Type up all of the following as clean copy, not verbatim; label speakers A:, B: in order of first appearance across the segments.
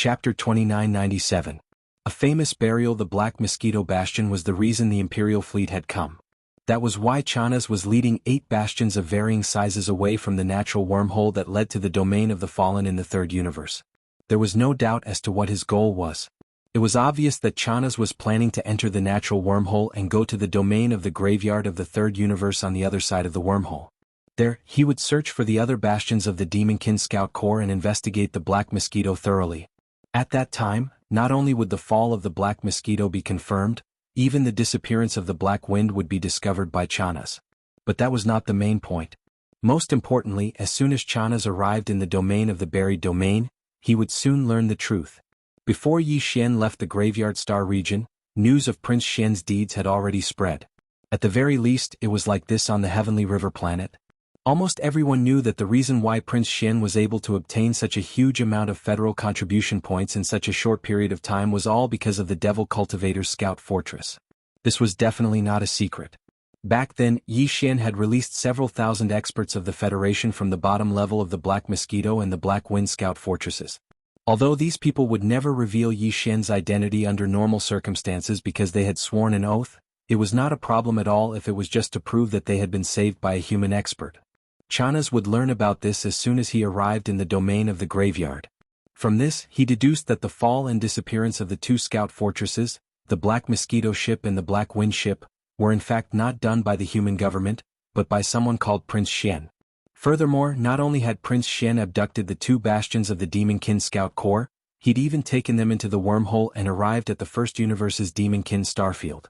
A: Chapter 2997. A famous burial. The Black Mosquito Bastion was the reason the Imperial fleet had come. That was why Chanas was leading 8 bastions of varying sizes away from the natural wormhole that led to the domain of the fallen in the Third Universe. There was no doubt as to what his goal was. It was obvious that Chanas was planning to enter the natural wormhole and go to the domain of the graveyard of the Third Universe on the other side of the wormhole. There, he would search for the other bastions of the Demonkin Scout Corps and investigate the Black Mosquito thoroughly. At that time, not only would the fall of the Black Mosquito be confirmed, even the disappearance of the Black Wind would be discovered by Chanas. But that was not the main point. Most importantly, as soon as Chanas arrived in the domain of the buried domain, he would soon learn the truth. Before Yi Xian left the Graveyard Star region, news of Prince Xian's deeds had already spread. At the very least, it was like this on the Heavenly River planet. Almost everyone knew that the reason why Prince Xian was able to obtain such a huge amount of federal contribution points in such a short period of time was all because of the Devil Cultivator's Scout Fortress. This was definitely not a secret. Back then, Yi Xian had released several thousand experts of the Federation from the bottom level of the Black Mosquito and the Black Wind Scout Fortresses. Although these people would never reveal Yi Xian's identity under normal circumstances because they had sworn an oath, it was not a problem at all if it was just to prove that they had been saved by a human expert. Chanas would learn about this as soon as he arrived in the domain of the graveyard. From this, he deduced that the fall and disappearance of the 2 scout fortresses, the Black Mosquito ship and the Black Wind ship, were in fact not done by the human government, but by someone called Prince Xian. Furthermore, not only had Prince Xian abducted the 2 bastions of the Demonkin Scout Corps, he'd even taken them into the wormhole and arrived at the First Universe's Demonkin starfield.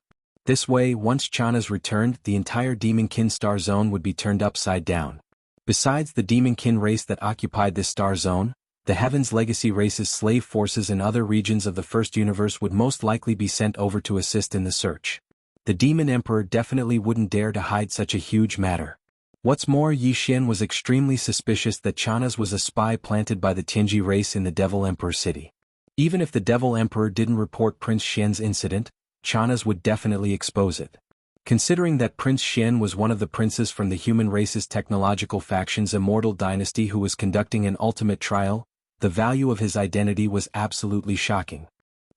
A: This way, once Chanas returned, the entire Demonkin star zone would be turned upside down. Besides the Demonkin race that occupied this star zone, the Heaven's Legacy race's slave forces in other regions of the First Universe would most likely be sent over to assist in the search. The Demon Emperor definitely wouldn't dare to hide such a huge matter. What's more, Yi Xian was extremely suspicious that Chanas was a spy planted by the Tinji race in the Devil Emperor city. Even if the Devil Emperor didn't report Prince Xian's incident, Chanas would definitely expose it. Considering that Prince Xian was one of the princes from the human race's technological faction's immortal dynasty who was conducting an ultimate trial, the value of his identity was absolutely shocking.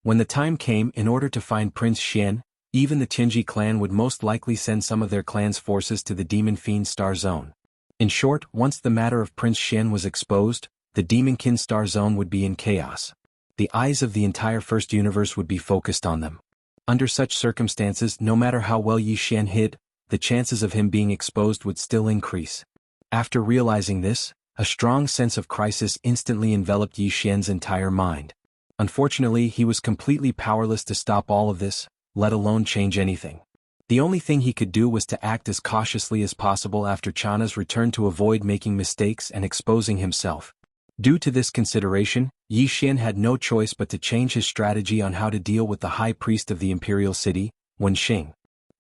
A: When the time came, in order to find Prince Xian, even the Tinji clan would most likely send some of their clan's forces to the Demon Fiend Star Zone. In short, once the matter of Prince Xian was exposed, the Demonkin Star Zone would be in chaos. The eyes of the entire First Universe would be focused on them. Under such circumstances, no matter how well Yi Xian hid, the chances of him being exposed would still increase. After realizing this, a strong sense of crisis instantly enveloped Yi Xian's entire mind. Unfortunately, he was completely powerless to stop all of this, let alone change anything. The only thing he could do was to act as cautiously as possible after Chanas returned to avoid making mistakes and exposing himself. Due to this consideration, Yi Xian had no choice but to change his strategy on how to deal with the High Priest of the Imperial City, Wenxing.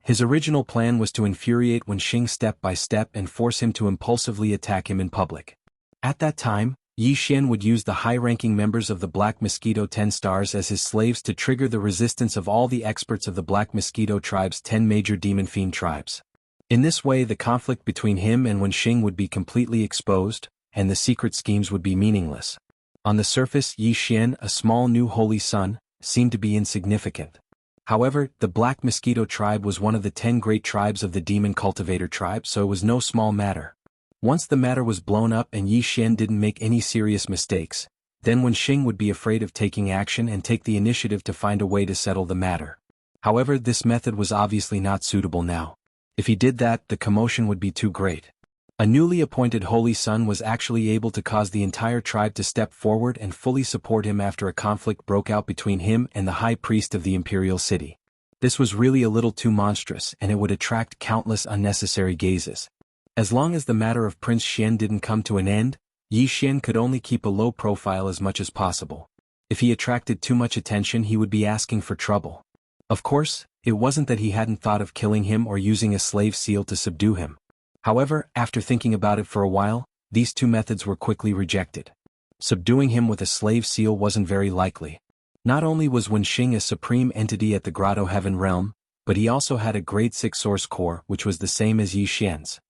A: His original plan was to infuriate Wenxing step by step and force him to impulsively attack him in public. At that time, Yi Xian would use the high-ranking members of the Black Mosquito 10 Stars as his slaves to trigger the resistance of all the experts of the Black Mosquito tribe's 10 major Demon Fiend tribes. In this way, the conflict between him and Wenxing would be completely exposed, and the secret schemes would be meaningless. On the surface, Yi Xian, a small new holy son, seemed to be insignificant. However, the Black Mosquito tribe was one of the 10 great tribes of the Demon Cultivator tribe, so it was no small matter. Once the matter was blown up and Yi Xian didn't make any serious mistakes, then Wenxing would be afraid of taking action and take the initiative to find a way to settle the matter. However, this method was obviously not suitable now. If he did that, the commotion would be too great. A newly appointed Holy Son was actually able to cause the entire tribe to step forward and fully support him after a conflict broke out between him and the High Priest of the Imperial City. This was really a little too monstrous, and it would attract countless unnecessary gazes. As long as the matter of Prince Xian didn't come to an end, Yi Xian could only keep a low profile as much as possible. If he attracted too much attention, he would be asking for trouble. Of course, it wasn't that he hadn't thought of killing him or using a slave seal to subdue him. However, after thinking about it for a while, these 2 methods were quickly rejected. Subduing him with a slave seal wasn't very likely. Not only was Wenxing a supreme entity at the Grotto Heaven realm, but he also had a grade 6 source core which was the same as Yi Xian's.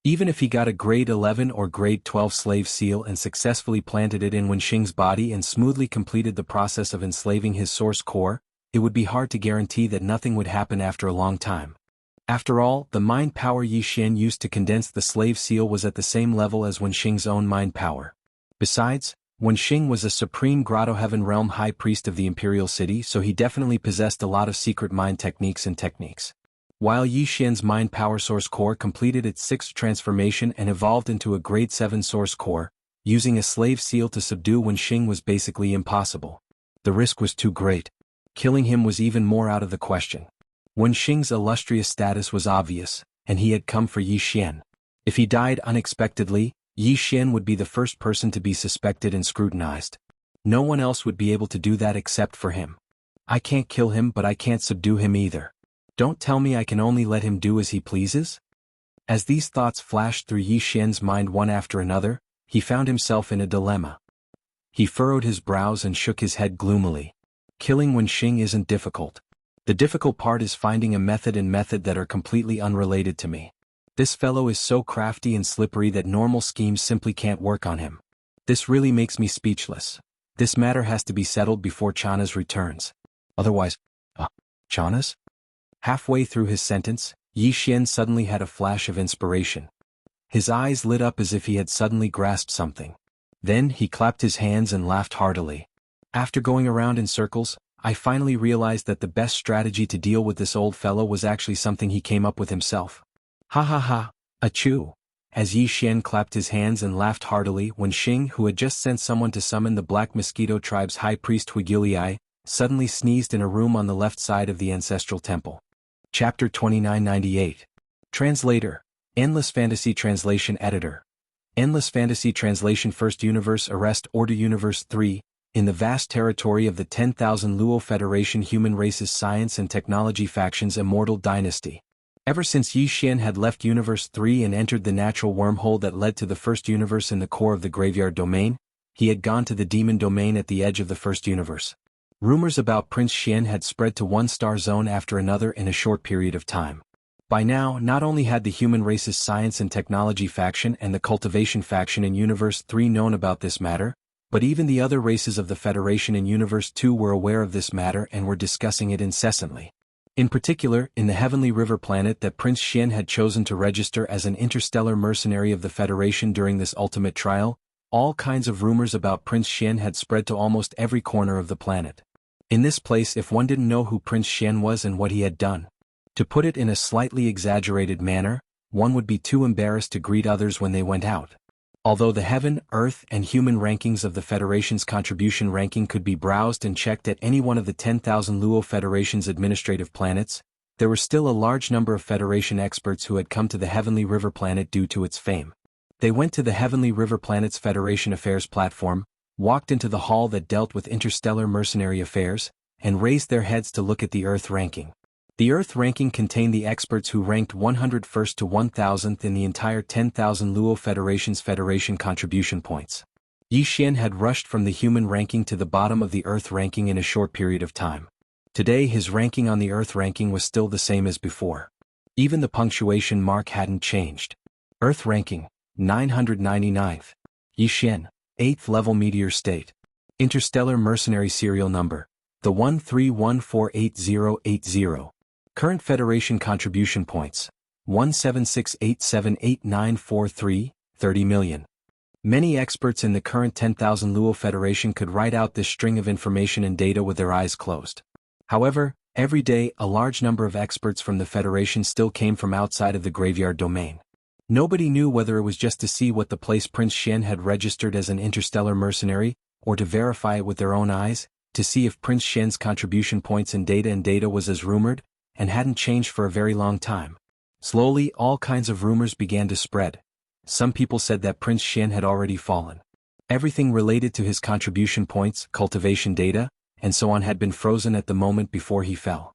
A: Even if he got a grade 11 or grade 12 slave seal and successfully planted it in Wenxing's body and smoothly completed the process of enslaving his source core, it would be hard to guarantee that nothing would happen after a long time. After all, the mind power Yi Xian used to condense the slave seal was at the same level as Wenxing's own mind power. Besides, Wenxing was a supreme Grotto Heaven Realm high priest of the imperial city, so he definitely possessed a lot of secret mind techniques. While Yi Xian's mind power source core completed its 6th transformation and evolved into a grade 7 source core, using a slave seal to subdue Wenxing was basically impossible. The risk was too great. Killing him was even more out of the question. Wenxing's illustrious status was obvious, and he had come for Yi Xian. If he died unexpectedly, Yi Xian would be the first person to be suspected and scrutinized. No one else would be able to do that except for him. I can't kill him, but I can't subdue him either. Don't tell me I can only let him do as he pleases? As these thoughts flashed through Yi Xian's mind one after another, he found himself in a dilemma. He furrowed his brows and shook his head gloomily. Killing Wenxing isn't difficult. The difficult part is finding a method that are completely unrelated to me. This fellow is so crafty and slippery that normal schemes simply can't work on him. This really makes me speechless. This matter has to be settled before Chanaz returns. Otherwise, Chanaz? Halfway through his sentence, Yi Xian suddenly had a flash of inspiration. His eyes lit up as if he had suddenly grasped something. Then he clapped his hands and laughed heartily. After going around in circles, I finally realized that the best strategy to deal with this old fellow was actually something he came up with himself. Ha ha ha, achoo. As Yi Xian clapped his hands and laughed heartily, Wenxing, who had just sent someone to summon the Black Mosquito Tribe's High Priest Huigiliai, suddenly sneezed in a room on the left side of the ancestral temple. Chapter 2998. Translator. Endless Fantasy Translation Editor. Endless Fantasy Translation First Universe Arrest Order Universe 3. In the vast territory of the 10,000 Luo Federation Human Races Science and Technology Factions Immortal Dynasty. Ever since Yi Xian had left Universe 3 and entered the natural wormhole that led to the first universe in the core of the Graveyard Domain, he had gone to the Demon Domain at the edge of the first universe. Rumors about Prince Xian had spread to one star zone after another in a short period of time. By now, not only had the Human Races Science and Technology Faction and the Cultivation Faction in Universe 3 known about this matter, but even the other races of the Federation in Universe 2 were aware of this matter and were discussing it incessantly. In particular, in the Heavenly River planet that Prince Xian had chosen to register as an interstellar mercenary of the Federation during this ultimate trial, all kinds of rumors about Prince Xian had spread to almost every corner of the planet. In this place, if one didn't know who Prince Xian was and what he had done, to put it in a slightly exaggerated manner, one would be too embarrassed to greet others when they went out. Although the Heaven, Earth, and Human rankings of the Federation's contribution ranking could be browsed and checked at any one of the 10,000 Luo Federation's administrative planets, there were still a large number of Federation experts who had come to the Heavenly River planet due to its fame. They went to the Heavenly River planet's Federation Affairs platform, walked into the hall that dealt with interstellar mercenary affairs, and raised their heads to look at the Earth ranking. The Earth ranking contained the experts who ranked 101st to 1000th in the entire 10,000 Luo Federation's Federation contribution points. Yi Xian had rushed from the Human ranking to the bottom of the Earth ranking in a short period of time. Today his ranking on the Earth ranking was still the same as before. Even the punctuation mark hadn't changed. Earth ranking, 999th. Yi Xian, 8th level meteor state. Interstellar mercenary serial number, the 131488080. Current Federation contribution points, 176878943, 30 million. Many experts in the current 10,000 Luo Federation could write out this string of information and data with their eyes closed. However, every day a large number of experts from the Federation still came from outside of the Graveyard Domain. Nobody knew whether it was just to see what the place Prince Xian had registered as an interstellar mercenary, or to verify it with their own eyes, to see if Prince Xian's contribution points and data was as rumored, and hadn't changed for a very long time. Slowly, all kinds of rumors began to spread. Some people said that Prince Xian had already fallen. Everything related to his contribution points, cultivation data, and so on had been frozen at the moment before he fell.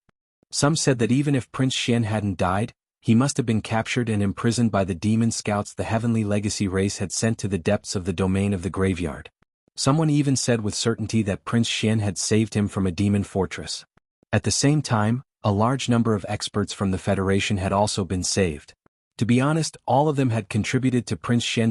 A: Some said that even if Prince Xian hadn't died, he must have been captured and imprisoned by the demon scouts the Heavenly Legacy race had sent to the depths of the domain of the graveyard. Someone even said with certainty that Prince Xian had saved him from a demon fortress. At the same time, a large number of experts from the Federation had also been saved. To be honest, all of them had contributed to Prince Xian.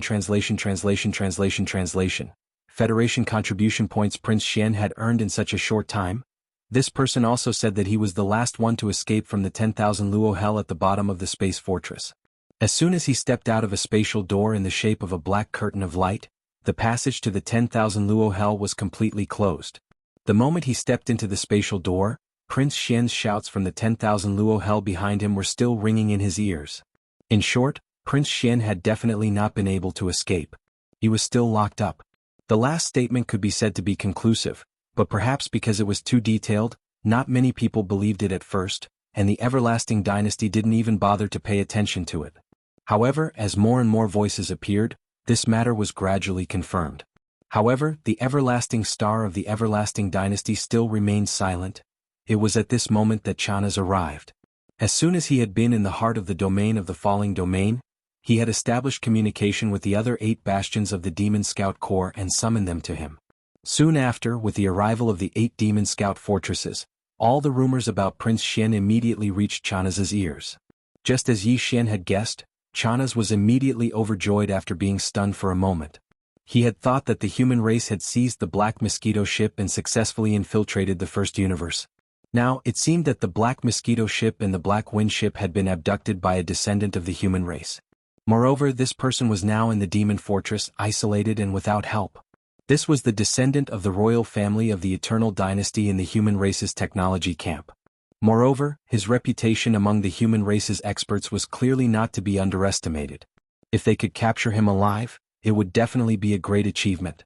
A: Translation. Federation contribution points Prince Xian had earned in such a short time. This person also said that he was the last one to escape from the 10,000 luo hell at the bottom of the space fortress. As soon as he stepped out of a spatial door in the shape of a black curtain of light, the passage to the 10,000 luo hell was completely closed. The moment he stepped into the spatial door, Prince Xian's shouts from the 10,000 luo hell behind him were still ringing in his ears. In short, Prince Xian had definitely not been able to escape. He was still locked up. The last statement could be said to be conclusive, but perhaps because it was too detailed, not many people believed it at first, and the Everlasting Dynasty didn't even bother to pay attention to it. However, as more and more voices appeared, this matter was gradually confirmed. However, the everlasting star of the Everlasting Dynasty still remained silent. It was at this moment that Chanaz arrived. As soon as he had been in the heart of the domain of the falling domain, he had established communication with the other 8 bastions of the Demon Scout Corps and summoned them to him. Soon after, with the arrival of the 8 Demon Scout fortresses, all the rumors about Prince Xian immediately reached Chanaz's ears. Just as Yi Xian had guessed, Chanaz was immediately overjoyed after being stunned for a moment. He had thought that the human race had seized the Black Mosquito ship and successfully infiltrated the First Universe. Now, it seemed that the Black Mosquito ship and the Black Wind ship had been abducted by a descendant of the human race. Moreover, this person was now in the demon fortress, isolated and without help. This was the descendant of the royal family of the Eternal Dynasty in the human race's technology camp. Moreover, his reputation among the human race's experts was clearly not to be underestimated. If they could capture him alive, it would definitely be a great achievement.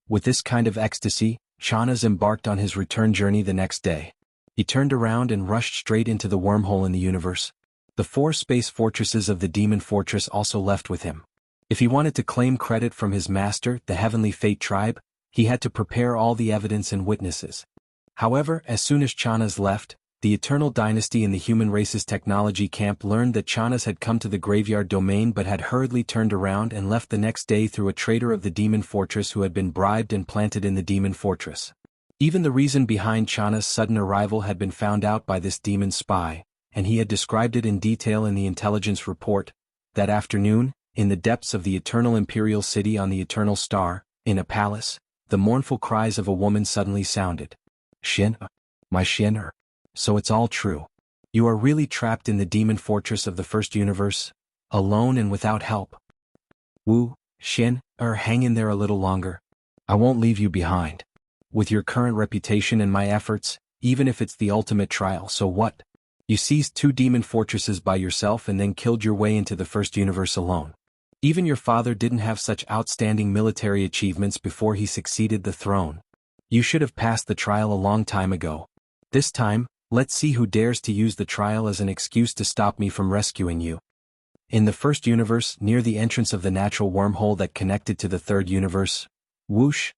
A: With this kind of ecstasy, Chanaz embarked on his return journey the next day. He turned around and rushed straight into the wormhole in the universe. The 4 space fortresses of the Demon Fortress also left with him. If he wanted to claim credit from his master, the Heavenly Fate tribe, he had to prepare all the evidence and witnesses. However, as soon as Chanaz left, the Eternal Dynasty in the human race's technology camp learned that Chanaz had come to the graveyard domain but had hurriedly turned around and left the next day through a traitor of the Demon Fortress who had been bribed and planted in the Demon Fortress. Even the reason behind Chanaz's sudden arrival had been found out by this demon spy, and he had described it in detail in the intelligence report. That afternoon, in the depths of the Eternal Imperial City on the Eternal Star, in a palace, the mournful cries of a woman suddenly sounded. Xian, my Xian. So it's all true. You are really trapped in the demon fortress of the First Universe, alone and without help. Wu, Xian, hang in there a little longer. I won't leave you behind. With your current reputation and my efforts, even if it's the ultimate trial, so what? You seized 2 demon fortresses by yourself and then killed your way into the First Universe alone. Even your father didn't have such outstanding military achievements before he succeeded the throne. You should have passed the trial a long time ago. This time, let's see who dares to use the trial as an excuse to stop me from rescuing you. In the First Universe, near the entrance of the natural wormhole that connected to the Third Universe, whoosh,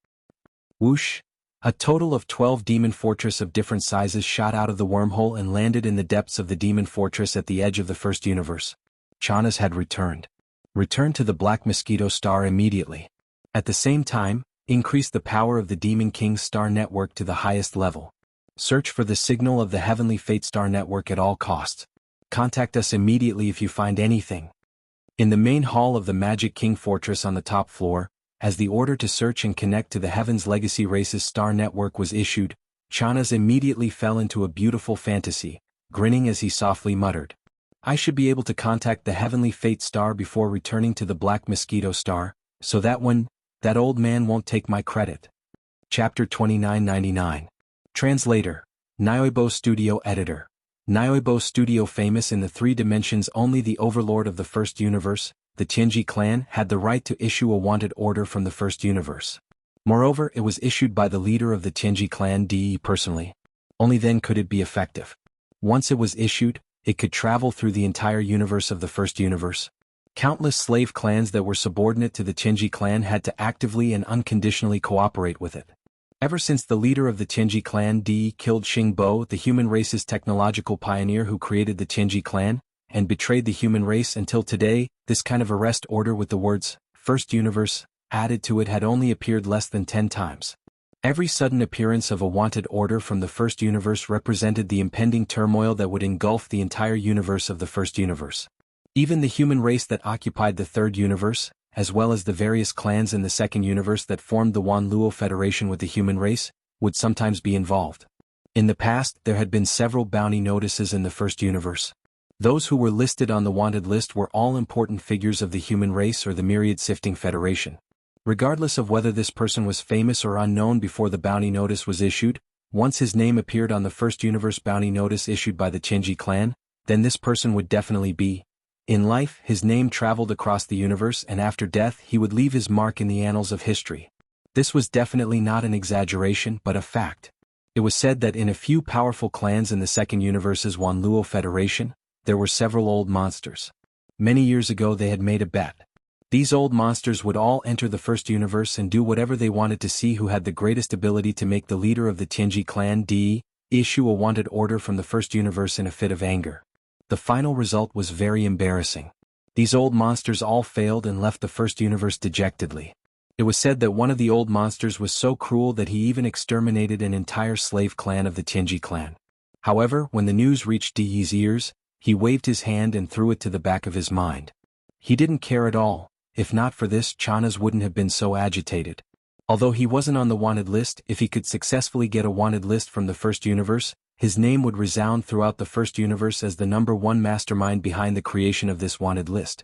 A: whoosh, a total of 12 demon fortress of different sizes shot out of the wormhole and landed in the depths of the demon fortress at the edge of the First Universe. Chanaz had returned. Return to the Black Mosquito star immediately. At the same time, increase the power of the Demon King's star network to the highest level. Search for the signal of the Heavenly Fate star network at all costs. Contact us immediately if you find anything. In the main hall of the Magic King Fortress on the top floor, as the order to search and connect to the Heaven's Legacy Race's star network was issued, Chanaz immediately fell into a beautiful fantasy, grinning as he softly muttered. I should be able to contact the Heavenly Fate star before returning to the Black Mosquito star, so that that old man won't take my credit. Chapter 2999. Translator. Nyoibo Studio Editor. Nyoibo Studio. Famous in the 3 dimensions, only the overlord of the First Universe, the Tianji clan, had the right to issue a wanted order from the First Universe. Moreover, it was issued by the leader of the Tianji clan De personally. Only then could it be effective. Once it was issued, it could travel through the entire universe of the First Universe. Countless slave clans that were subordinate to the Tianji clan had to actively and unconditionally cooperate with it. Ever since the leader of the Tianji clan De killed Xing Bo, the human race's technological pioneer who created the Tianji clan, and betrayed the human race, until today, this kind of arrest order with the words, First Universe, added to it had only appeared less than 10 times. Every sudden appearance of a wanted order from the First Universe represented the impending turmoil that would engulf the entire universe of the First Universe. Even the human race that occupied the third universe, as well as the various clans in the second universe that formed the Wanluo Federation with the human race, would sometimes be involved. In the past, there had been several bounty notices in the first universe. Those who were listed on the wanted list were all important figures of the human race or the Myriad Sifting Federation. Regardless of whether this person was famous or unknown before the bounty notice was issued, once his name appeared on the first universe bounty notice issued by the Qinji clan, then this person would definitely be. In life, his name traveled across the universe, and after death he would leave his mark in the annals of history. This was definitely not an exaggeration but a fact. It was said that in a few powerful clans in the second universe's Wanluo Federation, there were several old monsters. Many years ago they had made a bet. These old monsters would all enter the first universe and do whatever they wanted to see who had the greatest ability to make the leader of the Qinji clan issue a wanted order from the first universe in a fit of anger. The final result was very embarrassing. These old monsters all failed and left the first universe dejectedly. It was said that one of the old monsters was so cruel that he even exterminated an entire slave clan of the Qinji clan. However, when the news reached Di's ears, he waved his hand and threw it to the back of his mind. He didn't care at all. If not for this, Chanas wouldn't have been so agitated. Although he wasn't on the wanted list, if he could successfully get a wanted list from the first universe, his name would resound throughout the first universe as the #1 mastermind behind the creation of this wanted list.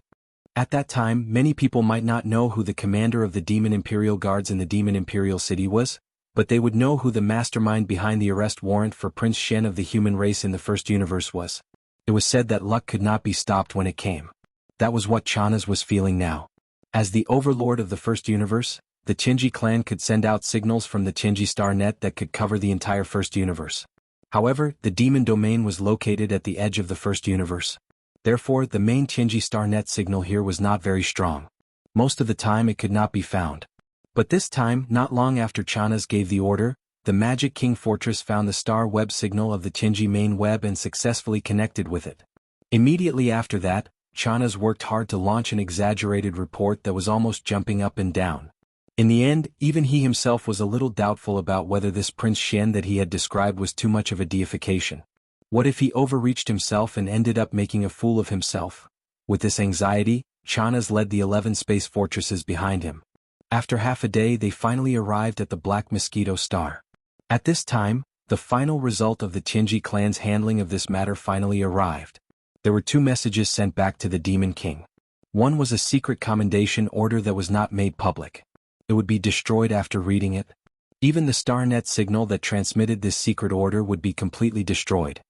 A: At that time, many people might not know who the commander of the Demon Imperial Guards in the Demon Imperial City was, but they would know who the mastermind behind the arrest warrant for Prince Shen of the human race in the first universe was. It was said that luck could not be stopped when it came. That was what Chanas was feeling now. As the overlord of the first universe, the Qinji clan could send out signals from the Qinji star net that could cover the entire first universe. However, the demon domain was located at the edge of the first universe. Therefore, the main Qinji star net signal here was not very strong. Most of the time it could not be found. But this time, not long after Chanas gave the order, the Magic King Fortress found the star web signal of the Qinji main web and successfully connected with it. Immediately after that, Chanas worked hard to launch an exaggerated report that was almost jumping up and down. In the end, even he himself was a little doubtful about whether this Prince Shen that he had described was too much of a deification. What if he overreached himself and ended up making a fool of himself? With this anxiety, Chanas led the 11 space fortresses behind him. After half a day they finally arrived at the Black Mosquito Star. At this time, the final result of the Qinji clan's handling of this matter finally arrived. There were 2 messages sent back to the Demon King. One was a secret commendation order that was not made public. It would be destroyed after reading it. Even the StarNet signal that transmitted this secret order would be completely destroyed.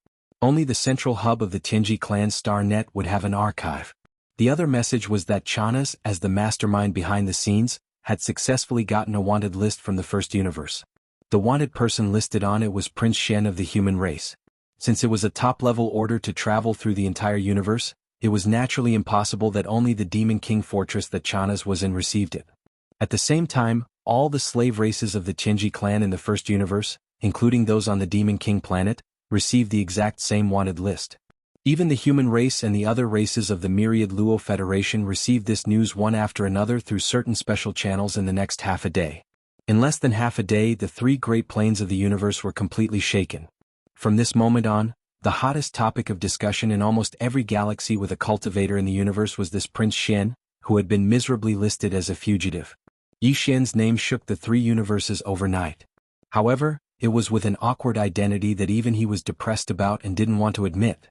A: Only the central hub of the Qinji clan's StarNet would have an archive. The other message was that Chanas, as the mastermind behind the scenes, had successfully gotten a wanted list from the first universe. The wanted person listed on it was Prince Shen of the human race. Since it was a top-level order to travel through the entire universe, it was naturally impossible that only the Demon King Fortress that Chanas was in received it. At the same time, all the slave races of the Qinji clan in the first universe, including those on the Demon King planet, received the exact same wanted list. Even the human race and the other races of the Myriad Luo Federation received this news one after another through certain special channels in the next half a day. In less than half a day, the 3 great planes of the universe were completely shaken. From this moment on, the hottest topic of discussion in almost every galaxy with a cultivator in the universe was this Prince Shen, who had been miserably listed as a fugitive. Yi Shen's name shook the 3 universes overnight. However, it was with an awkward identity that even he was depressed about and didn't want to admit.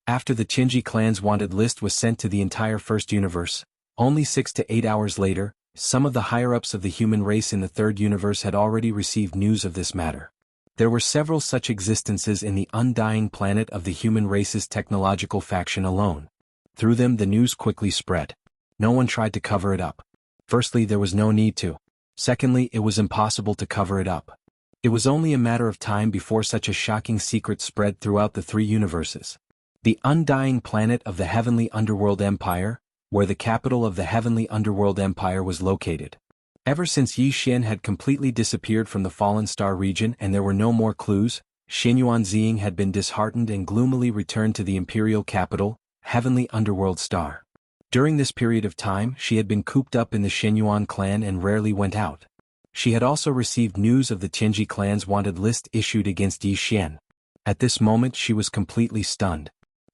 A: After the Qinji clan's wanted list was sent to the entire first universe, only 6 to 8 hours later, some of the higher-ups of the human race in the third universe had already received news of this matter. There were several such existences in the undying planet of the human race's technological faction alone. Through them the news quickly spread. No one tried to cover it up. Firstly, there was no need to. Secondly, it was impossible to cover it up. It was only a matter of time before such a shocking secret spread throughout the 3 universes. The undying planet of the Heavenly Underworld Empire, where the capital of the Heavenly Underworld Empire was located. Ever since Yi Shen had completely disappeared from the Fallen Star region and there were no more clues, Xinyuan Ziying had been disheartened and gloomily returned to the imperial capital, Heavenly Underworld Star. During this period of time, she had been cooped up in the Xinyuan clan and rarely went out. She had also received news of the Qinji clan's wanted list issued against Yi Shen. At this moment she was completely stunned.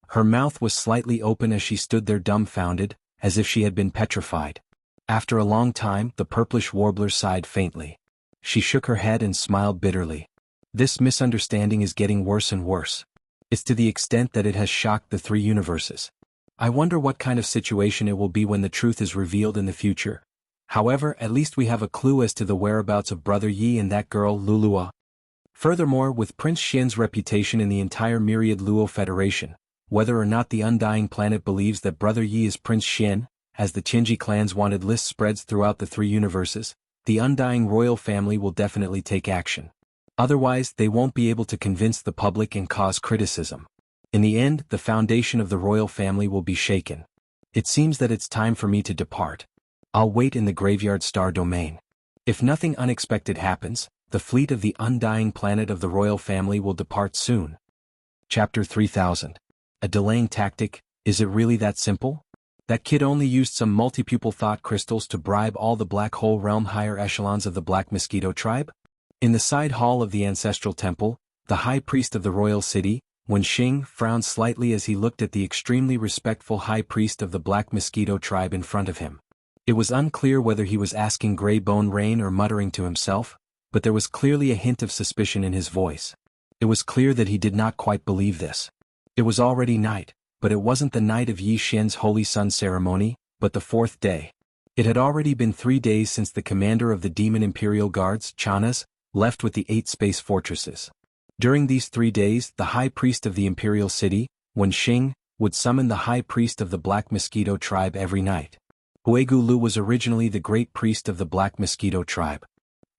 A: Her mouth was slightly open as she stood there dumbfounded, as if she had been petrified. After a long time, the purplish warbler sighed faintly. She shook her head and smiled bitterly. This misunderstanding is getting worse and worse. It's to the extent that it has shocked the three universes. I wonder what kind of situation it will be when the truth is revealed in the future. However, at least we have a clue as to the whereabouts of Brother Yi and that girl Lulua. Furthermore, with Prince Xian's reputation in the entire myriad Luo Federation, whether or not the Undying Planet believes that Brother Yi is Prince Xian, as the Qinji clan's wanted list spreads throughout the three universes, the Undying royal family will definitely take action. Otherwise, they won't be able to convince the public and cause criticism. In the end, the foundation of the royal family will be shaken. It seems that it's time for me to depart. I'll wait in the Graveyard Star domain. If nothing unexpected happens, the fleet of the Undying Planet of the royal family will depart soon. Chapter 3000. A delaying tactic, is it really that simple? That kid only used some multi-pupil thought crystals to bribe all the Black Hole Realm higher echelons of the Black Mosquito tribe? In the side hall of the ancestral temple, the high priest of the royal city, Wenxing, frowned slightly as he looked at the extremely respectful high priest of the Black Mosquito tribe in front of him. It was unclear whether he was asking Grey Bone Rain or muttering to himself, but there was clearly a hint of suspicion in his voice. It was clear that he did not quite believe this. It was already night, but it wasn't the night of Yi Xian's Holy Sun ceremony, but the fourth day. It had already been 3 days since the commander of the Demon Imperial Guards, Chanas, left with the 8 space fortresses. During these 3 days, the high priest of the imperial city, Wenxing, would summon the high priest of the Black Mosquito tribe every night. Huegu Lu was originally the great priest of the Black Mosquito tribe.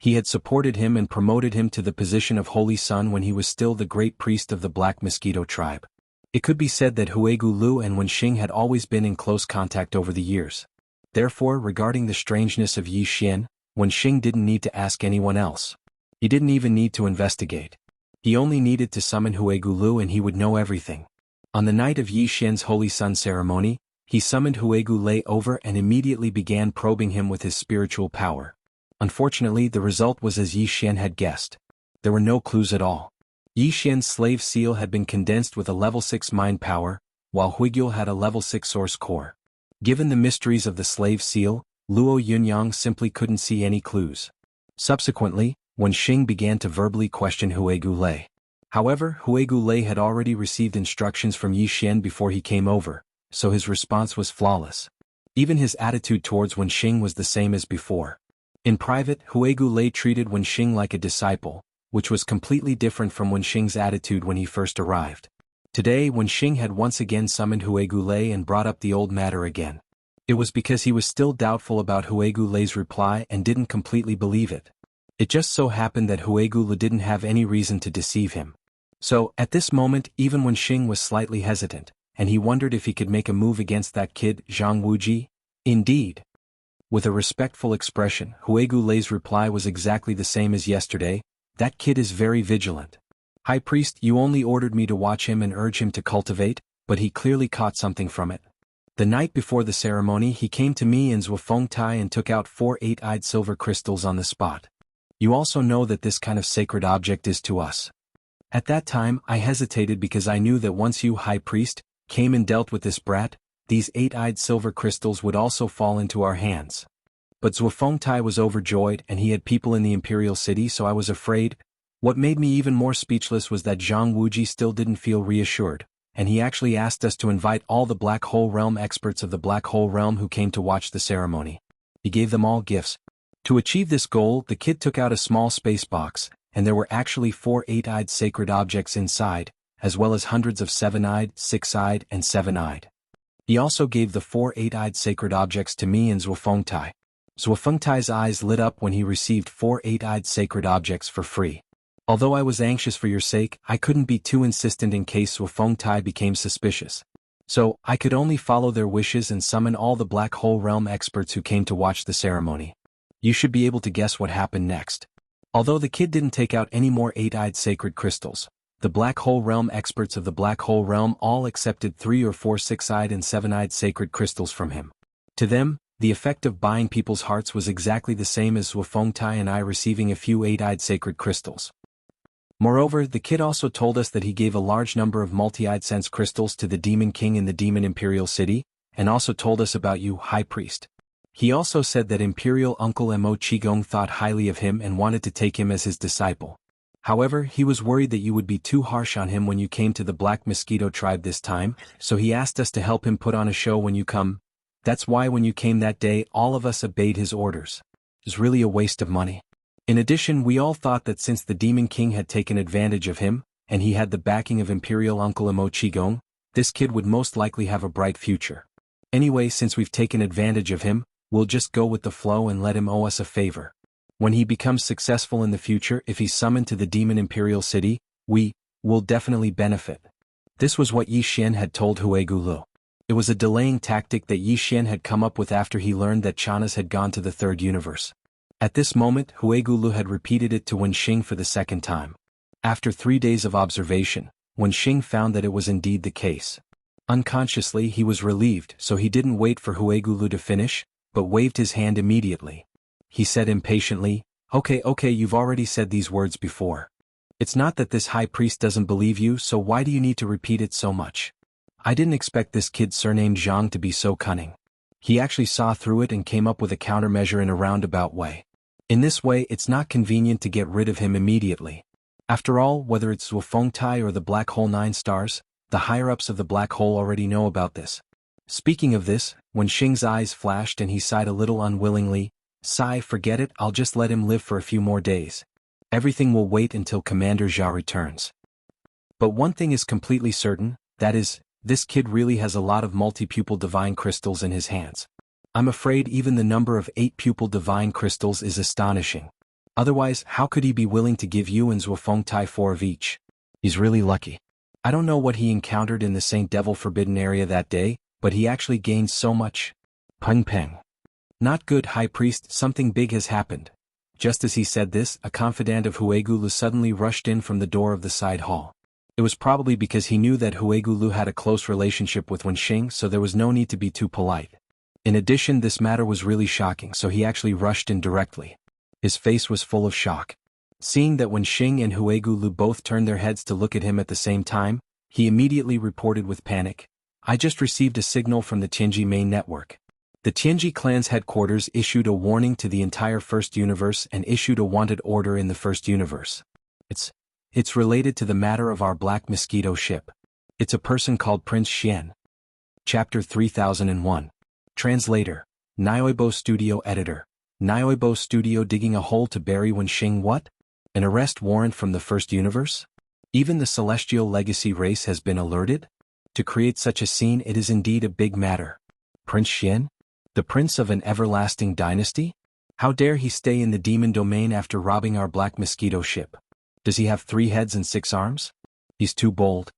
A: He had supported him and promoted him to the position of Holy Sun when he was still the great priest of the Black Mosquito tribe. It could be said that Huegu Lu and Wenxing had always been in close contact over the years. Therefore, regarding the strangeness of Yi Xian, Wenxing didn't need to ask anyone else. He didn't even need to investigate. He only needed to summon Huegu Lu and he would know everything. On the night of Yi Xian's Holy Sun ceremony, he summoned Huegu Lei over and immediately began probing him with his spiritual power. Unfortunately, the result was as Yi Xian had guessed. There were no clues at all. Yi Xian's slave seal had been condensed with a level 6 mind power, while Huiguo had a level 6 source core. Given the mysteries of the slave seal, Luo Yunyang simply couldn't see any clues. Subsequently, Wenxing began to verbally question Huegu Lei. However, Huegu Lei had already received instructions from Yi Xian before he came over, so his response was flawless. Even his attitude towards Wenxing was the same as before. In private, Huegu Lei treated Wenxing like a disciple, which was completely different from Wenxing's attitude when he first arrived. Today, Wenxing had once again summoned Huegu Lei and brought up the old matter again. It was because he was still doubtful about Huegu Lei's reply and didn't completely believe it. It just so happened that Huegu Lei didn't have any reason to deceive him. So, at this moment, even Wenxing was slightly hesitant, and he wondered if he could make a move against that kid, Zhang Wuji. Indeed. With a respectful expression, Huegu Lei's reply was exactly the same as yesterday. That kid is very vigilant. High Priest, you only ordered me to watch him and urge him to cultivate, but he clearly caught something from it. The night before the ceremony he came to me in Zhuofengtai and took out 4 8-eyed silver crystals on the spot. You also know that this kind of sacred object is to us. At that time I hesitated because I knew that once you, High Priest, came and dealt with this brat, these 8-eyed silver crystals would also fall into our hands. But Zhuofengtai was overjoyed and he had people in the imperial city, so I was afraid. What made me even more speechless was that Zhang Wuji still didn't feel reassured, and he actually asked us to invite all the Black Hole Realm experts of the Black Hole Realm who came to watch the ceremony. He gave them all gifts. To achieve this goal, the kid took out a small space box, and there were actually 4 8-eyed sacred objects inside, as well as hundreds of 7-eyed, 6-eyed, and 7-eyed. He also gave the 4 8-eyed sacred objects to me and Zhuofengtai. Zhuofengtai's eyes lit up when he received 4 8-eyed sacred objects for free. Although I was anxious for your sake, I couldn't be too insistent in case Zhuofengtai became suspicious. So, I could only follow their wishes and summon all the Black Hole Realm experts who came to watch the ceremony. You should be able to guess what happened next. Although the kid didn't take out any more 8-eyed sacred crystals, the Black Hole Realm experts of the Black Hole Realm all accepted 3 or 4 6-eyed and 7-eyed sacred crystals from him. To them, the effect of buying people's hearts was exactly the same as Zhuofengtai and I receiving a few 8-eyed sacred crystals. Moreover, the kid also told us that he gave a large number of multi-eyed sense crystals to the Demon King in the Demon Imperial City, and also told us about you, High Priest. He also said that Imperial Uncle Mo Qigong thought highly of him and wanted to take him as his disciple. However, he was worried that you would be too harsh on him when you came to the Black Mosquito tribe this time, so he asked us to help him put on a show when you come. That's why when you came that day all of us obeyed his orders. It was really a waste of money. In addition, we all thought that since the Demon King had taken advantage of him, and he had the backing of Imperial Uncle Mo Qigong, this kid would most likely have a bright future. Anyway, since we've taken advantage of him, we'll just go with the flow and let him owe us a favor. When he becomes successful in the future, if he's summoned to the Demon Imperial City, we will definitely benefit. This was what Yi Xian had told Huegulu. It was a delaying tactic that Yi Xian had come up with after he learned that Chanas had gone to the third universe. At this moment, Huegulu had repeated it to Wenxing for the second time. After 3 days of observation, Wenxing found that it was indeed the case. Unconsciously he was relieved, so he didn't wait for Huegulu to finish, but waved his hand immediately. He said impatiently, Okay, you've already said these words before. It's not that this high priest doesn't believe you, so why do you need to repeat it so much? I didn't expect this kid surnamed Zhang to be so cunning. He actually saw through it and came up with a countermeasure in a roundabout way. In this way, it's not convenient to get rid of him immediately. After all, whether it's Zhuofengtai or the Black Hole 9 stars, the higher-ups of the Black Hole already know about this. Speaking of this, Wenxing's eyes flashed and he sighed a little unwillingly. Sigh, forget it, I'll just let him live for a few more days. Everything will wait until Commander Zhao returns. But one thing is completely certain, that is, this kid really has a lot of multi-pupil divine crystals in his hands. I'm afraid even the number of 8 pupil divine crystals is astonishing. Otherwise, how could he be willing to give you and Zhuofengtai 4 of each? He's really lucky. I don't know what he encountered in the Saint Devil Forbidden area that day, but he actually gained so much. Peng Peng. Not good, High Priest, something big has happened. Just as he said this, a confidant of Huegulu suddenly rushed in from the door of the side hall. It was probably because he knew that Huegulu had a close relationship with Wenxing, so there was no need to be too polite. In addition, this matter was really shocking, so he actually rushed in directly. His face was full of shock. Seeing that Wenxing and Huegulu both turned their heads to look at him at the same time, he immediately reported with panic. I just received a signal from the Tianji main network. The Tianji clan's headquarters issued a warning to the entire First Universe and issued a wanted order in the First Universe. It's related to the matter of our Black Mosquito ship. It's a person called Prince Xian. Chapter 3001. Translator. Nioibo Studio Editor. Nioibo Studio digging a hole to bury Wenxing. What? An arrest warrant from the First Universe? Even the Celestial Legacy race has been alerted? To create such a scene, it is indeed a big matter. Prince Xian? The prince of an everlasting dynasty? How dare he stay in the demon domain after robbing our Black Mosquito ship? Does he have 3 heads and 6 arms? He's too bold.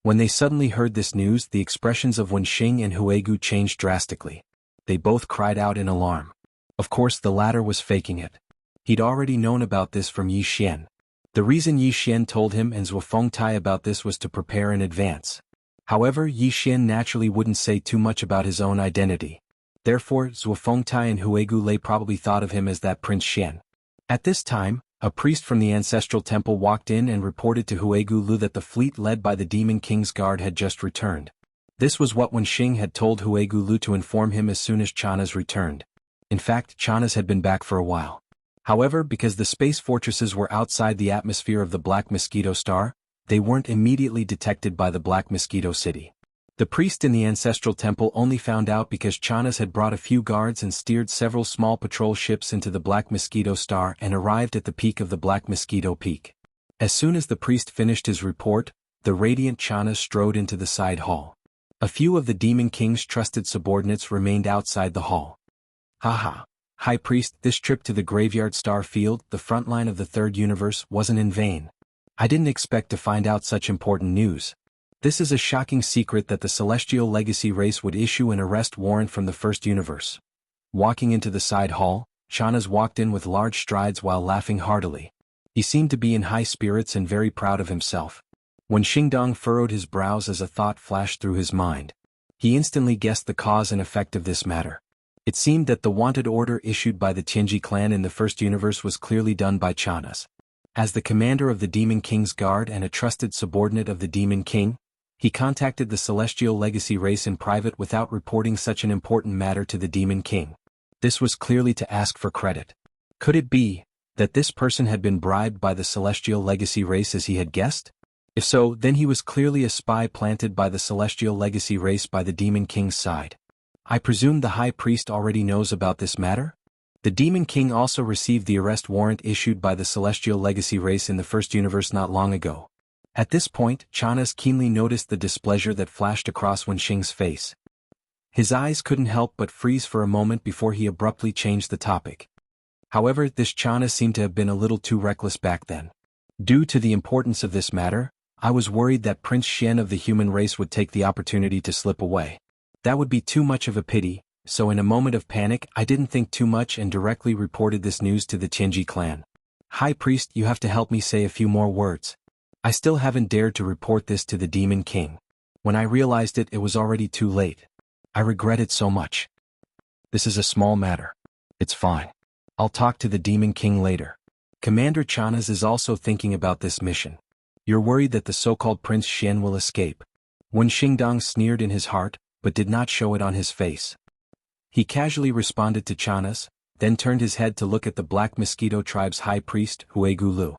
A: When they suddenly heard this news, the expressions of Wenxing and Huegu changed drastically. They both cried out in alarm. Of course, the latter was faking it. He'd already known about this from Yi Xian. The reason Yi Xian told him and Zhuofengtai about this was to prepare in advance. However, Yi Xian naturally wouldn't say too much about his own identity. Therefore, Zhuofengtai and Huegu probably thought of him as that Prince Xian. At this time, a priest from the ancestral temple walked in and reported to Huegu that the fleet led by the Demon King's guard had just returned. This was what Wenxing had told Huegu to inform him as soon as Chanas returned. In fact, Chanas had been back for a while. However, because the space fortresses were outside the atmosphere of the Black Mosquito star, they weren't immediately detected by the Black Mosquito city. The priest in the ancestral temple only found out because Chanas had brought a few guards and steered several small patrol ships into the Black Mosquito star and arrived at the peak of the Black Mosquito peak. As soon as the priest finished his report, the radiant Chanas strode into the side hall. A few of the Demon King's trusted subordinates remained outside the hall. Haha. High Priest, this trip to the Graveyard Star Field, the front line of the Third Universe, wasn't in vain. I didn't expect to find out such important news. This is a shocking secret that the Celestial Legacy race would issue an arrest warrant from the First Universe. Walking into the side hall, Chanas walked in with large strides while laughing heartily. He seemed to be in high spirits and very proud of himself. When Xingdong furrowed his brows as a thought flashed through his mind. He instantly guessed the cause and effect of this matter. It seemed that the wanted order issued by the Tianji clan in the First Universe was clearly done by Chanas. As the commander of the Demon King's guard and a trusted subordinate of the Demon King, he contacted the Celestial Legacy race in private without reporting such an important matter to the Demon King. This was clearly to ask for credit. Could it be that this person had been bribed by the Celestial Legacy race as he had guessed? If so, then he was clearly a spy planted by the Celestial Legacy race by the Demon King's side. I presume the High Priest already knows about this matter? The Demon King also received the arrest warrant issued by the Celestial Legacy race in the first universe not long ago. At this point, Chanas keenly noticed the displeasure that flashed across Wenxing's face. His eyes couldn't help but freeze for a moment before he abruptly changed the topic. However, this Chanas seemed to have been a little too reckless back then. Due to the importance of this matter, I was worried that Prince Xian of the human race would take the opportunity to slip away. That would be too much of a pity, so in a moment of panic I didn't think too much and directly reported this news to the Tianji clan. High Priest, you have to help me say a few more words. I still haven't dared to report this to the Demon King. When I realized it, it was already too late. I regret it so much. This is a small matter. It's fine. I'll talk to the Demon King later. Commander Chanas is also thinking about this mission. You're worried that the so-called Prince Xian will escape. Wenxing Dong sneered in his heart, but did not show it on his face. He casually responded to Chanas, then turned his head to look at the Black Mosquito Tribe's High Priest, Huegu Lu.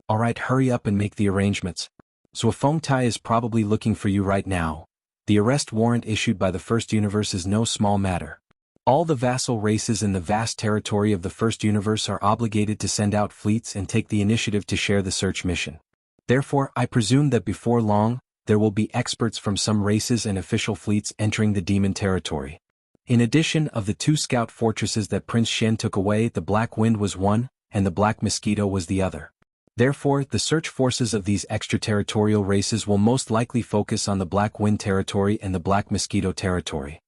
A: Alright, hurry up and make the arrangements. Zuofeng Tai is probably looking for you right now. The arrest warrant issued by the First Universe is no small matter. All the vassal races in the vast territory of the First Universe are obligated to send out fleets and take the initiative to share the search mission. Therefore, I presume that before long, there will be experts from some races and official fleets entering the demon territory. In addition of the 2 scout fortresses that Prince Xian took away, the Black Wind was one, and the Black Mosquito was the other. Therefore, the search forces of these extraterritorial races will most likely focus on the Black Wind territory and the Black Mosquito territory.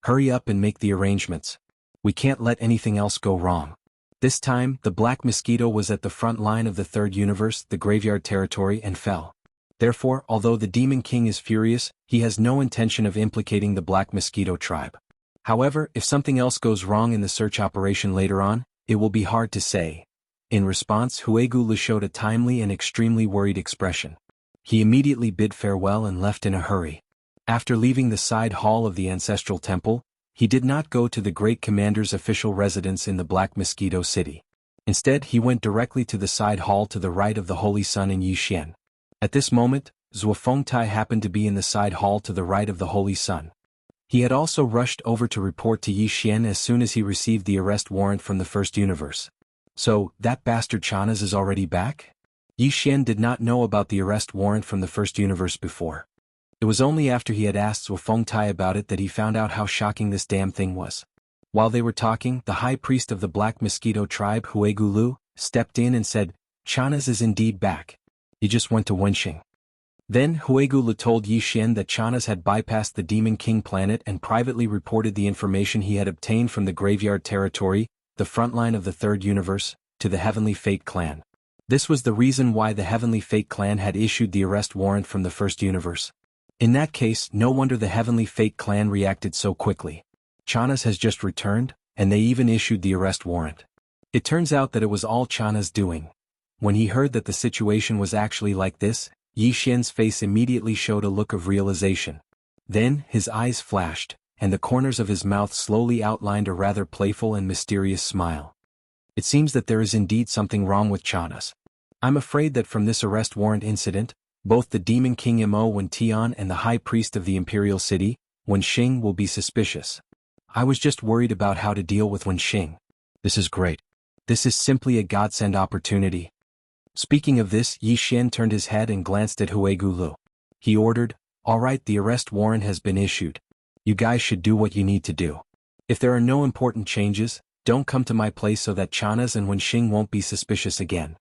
A: Hurry up and make the arrangements. We can't let anything else go wrong. This time, the Black Mosquito was at the front line of the Third Universe, the Graveyard Territory, and fell. Therefore, although the Demon King is furious, he has no intention of implicating the Black Mosquito tribe. However, if something else goes wrong in the search operation later on, it will be hard to say. In response, Huegu Lu showed a timely and extremely worried expression. He immediately bid farewell and left in a hurry. After leaving the side hall of the Ancestral Temple, he did not go to the Great Commander's official residence in the Black Mosquito City. Instead, he went directly to the side hall to the right of the Holy Sun in Yixian. At this moment, Zuofeng Tai happened to be in the side hall to the right of the Holy Sun. He had also rushed over to report to Yixian as soon as he received the arrest warrant from the First Universe. So, that bastard Chanas is already back? Yixian did not know about the arrest warrant from the First Universe before. It was only after he had asked Zuofeng Tai about it that he found out how shocking this damn thing was. While they were talking, the High Priest of the Black Mosquito tribe, Huegu Lu, stepped in and said, Chanas is indeed back. He just went to Wenxing. Then Huegu Lu told Yixian that Chanas had bypassed the Demon King planet and privately reported the information he had obtained from the Graveyard Territory, the frontline of the Third Universe, to the Heavenly Fate Clan. This was the reason why the Heavenly Fate Clan had issued the arrest warrant from the First Universe. In that case, no wonder the Heavenly Fate Clan reacted so quickly. Chanas has just returned, and they even issued the arrest warrant. It turns out that it was all Chanas' doing. When he heard that the situation was actually like this, Yixian's face immediately showed a look of realization. Then, his eyes flashed, and the corners of his mouth slowly outlined a rather playful and mysterious smile. It seems that there is indeed something wrong with Chanas. I'm afraid that from this arrest warrant incident, both the Demon King Mo Wentian and the High Priest of the Imperial City, Wenxing, will be suspicious. I was just worried about how to deal with Wenxing. This is great. This is simply a godsend opportunity. Speaking of this, Yixian turned his head and glanced at Huegu Lu. He ordered, Alright, the arrest warrant has been issued. You guys should do what you need to do. If there are no important changes, don't come to my place so that Chanas and Wenxing won't be suspicious again.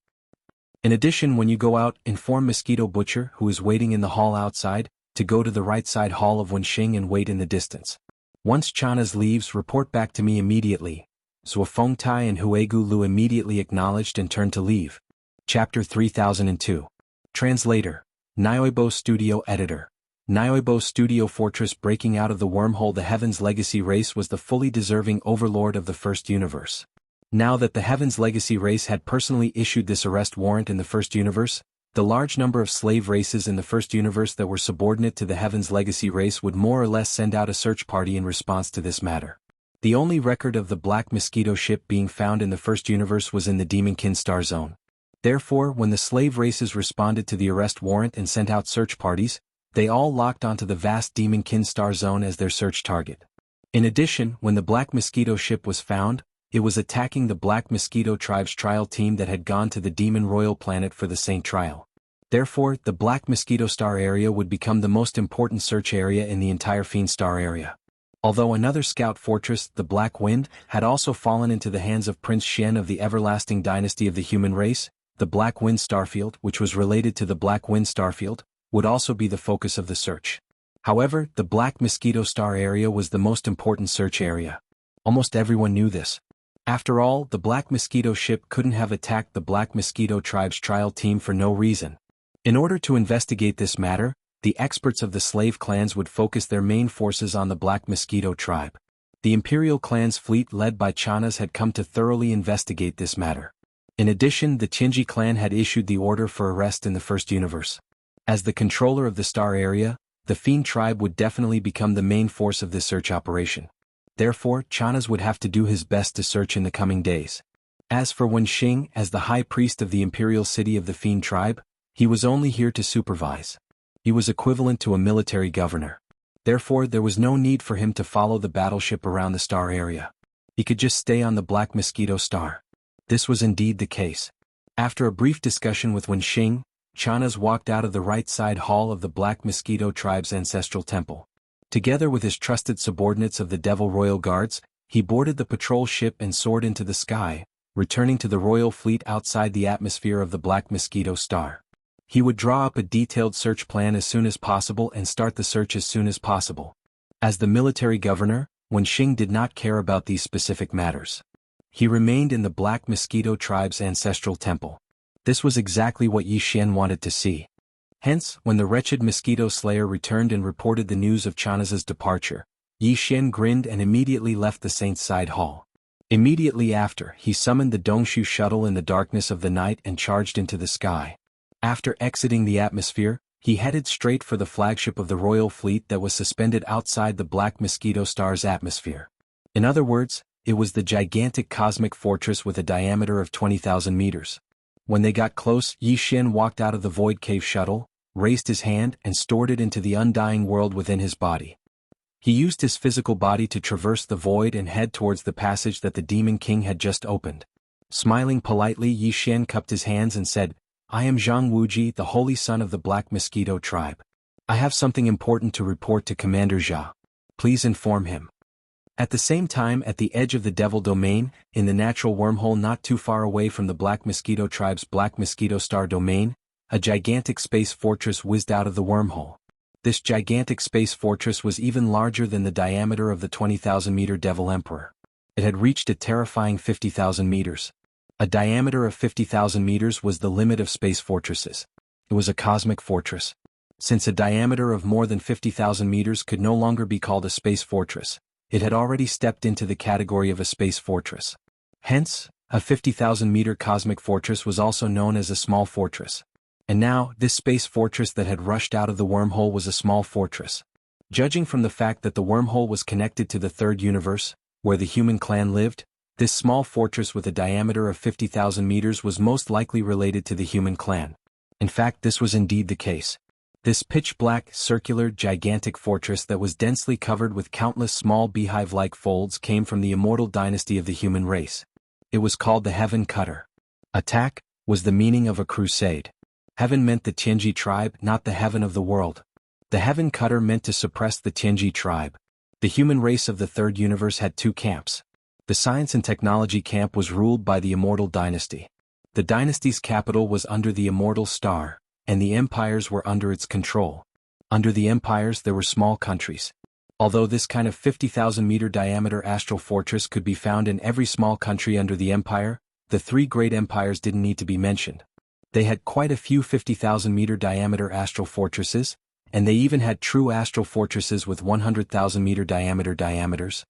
A: In addition, when you go out, inform Mosquito Butcher, who is waiting in the hall outside, to go to the right side hall of Wenxing and wait in the distance. Once Chanas leaves, report back to me immediately. Zuofeng Tai and Huegu Lu immediately acknowledged and turned to leave. Chapter 3002. Translator. Nyoibo Studio Editor. Nyoibo Studio Fortress. Breaking out of the wormhole, the Heaven's Legacy race was the fully deserving overlord of the First Universe. Now that the Heaven's Legacy race had personally issued this arrest warrant in the First Universe, the large number of slave races in the First Universe that were subordinate to the Heaven's Legacy race would more or less send out a search party in response to this matter. The only record of the Black Mosquito ship being found in the First Universe was in the Demonkin Star Zone. Therefore, when the slave races responded to the arrest warrant and sent out search parties, they all locked onto the vast Demonkin Star Zone as their search target. In addition, when the Black Mosquito ship was found, it was attacking the Black Mosquito tribe's trial team that had gone to the Demon Royal planet for the Saint Trial. Therefore, the Black Mosquito Star area would become the most important search area in the entire Fiend Star area. Although another scout fortress, the Black Wind, had also fallen into the hands of Prince Xian of the everlasting dynasty of the human race, the Black Wind Starfield, which was related to the Black Wind Starfield, would also be the focus of the search. However, the Black Mosquito Star area was the most important search area. Almost everyone knew this. After all, the Black Mosquito ship couldn't have attacked the Black Mosquito tribe's trial team for no reason. In order to investigate this matter, the experts of the slave clans would focus their main forces on the Black Mosquito tribe. The Imperial clan's fleet led by Chanas had come to thoroughly investigate this matter. In addition, the Chinji clan had issued the order for arrest in the First Universe. As the controller of the star area, the Fiend tribe would definitely become the main force of this search operation. Therefore, Chanas would have to do his best to search in the coming days. As for Wen Xing, as the high priest of the imperial city of the Fiend tribe, he was only here to supervise. He was equivalent to a military governor. Therefore, there was no need for him to follow the battleship around the star area. He could just stay on the Black Mosquito Star. This was indeed the case. After a brief discussion with Wen Xing, Chanas walked out of the right side hall of the Black Mosquito tribe's ancestral temple. Together with his trusted subordinates of the Devil Royal Guards, he boarded the patrol ship and soared into the sky, returning to the royal fleet outside the atmosphere of the Black Mosquito Star. He would draw up a detailed search plan as soon as possible and start the search as soon as possible. As the military governor, Wen Xing did not care about these specific matters. He remained in the Black Mosquito tribe's ancestral temple. This was exactly what Yi Xian wanted to see. Hence, when the wretched mosquito slayer returned and reported the news of Chanas's departure, Yi Xian grinned and immediately left the Saint's Side Hall. Immediately after, he summoned the Dongshu shuttle in the darkness of the night and charged into the sky. After exiting the atmosphere, he headed straight for the flagship of the royal fleet that was suspended outside the Black Mosquito Star's atmosphere. In other words, it was the gigantic cosmic fortress with a diameter of 20,000 meters. When they got close, Yi Xian walked out of the Void Cave shuttle, raised his hand and stored it into the undying world within his body. He used his physical body to traverse the void and head towards the passage that the Demon King had just opened. Smiling politely, Yi Xian cupped his hands and said, "I am Zhang Wuji, the holy son of the Black Mosquito tribe. I have something important to report to Commander Jia. Please inform him." At the same time, at the edge of the Devil Domain, in the natural wormhole not too far away from the Black Mosquito tribe's Black Mosquito Star domain, a gigantic space fortress whizzed out of the wormhole. This gigantic space fortress was even larger than the diameter of the 20,000-meter Devil Emperor. It had reached a terrifying 50,000 meters. A diameter of 50,000 meters was the limit of space fortresses. It was a cosmic fortress. Since a diameter of more than 50,000 meters could no longer be called a space fortress, it had already stepped into the category of a space fortress. Hence, a 50,000-meter cosmic fortress was also known as a small fortress. And now, this space fortress that had rushed out of the wormhole was a small fortress. Judging from the fact that the wormhole was connected to the third universe, where the human clan lived, this small fortress with a diameter of 50,000 meters was most likely related to the human clan. In fact, this was indeed the case. This pitch-black, circular, gigantic fortress that was densely covered with countless small beehive-like folds came from the immortal dynasty of the human race. It was called the Heaven Cutter. Attack was the meaning of a crusade. Heaven meant the Tianji tribe, not the heaven of the world. The Heaven Cutter meant to suppress the Tianji tribe. The human race of the third universe had two camps. The science and technology camp was ruled by the immortal dynasty. The dynasty's capital was under the immortal star, and the empires were under its control. Under the empires there were small countries. Although this kind of 50,000-meter diameter astral fortress could be found in every small country under the empire, the three great empires didn't need to be mentioned. They had quite a few 50,000-meter diameter astral fortresses, and they even had true astral fortresses with 100,000-meter diameters.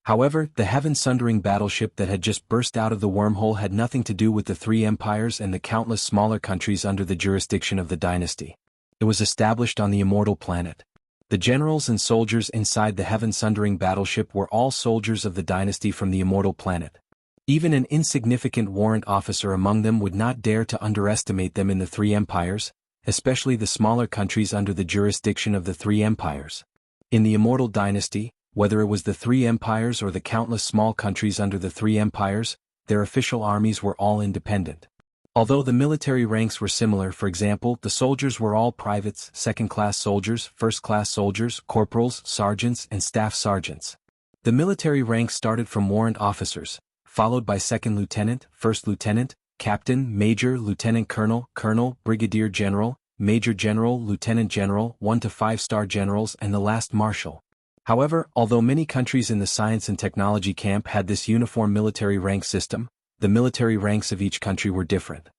A: However, the heaven-sundering battleship that had just burst out of the wormhole had nothing to do with the three empires and the countless smaller countries under the jurisdiction of the dynasty. It was established on the immortal planet. The generals and soldiers inside the heaven-sundering battleship were all soldiers of the dynasty from the immortal planet. Even an insignificant warrant officer among them would not dare to underestimate them in the three empires, especially the smaller countries under the jurisdiction of the three empires. In the immortal dynasty, whether it was the three empires or the countless small countries under the three empires, their official armies were all independent. Although the military ranks were similar, for example, the soldiers were all privates, second-class soldiers, first-class soldiers, corporals, sergeants, and staff sergeants. The military ranks started from warrant officers, followed by second lieutenant, first lieutenant, captain, major, lieutenant colonel, colonel, brigadier general, major general, lieutenant general, 1 to 5-star generals, and the last marshal. However, although many countries in the science and technology camp had this uniform military rank system, the military ranks of each country were different.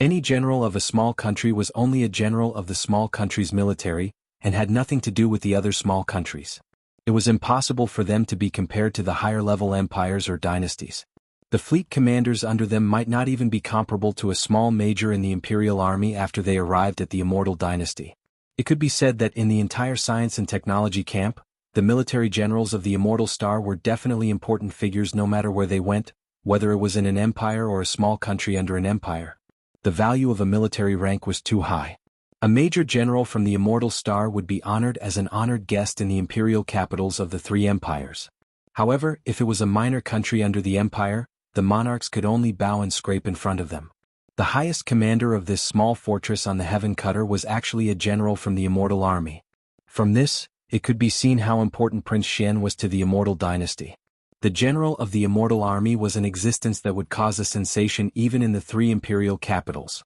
A: Any general of a small country was only a general of the small country's military, and had nothing to do with the other small countries. It was impossible for them to be compared to the higher-level empires or dynasties. The fleet commanders under them might not even be comparable to a small major in the imperial army after they arrived at the immortal dynasty. It could be said that in the entire science and technology camp, the military generals of the immortal star were definitely important figures no matter where they went, whether it was in an empire or a small country under an empire. The value of a military rank was too high. A major general from the immortal star would be honored as an honored guest in the imperial capitals of the three empires. However, if it was a minor country under the empire, the monarchs could only bow and scrape in front of them. The highest commander of this small fortress on the Heaven Cutter was actually a general from the immortal army. From this, it could be seen how important Prince Xian was to the immortal dynasty. The general of the immortal army was an existence that would cause a sensation even in the three imperial capitals.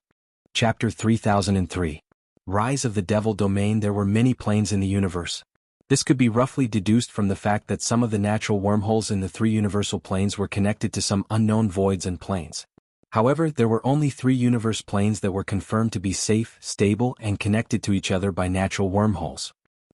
A: Chapter 3003. Rise of the Devil Domain. There were many planes in the universe. This could be roughly deduced from the fact that some of the natural wormholes in the three universal planes were connected to some unknown voids and planes. However, there were only 3 universe planes that were confirmed to be safe, stable, and connected to each other by natural wormholes.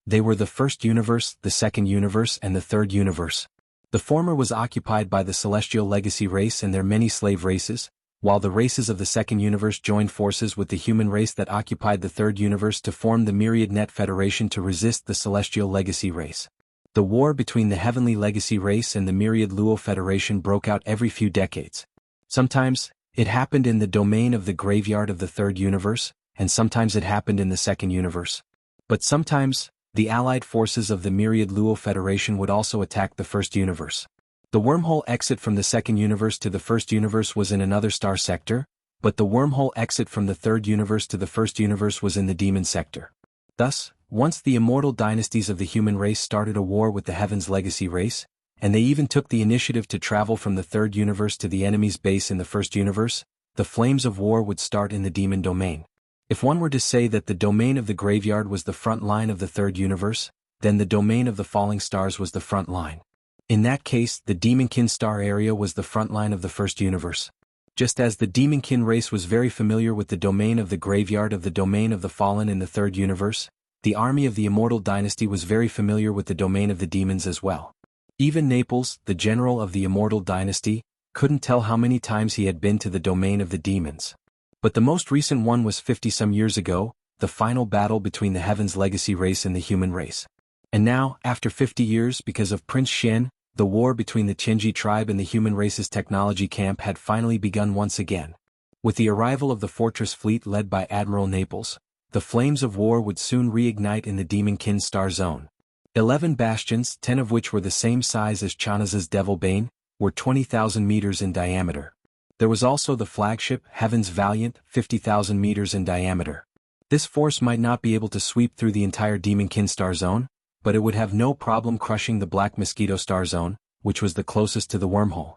A: They were the first universe, the second universe, and the third universe. The former was occupied by the celestial legacy race and their many slave races, while the races of the second universe joined forces with the human race that occupied the third universe to form the Myriad Net Federation to resist the celestial legacy race. The war between the heavenly legacy race and the Myriad Luo Federation broke out every few decades. Sometimes, it happened in the domain of the graveyard of the third universe, and sometimes it happened in the second universe. But sometimes, the allied forces of the Myriad Luo Federation would also attack the first universe. The wormhole exit from the second universe to the first universe was in another star sector, but the wormhole exit from the third universe to the first universe was in the demon sector. Thus, once the immortal dynasties of the human race started a war with the Heaven's legacy race, and they even took the initiative to travel from the third universe to the enemy's base in the first universe, the flames of war would start in the demon domain. If one were to say that the domain of the graveyard was the front line of the third universe, then the domain of the falling stars was the front line. In that case, the Demonkin star area was the front line of the first universe. Just as the Demonkin race was very familiar with the domain of the graveyard of the domain of the fallen in the third universe, the army of the immortal dynasty was very familiar with the domain of the demons as well. Even Naples, the general of the immortal dynasty, couldn't tell how many times he had been to the domain of the demons. But the most recent one was 50-some years ago, the final battle between the Heaven's legacy race and the human race. And now, after 50 years, because of Prince Xian, the war between the Qinji tribe and the human race's technology camp had finally begun once again. With the arrival of the fortress fleet led by Admiral Naples, the flames of war would soon reignite in the Demonkin star zone. 11 bastions, 10 of which were the same size as Chanaz's Devil Bane, were 20,000 meters in diameter. There was also the flagship, Heaven's Valiant, 50,000 meters in diameter. This force might not be able to sweep through the entire Demonkin star zone, but it would have no problem crushing the Black Mosquito star zone, which was the closest to the wormhole.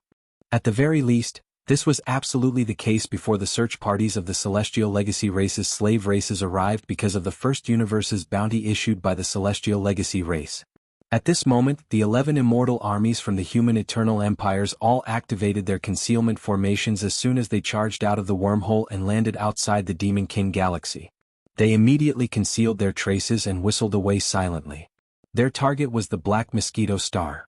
A: At the very least, this was absolutely the case before the search parties of the Celestial Legacy race's slave races arrived because of the first universe's bounty issued by the Celestial Legacy race. At this moment, the 11 immortal armies from the human eternal empires all activated their concealment formations as soon as they charged out of the wormhole and landed outside the Demonkin galaxy. They immediately concealed their traces and whistled away silently. Their target was the Black Mosquito star.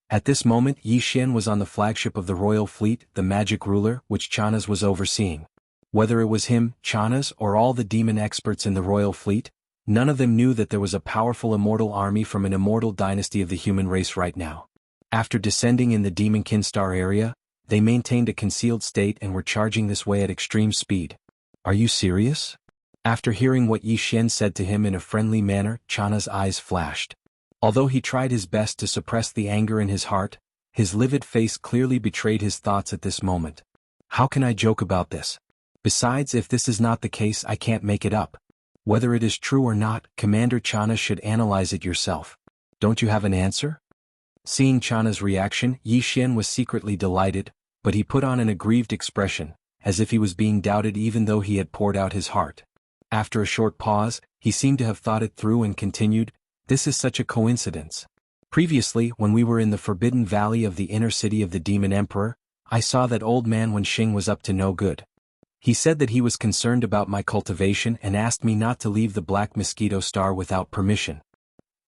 A: At this moment Yi Xian was on the flagship of the royal fleet, the magic ruler, which Chanas was overseeing. Whether it was him, Chanas, or all the demon experts in the royal fleet, none of them knew that there was a powerful immortal army from an immortal dynasty of the human race right now. After descending in the Demonkin Star area, they maintained a concealed state and were charging this way at extreme speed. Are you serious? After hearing what Yi Xian said to him in a friendly manner, Chana's eyes flashed. Although he tried his best to suppress the anger in his heart, his livid face clearly betrayed his thoughts at this moment. How can I joke about this? Besides, if this is not the case, I can't make it up. Whether it is true or not, Commander Chana should analyze it yourself. Don't you have an answer? Seeing Chana's reaction, Yi Xian was secretly delighted, but he put on an aggrieved expression, as if he was being doubted even though he had poured out his heart. After a short pause, he seemed to have thought it through and continued, "This is such a coincidence. Previously, when we were in the Forbidden Valley of the inner city of the Demon Emperor, I saw that old man Wenxing was up to no good. He said that he was concerned about my cultivation and asked me not to leave the Black Mosquito Star without permission.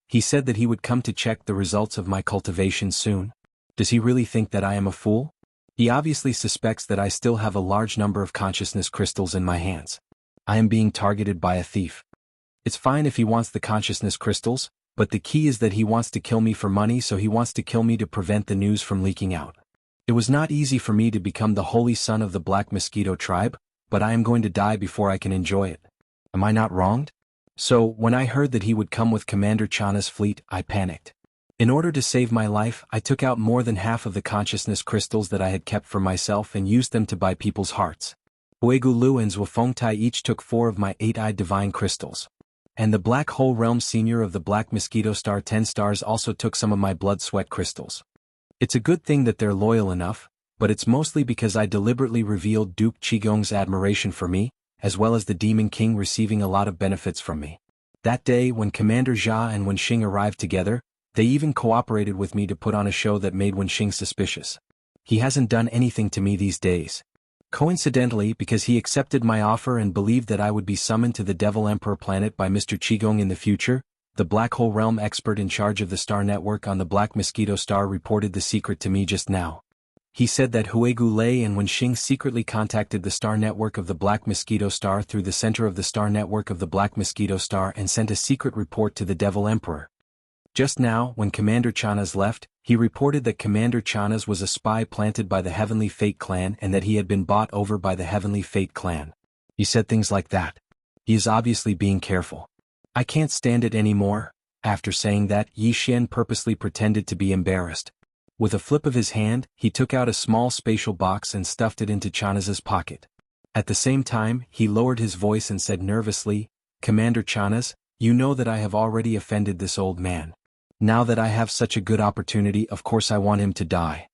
A: He said that he would come to check the results of my cultivation soon. Does he really think that I am a fool? He obviously suspects that I still have a large number of consciousness crystals in my hands. I am being targeted by a thief. It's fine if he wants the consciousness crystals, but the key is that he wants to kill me for money, so he wants to kill me to prevent the news from leaking out. It was not easy for me to become the holy son of the Black Mosquito tribe, but I am going to die before I can enjoy it. Am I not wronged? So, when I heard that he would come with Commander Chana's fleet, I panicked. In order to save my life, I took out more than half of the consciousness crystals that I had kept for myself and used them to buy people's hearts. Huegu Lu and Zhuafengtai each took 4 of my 8-eyed divine crystals. And the Black Hole Realm Senior of the Black Mosquito Star 10 stars also took some of my blood sweat crystals. It's a good thing that they're loyal enough, but it's mostly because I deliberately revealed Duke Qigong's admiration for me, as well as the Demon King receiving a lot of benefits from me. That day, when Commander Jia and Wenxing arrived together, they even cooperated with me to put on a show that made Wenxing suspicious. He hasn't done anything to me these days. Coincidentally, because he accepted my offer and believed that I would be summoned to the Devil Emperor planet by Mr. Qigong in the future, the Black Hole Realm expert in charge of the Star Network on the Black Mosquito Star reported the secret to me just now. He said that Huegu Lei and Wenxing secretly contacted the Star Network of the Black Mosquito Star through the center of the Star Network of the Black Mosquito Star and sent a secret report to the Devil Emperor. Just now, when Commander Chanas left, he reported that Commander Chanas was a spy planted by the Heavenly Fate clan and that he had been bought over by the Heavenly Fate clan. He said things like that. He is obviously being careful. I can't stand it anymore. After saying that, Yi Xian purposely pretended to be embarrassed. With a flip of his hand, he took out a small spatial box and stuffed it into Chanas's pocket. At the same time, he lowered his voice and said nervously, "Commander Chanas, you know that I have already offended this old man. Now that I have such a good opportunity, of course I want him to die.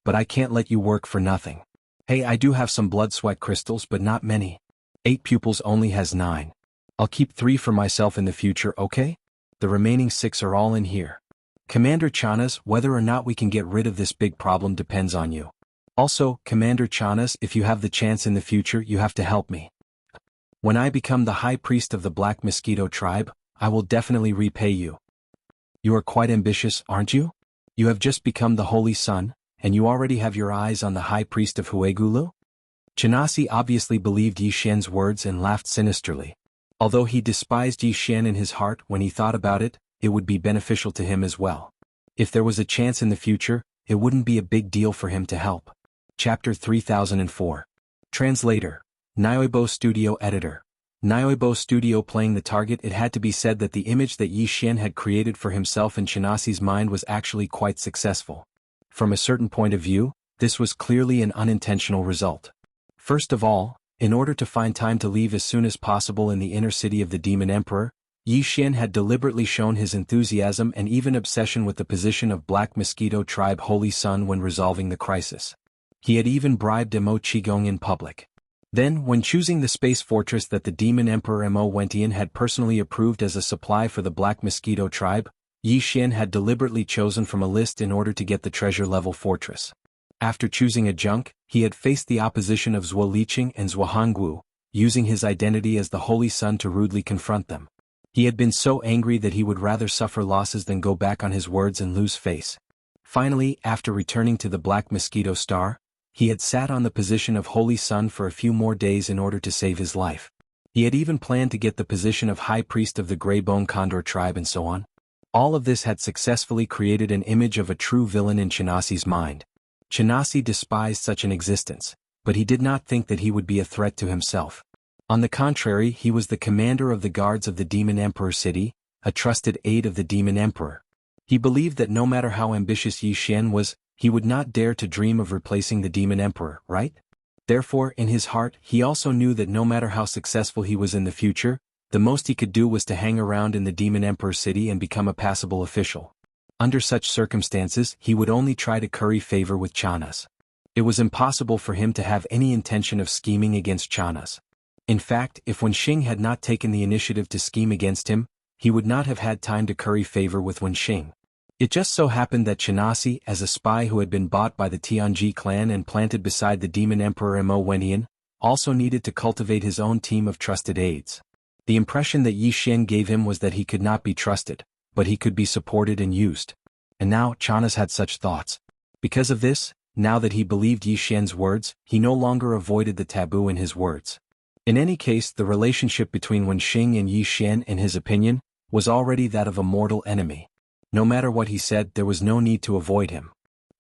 A: But I can't let you work for nothing. Hey, I do have some blood sweat crystals, but not many. 8 pupils only has 9. I'll keep 3 for myself in the future, okay? The remaining 6 are all in here. Commander Chanas, whether or not we can get rid of this big problem depends on you. Also, Commander Chanas, if you have the chance in the future, you have to help me. When I become the High Priest of the Black Mosquito tribe, I will definitely repay you. You are quite ambitious, aren't you? You have just become the Holy Sun, and you already have your eyes on the High Priest of Huegulu?" Chanasi obviously believed Yi Xian's words and laughed sinisterly. Although he despised Yi Xian in his heart, when he thought about it, it would be beneficial to him as well. If there was a chance in the future, it wouldn't be a big deal for him to help. Chapter 3004. Translator. Nyoibo Studio Editor. Nyoibo Studio playing the target. It had to be said that the image that Yi Xian had created for himself in Chanasi's mind was actually quite successful. From a certain point of view, this was clearly an unintentional result. First of all, in order to find time to leave as soon as possible in the inner city of the Demon Emperor, Yi Xian had deliberately shown his enthusiasm and even obsession with the position of Black Mosquito Tribe Holy Sun when resolving the crisis. He had even bribed Mo Qigong in public. Then, when choosing the space fortress that the Demon Emperor Mo Wentian had personally approved as a supply for the Black Mosquito tribe, Yi Xian had deliberately chosen from a list in order to get the treasure-level fortress. After choosing a junk, he had faced the opposition of Zhuo Liqing and Zhuahanggu, using his identity as the Holy Sun to rudely confront them. He had been so angry that he would rather suffer losses than go back on his words and lose face. Finally, after returning to the Black Mosquito Star, he had sat on the position of Holy Sun for a few more days in order to save his life. He had even planned to get the position of High Priest of the Grey Bone Condor tribe and so on. All of this had successfully created an image of a true villain in Chinasi's mind. Chinasi despised such an existence, but he did not think that he would be a threat to himself. On the contrary, he was the commander of the guards of the Demon Emperor city, a trusted aide of the Demon Emperor. He believed that no matter how ambitious Yi Xian was, he would not dare to dream of replacing the Demon Emperor, right? Therefore, in his heart, he also knew that no matter how successful he was in the future, the most he could do was to hang around in the Demon Emperor city and become a passable official. Under such circumstances, he would only try to curry favor with Chanas. It was impossible for him to have any intention of scheming against Chanas. In fact, if Wenxing had not taken the initiative to scheme against him, he would not have had time to curry favor with Wenxing. It just so happened that Chinasi, as a spy who had been bought by the Tianji clan and planted beside the Demon Emperor Mo Wenian, also needed to cultivate his own team of trusted aides. The impression that Yi Xian gave him was that he could not be trusted, but he could be supported and used. And now Chanas had such thoughts. Because of this, now that he believed Yi Xian's words, he no longer avoided the taboo in his words. In any case, the relationship between Wenxing and Yi Xian, in his opinion, was already that of a mortal enemy. No matter what he said, there was no need to avoid him.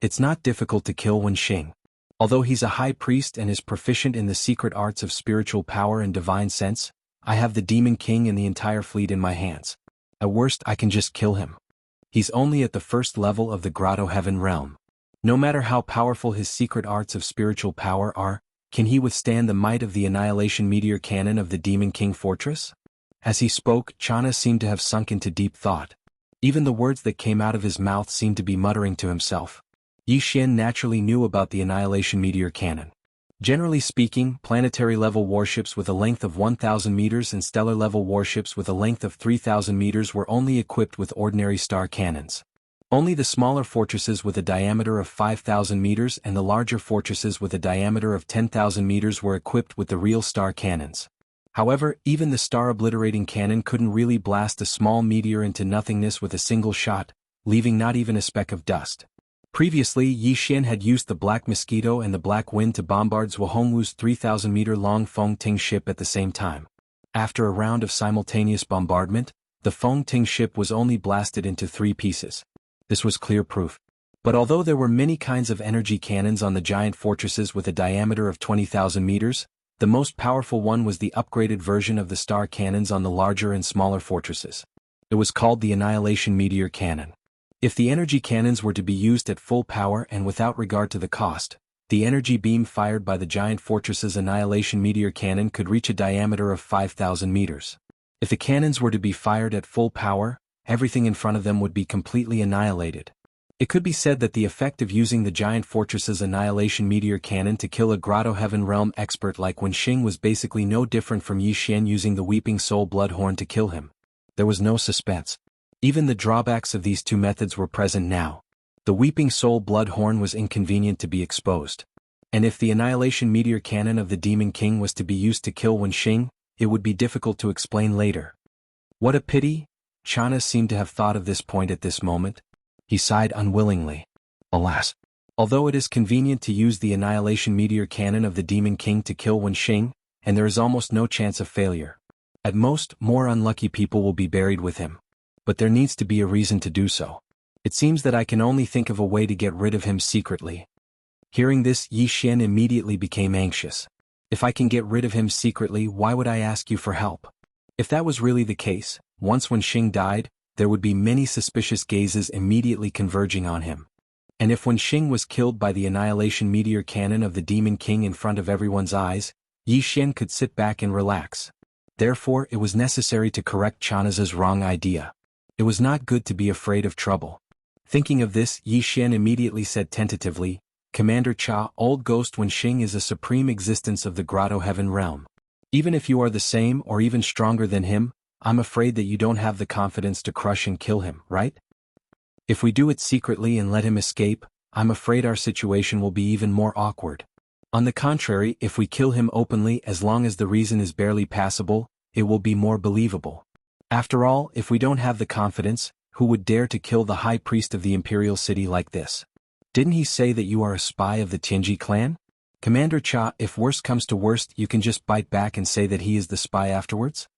A: It's not difficult to kill Wenxing. Although he's a high priest and is proficient in the secret arts of spiritual power and divine sense, I have the Demon King and the entire fleet in my hands. At worst, I can just kill him. He's only at the first level of the Grotto Heaven realm. No matter how powerful his secret arts of spiritual power are, can he withstand the might of the annihilation meteor cannon of the Demon King fortress? As he spoke, Chanas seemed to have sunk into deep thought. Even the words that came out of his mouth seemed to be muttering to himself. Yi Xian naturally knew about the annihilation meteor cannon. Generally speaking, planetary-level warships with a length of 1,000 meters and stellar-level warships with a length of 3,000 meters were only equipped with ordinary star cannons. Only the smaller fortresses with a diameter of 5,000 meters and the larger fortresses with a diameter of 10,000 meters were equipped with the real star cannons. However, even the star-obliterating cannon couldn't really blast a small meteor into nothingness with a single shot, leaving not even a speck of dust. Previously, Yi Xian had used the Black Mosquito and the Black Wind to bombard Zhuohongwu's 3,000-meter-long Feng Ting ship at the same time. After a round of simultaneous bombardment, the Feng Ting ship was only blasted into 3 pieces. This was clear proof. But although there were many kinds of energy cannons on the giant fortresses with a diameter of 20,000 meters, the most powerful one was the upgraded version of the star cannons on the larger and smaller fortresses. It was called the Annihilation Meteor Cannon. If the energy cannons were to be used at full power and without regard to the cost, the energy beam fired by the giant fortress's Annihilation Meteor Cannon could reach a diameter of 5,000 meters. If the cannons were to be fired at full power, everything in front of them would be completely annihilated. It could be said that the effect of using the giant fortress's Annihilation Meteor Cannon to kill a Grotto Heaven Realm expert like Wenxing was basically no different from Yi Xian using the Weeping Soul Bloodhorn to kill him. There was no suspense. Even the drawbacks of these two methods were present now. The Weeping Soul Bloodhorn was inconvenient to be exposed. And if the Annihilation Meteor Cannon of the Demon King was to be used to kill Wenxing, it would be difficult to explain later. What a pity! Chanas seemed to have thought of this point at this moment. He sighed unwillingly. Alas! Although it is convenient to use the Annihilation Meteor Cannon of the Demon King to kill Wenxing, and there is almost no chance of failure. At most, more unlucky people will be buried with him. But there needs to be a reason to do so. It seems that I can only think of a way to get rid of him secretly. Hearing this, Yi Xian immediately became anxious. If I can get rid of him secretly, why would I ask you for help? If that was really the case, once Wenxing died, there would be many suspicious gazes immediately converging on him. And if Wenxing was killed by the Annihilation Meteor Cannon of the Demon King in front of everyone's eyes, Yi Xian could sit back and relax. Therefore, it was necessary to correct Chanas's wrong idea. It was not good to be afraid of trouble. Thinking of this, Yi Xian immediately said tentatively, Commander Cha, Old Ghost Wenxing is a supreme existence of the Grotto Heaven realm. Even if you are the same or even stronger than him, I'm afraid that you don't have the confidence to crush and kill him, right? If we do it secretly and let him escape, I'm afraid our situation will be even more awkward. On the contrary, if we kill him openly as long as the reason is barely passable, it will be more believable. After all, if we don't have the confidence, Who would dare to kill the high priest of the imperial city like this? Didn't he say that you are a spy of the Tianji clan? Commander Cha, if worst comes to worst, you can just bite back and say that he is the spy afterwards?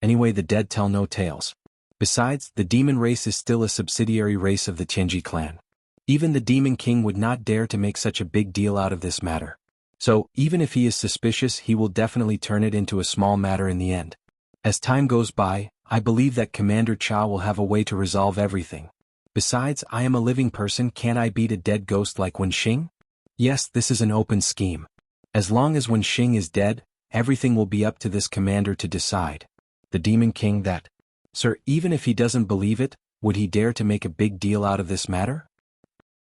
A: Anyway, the dead tell no tales. Besides, the demon race is still a subsidiary race of the Tianji clan. Even the Demon King would not dare to make such a big deal out of this matter. So, even if he is suspicious, he will definitely turn it into a small matter in the end. As time goes by, I believe that Commander Cha will have a way to resolve everything. Besides, I am a living person, can't I beat a dead ghost like Wen Xing? Yes, this is an open scheme. As long as Wen Xing is dead, everything will be up to this commander to decide. The Demon King that. Sir, even if he doesn't believe it, would he dare to make a big deal out of this matter?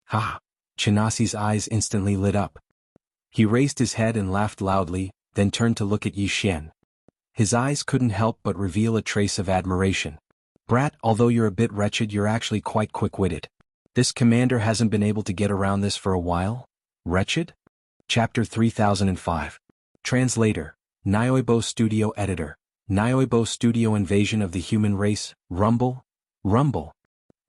A: Ha! Chinasi's eyes instantly lit up. He raised his head and laughed loudly, then turned to look at Yi Xian. His eyes couldn't help but reveal a trace of admiration. Brat, although you're a bit wretched, you're actually quite quick-witted. This commander hasn't been able to get around this for a while? Wretched? Chapter 3005. Translator, Nyoibo Studio Editor. Nyoibo Studio Invasion of the Human Race, Rumble? Rumble.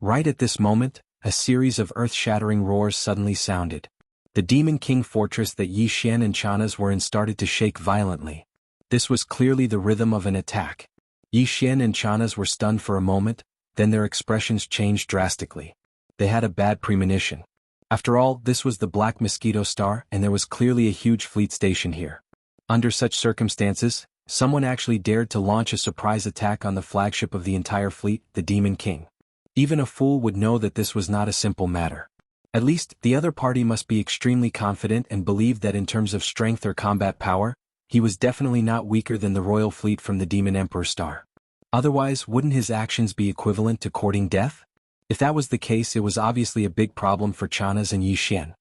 A: Right at this moment, a series of earth-shattering roars suddenly sounded. The Demon King fortress that Yi Xian and Chanas were in started to shake violently. This was clearly the rhythm of an attack. Yi Xian and Chanas were stunned for a moment, then their expressions changed drastically. They had a bad premonition. After all, this was the Black Mosquito Star, and there was clearly a huge fleet station here. Under such circumstances, someone actually dared to launch a surprise attack on the flagship of the entire fleet, the Demon King. Even a fool would know that this was not a simple matter. At least, the other party must be extremely confident and believe that in terms of strength or combat power, he was definitely not weaker than the royal fleet from the Demon Emperor Star. Otherwise, wouldn't his actions be equivalent to courting death? If that was the case, it was obviously a big problem for Chanas and Yi Xian.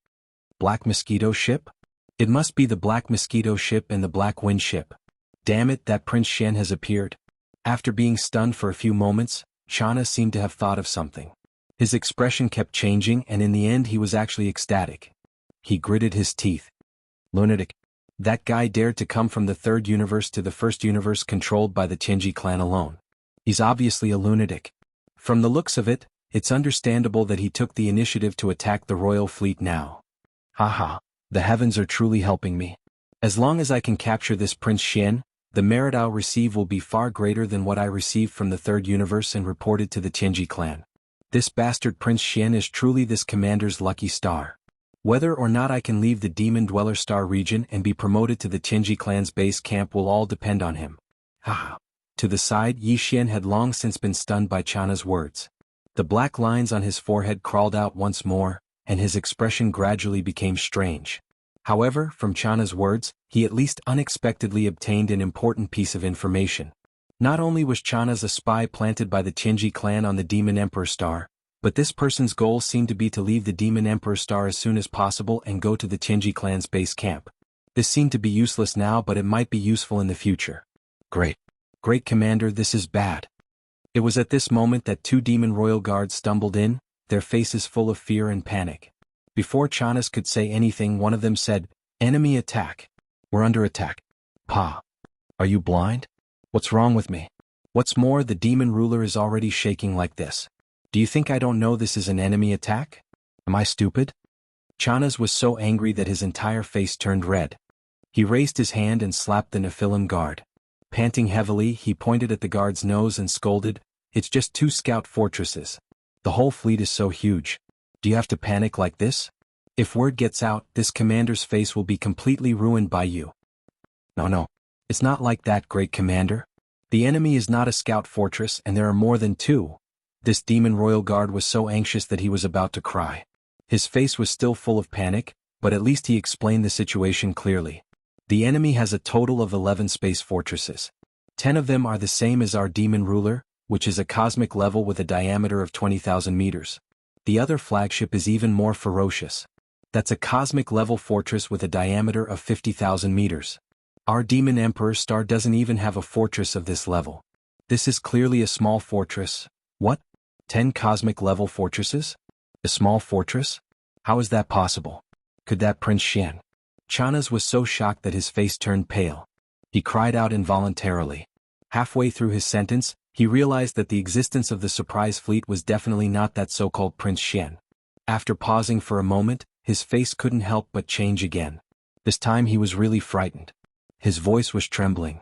A: Black Mosquito Ship? It must be the Black Mosquito Ship and the Black Wind Ship. Damn it, that Prince Xian has appeared. After being stunned for a few moments, Chana seemed to have thought of something. His expression kept changing, and in the end he was actually ecstatic. He gritted his teeth. Lunatic. That guy dared to come from the third universe to the first universe controlled by the Tianji clan alone. He's obviously a lunatic. From the looks of it, it's understandable that he took the initiative to attack the royal fleet now. Haha, the heavens are truly helping me. As long as I can capture this Prince Xian, the merit I'll receive will be far greater than what I received from the third universe and reported to the Tianji clan. This bastard Prince Xian is truly this commander's lucky star. Whether or not I can leave the Demon Dweller Star region and be promoted to the Tianji clan's base camp will all depend on him. Haha. To the side, Yi Xian had long since been stunned by Chana's words. The black lines on his forehead crawled out once more, and his expression gradually became strange. However, from Chana's words, he at least unexpectedly obtained an important piece of information. Not only was Chana's a spy planted by the Tianji clan on the Demon Emperor Star, but this person's goal seemed to be to leave the Demon Emperor Star as soon as possible and go to the Tianji clan's base camp. This seemed to be useless now, but it might be useful in the future. Great. Great Commander, this is bad. It was at this moment that two demon royal guards stumbled in, their faces full of fear and panic. Before Chanas could say anything, one of them said, "Enemy attack. We're under attack." Pa. Are you blind? What's wrong with me? What's more, the demon ruler is already shaking like this. Do you think I don't know this is an enemy attack? Am I stupid? Chanas was so angry that his entire face turned red. He raised his hand and slapped the Nephilim guard. Panting heavily, he pointed at the guard's nose and scolded, "It's just 2 scout fortresses. The whole fleet is so huge. Do you have to panic like this? If word gets out, this commander's face will be completely ruined by you." No. It's not like that, great commander. The enemy is not a scout fortress and there are more than 2. This demon royal guard was so anxious that he was about to cry. His face was still full of panic, but at least he explained the situation clearly. The enemy has a total of 11 space fortresses. 10 of them are the same as our demon ruler, which is a cosmic level with a diameter of 20,000 meters. The other flagship is even more ferocious. That's a cosmic level fortress with a diameter of 50,000 meters. Our Demon Emperor Star doesn't even have a fortress of this level. This is clearly a small fortress. What? 10 cosmic level fortresses? A small fortress? How is that possible? Could that Prince Xian? Chanas was so shocked that his face turned pale. He cried out involuntarily. Halfway through his sentence, He realized that the existence of the surprise fleet was definitely not that so-called Prince Xian. After pausing for a moment, his face couldn't help but change again. This time he was really frightened. His voice was trembling.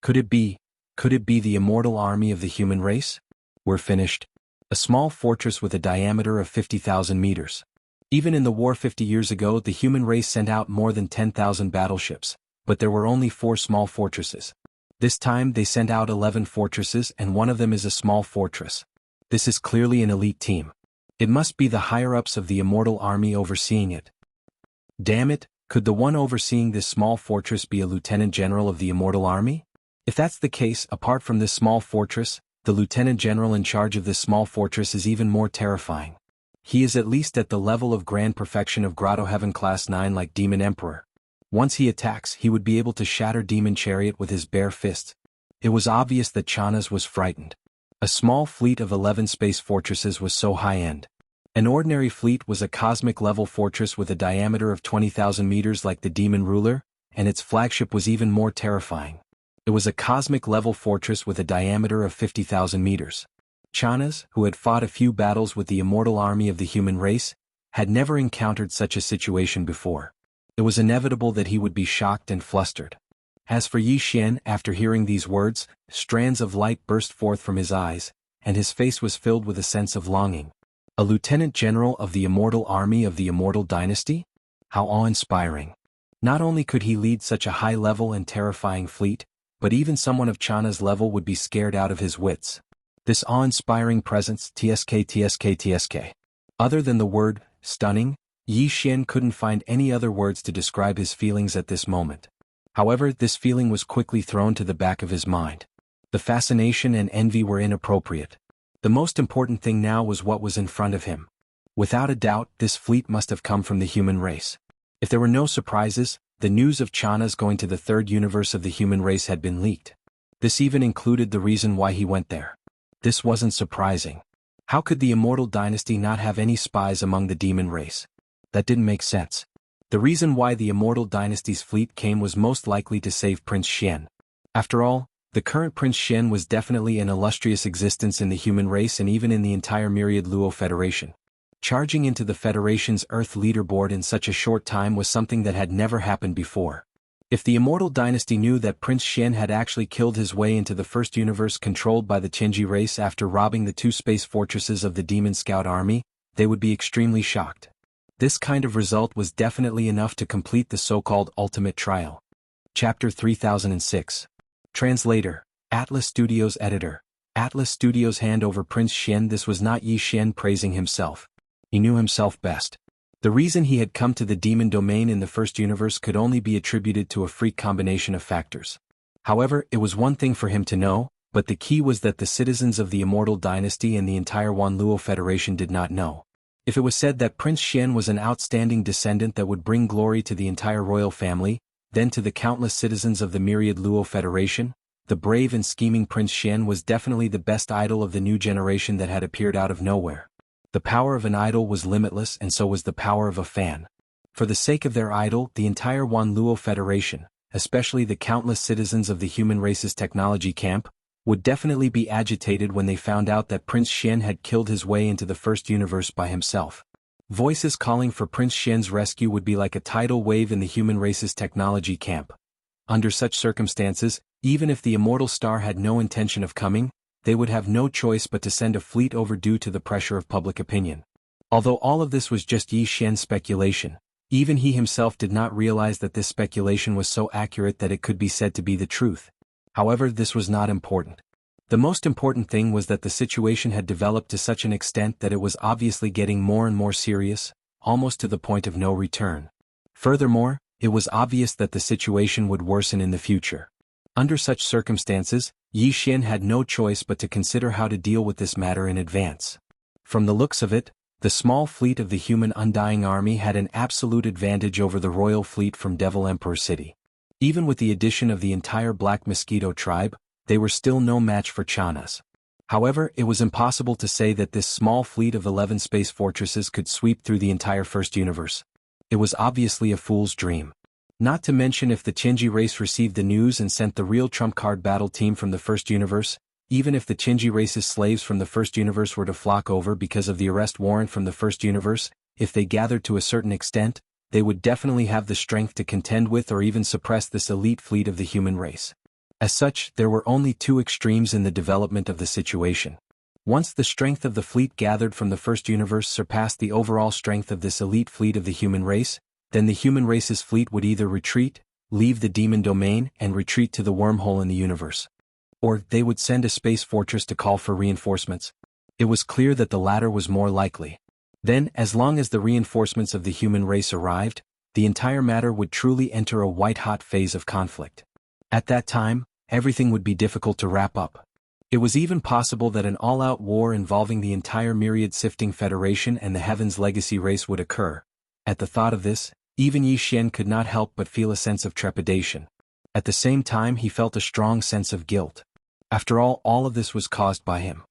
A: Could it be the immortal army of the human race? We're finished. A small fortress with a diameter of 50,000 meters. Even in the war 50 years ago, the human race sent out more than 10,000 battleships, but there were only 4 small fortresses. This time they sent out 11 fortresses and one of them is a small fortress. This is clearly an elite team. It must be the higher-ups of the immortal army overseeing it. Damn it, could the one overseeing this small fortress be a lieutenant general of the immortal army? If that's the case, apart from this small fortress, the lieutenant general in charge of this small fortress is even more terrifying. He is at least at the level of grand perfection of Grotto Heaven Class 9 like Demon Emperor. Once he attacks, he would be able to shatter Demon Chariot with his bare fists. It was obvious that Chanas was frightened. A small fleet of 11 space fortresses was so high-end. An ordinary fleet was a cosmic-level fortress with a diameter of 20,000 meters like the Demon Ruler, and its flagship was even more terrifying. It was a cosmic-level fortress with a diameter of 50,000 meters. Chanas, who had fought a few battles with the immortal army of the human race, had never encountered such a situation before. It was inevitable that he would be shocked and flustered. As for Yi Xian, after hearing these words, strands of light burst forth from his eyes, and his face was filled with a sense of longing. A lieutenant general of the immortal army of the immortal dynasty? How awe-inspiring. Not only could he lead such a high-level and terrifying fleet, but even someone of Chana's level would be scared out of his wits. This awe-inspiring presence, TSK. Other than the word, stunning, Yi Xian couldn't find any other words to describe his feelings at this moment. However, this feeling was quickly thrown to the back of his mind. The fascination and envy were inappropriate. The most important thing now was what was in front of him. Without a doubt, this fleet must have come from the human race. If there were no surprises, the news of Chana's going to the third universe of the human race had been leaked. This even included the reason why he went there. This wasn't surprising. How could the immortal dynasty not have any spies among the demon race? That didn't make sense. The reason why the immortal dynasty's fleet came was most likely to save Prince Xian. After all, the current Prince Xian was definitely an illustrious existence in the human race and even in the entire myriad Luo Federation. Charging into the Federation's Earth leaderboard in such a short time was something that had never happened before. If the immortal dynasty knew that Prince Xian had actually killed his way into the first universe controlled by the Tianji race after robbing the 2 space fortresses of the Demon Scout army, they would be extremely shocked. This kind of result was definitely enough to complete the so-called ultimate trial. Chapter 3006. Translator, Atlas Studios Editor. Atlas Studios hand over Prince Xian. This was not Yi Xian praising himself. He knew himself best. The reason he had come to the demon domain in the first universe could only be attributed to a freak combination of factors. However, it was one thing for him to know, but the key was that the citizens of the Immortal Dynasty and the entire Wanluo Federation did not know. If it was said that Prince Xian was an outstanding descendant that would bring glory to the entire royal family, then to the countless citizens of the myriad Luo Federation, the brave and scheming Prince Xian was definitely the best idol of the new generation that had appeared out of nowhere. The power of an idol was limitless and so was the power of a fan. For the sake of their idol, the entire Wanluo Federation, especially the countless citizens of the human race's technology camp, would definitely be agitated when they found out that Prince Xian had killed his way into the first universe by himself. Voices calling for Prince Xian's rescue would be like a tidal wave in the human race's technology camp. Under such circumstances, even if the immortal star had no intention of coming, they would have no choice but to send a fleet over due to the pressure of public opinion. Although all of this was just Yi Xian's speculation, even he himself did not realize that this speculation was so accurate that it could be said to be the truth. However, this was not important. The most important thing was that the situation had developed to such an extent that it was obviously getting more and more serious, almost to the point of no return. Furthermore, it was obvious that the situation would worsen in the future. Under such circumstances, Yi Xian had no choice but to consider how to deal with this matter in advance. From the looks of it, the small fleet of the human Undying Army had an absolute advantage over the royal fleet from Devil Emperor City. Even with the addition of the entire Black Mosquito tribe, they were still no match for Chana's. However, it was impossible to say that this small fleet of 11 space fortresses could sweep through the entire first universe. It was obviously a fool's dream. Not to mention if the Tianji race received the news and sent the real trump card battle team from the first universe, even if the Qingji race's slaves from the first universe were to flock over because of the arrest warrant from the first universe, if they gathered to a certain extent, they would definitely have the strength to contend with or even suppress this elite fleet of the human race. As such, there were only two extremes in the development of the situation. Once the strength of the fleet gathered from the first universe surpassed the overall strength of this elite fleet of the human race, then the human race's fleet would either retreat, leave the demon domain and retreat to the wormhole in the universe. Or they would send a space fortress to call for reinforcements. It was clear that the latter was more likely. Then, as long as the reinforcements of the human race arrived, the entire matter would truly enter a white-hot phase of conflict. At that time, everything would be difficult to wrap up. It was even possible that an all-out war involving the entire myriad-sifting Federation and the Heaven's Legacy race would occur. At the thought of this, even Yi Xian could not help but feel a sense of trepidation. At the same time, he felt a strong sense of guilt. After all of this was caused by him.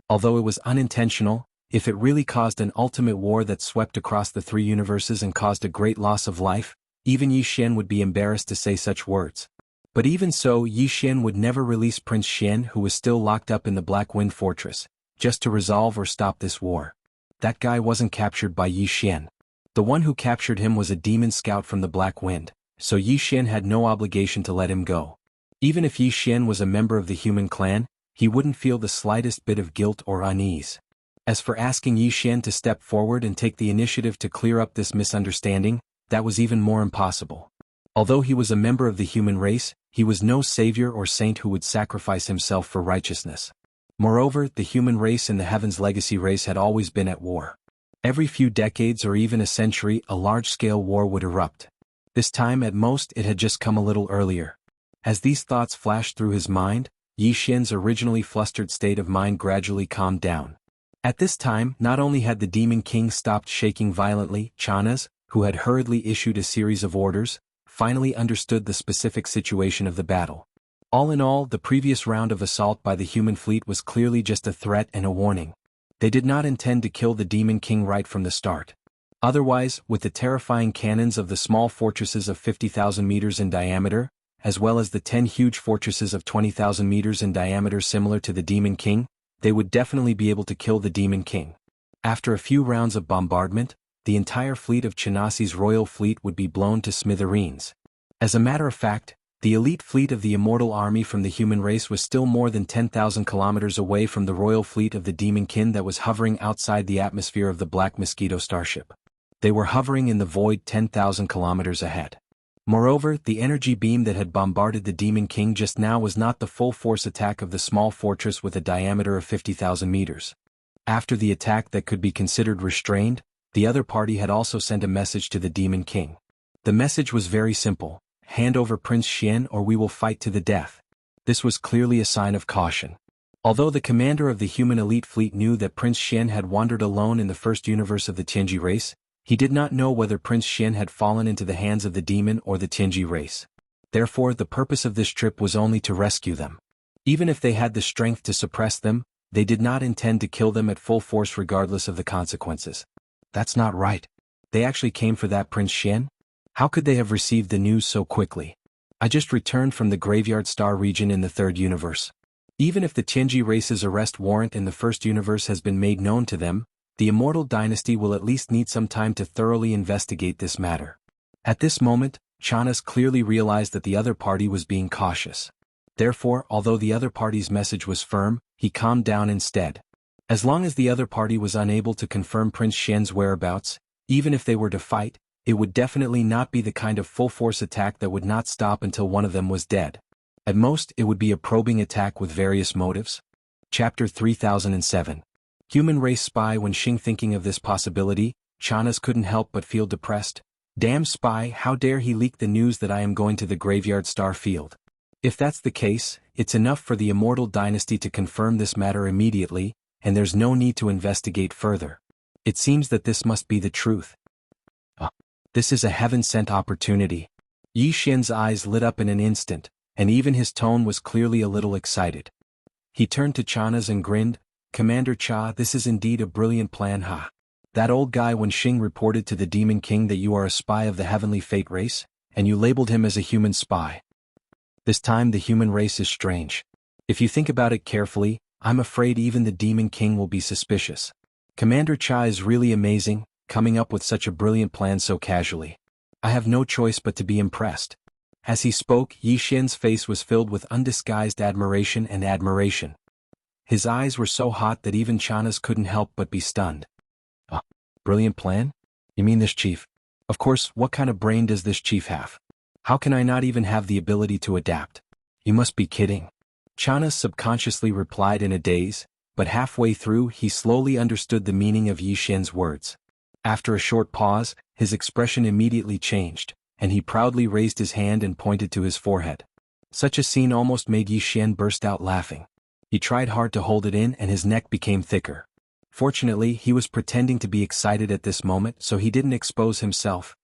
A: Although it was unintentional, if it really caused an ultimate war that swept across the three universes and caused a great loss of life, even Yi Xian would be embarrassed to say such words. But even so, Yi Xian would never release Prince Xian, who was still locked up in the Black Wind Fortress, just to resolve or stop this war. That guy wasn't captured by Yi Xian. The one who captured him was a demon scout from the Black Wind, so Yi Xian had no obligation to let him go. Even if Yi Xian was a member of the human clan, he wouldn't feel the slightest bit of guilt or unease. As for asking Yi Xian to step forward and take the initiative to clear up this misunderstanding, that was even more impossible. Although he was a member of the human race, he was no savior or saint who would sacrifice himself for righteousness. Moreover, the human race and the Heaven's Legacy race had always been at war. Every few decades or even a century, a large-scale war would erupt. This time, at most, it had just come a little earlier. As these thoughts flashed through his mind, Yi Xian's originally flustered state of mind gradually calmed down. At this time, not only had the Demon King stopped shaking violently, Chanas, who had hurriedly issued a series of orders, finally understood the specific situation of the battle. All in all, the previous round of assault by the human fleet was clearly just a threat and a warning. They did not intend to kill the Demon King right from the start. Otherwise, with the terrifying cannons of the small fortresses of 50,000 meters in diameter, as well as the 10 huge fortresses of 20,000 meters in diameter similar to the Demon King, they would definitely be able to kill the Demon King. After a few rounds of bombardment, the entire fleet of Chanasi's royal fleet would be blown to smithereens. As a matter of fact, the elite fleet of the immortal army from the human race was still more than 10,000 kilometers away from the royal fleet of the Demon King that was hovering outside the atmosphere of the Black Mosquito starship. They were hovering in the void 10,000 kilometers ahead. Moreover, the energy beam that had bombarded the Demon King just now was not the full-force attack of the small fortress with a diameter of 50,000 meters. After the attack that could be considered restrained, the other party had also sent a message to the Demon King. The message was very simple: hand over Prince Xian or we will fight to the death. This was clearly a sign of caution. Although the commander of the human elite fleet knew that Prince Xian had wandered alone in the first universe of the Tianji race, he did not know whether Prince Xian had fallen into the hands of the demon or the Tianji race. Therefore, the purpose of this trip was only to rescue them. Even if they had the strength to suppress them, they did not intend to kill them at full force regardless of the consequences. That's not right. They actually came for that Prince Xian? How could they have received the news so quickly? I just returned from the Graveyard Star region in the third universe. Even if the Tianji race's arrest warrant in the first universe has been made known to them, the Immortal Dynasty will at least need some time to thoroughly investigate this matter. At this moment, Chanas clearly realized that the other party was being cautious. Therefore, although the other party's message was firm, he calmed down instead. As long as the other party was unable to confirm Prince Xian's whereabouts, even if they were to fight, it would definitely not be the kind of full-force attack that would not stop until one of them was dead. At most, it would be a probing attack with various motives. Chapter 3007. Human race spy. When Xing thinking of this possibility, Chanas couldn't help but feel depressed. Damn spy, how dare he leak the news that I am going to the Graveyard Star field. If that's the case, it's enough for the Immortal Dynasty to confirm this matter immediately, and there's no need to investigate further. It seems that this must be the truth. This is a heaven-sent opportunity. Yi Xian's eyes lit up in an instant, and even his tone was clearly a little excited. He turned to Chanas and grinned. Commander Cha, this is indeed a brilliant plan, ha. That old guy when Xing reported to the Demon King that you are a spy of the Heavenly Fate race, and you labeled him as a human spy. This time the human race is strange. If you think about it carefully, I'm afraid even the Demon King will be suspicious. Commander Cha is really amazing, coming up with such a brilliant plan so casually. I have no choice but to be impressed. As he spoke, Yi Xian's face was filled with undisguised admiration and admiration. His eyes were so hot that even Chana's couldn't help but be stunned. A brilliant plan? You mean this chief? Of course, what kind of brain does this chief have? How can I not even have the ability to adapt? You must be kidding. Chana subconsciously replied in a daze, but halfway through he slowly understood the meaning of Yi Xian's words. After a short pause, his expression immediately changed, and he proudly raised his hand and pointed to his forehead. Such a scene almost made Yi Xian burst out laughing. He tried hard to hold it in and his neck became thicker. Fortunately, he was pretending to be excited at this moment so he didn't expose himself.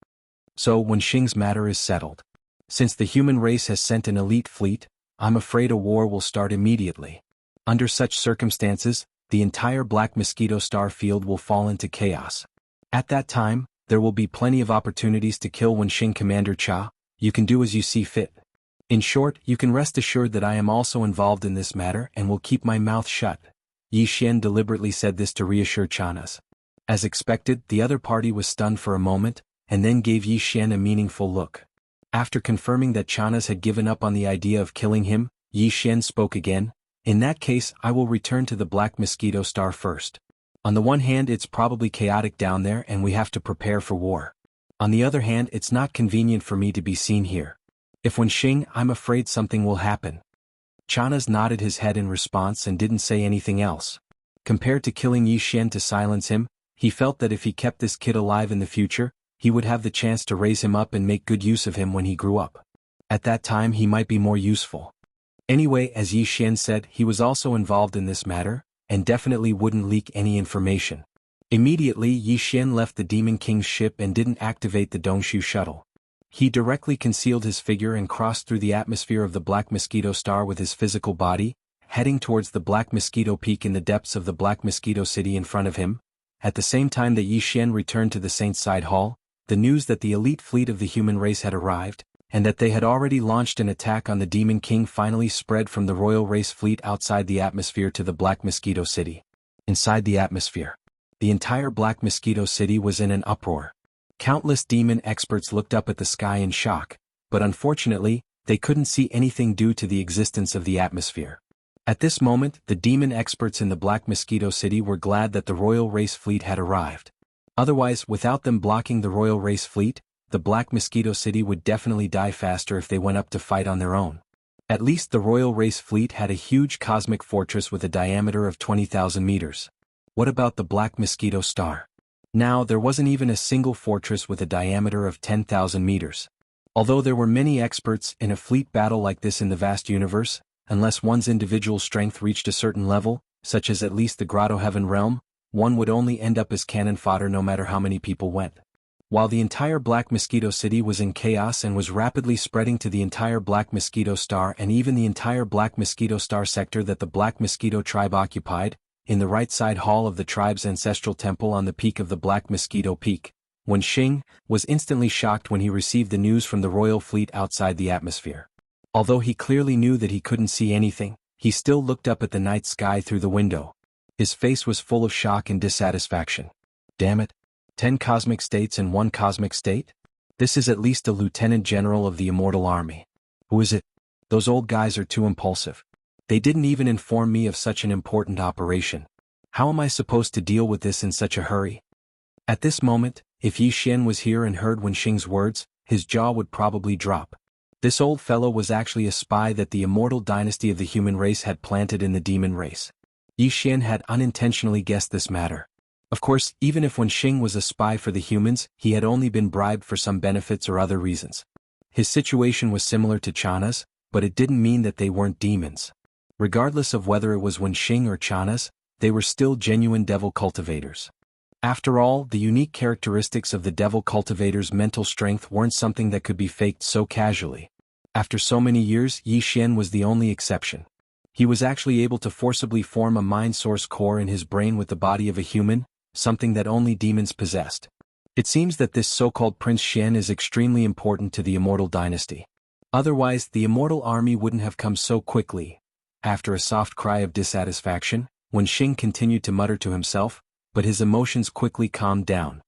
A: So when Xing's matter is settled. Since the human race has sent an elite fleet, I'm afraid a war will start immediately. Under such circumstances, the entire Black Mosquito Star field will fall into chaos. At that time, there will be plenty of opportunities to kill Wenxing Commander Cha. You can do as you see fit. In short, you can rest assured that I am also involved in this matter and will keep my mouth shut. Yi Xian deliberately said this to reassure Chana's. As expected, the other party was stunned for a moment, and then gave Yi Xian a meaningful look. After confirming that Chana's had given up on the idea of killing him, Yi Xian spoke again. In that case, I will return to the Black Mosquito Star first. On the one hand, it's probably chaotic down there and we have to prepare for war. On the other hand, it's not convenient for me to be seen here. If Wenxing, I'm afraid something will happen. Chana's nodded his head in response and didn't say anything else. Compared to killing Yi Xian to silence him, he felt that if he kept this kid alive in the future, he would have the chance to raise him up and make good use of him when he grew up. At that time he might be more useful. Anyway, as Yi Xian said, he was also involved in this matter, and definitely wouldn't leak any information. Immediately Yi Xian left the Demon King's ship and didn't activate the Dongshu shuttle. He directly concealed his figure and crossed through the atmosphere of the Black Mosquito Star with his physical body, heading towards the Black Mosquito Peak in the depths of the Black Mosquito City in front of him. At the same time that Yi Xian returned to the Saint Side Hall, the news that the elite fleet of the human race had arrived, and that they had already launched an attack on the Demon King finally spread from the Royal Race fleet outside the atmosphere to the Black Mosquito City. Inside the atmosphere, the entire Black Mosquito City was in an uproar. Countless demon experts looked up at the sky in shock, but unfortunately, they couldn't see anything due to the existence of the atmosphere. At this moment, the demon experts in the Black Mosquito City were glad that the Royal Race fleet had arrived. Otherwise, without them blocking the Royal Race fleet, the Black Mosquito City would definitely die faster if they went up to fight on their own. At least the Royal Race fleet had a huge cosmic fortress with a diameter of 20,000 meters. What about the Black Mosquito Star? Now, there wasn't even a single fortress with a diameter of 10,000 meters. Although there were many experts in a fleet battle like this in the vast universe, unless one's individual strength reached a certain level, such as at least the Grotto Heaven realm, one would only end up as cannon fodder no matter how many people went. While the entire Black Mosquito City was in chaos and was rapidly spreading to the entire Black Mosquito Star and even the entire Black Mosquito Star sector that the Black Mosquito tribe occupied, in the right side hall of the tribe's ancestral temple on the peak of the Black Mosquito Peak, Wenxing was instantly shocked when he received the news from the royal fleet outside the atmosphere. Although he clearly knew that he couldn't see anything, he still looked up at the night sky through the window. His face was full of shock and dissatisfaction. Damn it. 10 cosmic states and 1 cosmic state? This is at least a lieutenant general of the Immortal Army. Who is it? Those old guys are too impulsive. They didn't even inform me of such an important operation. How am I supposed to deal with this in such a hurry? At this moment, if Yi Xian was here and heard Wenxing's words, his jaw would probably drop. This old fellow was actually a spy that the immortal dynasty of the human race had planted in the demon race. Yi Xian had unintentionally guessed this matter. Of course, even if Wenxing was a spy for the humans, he had only been bribed for some benefits or other reasons. His situation was similar to Chana's, but it didn't mean that they weren't demons. Regardless of whether it was Wenxing or Chana's, they were still genuine devil cultivators. After all, the unique characteristics of the devil cultivator's mental strength weren't something that could be faked so casually. After so many years, Yi Xian was the only exception. He was actually able to forcibly form a mind source core in his brain with the body of a human, something that only demons possessed. It seems that this so-called Prince Xian is extremely important to the Immortal Dynasty. Otherwise, the Immortal Army wouldn't have come so quickly. After a soft cry of dissatisfaction, Wen Xing continued to mutter to himself, but his emotions quickly calmed down.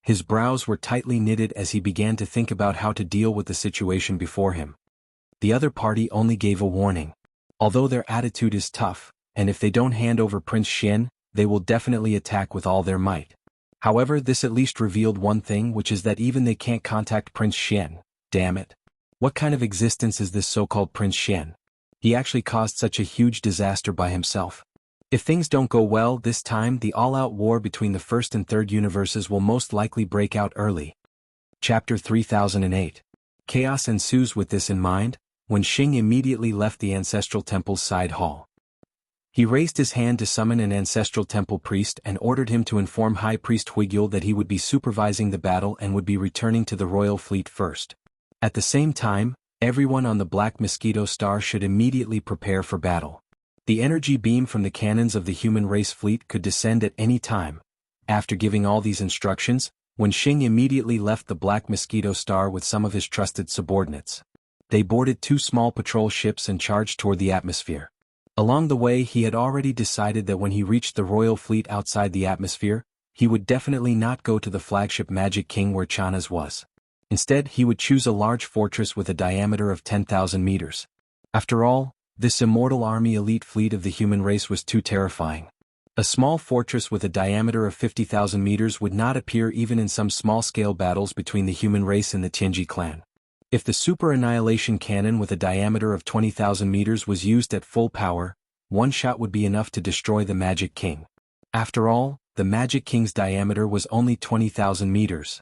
A: His brows were tightly knitted as he began to think about how to deal with the situation before him. The other party only gave a warning. Although their attitude is tough, and if they don't hand over Prince Xian, they will definitely attack with all their might. However, this at least revealed one thing, which is that even they can't contact Prince Xian. Damn it. What kind of existence is this so-called Prince Xian? He actually caused such a huge disaster by himself. If things don't go well this time, the all-out war between the first and third universes will most likely break out early. Chapter 3008. Chaos ensues. With this in mind, Wen Xing immediately left the ancestral temple's side hall. He raised his hand to summon an ancestral temple priest and ordered him to inform High Priest Huigyul that he would be supervising the battle and would be returning to the royal fleet first. At the same time, everyone on the Black Mosquito Star should immediately prepare for battle. The energy beam from the cannons of the human race fleet could descend at any time. After giving all these instructions, Wen Xing immediately left the Black Mosquito Star with some of his trusted subordinates. They boarded 2 small patrol ships and charged toward the atmosphere. Along the way, he had already decided that when he reached the royal fleet outside the atmosphere, he would definitely not go to the flagship Magic King where Chana's was. Instead, he would choose a large fortress with a diameter of 10,000 meters. After all, this immortal army elite fleet of the human race was too terrifying. A small fortress with a diameter of 50,000 meters would not appear even in some small-scale battles between the human race and the Tianji clan. If the super annihilation cannon with a diameter of 20,000 meters was used at full power, one shot would be enough to destroy the Magic King. After all, the Magic King's diameter was only 20,000 meters.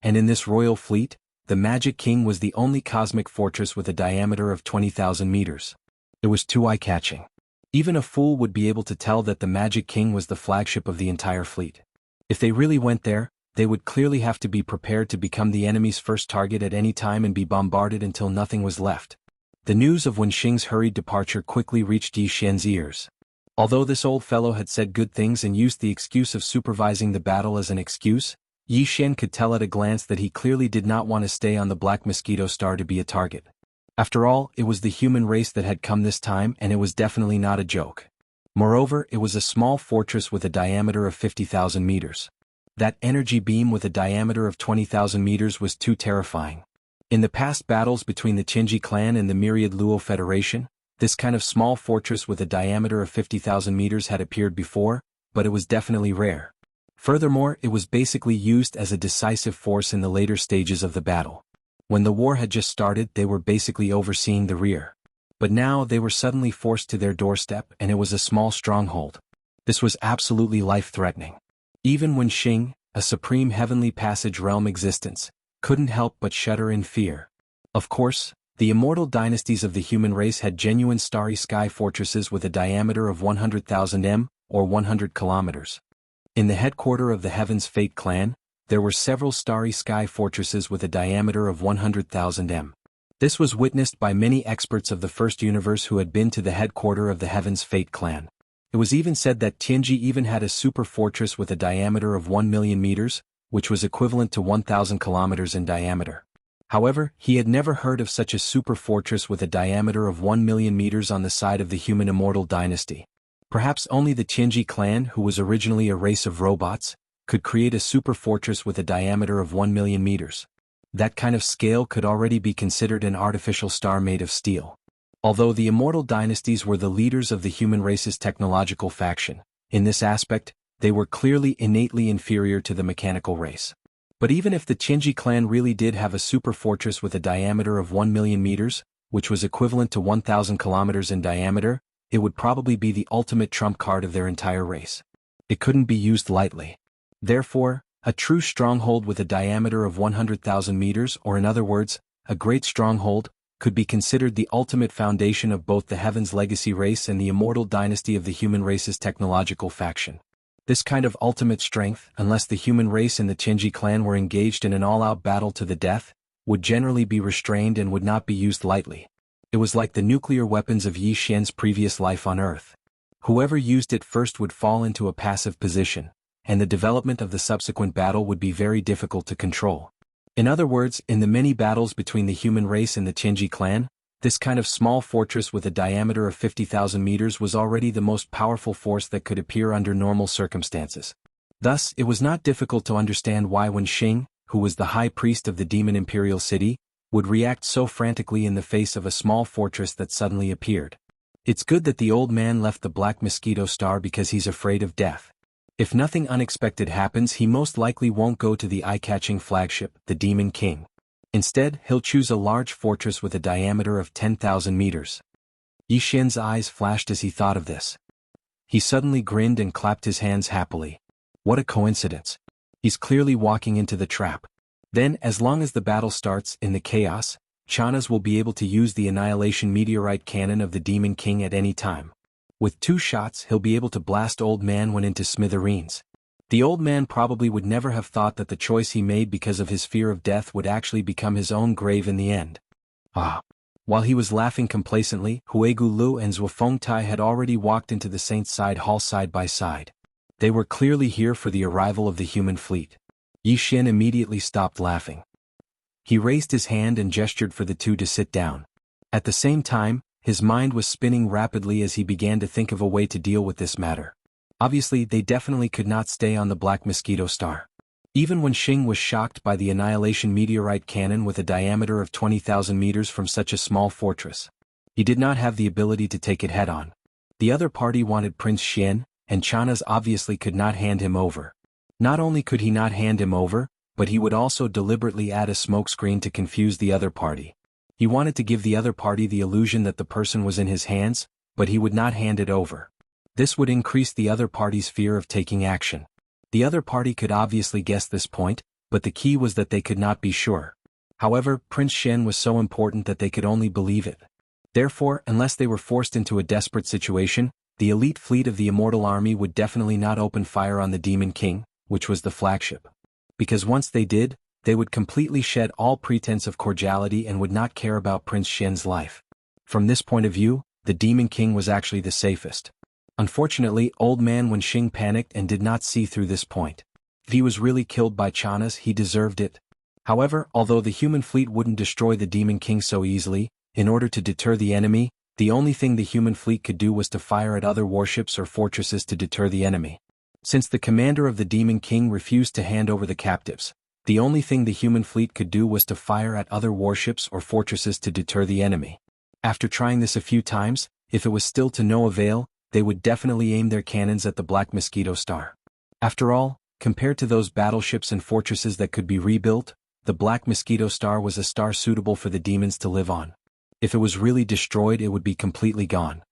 A: And in this royal fleet, the Magic King was the only cosmic fortress with a diameter of 20,000 meters. It was too eye-catching. Even a fool would be able to tell that the Magic King was the flagship of the entire fleet. If they really went there, they would clearly have to be prepared to become the enemy's first target at any time and be bombarded until nothing was left. The news of Wen Xing's hurried departure quickly reached Yi Xian's ears. Although this old fellow had said good things and used the excuse of supervising the battle as an excuse, Yi Xian could tell at a glance that he clearly did not want to stay on the Black Mosquito Star to be a target. After all, it was the human race that had come this time, and it was definitely not a joke. Moreover, it was a small fortress with a diameter of 50,000 meters. That energy beam with a diameter of 20,000 meters was too terrifying. In the past battles between the Tianji clan and the myriad Luo Federation, this kind of small fortress with a diameter of 50,000 meters had appeared before, but it was definitely rare. Furthermore, it was basically used as a decisive force in the later stages of the battle. When the war had just started, they were basically overseeing the rear. But now they were suddenly forced to their doorstep, and it was a small stronghold. This was absolutely life-threatening. Even Wen Xing, a supreme heavenly passage realm existence, couldn't help but shudder in fear. Of course, the immortal dynasties of the human race had genuine starry sky fortresses with a diameter of 100,000 m, or 100 kilometers. In the headquarters of the Heaven's Fate clan, there were several starry sky fortresses with a diameter of 100,000 m. This was witnessed by many experts of the first universe who had been to the headquarters of the Heaven's Fate clan. It was even said that Tianji even had a super fortress with a diameter of 1 million meters, which was equivalent to 1,000 kilometers in diameter. However, he had never heard of such a super fortress with a diameter of 1 million meters on the side of the human immortal dynasty. Perhaps only the Tianji clan, who was originally a race of robots, could create a super fortress with a diameter of 1 million meters. That kind of scale could already be considered an artificial star made of steel. Although the immortal dynasties were the leaders of the human race's technological faction, in this aspect, they were clearly innately inferior to the mechanical race. But even if the Tianji clan really did have a super fortress with a diameter of 1 million meters, which was equivalent to 1,000 kilometers in diameter, it would probably be the ultimate trump card of their entire race. It couldn't be used lightly. Therefore, a true stronghold with a diameter of 100,000 meters, or in other words, a great stronghold, could be considered the ultimate foundation of both the Heaven's Legacy race and the immortal dynasty of the human race's technological faction. This kind of ultimate strength, unless the human race and the Tianji clan were engaged in an all-out battle to the death, would generally be restrained and would not be used lightly. It was like the nuclear weapons of Yi Xian's previous life on Earth. Whoever used it first would fall into a passive position, and the development of the subsequent battle would be very difficult to control. In other words, in the many battles between the human race and the Tianji clan, This kind of small fortress with a diameter of 50,000 meters was already the most powerful force that could appear under normal circumstances. Thus, it was not difficult to understand why when Xing, who was the high priest of the demon imperial city, would react so frantically in the face of a small fortress that suddenly appeared. It's good that the old man left the Black Mosquito Star because he's afraid of death. If nothing unexpected happens, he most likely won't go to the eye-catching flagship, the Demon King. Instead, he'll choose a large fortress with a diameter of 10,000 meters. Yi Xian's eyes flashed as he thought of this. He suddenly grinned and clapped his hands happily. What a coincidence. He's clearly walking into the trap. Then, as long as the battle starts in the chaos, Chanas will be able to use the annihilation meteorite cannon of the Demon King at any time. With 2 shots, he'll be able to blast Old Man Wen into smithereens. The old man probably would never have thought that the choice he made because of his fear of death would actually become his own grave in the end. Ah! While he was laughing complacently, Huegu Lu and Zhuofeng Tai had already walked into the Saint's Side Hall side by side. They were clearly here for the arrival of the human fleet. Yi Xian immediately stopped laughing. He raised his hand and gestured for the two to sit down. At the same time, his mind was spinning rapidly as he began to think of a way to deal with this matter. Obviously, they definitely could not stay on the Black Mosquito Star. Even when Xing was shocked by the annihilation meteorite cannon with a diameter of 20,000 meters from such a small fortress, he did not have the ability to take it head-on. The other party wanted Prince Xian, and Chanas obviously could not hand him over. Not only could he not hand him over, but he would also deliberately add a smokescreen to confuse the other party. He wanted to give the other party the illusion that the person was in his hands, but he would not hand it over. This would increase the other party's fear of taking action. The other party could obviously guess this point, but the key was that they could not be sure. However, Prince Shen was so important that they could only believe it. Therefore, unless they were forced into a desperate situation, the elite fleet of the Immortal Army would definitely not open fire on the Demon King, which was the flagship. Because once they did, they would completely shed all pretense of cordiality and would not care about Prince Shen's life. From this point of view, the Demon King was actually the safest. Unfortunately, Old Man Wen Xing panicked and did not see through this point. If he was really killed by Chanas, he deserved it. However, although the human fleet wouldn't destroy the Demon King so easily, in order to deter the enemy, the only thing the human fleet could do was to fire at other warships or fortresses to deter the enemy. Since the commander of the Demon King refused to hand over the captives, the only thing the human fleet could do was to fire at other warships or fortresses to deter the enemy. After trying this a few times, if it was still to no avail, they would definitely aim their cannons at the Black Mosquito Star. After all, compared to those battleships and fortresses that could be rebuilt, the Black Mosquito Star was a star suitable for the demons to live on. If it was really destroyed, it would be completely gone.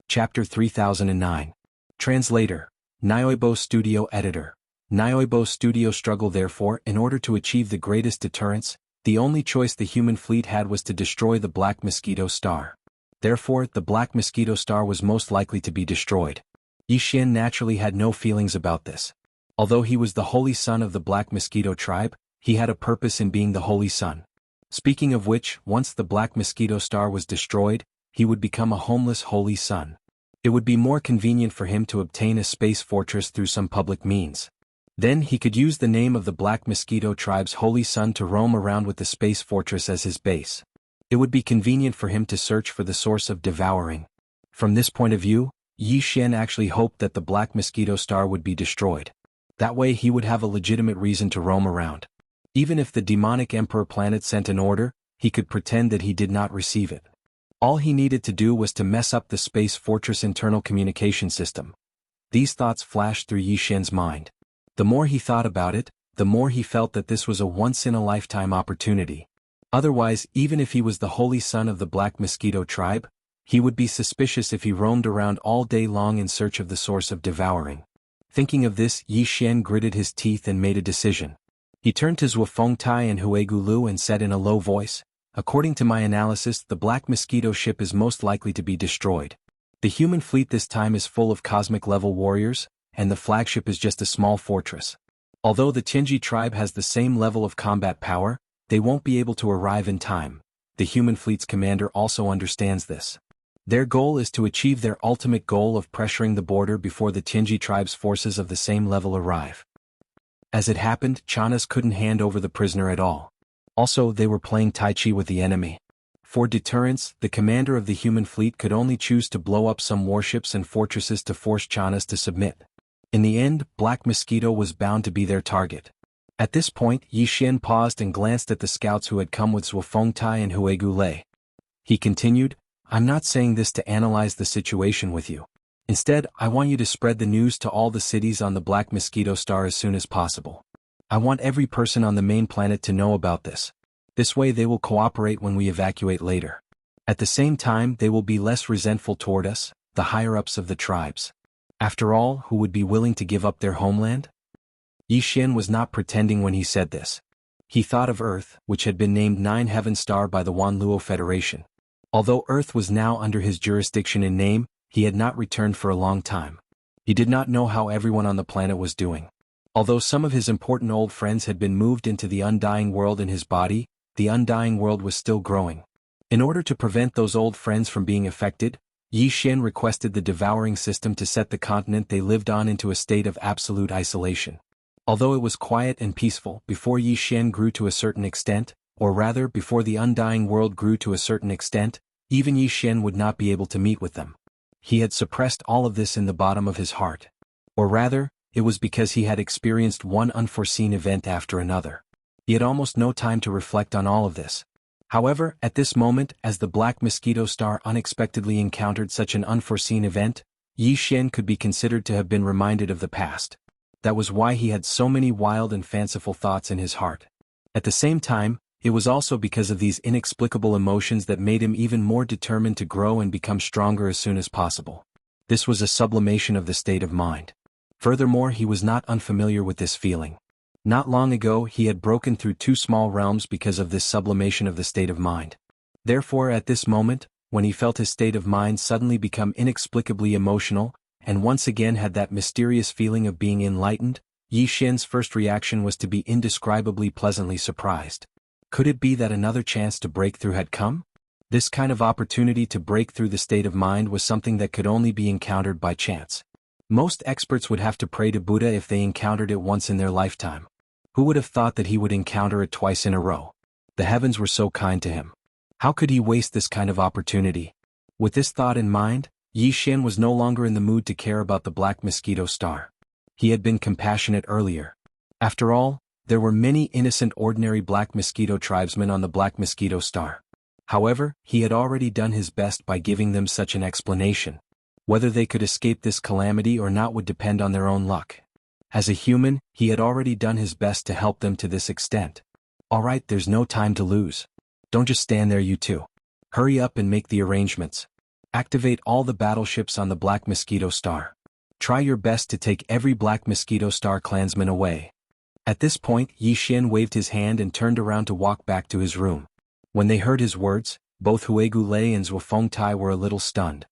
A: Chapter 3009. Translator. Nyoibo Studio Editor. Nyoibo Studio struggle. Therefore, in order to achieve the greatest deterrence, the only choice the human fleet had was to destroy the Black Mosquito Star. Therefore, the Black Mosquito Star was most likely to be destroyed. Yi Xian naturally had no feelings about this. Although he was the holy son of the Black Mosquito tribe, he had a purpose in being the holy son. Speaking of which, once the Black Mosquito Star was destroyed, he would become a homeless holy son. It would be more convenient for him to obtain a space fortress through some public means. Then he could use the name of the Black Mosquito tribe's holy son to roam around with the space fortress as his base. It would be convenient for him to search for the source of devouring. From this point of view, Yi Xian actually hoped that the Black Mosquito Star would be destroyed. That way he would have a legitimate reason to roam around. Even if the demonic Emperor planet sent an order, he could pretend that he did not receive it. All he needed to do was to mess up the space fortress internal communication system. These thoughts flashed through Yi Xian's mind. The more he thought about it, the more he felt that this was a once-in-a-lifetime opportunity. Otherwise, even if he was the holy son of the Black Mosquito tribe, he would be suspicious if he roamed around all day long in search of the source of devouring. Thinking of this, Yi Xian gritted his teeth and made a decision. He turned to Zhuofeng Tai and Huegu Lu and said in a low voice, "According to my analysis, the Black Mosquito ship is most likely to be destroyed. The human fleet this time is full of cosmic-level warriors, and the flagship is just a small fortress. Although the Tianji tribe has the same level of combat power, they won't be able to arrive in time. The human fleet's commander also understands this. Their goal is to achieve their ultimate goal of pressuring the border before the Tianji tribe's forces of the same level arrive." As it happened, Chanas couldn't hand over the prisoner at all. Also, they were playing Tai Chi with the enemy. For deterrence, the commander of the human fleet could only choose to blow up some warships and fortresses to force Chanas to submit. In the end, Black Mosquito was bound to be their target. At this point, Yi Xian paused and glanced at the scouts who had come with Zhuofengtai and Huegu Lei. He continued, "I'm not saying this to analyze the situation with you. Instead, I want you to spread the news to all the cities on the Black Mosquito Star as soon as possible. I want every person on the main planet to know about this. This way they will cooperate when we evacuate later. At the same time, they will be less resentful toward us, the higher-ups of the tribes. After all, who would be willing to give up their homeland?" Yi Xian was not pretending when he said this. He thought of Earth, which had been named Nine Heaven Star by the Wanluo Federation. Although Earth was now under his jurisdiction in name, he had not returned for a long time. He did not know how everyone on the planet was doing. Although some of his important old friends had been moved into the undying world in his body, the undying world was still growing. In order to prevent those old friends from being affected, Yi Xian requested the devouring system to set the continent they lived on into a state of absolute isolation. Although it was quiet and peaceful before Yi Xian grew to a certain extent, or rather before the undying world grew to a certain extent, even Yi Xian would not be able to meet with them. He had suppressed all of this in the bottom of his heart. Or rather, it was because he had experienced one unforeseen event after another. He had almost no time to reflect on all of this. However, at this moment, as the Black Mosquito Star unexpectedly encountered such an unforeseen event, Yi Xian could be considered to have been reminded of the past. That was why he had so many wild and fanciful thoughts in his heart. At the same time, it was also because of these inexplicable emotions that made him even more determined to grow and become stronger as soon as possible. This was a sublimation of the state of mind. Furthermore, he was not unfamiliar with this feeling. Not long ago, he had broken through 2 small realms because of this sublimation of the state of mind. Therefore, at this moment, when he felt his state of mind suddenly become inexplicably emotional, and once again had that mysterious feeling of being enlightened, Yi Xian's first reaction was to be indescribably pleasantly surprised. Could it be that another chance to break through had come? This kind of opportunity to break through the state of mind was something that could only be encountered by chance. Most experts would have to pray to Buddha if they encountered it once in their lifetime. Who would have thought that he would encounter it twice in a row? The heavens were so kind to him. How could he waste this kind of opportunity? With this thought in mind, Yi Xian was no longer in the mood to care about the Black Mosquito Star. He had been compassionate earlier. After all, there were many innocent ordinary Black Mosquito tribesmen on the Black Mosquito Star. However, he had already done his best by giving them such an explanation. Whether they could escape this calamity or not would depend on their own luck. As a human, he had already done his best to help them to this extent. Alright, there's no time to lose. Don't just stand there, you two. Hurry up and make the arrangements. Activate all the battleships on the Black Mosquito Star. Try your best to take every Black Mosquito Star clansman away. At this point, Yi Xian waved his hand and turned around to walk back to his room. When they heard his words, both Huegu Lei and Zhuofengtai were a little stunned.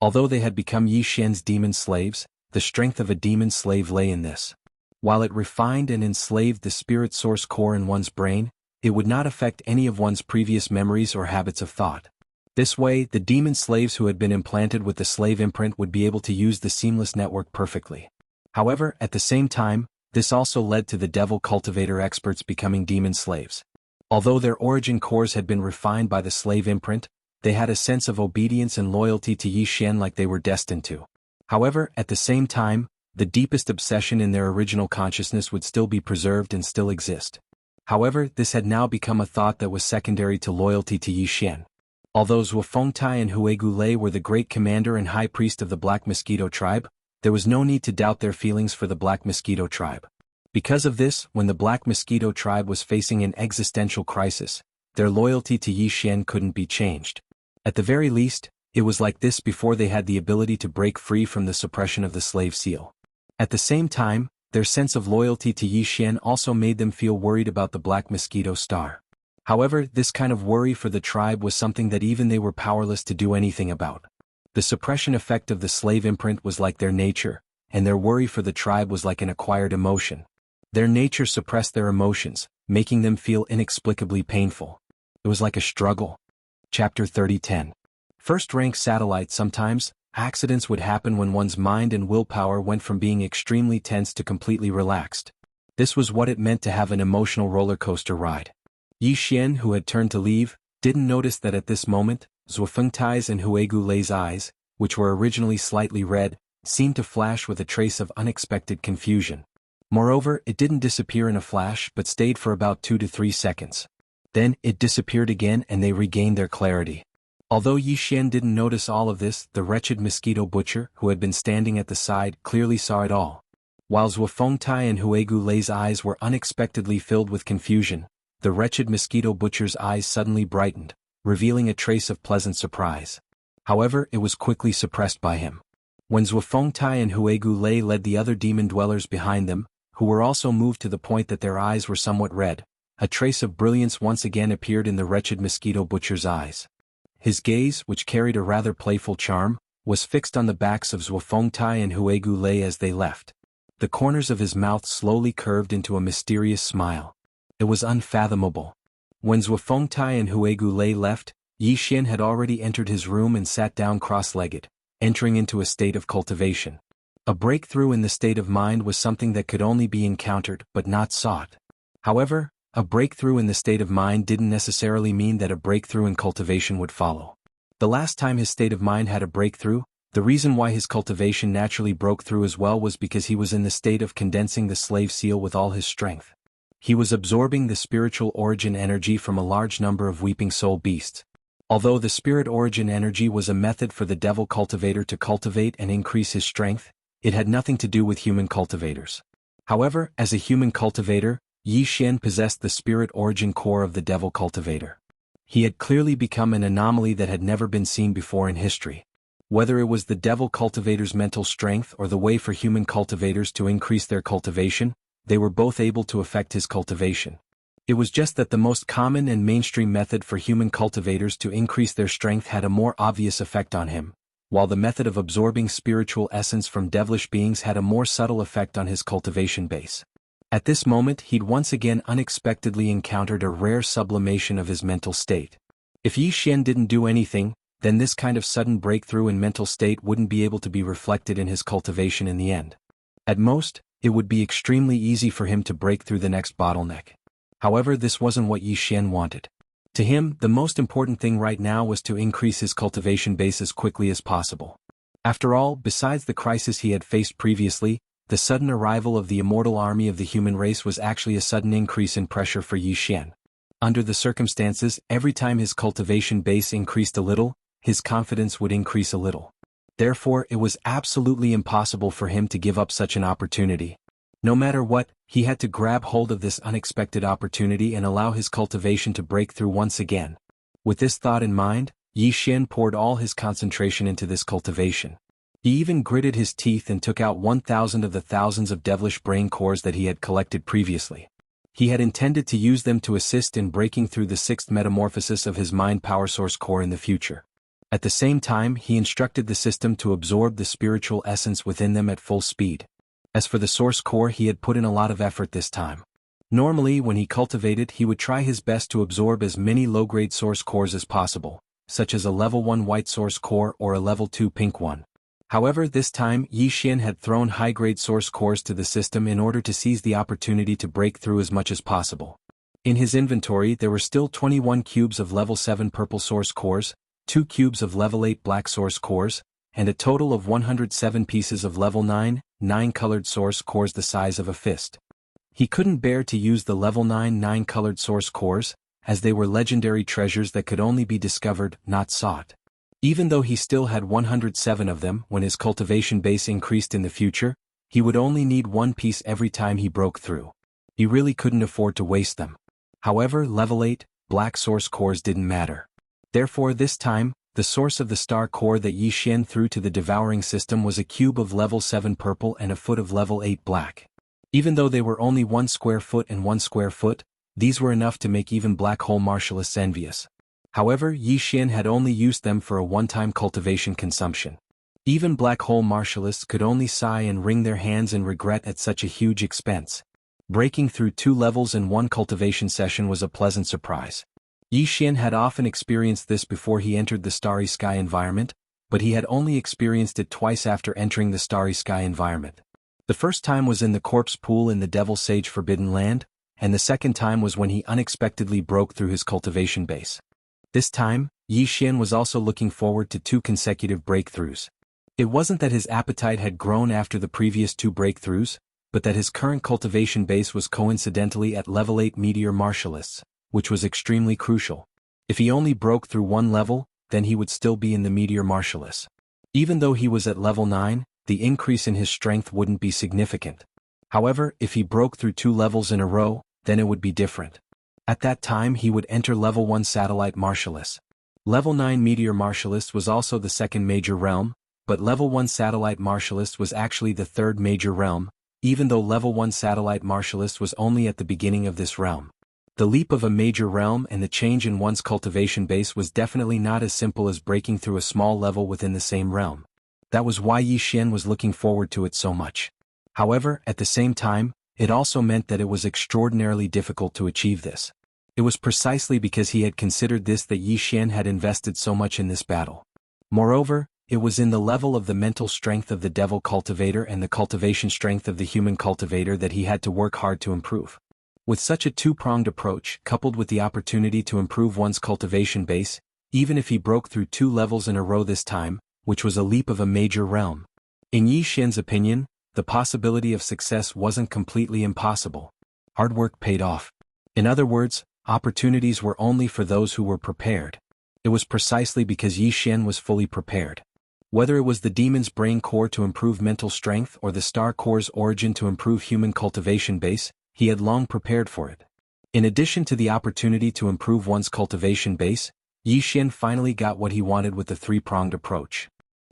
A: Although they had become Yi Xian's demon slaves, the strength of a demon slave lay in this. While it refined and enslaved the spirit source core in one's brain, it would not affect any of one's previous memories or habits of thought. This way, the demon slaves who had been implanted with the slave imprint would be able to use the seamless network perfectly. However, at the same time, this also led to the devil cultivator experts becoming demon slaves. Although their origin cores had been refined by the slave imprint, they had a sense of obedience and loyalty to Yi Xian like they were destined to. However, at the same time, the deepest obsession in their original consciousness would still be preserved and still exist. However, this had now become a thought that was secondary to loyalty to Yi Xian. Although Zhuofengtai and Huegu Lei were the great commander and high priest of the Black Mosquito tribe, there was no need to doubt their feelings for the Black Mosquito tribe. Because of this, when the Black Mosquito tribe was facing an existential crisis, their loyalty to Yi Xian couldn't be changed. At the very least, it was like this before they had the ability to break free from the suppression of the slave seal. At the same time, their sense of loyalty to Yi Xian also made them feel worried about the Black Mosquito Star. However, this kind of worry for the tribe was something that even they were powerless to do anything about. The suppression effect of the slave imprint was like their nature, and their worry for the tribe was like an acquired emotion. Their nature suppressed their emotions, making them feel inexplicably painful. It was like a struggle. Chapter 30:10. First-rank satellite. Sometimes, accidents would happen when one's mind and willpower went from being extremely tense to completely relaxed. This was what it meant to have an emotional roller coaster ride. Yi Xian, who had turned to leave, didn't notice that at this moment, Zhuofengtai's and Huegu Lei's eyes, which were originally slightly red, seemed to flash with a trace of unexpected confusion. Moreover, it didn't disappear in a flash but stayed for about 2 to 3 seconds. Then, it disappeared again and they regained their clarity. Although Yi Xian didn't notice all of this, the wretched mosquito butcher, who had been standing at the side, clearly saw it all. While Zhuofengtai and Huegu Lei's eyes were unexpectedly filled with confusion, the wretched mosquito butcher's eyes suddenly brightened, revealing a trace of pleasant surprise. However, it was quickly suppressed by him. When Zhuofengtai and Huegu Lei led the other demon dwellers behind them, who were also moved to the point that their eyes were somewhat red, a trace of brilliance once again appeared in the wretched mosquito butcher's eyes. His gaze, which carried a rather playful charm, was fixed on the backs of Zhuofengtai and Huegu Lei as they left. The corners of his mouth slowly curved into a mysterious smile. It was unfathomable. When Zhuofengtai and Huegu Lei left, Yi Xian had already entered his room and sat down cross-legged, entering into a state of cultivation. A breakthrough in the state of mind was something that could only be encountered but not sought. However, a breakthrough in the state of mind didn't necessarily mean that a breakthrough in cultivation would follow. The last time his state of mind had a breakthrough, the reason why his cultivation naturally broke through as well was because he was in the state of condensing the slave seal with all his strength. He was absorbing the spiritual origin energy from a large number of weeping soul beasts. Although the spirit origin energy was a method for the devil cultivator to cultivate and increase his strength, it had nothing to do with human cultivators. However, as a human cultivator, Yi Xian possessed the spirit origin core of the devil cultivator. He had clearly become an anomaly that had never been seen before in history. Whether it was the devil cultivator's mental strength or the way for human cultivators to increase their cultivation, they were both able to affect his cultivation. It was just that the most common and mainstream method for human cultivators to increase their strength had a more obvious effect on him, while the method of absorbing spiritual essence from devilish beings had a more subtle effect on his cultivation base. At this moment he'd once again unexpectedly encountered a rare sublimation of his mental state. If Yi Xian didn't do anything, then this kind of sudden breakthrough in mental state wouldn't be able to be reflected in his cultivation in the end. At most, it would be extremely easy for him to break through the next bottleneck. However, this wasn't what Yi Xian wanted. To him, the most important thing right now was to increase his cultivation base as quickly as possible. After all, besides the crisis he had faced previously, the sudden arrival of the immortal army of the human race was actually a sudden increase in pressure for Yi Xian. Under the circumstances, every time his cultivation base increased a little, his confidence would increase a little. Therefore, it was absolutely impossible for him to give up such an opportunity. No matter what, he had to grab hold of this unexpected opportunity and allow his cultivation to break through once again. With this thought in mind, Yi Xian poured all his concentration into this cultivation. He even gritted his teeth and took out 1,000 of the thousands of devilish brain cores that he had collected previously. He had intended to use them to assist in breaking through the sixth metamorphosis of his mind power source core in the future. At the same time, he instructed the system to absorb the spiritual essence within them at full speed. As for the source core, he had put in a lot of effort this time. Normally, when he cultivated, he would try his best to absorb as many low-grade source cores as possible, such as a level 1 white source core or a level 2 pink one. However, this time, Yi Xian had thrown high-grade source cores to the system in order to seize the opportunity to break through as much as possible. In his inventory, there were still 21 cubes of level 7 purple source cores, 2 cubes of level 8 black source cores, and a total of 107 pieces of level 9 colored source cores the size of a fist. He couldn't bear to use the level 9 colored source cores, as they were legendary treasures that could only be discovered, not sought. Even though he still had 107 of them, when his cultivation base increased in the future, he would only need one piece every time he broke through. He really couldn't afford to waste them. However, level 8 black source cores didn't matter. Therefore, this time, the source of the star core that Yi Xian threw to the devouring system was a cube of level 7 purple and a foot of level 8 black. Even though they were only 1 square foot and 1 square foot, these were enough to make even black hole martialists envious. However, Yi Xian had only used them for a one-time cultivation consumption. Even black hole martialists could only sigh and wring their hands in regret at such a huge expense. Breaking through 2 levels in one cultivation session was a pleasant surprise. Yi Xian had often experienced this before he entered the Starry Sky environment, but he had only experienced it twice after entering the Starry Sky environment. The first time was in the corpse pool in the Devil Sage Forbidden Land, and the second time was when he unexpectedly broke through his cultivation base. This time, Yi Xian was also looking forward to 2 consecutive breakthroughs. It wasn't that his appetite had grown after the previous 2 breakthroughs, but that his current cultivation base was coincidentally at level 8 meteor martialists, which was extremely crucial. If he only broke through 1 level, then he would still be in the meteor martialists. Even though he was at level 9, the increase in his strength wouldn't be significant. However, if he broke through 2 levels in a row, then it would be different. At that time he would enter level 1 satellite martialist. Level 9 meteor martialist was also the 2nd major realm, but level 1 satellite martialist was actually the 3rd major realm, even though level 1 satellite martialist was only at the beginning of this realm. The leap of a major realm and the change in one's cultivation base was definitely not as simple as breaking through a small level within the same realm. That was why Yi Xian was looking forward to it so much. However, at the same time, it also meant that it was extraordinarily difficult to achieve this. It was precisely because he had considered this that Yi Xian had invested so much in this battle. Moreover, it was in the level of the mental strength of the devil cultivator and the cultivation strength of the human cultivator that he had to work hard to improve. With such a 2-pronged approach, coupled with the opportunity to improve one's cultivation base, even if he broke through 2 levels in a row this time, which was a leap of a major realm. In Yi Xian's opinion, the possibility of success wasn't completely impossible. Hard work paid off. In other words, opportunities were only for those who were prepared. It was precisely because Yi Xian was fully prepared. Whether it was the demon's brain core to improve mental strength or the star core's origin to improve human cultivation base, he had long prepared for it. In addition to the opportunity to improve one's cultivation base, Yi Xian finally got what he wanted with the 3-pronged approach.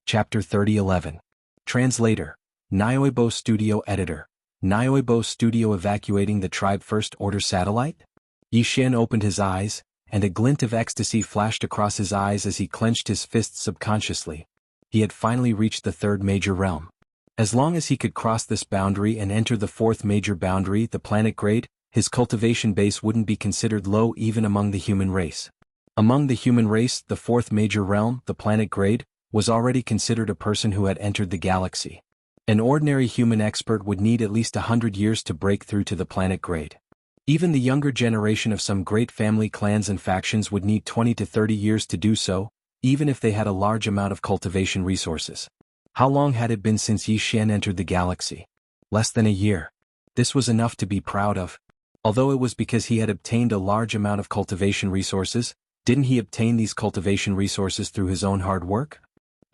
A: Chapter 30:11. Translator. Nioibo Studio Editor. Nioibo Studio evacuating the tribe First Order satellite? Yi Xian opened his eyes, and a glint of ecstasy flashed across his eyes as he clenched his fists subconsciously. He had finally reached the 3rd major realm. As long as he could cross this boundary and enter the 4th major boundary, the planet grade, his cultivation base wouldn't be considered low even among the human race. Among the human race, the 4th major realm, the planet grade, was already considered a person who had entered the galaxy. An ordinary human expert would need at least 100 years to break through to the planet grade. Even the younger generation of some great family clans and factions would need 20 to 30 years to do so, even if they had a large amount of cultivation resources. How long had it been since Yi Xian entered the galaxy? Less than a year. This was enough to be proud of. Although it was because he had obtained a large amount of cultivation resources, didn't he obtain these cultivation resources through his own hard work?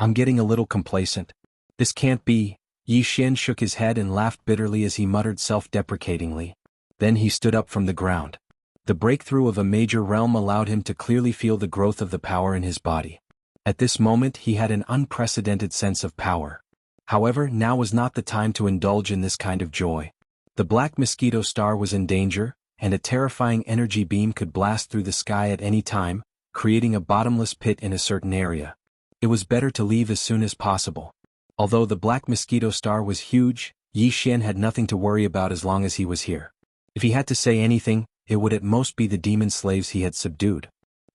A: I'm getting a little complacent. This can't be. Yi Xian shook his head and laughed bitterly as he muttered self-deprecatingly. Then he stood up from the ground. The breakthrough of a major realm allowed him to clearly feel the growth of the power in his body. At this moment he had an unprecedented sense of power. However, now was not the time to indulge in this kind of joy. The black mosquito star was in danger, and a terrifying energy beam could blast through the sky at any time, creating a bottomless pit in a certain area. It was better to leave as soon as possible. Although the black mosquito star was huge, Yi Xian had nothing to worry about as long as he was here. If he had to say anything, it would at most be the demon slaves he had subdued.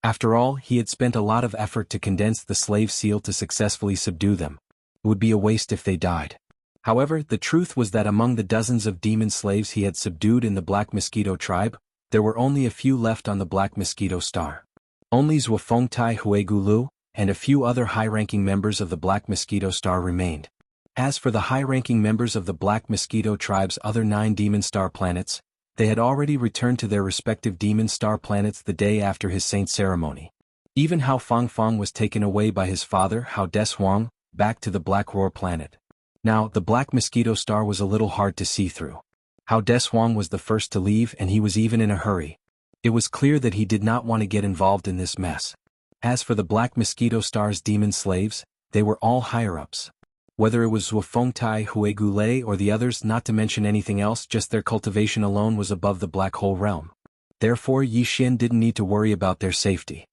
A: After all, he had spent a lot of effort to condense the slave seal to successfully subdue them. It would be a waste if they died. However, the truth was that among the dozens of demon slaves he had subdued in the Black Mosquito tribe, there were only a few left on the Black Mosquito star. Only Zhuofengtai Huegulu, and a few other high-ranking members of the Black Mosquito star remained. As for the high-ranking members of the Black Mosquito tribe's other 9 demon star planets, they had already returned to their respective demon star planets the day after his saint ceremony. Even Hao Fangfang was taken away by his father Hao Deshuang, back to the Black Roar planet. Now, the Black Mosquito star was a little hard to see through. Hao Deshuang was the first to leave, and he was even in a hurry. It was clear that he did not want to get involved in this mess. As for the Black Mosquito star's demon slaves, they were all higher-ups. Whether it was Zhuofengtai Huegule or the others, not to mention anything else, just their cultivation alone was above the Black Hole realm. Therefore Yi Xian didn't need to worry about their safety.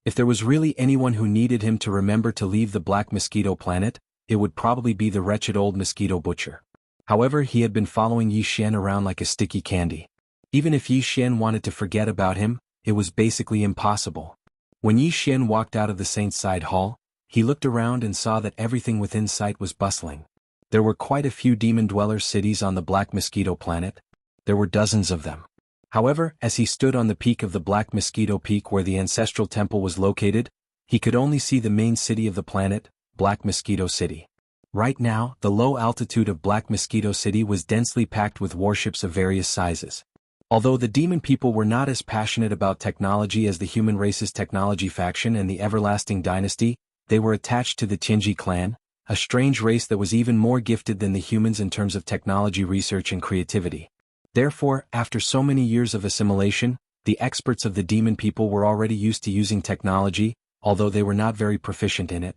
A: If there was really anyone who needed him to remember to leave the Black Mosquito planet, it would probably be the wretched old mosquito butcher. However, he had been following Yi Xian around like a sticky candy. Even if Yi Xian wanted to forget about him, it was basically impossible. When Yi Xian walked out of the Saint's Side Hall, he looked around and saw that everything within sight was bustling. There were quite a few demon dweller cities on the Black Mosquito planet. There were dozens of them. However, as he stood on the peak of the Black Mosquito Peak where the ancestral temple was located, he could only see the main city of the planet, Black Mosquito City. Right now, the low altitude of Black Mosquito City was densely packed with warships of various sizes. Although the demon people were not as passionate about technology as the human race's technology faction and the Everlasting Dynasty, they were attached to the Tianji clan, a strange race that was even more gifted than the humans in terms of technology research and creativity. Therefore, after so many years of assimilation, the experts of the demon people were already used to using technology, although they were not very proficient in it.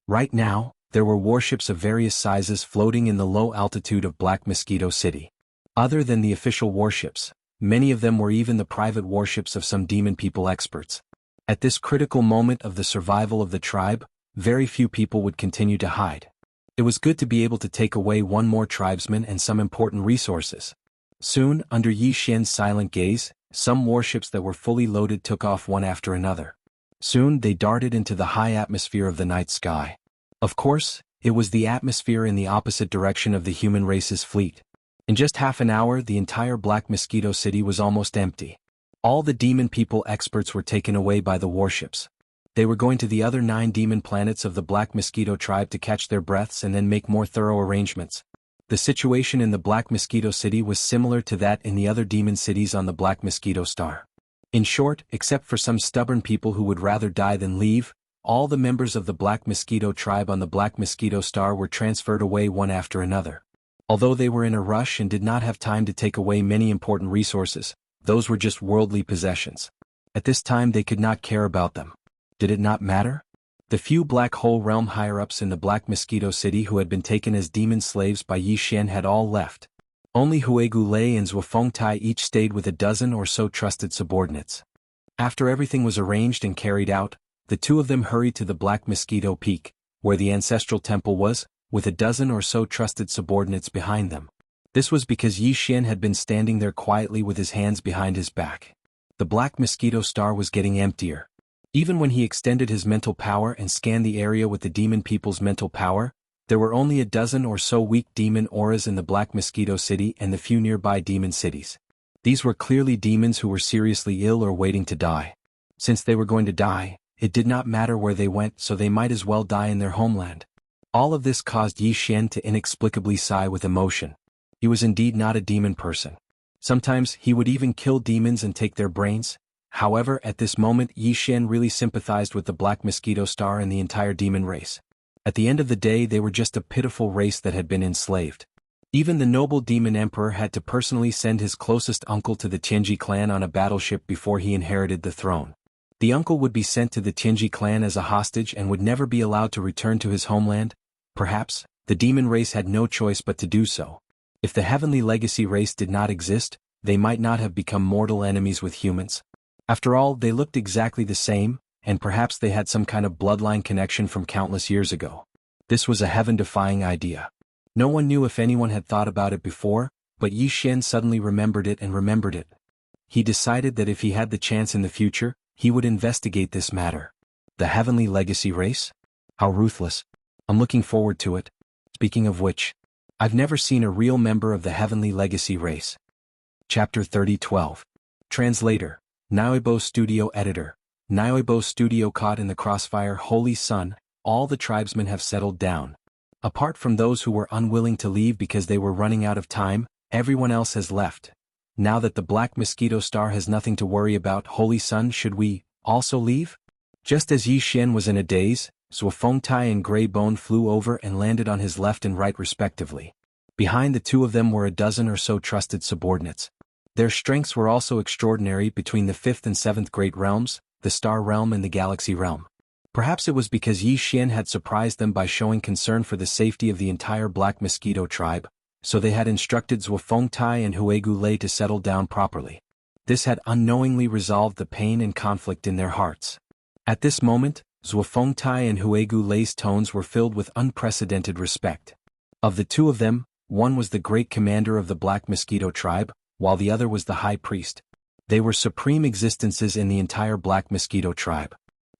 A: Right now, there were warships of various sizes floating in the low altitude of Black Mosquito City. Other than the official warships, many of them were even the private warships of some demon people experts. At this critical moment of the survival of the tribe, very few people would continue to hide. It was good to be able to take away one more tribesman and some important resources. Soon, under Yi Xian's silent gaze, some warships that were fully loaded took off one after another. Soon they darted into the high atmosphere of the night sky. Of course, it was the atmosphere in the opposite direction of the human race's fleet. In just half an hour, the entire Black Mosquito City was almost empty. All the demon people experts were taken away by the warships. They were going to the other 9 demon planets of the Black Mosquito tribe to catch their breaths and then make more thorough arrangements. The situation in the Black Mosquito City was similar to that in the other demon cities on the Black Mosquito Star. In short, except for some stubborn people who would rather die than leave, all the members of the Black Mosquito tribe on the Black Mosquito Star were transferred away one after another. Although they were in a rush and did not have time to take away many important resources, those were just worldly possessions. At this time they could not care about them. Did it not matter? The few Black Hole Realm higher-ups in the Black Mosquito City who had been taken as demon slaves by Yi Xian had all left. Only Huegu Lei and Zhuofeng Tai each stayed with a dozen or so trusted subordinates. After everything was arranged and carried out, the two of them hurried to the Black Mosquito Peak, where the ancestral temple was, with a dozen or so trusted subordinates behind them. This was because Yi Xian had been standing there quietly with his hands behind his back. The Black Mosquito Star was getting emptier. Even when he extended his mental power and scanned the area with the demon people's mental power, there were only a dozen or so weak demon auras in the Black Mosquito City and the few nearby demon cities. These were clearly demons who were seriously ill or waiting to die. Since they were going to die, it did not matter where they went, so they might as well die in their homeland. All of this caused Yi Xian to inexplicably sigh with emotion. He was indeed not a demon person. Sometimes he would even kill demons and take their brains. However, at this moment Yi Xian really sympathized with the Black Mosquito Star and the entire demon race. At the end of the day they were just a pitiful race that had been enslaved. Even the noble demon emperor had to personally send his closest uncle to the Tianji clan on a battleship before he inherited the throne. The uncle would be sent to the Tianji clan as a hostage and would never be allowed to return to his homeland. Perhaps, the demon race had no choice but to do so. If the heavenly legacy race did not exist, they might not have become mortal enemies with humans. After all, they looked exactly the same, and perhaps they had some kind of bloodline connection from countless years ago. This was a heaven-defying idea. No one knew if anyone had thought about it before, but Yi Xian suddenly remembered it and remembered it. He decided that if he had the chance in the future, he would investigate this matter. The heavenly legacy race? How ruthless. I'm looking forward to it. Speaking of which, I've never seen a real member of the heavenly legacy race. Chapter 30:12. Translator. Naoibo Studio Editor. Naoibo Studio. Caught in the crossfire. Holy Sun, all the tribesmen have settled down. Apart from those who were unwilling to leave because they were running out of time, everyone else has left. Now that the Black Mosquito Star has nothing to worry about, Holy Sun, should we also leave? Just as Yi Xian was in a daze, Zhuofeng Tai and Grey Bone flew over and landed on his left and right respectively. Behind the two of them were a dozen or so trusted subordinates. Their strengths were also extraordinary between the 5th and 7th Great Realms, the Star Realm and the Galaxy Realm. Perhaps it was because Yi Xian had surprised them by showing concern for the safety of the entire Black Mosquito tribe, so they had instructed Zhuofeng Tai and Huegu Lei to settle down properly. This had unknowingly resolved the pain and conflict in their hearts. At this moment, Zhuofeng Tai and Huegu Lei's tones were filled with unprecedented respect. Of the two of them, one was the great commander of the Black Mosquito tribe, while the other was the high priest. They were supreme existences in the entire Black Mosquito tribe.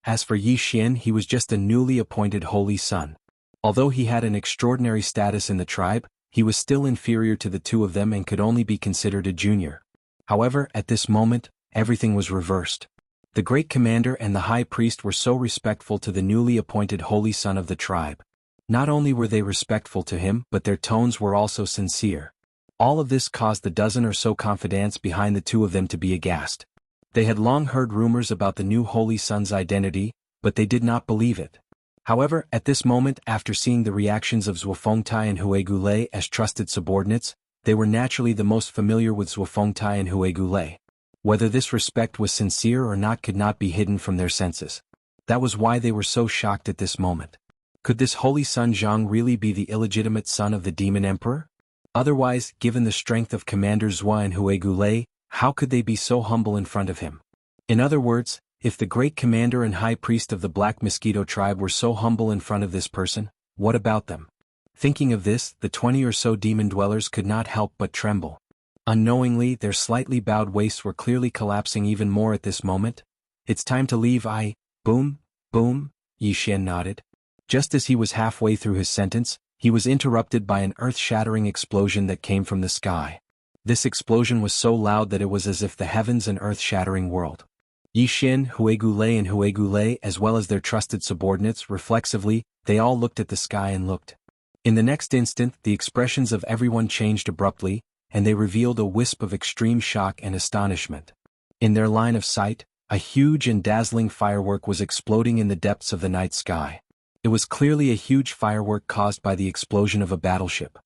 A: As for Yi Xian, he was just a newly appointed Holy Sun. Although he had an extraordinary status in the tribe, he was still inferior to the two of them and could only be considered a junior. However, at this moment, everything was reversed. The great commander and the high priest were so respectful to the newly appointed holy son of the tribe. Not only were they respectful to him, but their tones were also sincere. All of this caused the dozen or so confidants behind the two of them to be aghast. They had long heard rumors about the new holy son's identity, but they did not believe it. However, at this moment, after seeing the reactions of Zhuofengtai and Huigulei as trusted subordinates, they were naturally the most familiar with Zhuofengtai and Huigulei. Whether this respect was sincere or not could not be hidden from their senses. That was why they were so shocked at this moment. Could this holy son Zhang really be the illegitimate son of the demon emperor? Otherwise, given the strength of Commanders Zhua and Huigulei, how could they be so humble in front of him? In other words, if the great commander and high priest of the Black Mosquito tribe were so humble in front of this person, what about them? Thinking of this, the 20 or so demon dwellers could not help but tremble. Unknowingly, their slightly bowed waists were clearly collapsing even more at this moment. It's time to leave. Boom, boom, Yi Xian nodded. Just as he was halfway through his sentence, he was interrupted by an earth-shattering explosion that came from the sky. This explosion was so loud that it was as if the heavens and earth-shattering whirled. Yi Xian, Huigulei, as well as their trusted subordinates, reflexively, they all looked at the sky and looked. In the next instant, the expressions of everyone changed abruptly, and they revealed a wisp of extreme shock and astonishment. In their line of sight, a huge and dazzling firework was exploding in the depths of the night sky. It was clearly a huge firework caused by the explosion of a battleship.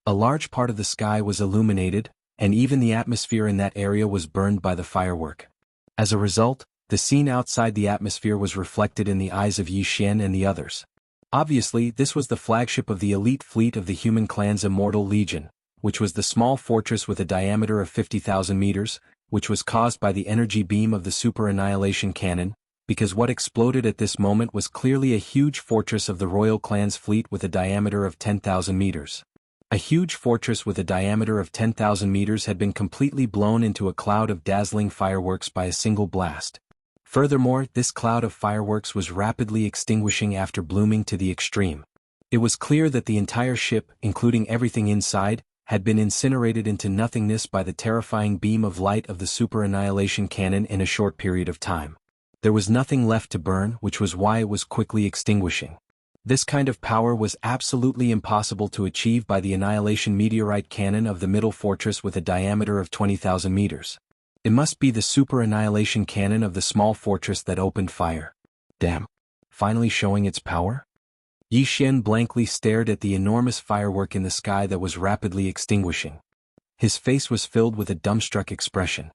A: A large part of the sky was illuminated, and even the atmosphere in that area was burned by the firework. As a result, the scene outside the atmosphere was reflected in the eyes of Yi Xian and the others. Obviously, this was the flagship of the elite fleet of the human clan's Immortal Legion, which was the small fortress with a diameter of 50,000 meters, which was caused by the energy beam of the Super Annihilation Cannon, because what exploded at this moment was clearly a huge fortress of the royal clan's fleet with a diameter of 10,000 meters. A huge fortress with a diameter of 10,000 meters had been completely blown into a cloud of dazzling fireworks by a single blast. Furthermore, this cloud of fireworks was rapidly extinguishing after blooming to the extreme. It was clear that the entire ship, including everything inside, had been incinerated into nothingness by the terrifying beam of light of the Super Annihilation Cannon in a short period of time. There was nothing left to burn, which was why it was quickly extinguishing. This kind of power was absolutely impossible to achieve by the Annihilation Meteorite Cannon of the Middle Fortress with a diameter of 20,000 meters. It must be the Super Annihilation Cannon of the small fortress that opened fire. Damn. Finally showing its power? Yi Xian blankly stared at the enormous firework in the sky that was rapidly extinguishing. His face was filled with a dumbstruck expression.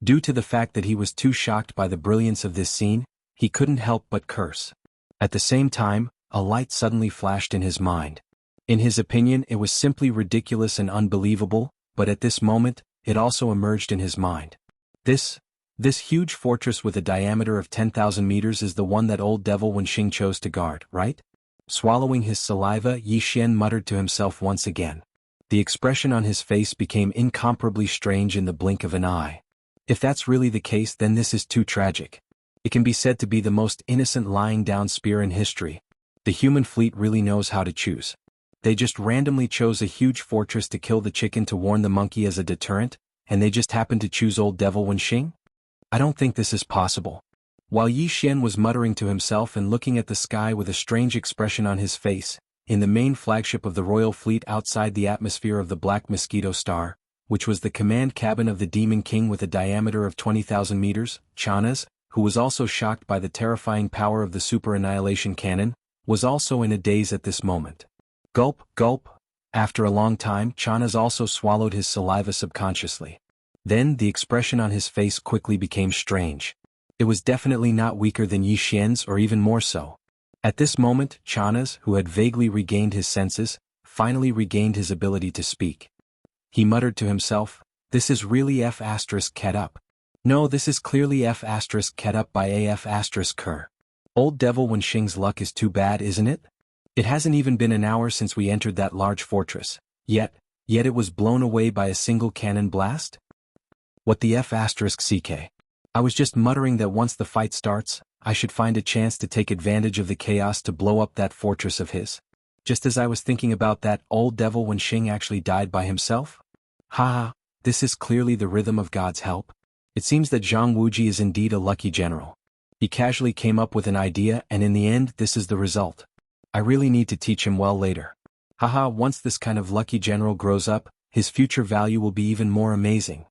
A: Due to the fact that he was too shocked by the brilliance of this scene, he couldn't help but curse. At the same time, a light suddenly flashed in his mind. In his opinion, it was simply ridiculous and unbelievable, but at this moment, it also emerged in his mind. This huge fortress with a diameter of 10,000 meters is the one that old devil Wenxing chose to guard, right? Swallowing his saliva, Yi Xian muttered to himself once again. The expression on his face became incomparably strange in the blink of an eye. If that's really the case, then this is too tragic. It can be said to be the most innocent lying down spear in history. The human fleet really knows how to choose. They just randomly chose a huge fortress to kill the chicken to warn the monkey as a deterrent, and they just happened to choose old devil Wenxing? I don't think this is possible. While Yi Xian was muttering to himself and looking at the sky with a strange expression on his face, in the main flagship of the royal fleet outside the atmosphere of the Black Mosquito Star, which was the command cabin of the Demon King with a diameter of 20,000 meters, Chanas, who was also shocked by the terrifying power of the Super Annihilation Cannon, was also in a daze at this moment. Gulp, gulp. After a long time, Chanas also swallowed his saliva subconsciously. Then the expression on his face quickly became strange. It was definitely not weaker than Yi Xian's or even more so. At this moment, Chanas, who had vaguely regained his senses, finally regained his ability to speak. He muttered to himself, "This is really F** ket up. No, this is clearly F** ket up by AF** Ker. Old devil Wenxing's luck is too bad, isn't it? It hasn't even been an hour since we entered that large fortress, yet it was blown away by a single cannon blast? What the F** ck? I was just muttering that once the fight starts, I should find a chance to take advantage of the chaos to blow up that fortress of his. Just as I was thinking about that, old devil Wenxing actually died by himself? Ha ha, This is clearly the rhythm of God's help. It seems that Zhang Wuji is indeed a lucky general. He casually came up with an idea and in the end this is the result. I really need to teach him well later. Haha, once this kind of lucky general grows up, his future value will be even more amazing.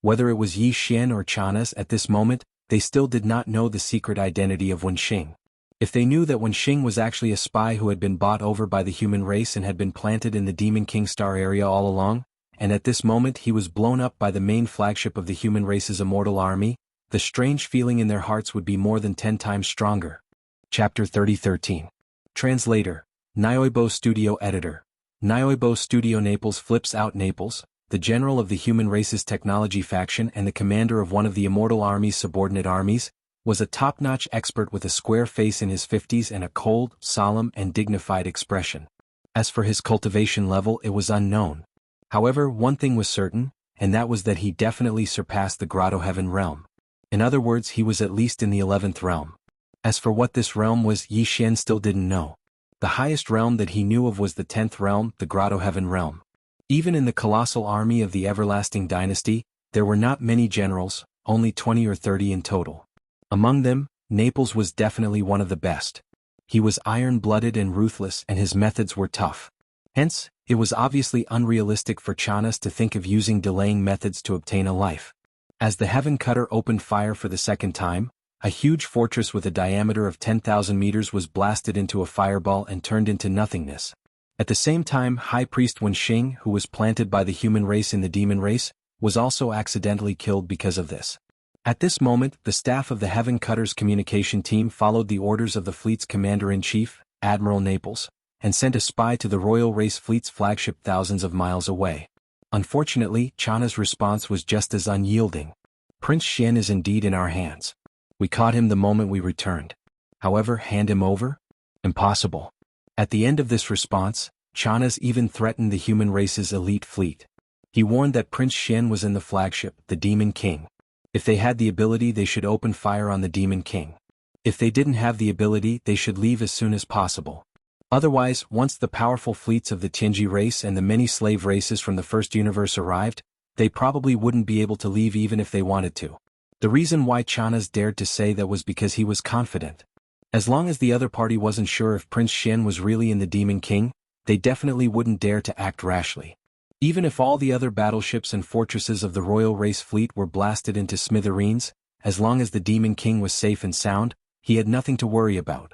A: Whether it was Yi Xian or Chanas at this moment, they still did not know the secret identity of Wenxing. If they knew that Wenxing was actually a spy who had been bought over by the human race and had been planted in the Demon King Star area all along, and at this moment he was blown up by the main flagship of the human race's immortal army, the strange feeling in their hearts would be more than 10 times stronger. Chapter 30:13. Translator, Nyoibo Studio Editor. Nyoibo Studio Naples flips out. Naples, the general of the human race's technology faction and the commander of one of the immortal army's subordinate armies, was a top-notch expert with a square face in his 50s and a cold, solemn and dignified expression. As for his cultivation level, it was unknown. However, one thing was certain, and that was that he definitely surpassed the Grotto Heaven realm. In other words, he was at least in the 11th realm. As for what this realm was, Yi Xian still didn't know. The highest realm that he knew of was the 10th realm, the Grotto Heaven realm. Even in the colossal army of the Everlasting Dynasty, there were not many generals, only 20 or 30 in total. Among them, Naples was definitely one of the best. He was iron-blooded and ruthless and his methods were tough. Hence, it was obviously unrealistic for Chanas to think of using delaying methods to obtain a life. As the Heaven Cutter opened fire for the second time, a huge fortress with a diameter of 10,000 meters was blasted into a fireball and turned into nothingness. At the same time, High Priest Wenxing, who was planted by the human race in the demon race, was also accidentally killed because of this. At this moment, the staff of the Heaven Cutter's communication team followed the orders of the fleet's commander-in-chief, Admiral Naples, and sent a spy to the Royal Race Fleet's flagship thousands of miles away. Unfortunately, Chana's response was just as unyielding. Prince Xian is indeed in our hands. We caught him the moment we returned. However, hand him over? Impossible. At the end of this response, Chanas even threatened the human race's elite fleet. He warned that Prince Xian was in the flagship, the Demon King. If they had the ability, they should open fire on the Demon King. If they didn't have the ability, they should leave as soon as possible. Otherwise, once the powerful fleets of the Tianji race and the many slave races from the first universe arrived, they probably wouldn't be able to leave even if they wanted to. The reason why Chanas dared to say that was because he was confident. As long as the other party wasn't sure if Prince Xian was really in the Demon King, they definitely wouldn't dare to act rashly. Even if all the other battleships and fortresses of the Royal Race Fleet were blasted into smithereens, as long as the Demon King was safe and sound, he had nothing to worry about.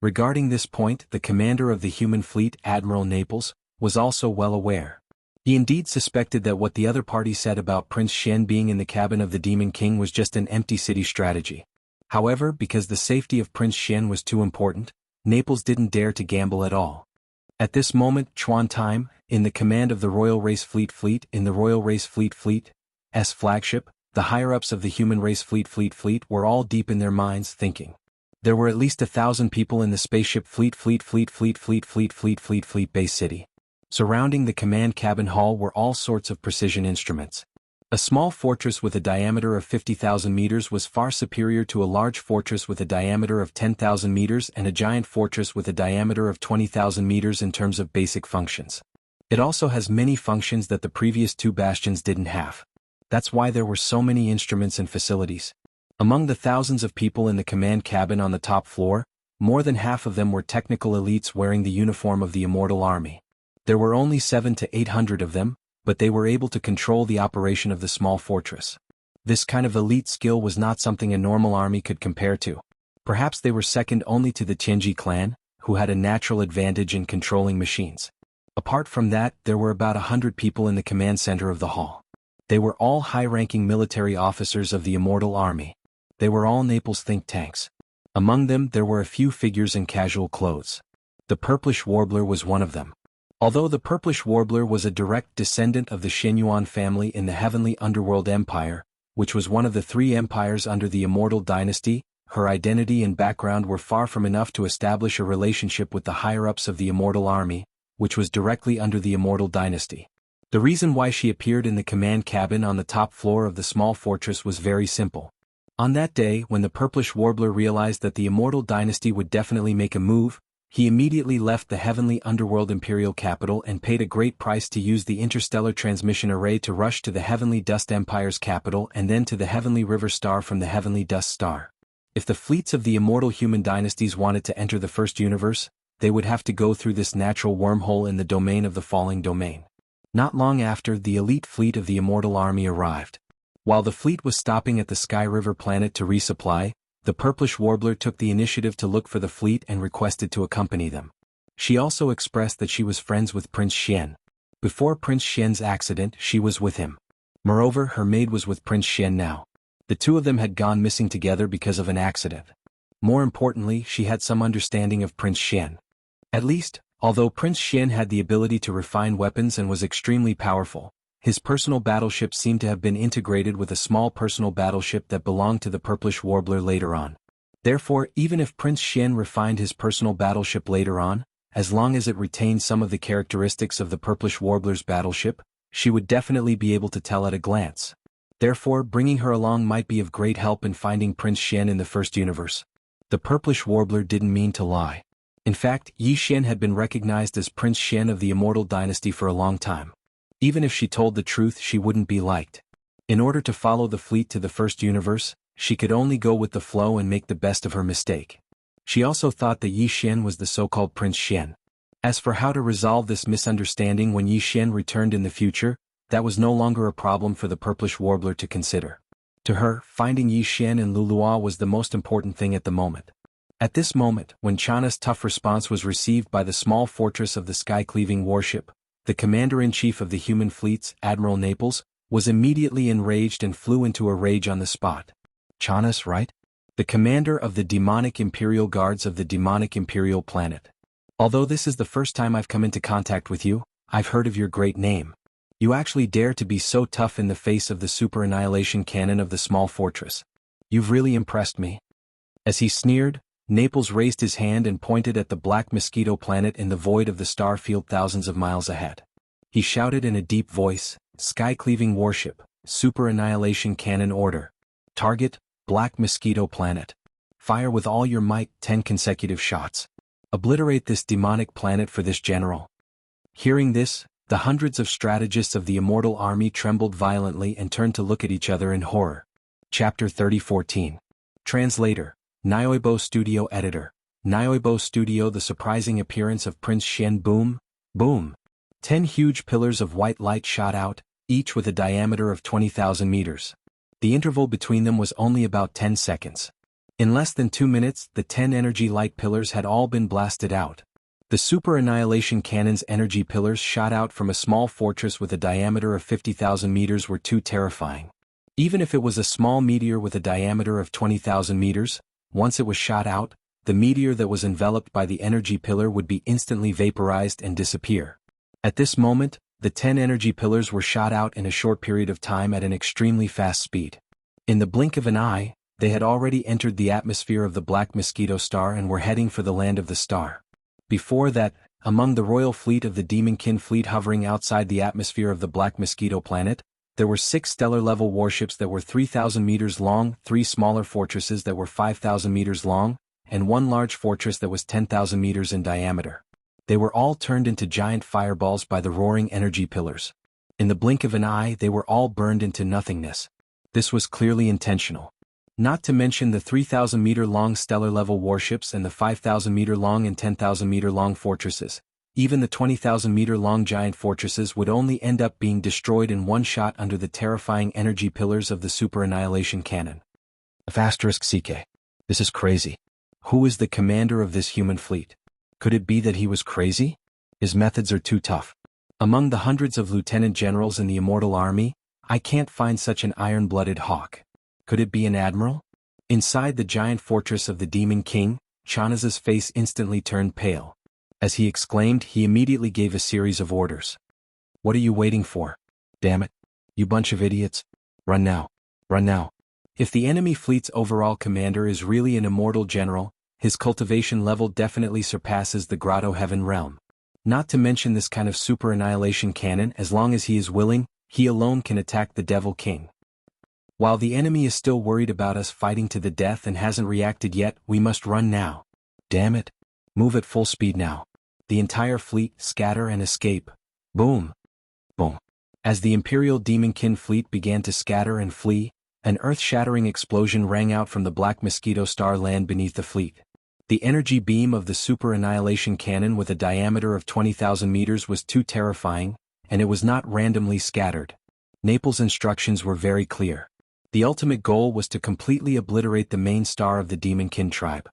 A: Regarding this point, the commander of the human fleet, Admiral Naples, was also well aware. He indeed suspected that what the other party said about Prince Xian being in the cabin of the Demon King was just an empty city strategy. However, because the safety of Prince Xian was too important, Naples didn't dare to gamble at all. At this moment, Chuan Time, in the command of the Royal Race Fleet's flagship, the higher-ups of the human race fleet were all deep in their minds thinking. There were at least 1,000 people in the spaceship fleet base city. Surrounding the command cabin hall were all sorts of precision instruments. A small fortress with a diameter of 50,000 meters was far superior to a large fortress with a diameter of 10,000 meters and a giant fortress with a diameter of 20,000 meters in terms of basic functions. It also has many functions that the previous two bastions didn't have. That's why there were so many instruments and facilities. Among the thousands of people in the command cabin on the top floor, more than half of them were technical elites wearing the uniform of the Immortal Army. There were only 700 to 800 of them, but they were able to control the operation of the small fortress. This kind of elite skill was not something a normal army could compare to. Perhaps they were second only to the Tianji clan, who had a natural advantage in controlling machines. Apart from that, there were about 100 people in the command center of the hall. They were all high-ranking military officers of the Immortal Army. They were all Naples think tanks. Among them, there were a few figures in casual clothes. The Purplish Warbler was one of them. Although the Purplish Warbler was a direct descendant of the Shenyuan family in the Heavenly Underworld Empire, which was one of the 3 empires under the Immortal Dynasty, her identity and background were far from enough to establish a relationship with the higher-ups of the Immortal Army, which was directly under the Immortal Dynasty. The reason why she appeared in the command cabin on the top floor of the small fortress was very simple. On that day, when the Purplish Warbler realized that the Immortal Dynasty would definitely make a move, He immediately left the heavenly underworld imperial capital and paid a great price to use the interstellar transmission array to rush to the heavenly dust empire's capital and then to the heavenly river star from the heavenly dust star. If the fleets of the immortal human dynasties wanted to enter the first universe, they would have to go through this natural wormhole in the domain of the falling domain. Not long after, the elite fleet of the immortal army arrived. While the fleet was stopping at the Sky River planet to resupply, the purplish warbler took the initiative to look for the fleet and requested to accompany them. She also expressed that she was friends with Prince Xian. Before Prince Xian's accident, she was with him. Moreover, her maid was with Prince Xian now. The two of them had gone missing together because of an accident. More importantly, she had some understanding of Prince Xian. At least, although Prince Xian had the ability to refine weapons and was extremely powerful, his personal battleship seemed to have been integrated with a small personal battleship that belonged to the purplish warbler later on. Therefore, even if Prince Xian refined his personal battleship later on, as long as it retained some of the characteristics of the purplish warbler's battleship, she would definitely be able to tell at a glance. Therefore, bringing her along might be of great help in finding Prince Xian in the first universe. The purplish warbler didn't mean to lie. In fact, Yi Xian had been recognized as Prince Xian of the Immortal Dynasty for a long time. Even if she told the truth, she wouldn't be liked. In order to follow the fleet to the first universe, she could only go with the flow and make the best of her mistake. She also thought that Yi Xian was the so-called Prince Xian. As for how to resolve this misunderstanding when Yi Xian returned in the future, that was no longer a problem for the purplish warbler to consider. To her, finding Yi Xian and Lulua was the most important thing at the moment. At this moment, when Chana's tough response was received by the small fortress of the sky-cleaving warship, the commander-in-chief of the human fleets, Admiral Naples, was immediately enraged and flew into a rage on the spot. Chana's right? The commander of the demonic imperial guards of the demonic imperial planet. Although this is the first time I've come into contact with you, I've heard of your great name. You actually dare to be so tough in the face of the super annihilation cannon of the small fortress. You've really impressed me. As he sneered, Naples raised his hand and pointed at the black mosquito planet in the void of the star field thousands of miles ahead. He shouted in a deep voice, "Sky-cleaving warship, super annihilation cannon order. Target, black mosquito planet. Fire with all your might, 10 consecutive shots. Obliterate this demonic planet for this general." Hearing this, the hundreds of strategists of the immortal army trembled violently and turned to look at each other in horror. Chapter 30:14. Translator. Nyoibo Studio Editor. Nyoibo Studio. The surprising appearance of Prince Xian. Boom, boom. 10 huge pillars of white light shot out, each with a diameter of 20,000 meters. The interval between them was only about 10 seconds. In less than 2 minutes, the 10 energy light pillars had all been blasted out. The super annihilation cannon's energy pillars shot out from a small fortress with a diameter of 50,000 meters were too terrifying. Even if it was a small meteor with a diameter of 20,000 meters, once it was shot out, the meteor that was enveloped by the energy pillar would be instantly vaporized and disappear. At this moment, the 10 energy pillars were shot out in a short period of time at an extremely fast speed. In the blink of an eye, they had already entered the atmosphere of the Black Mosquito Star and were heading for the land of the star. Before that, among the royal fleet of the Demonkin fleet hovering outside the atmosphere of the Black Mosquito planet, there were 6 stellar-level warships that were 3,000 meters long, 3 smaller fortresses that were 5,000 meters long, and 1 large fortress that was 10,000 meters in diameter. They were all turned into giant fireballs by the roaring energy pillars. In the blink of an eye, they were all burned into nothingness. This was clearly intentional. Not to mention the 3,000-meter-long stellar-level warships and the 5,000-meter-long and 10,000-meter-long fortresses. Even the 20,000-meter-long giant fortresses would only end up being destroyed in one shot under the terrifying energy pillars of the super annihilation cannon. *CK. This is crazy. Who is the commander of this human fleet? Could it be that he was crazy? His methods are too tough. Among the hundreds of lieutenant generals in the immortal army, I can't find such an iron-blooded hawk. Could it be an admiral? Inside the giant fortress of the Demon King, Chana's face instantly turned pale. As he exclaimed, he immediately gave a series of orders. "What are you waiting for? Damn it. You bunch of idiots. Run now. Run now." If the enemy fleet's overall commander is really an immortal general, his cultivation level definitely surpasses the Grotto Heaven realm. Not to mention this kind of super annihilation cannon, as long as he is willing, he alone can attack the Devil King. While the enemy is still worried about us fighting to the death and hasn't reacted yet, we must run now. Damn it. Move at full speed now. The entire fleet, scatter and escape. Boom. Boom. As the Imperial Demonkin fleet began to scatter and flee, an earth-shattering explosion rang out from the Black Mosquito Star land beneath the fleet. The energy beam of the super annihilation cannon with a diameter of 20,000 meters was too terrifying, and it was not randomly scattered. Naples' instructions were very clear. The ultimate goal was to completely obliterate the main star of the Demonkin tribe.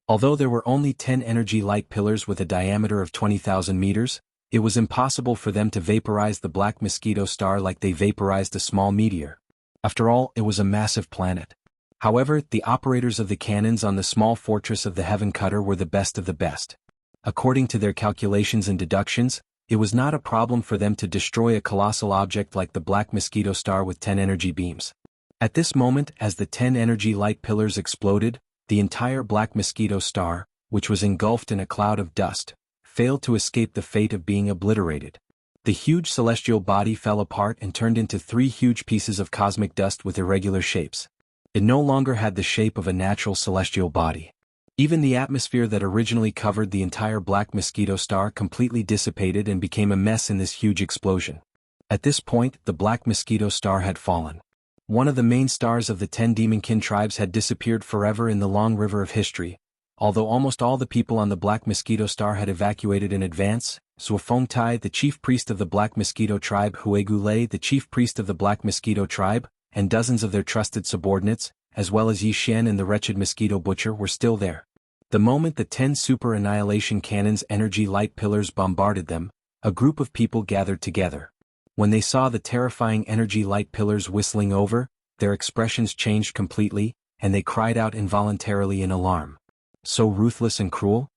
A: Although there were only 10 energy light pillars with a diameter of 20,000 meters, it was impossible for them to vaporize the Black Mosquito Star like they vaporized a small meteor. After all, it was a massive planet. However, the operators of the cannons on the small fortress of the Heaven Cutter were the best of the best. According to their calculations and deductions, it was not a problem for them to destroy a colossal object like the Black Mosquito Star with 10 energy beams. At this moment, as the 10 energy light pillars exploded, the entire Black Mosquito Star, which was engulfed in a cloud of dust, failed to escape the fate of being obliterated. The huge celestial body fell apart and turned into 3 huge pieces of cosmic dust with irregular shapes. It no longer had the shape of a natural celestial body. Even the atmosphere that originally covered the entire Black Mosquito Star completely dissipated and became a mess in this huge explosion. At this point, the Black Mosquito Star had fallen. One of the main stars of the 10 Demonkin tribes had disappeared forever in the long river of history. Although almost all the people on the Black Mosquito Star had evacuated in advance, Suofengtai, the chief priest of the Black Mosquito tribe, Huegulei, the chief priest of the Black Mosquito tribe, and dozens of their trusted subordinates, as well as Yi Xian and the wretched mosquito butcher, were still there. The moment the 10 super annihilation cannons' energy light pillars bombarded them, a group of people gathered together. When they saw the terrifying energy light pillars whistling over, their expressions changed completely, and they cried out involuntarily in alarm. So ruthless and cruel?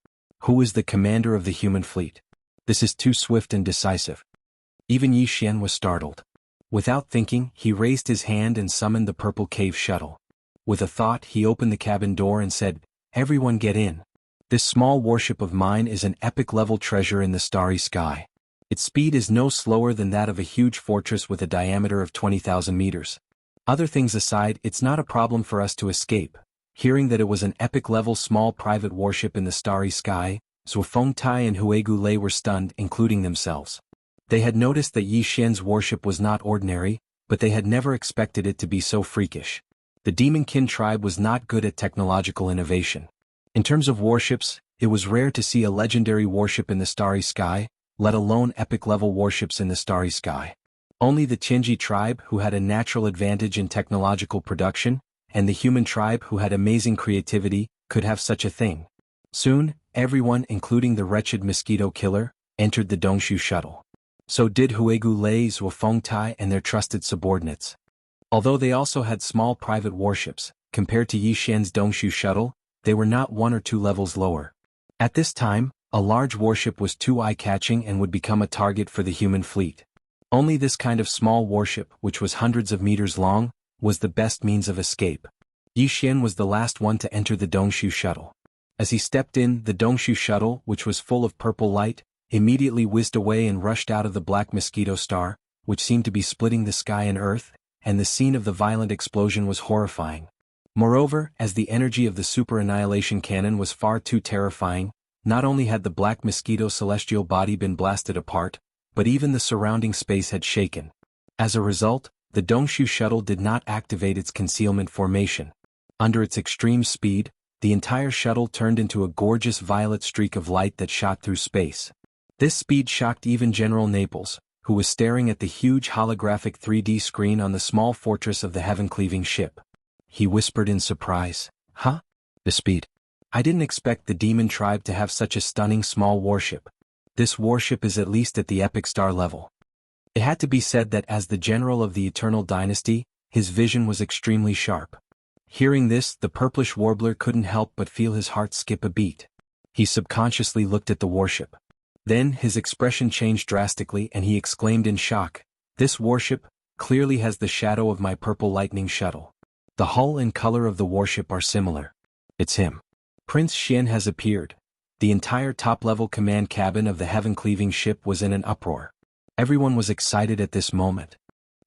A: Who is the commander of the human fleet? This is too swift and decisive. Even Yi Xian was startled. Without thinking, he raised his hand and summoned the purple cave shuttle. With a thought, he opened the cabin door and said, "Everyone get in. This small warship of mine is an epic-level treasure in the starry sky. Its speed is no slower than that of a huge fortress with a diameter of 20,000 meters. Other things aside, it's not a problem for us to escape." Hearing that it was an epic-level small private warship in the starry sky, Suofengtai and Huegulei were stunned, including themselves. They had noticed that Yi Xian's warship was not ordinary, but they had never expected it to be so freakish. The Demonkin tribe was not good at technological innovation. In terms of warships, it was rare to see a legendary warship in the starry sky, let alone epic-level warships in the starry sky. Only the Qinji tribe, who had a natural advantage in technological production, and the human tribe, who had amazing creativity, could have such a thing. Soon, everyone, including the wretched mosquito killer, entered the Dongshu shuttle. So did Huegulei, Suofengtai, and their trusted subordinates. Although they also had small private warships, compared to Yi Xian's Dongshu shuttle, they were not 1 or 2 levels lower. At this time, a large warship was too eye-catching and would become a target for the human fleet. Only this kind of small warship, which was hundreds of meters long, was the best means of escape. Yi Xian was the last one to enter the Dongshu shuttle. As he stepped in, the Dongshu shuttle, which was full of purple light, immediately whizzed away and rushed out of the Black Mosquito Star, which seemed to be splitting the sky and earth, and the scene of the violent explosion was horrifying. Moreover, as the energy of the super annihilation cannon was far too terrifying, not only had the Black Mosquito celestial body been blasted apart, but even the surrounding space had shaken. As a result, the Dongshu shuttle did not activate its concealment formation. Under its extreme speed, the entire shuttle turned into a gorgeous violet streak of light that shot through space. This speed shocked even General Naples, who was staring at the huge holographic 3D screen on the small fortress of the heaven-cleaving ship. He whispered in surprise, "Huh? The speed. I didn't expect the demon tribe to have such a stunning small warship. This warship is at least at the epic star level." It had to be said that as the general of the Eternal Dynasty, his vision was extremely sharp. Hearing this, the purplish warbler couldn't help but feel his heart skip a beat. He subconsciously looked at the warship. Then his expression changed drastically and he exclaimed in shock, "This warship clearly has the shadow of my purple lightning shuttle. The hull and color of the warship are similar. It's him. Prince Xian has appeared." The entire top-level command cabin of the heaven-cleaving ship was in an uproar. Everyone was excited at this moment.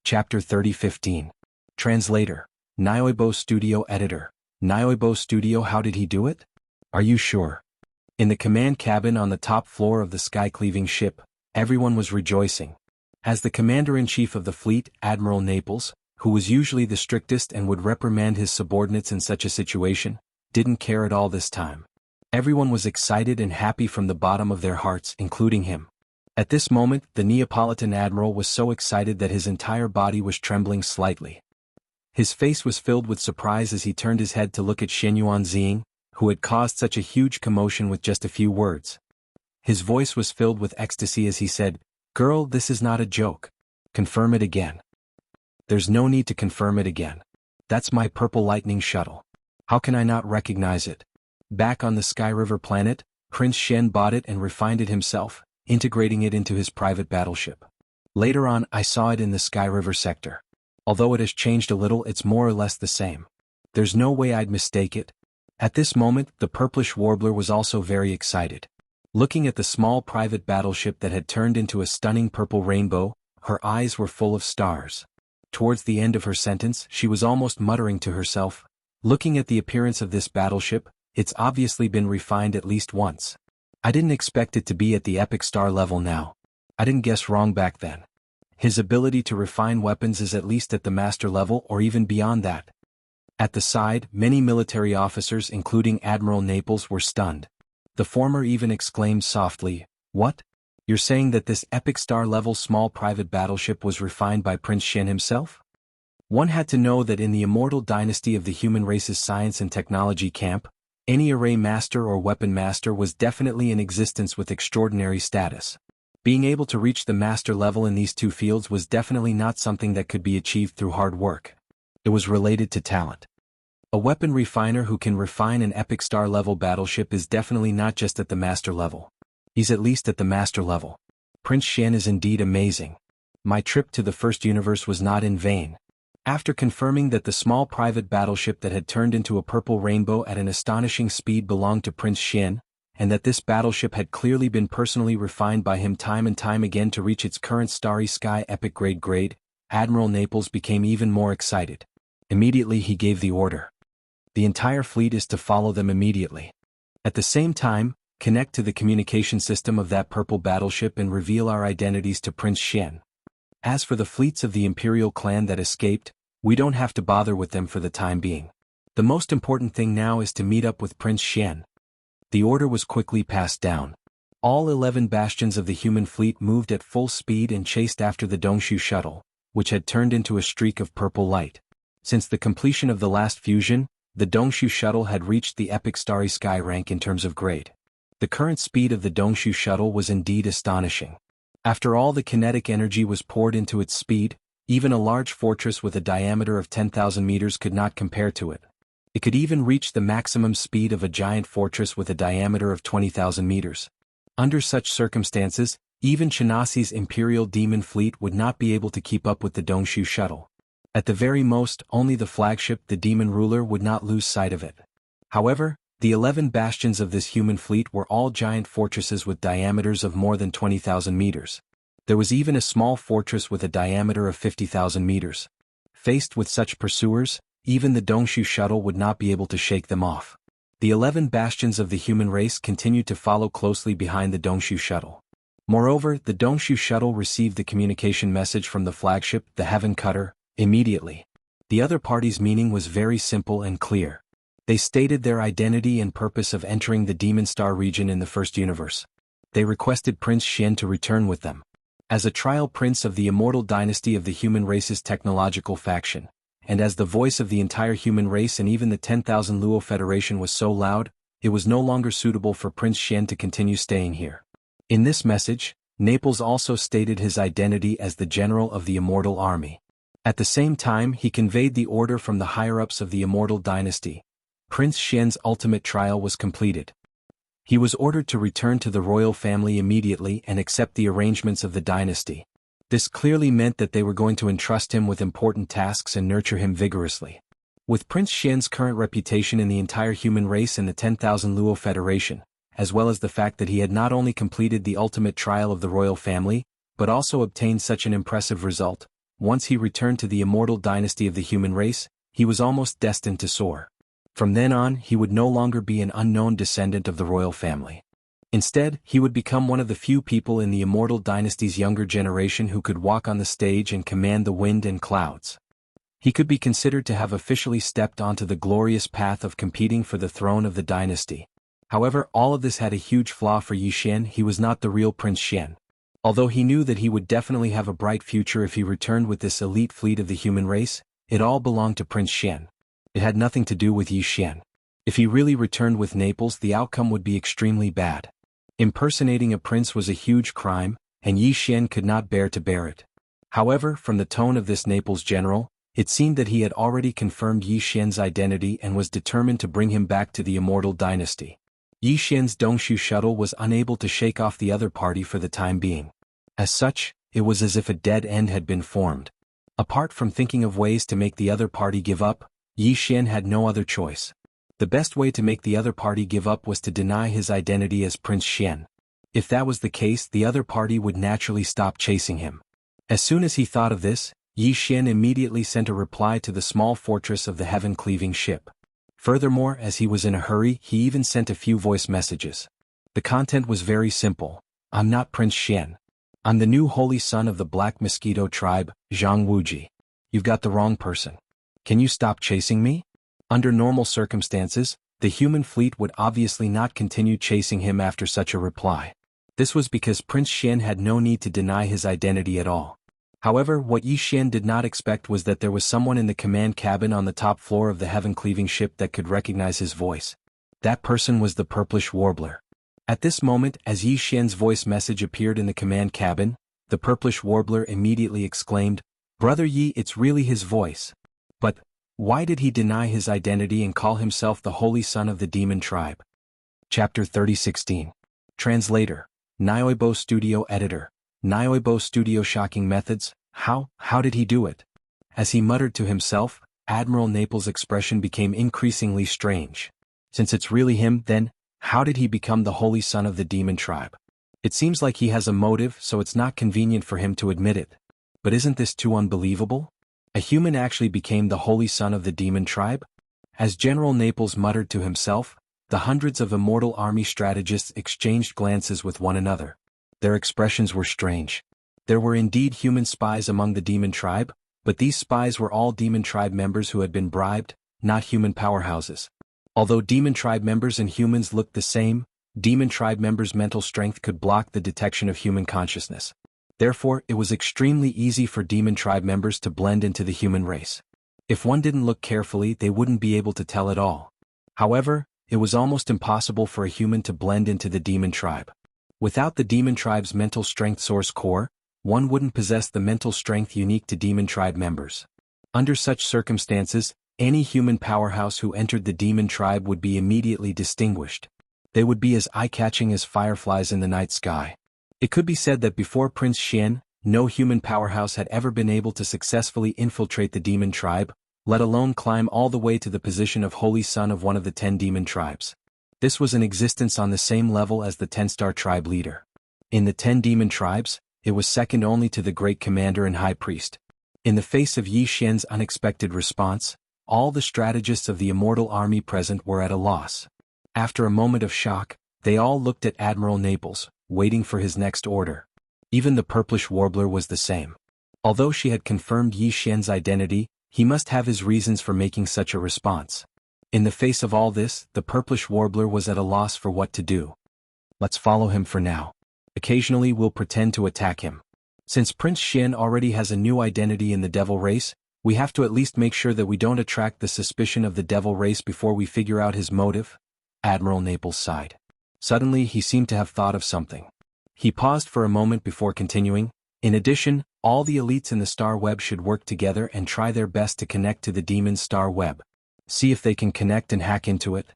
A: Chapter 30:15. Translator. Nyoibo Studio Editor. Nyoibo Studio. How did he do it? Are you sure? In the command cabin on the top floor of the sky-cleaving ship, everyone was rejoicing. As the commander-in-chief of the fleet, Admiral Naples, who was usually the strictest and would reprimand his subordinates in such a situation, didn't care at all this time. Everyone was excited and happy from the bottom of their hearts, including him. At this moment, the Neapolitan admiral was so excited that his entire body was trembling slightly. His face was filled with surprise as he turned his head to look at Xinyuan Ziying, who had caused such a huge commotion with just a few words. His voice was filled with ecstasy as he said, "Girl, this is not a joke. Confirm it again." "There's no need to confirm it again. That's my Purple Lightning shuttle. How can I not recognize it?" Back on the Sky River planet, Prince Shen bought it and refined it himself, integrating it into his private battleship. Later on, I saw it in the Sky River sector. Although it has changed a little, it's more or less the same. There's no way I'd mistake it. At this moment, the purplish warbler was also very excited. Looking at the small private battleship that had turned into a stunning purple rainbow, her eyes were full of stars. Towards the end of her sentence, she was almost muttering to herself, "Looking at the appearance of this battleship, it's obviously been refined at least once. I didn't expect it to be at the epic star level now. I didn't guess wrong back then. His ability to refine weapons is at least at the master level or even beyond that." At the side, many military officers including Admiral Naples were stunned. The former even exclaimed softly, "What? You're saying that this epic star-level small private battleship was refined by Prince Shen himself?" One had to know that in the immortal dynasty of the human race's science and technology camp, any array master or weapon master was definitely in existence with extraordinary status. Being able to reach the master level in these two fields was definitely not something that could be achieved through hard work. It was related to talent. A weapon refiner who can refine an epic star-level battleship is definitely not just at the master level. He's at least at the master level. Prince Shen is indeed amazing. My trip to the first universe was not in vain. After confirming that the small private battleship that had turned into a purple rainbow at an astonishing speed belonged to Prince Shen, and that this battleship had clearly been personally refined by him time and time again to reach its current starry sky epic grade, Admiral Naples became even more excited. Immediately he gave the order. The entire fleet is to follow them immediately. At the same time, connect to the communication system of that purple battleship and reveal our identities to Prince Shen. As for the fleets of the Imperial clan that escaped, we don't have to bother with them for the time being. The most important thing now is to meet up with Prince Shen. The order was quickly passed down. All 11 bastions of the human fleet moved at full speed and chased after the Dongshu shuttle, which had turned into a streak of purple light. Since the completion of the last fusion, the Dongshu shuttle had reached the epic starry sky rank in terms of grade. The current speed of the Dongshu shuttle was indeed astonishing. After all the kinetic energy was poured into its speed, even a large fortress with a diameter of 10,000 meters could not compare to it. It could even reach the maximum speed of a giant fortress with a diameter of 20,000 meters. Under such circumstances, even Chanasi's Imperial Demon Fleet would not be able to keep up with the Dongshu shuttle. At the very most, only the flagship, the Demon Ruler, would not lose sight of it. However, the 11 bastions of this human fleet were all giant fortresses with diameters of more than 20,000 meters. There was even a small fortress with a diameter of 50,000 meters. Faced with such pursuers, even the Dongshu shuttle would not be able to shake them off. The 11 bastions of the human race continued to follow closely behind the Dongshu shuttle. Moreover, the Dongshu shuttle received the communication message from the flagship, the Heaven Cutter, immediately. The other party's meaning was very simple and clear. They stated their identity and purpose of entering the Demon Star region in the first universe. They requested Prince Shen to return with them. As a trial prince of the immortal dynasty of the human race's technological faction, and as the voice of the entire human race and even the 10,000 Luo Federation was so loud, it was no longer suitable for Prince Shen to continue staying here. In this message, Naples also stated his identity as the general of the immortal army. At the same time, he conveyed the order from the higher-ups of the immortal dynasty. Prince Shen's ultimate trial was completed. He was ordered to return to the royal family immediately and accept the arrangements of the dynasty. This clearly meant that they were going to entrust him with important tasks and nurture him vigorously. With Prince Shen's current reputation in the entire human race and the 10,000 Luo Federation, as well as the fact that he had not only completed the ultimate trial of the royal family, but also obtained such an impressive result, once he returned to the immortal dynasty of the human race, he was almost destined to soar. From then on, he would no longer be an unknown descendant of the royal family. Instead, he would become one of the few people in the immortal dynasty's younger generation who could walk on the stage and command the wind and clouds. He could be considered to have officially stepped onto the glorious path of competing for the throne of the dynasty. However, all of this had a huge flaw for Yi Xian. He was not the real Prince Xian. Although he knew that he would definitely have a bright future if he returned with this elite fleet of the human race, it all belonged to Prince Xian. It had nothing to do with Yi Xian. If he really returned with Naples, the outcome would be extremely bad. Impersonating a prince was a huge crime, and Yi Xian could not bear it. However, from the tone of this Naples general, it seemed that he had already confirmed Yi Xian's identity and was determined to bring him back to the immortal dynasty. Yi Xian's Dongshu shuttle was unable to shake off the other party for the time being. As such, it was as if a dead end had been formed. Apart from thinking of ways to make the other party give up, Yi Xian had no other choice. The best way to make the other party give up was to deny his identity as Prince Xian. If that was the case, the other party would naturally stop chasing him. As soon as he thought of this, Yi Xian immediately sent a reply to the small fortress of the heaven-cleaving ship. Furthermore, as he was in a hurry, he even sent a few voice messages. The content was very simple. I'm not Prince Xian. I'm the new holy son of the Black Mosquito tribe, Zhang Wuji. You've got the wrong person. Can you stop chasing me? Under normal circumstances, the human fleet would obviously not continue chasing him after such a reply. This was because Prince Xian had no need to deny his identity at all. However, what Yi Xian did not expect was that there was someone in the command cabin on the top floor of the heaven-cleaving ship that could recognize his voice. That person was the purplish warbler. At this moment, as Yi Xian's voice message appeared in the command cabin, the purplish warbler immediately exclaimed, "Brother Yi, it's really his voice." But why did he deny his identity and call himself the holy son of the demon tribe? Chapter 30:16. Translator. Nioibo Studio Editor. Nioibo Studio. Shocking methods. How did he do it? As he muttered to himself, Admiral Naples' expression became increasingly strange. Since it's really him, then, how did he become the holy son of the demon tribe? It seems like he has a motive, so it's not convenient for him to admit it. But isn't this too unbelievable? A human actually became the holy son of the demon tribe? As General Naples muttered to himself, the hundreds of immortal army strategists exchanged glances with one another. Their expressions were strange. There were indeed human spies among the demon tribe, but these spies were all demon tribe members who had been bribed, not human powerhouses. Although demon tribe members and humans looked the same, demon tribe members' mental strength could block the detection of human consciousness. Therefore, it was extremely easy for demon tribe members to blend into the human race. If one didn't look carefully, they wouldn't be able to tell at all. However, it was almost impossible for a human to blend into the demon tribe. Without the demon tribe's mental strength source core, one wouldn't possess the mental strength unique to demon tribe members. Under such circumstances, any human powerhouse who entered the demon tribe would be immediately distinguished. They would be as eye-catching as fireflies in the night sky. It could be said that before Prince Xian, no human powerhouse had ever been able to successfully infiltrate the demon tribe, let alone climb all the way to the position of holy son of one of the 10 demon tribes. This was in existence on the same level as the 10-star tribe leader. In the 10 demon tribes, it was second only to the great commander and high priest. In the face of Yi Xian's unexpected response, all the strategists of the immortal army present were at a loss. After a moment of shock, they all looked at Admiral Naples, waiting for his next order. Even the purplish warbler was the same. Although she had confirmed Yi Xian's identity, he must have his reasons for making such a response. In the face of all this, the purplish warbler was at a loss for what to do. Let's follow him for now. Occasionally we'll pretend to attack him. Since Prince Xian already has a new identity in the devil race, we have to at least make sure that we don't attract the suspicion of the devil race before we figure out his motive. Admiral Naples sighed. Suddenly he seemed to have thought of something. He paused for a moment before continuing. In addition, all the elites in the star web should work together and try their best to connect to the demon's star web. See if they can connect and hack into it.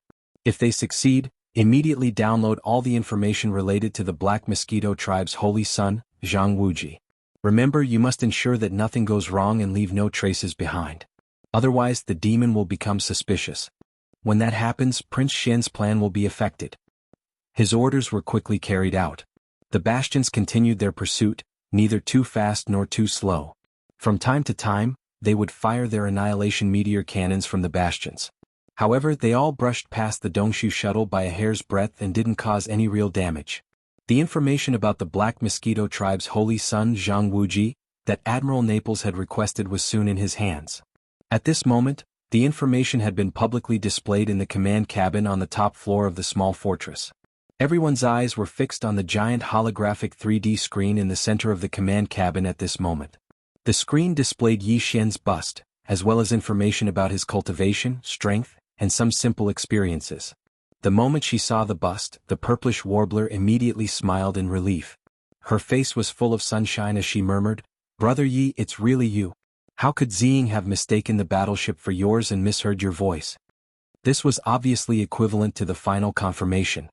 A: If they succeed, immediately download all the information related to the Black Mosquito tribe's holy son, Zhang Wuji. Remember, you must ensure that nothing goes wrong and leave no traces behind. Otherwise, the demon will become suspicious. When that happens, Prince Xian's plan will be affected. His orders were quickly carried out. The bastions continued their pursuit, neither too fast nor too slow. From time to time, they would fire their annihilation meteor cannons from the bastions. However, they all brushed past the Dongshu shuttle by a hair's breadth and didn't cause any real damage. The information about the Black Mosquito tribe's holy son Zhang Wuji, that Admiral Naples had requested, was soon in his hands. At this moment, the information had been publicly displayed in the command cabin on the top floor of the small fortress. Everyone's eyes were fixed on the giant holographic 3D screen in the center of the command cabin at this moment. The screen displayed Yi Xian's bust, as well as information about his cultivation, strength, and some simple experiences. The moment she saw the bust, the purplish warbler immediately smiled in relief. Her face was full of sunshine as she murmured, "Brother Yi, it's really you. How could Ziying have mistaken the battleship for yours and misheard your voice?" This was obviously equivalent to the final confirmation.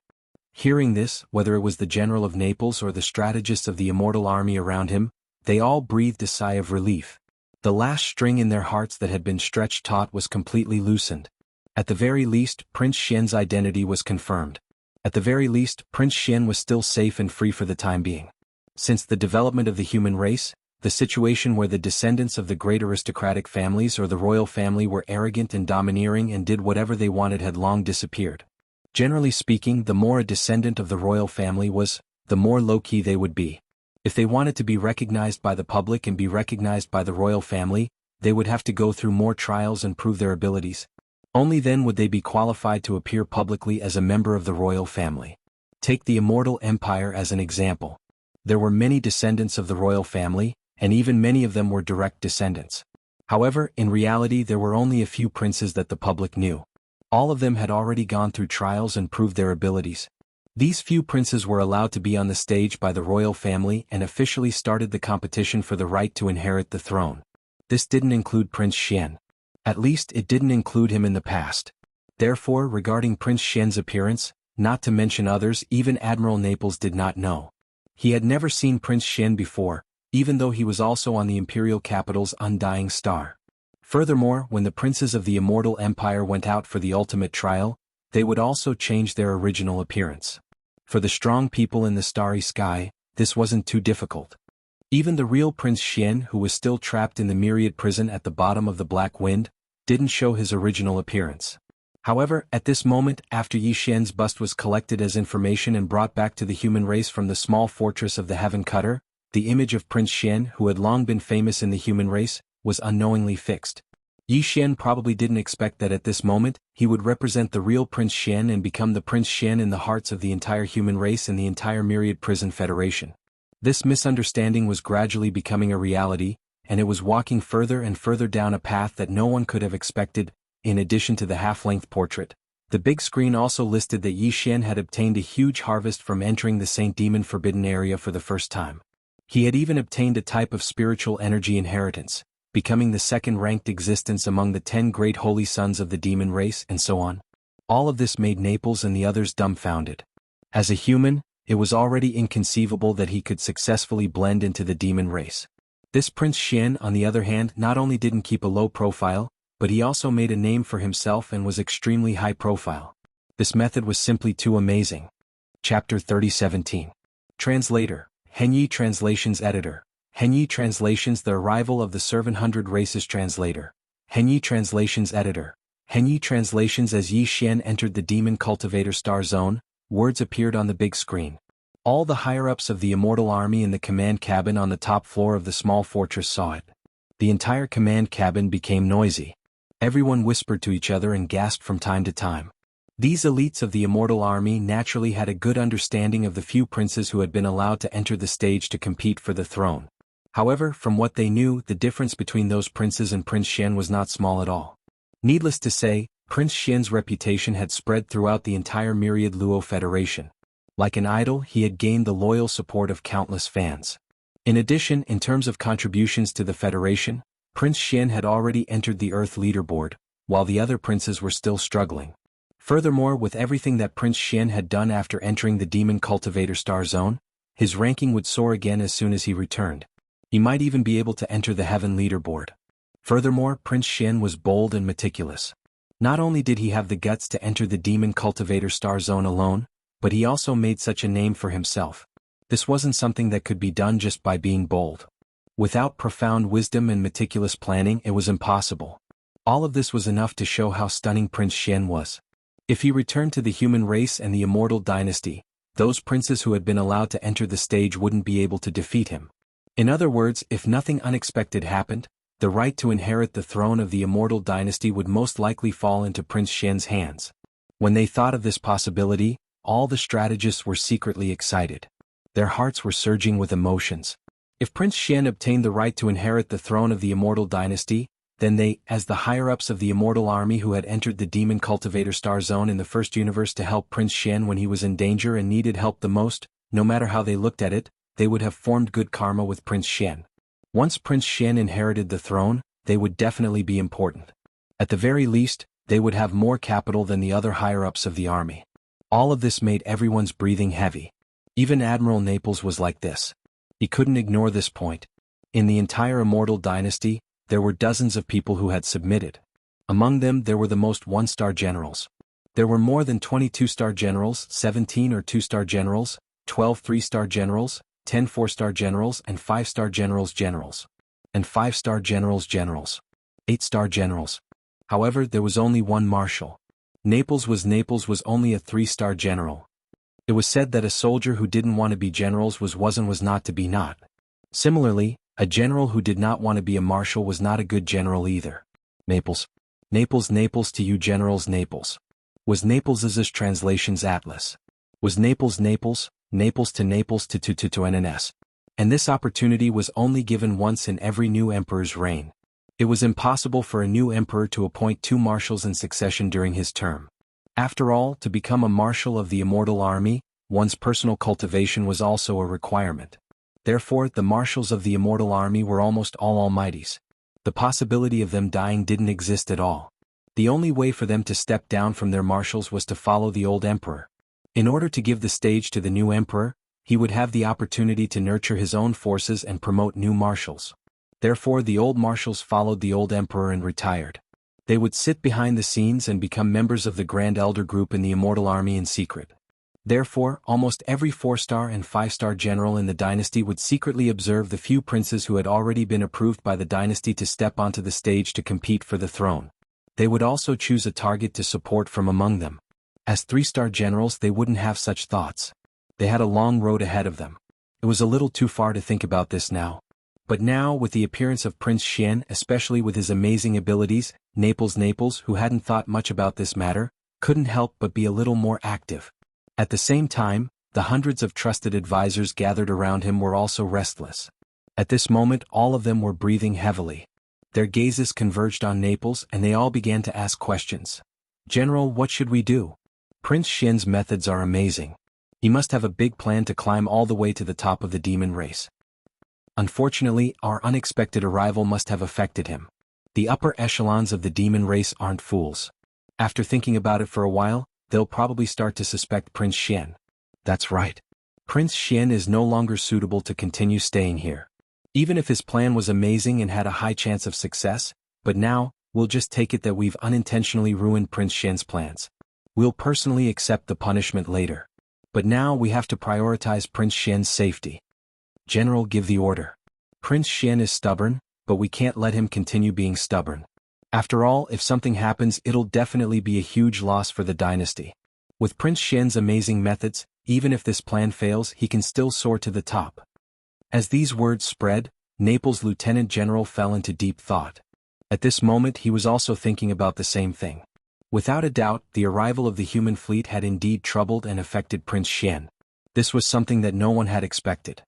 A: Hearing this, whether it was the general of Naples or the strategists of the immortal army around him, they all breathed a sigh of relief. The last string in their hearts that had been stretched taut was completely loosened. At the very least, Prince Xian's identity was confirmed. At the very least, Prince Xian was still safe and free for the time being. Since the development of the human race, the situation where the descendants of the great aristocratic families or the royal family were arrogant and domineering and did whatever they wanted had long disappeared. Generally speaking, the more a descendant of the royal family was, the more low-key they would be. If they wanted to be recognized by the public and be recognized by the royal family, they would have to go through more trials and prove their abilities. Only then would they be qualified to appear publicly as a member of the royal family. Take the Immortal Empire as an example. There were many descendants of the royal family, and even many of them were direct descendants. However, in reality there were only a few princes that the public knew. All of them had already gone through trials and proved their abilities. These few princes were allowed to be on the stage by the royal family and officially started the competition for the right to inherit the throne. This didn't include Prince Xian. At least it didn't include him in the past. Therefore, regarding Prince Xian's appearance, not to mention others, even Admiral Naples did not know. He had never seen Prince Xian before, even though he was also on the imperial capital's undying star. Furthermore, when the princes of the Immortal Empire went out for the ultimate trial, they would also change their original appearance. For the strong people in the starry sky, this wasn't too difficult. Even the real Prince Xian, who was still trapped in the myriad prison at the bottom of the Black Wind, didn't show his original appearance. However, at this moment, after Yi Xian's bust was collected as information and brought back to the human race from the small fortress of the Heaven Cutter, the image of Prince Xian, who had long been famous in the human race, was unknowingly fixed. Yi Xian probably didn't expect that at this moment, he would represent the real Prince Xian and become the Prince Xian in the hearts of the entire human race and the entire Myriad Prison Federation. This misunderstanding was gradually becoming a reality, and it was walking further and further down a path that no one could have expected. In addition to the half-length portrait, the big screen also listed that Yi Xian had obtained a huge harvest from entering the Saint Demon Forbidden area for the first time. He had even obtained a type of spiritual energy inheritance, becoming the second-ranked existence among the 10 great holy sons of the demon race, and so on. All of this made Naples and the others dumbfounded. As a human, it was already inconceivable that he could successfully blend into the demon race. This Prince Xian, on the other hand, not only didn't keep a low profile, but he also made a name for himself and was extremely high profile. This method was simply too amazing. Chapter 30:17. Translator, Henyi Translations Editor. Henyi Translations The Arrival of the 700 Races Translator. Henyi Translations Editor. Henyi Translations As Yi Xian entered the Demon Cultivator Star Zone, words appeared on the big screen. All the higher-ups of the Immortal Army in the command cabin on the top floor of the small fortress saw it. The entire command cabin became noisy. Everyone whispered to each other and gasped from time to time. These elites of the Immortal Army naturally had a good understanding of the few princes who had been allowed to enter the stage to compete for the throne. However, from what they knew, the difference between those princes and Prince Xian was not small at all. Needless to say, Prince Xian's reputation had spread throughout the entire Myriad Luo Federation. Like an idol, he had gained the loyal support of countless fans. In addition, in terms of contributions to the Federation, Prince Xian had already entered the Earth leaderboard, while the other princes were still struggling. Furthermore, with everything that Prince Xian had done after entering the Demon Cultivator Star Zone, his ranking would soar again as soon as he returned. He might even be able to enter the Heaven leaderboard. Furthermore, Prince Xian was bold and meticulous. Not only did he have the guts to enter the Demon Cultivator Star Zone alone, but he also made such a name for himself. This wasn't something that could be done just by being bold. Without profound wisdom and meticulous planning, it was impossible. All of this was enough to show how stunning Prince Xian was. If he returned to the human race and the immortal dynasty, those princes who had been allowed to enter the stage wouldn't be able to defeat him. In other words, if nothing unexpected happened, the right to inherit the throne of the immortal dynasty would most likely fall into Prince Xian's hands. When they thought of this possibility, all the strategists were secretly excited. Their hearts were surging with emotions. If Prince Xian obtained the right to inherit the throne of the immortal dynasty, then they, as the higher-ups of the immortal army who had entered the demon cultivator star zone in the first universe to help Prince Xian when he was in danger and needed help the most, no matter how they looked at it, they would have formed good karma with Prince Xian. Once Prince Xian inherited the throne, they would definitely be important. At the very least, they would have more capital than the other higher-ups of the army. All of this made everyone's breathing heavy. Even Admiral Naples was like this. He couldn't ignore this point. In the entire immortal dynasty, there were dozens of people who had submitted. Among them there were the most one-star generals. There were more than 22 star generals, 17 or 2-star generals, 12 3-star generals, 10 4-star generals and 5-star generals, and 5-star generals, 8-star generals. However, there was only one marshal. Naples was only a 3-star general. It was said that a soldier who didn't want to be generals was not to be not. Similarly, a general who did not want to be a marshal was not a good general either. Naples to you generals. Naples was Naples's translations atlas. Was Naples to NNS. And this opportunity was only given once in every new emperor's reign. It was impossible for a new emperor to appoint 2 marshals in succession during his term. After all, to become a marshal of the immortal army, one's personal cultivation was also a requirement. Therefore, the marshals of the immortal army were almost all almighties. The possibility of them dying didn't exist at all. The only way for them to step down from their marshals was to follow the old emperor. In order to give the stage to the new emperor, he would have the opportunity to nurture his own forces and promote new marshals. Therefore, the old marshals followed the old emperor and retired. They would sit behind the scenes and become members of the Grand Elder Group in the immortal army in secret. Therefore, almost every 4-star and 5-star general in the dynasty would secretly observe the few princes who had already been approved by the dynasty to step onto the stage to compete for the throne. They would also choose a target to support from among them. As 3-star generals, they wouldn't have such thoughts. They had a long road ahead of them. It was a little too far to think about this now. But now, with the appearance of Prince Xian, especially with his amazing abilities, Naples, who hadn't thought much about this matter, couldn't help but be a little more active. At the same time, the hundreds of trusted advisors gathered around him were also restless. At this moment, all of them were breathing heavily. Their gazes converged on Naples and they all began to ask questions. General, what should we do? Prince Xian's methods are amazing. He must have a big plan to climb all the way to the top of the demon race. Unfortunately, our unexpected arrival must have affected him. The upper echelons of the demon race aren't fools. After thinking about it for a while, they'll probably start to suspect Prince Xian. That's right. Prince Xian is no longer suitable to continue staying here. Even if his plan was amazing and had a high chance of success, but now, we'll just take it that we've unintentionally ruined Prince Xian's plans. We'll personally accept the punishment later. But now we have to prioritize Prince Xian's safety. General, give the order. Prince Xian is stubborn, but we can't let him continue being stubborn. After all, if something happens, it'll definitely be a huge loss for the dynasty. With Prince Xian's amazing methods, even if this plan fails, he can still soar to the top. As these words spread, Naples' lieutenant general fell into deep thought. At this moment he was also thinking about the same thing. Without a doubt, the arrival of the human fleet had indeed troubled and affected Prince Xian. This was something that no one had expected.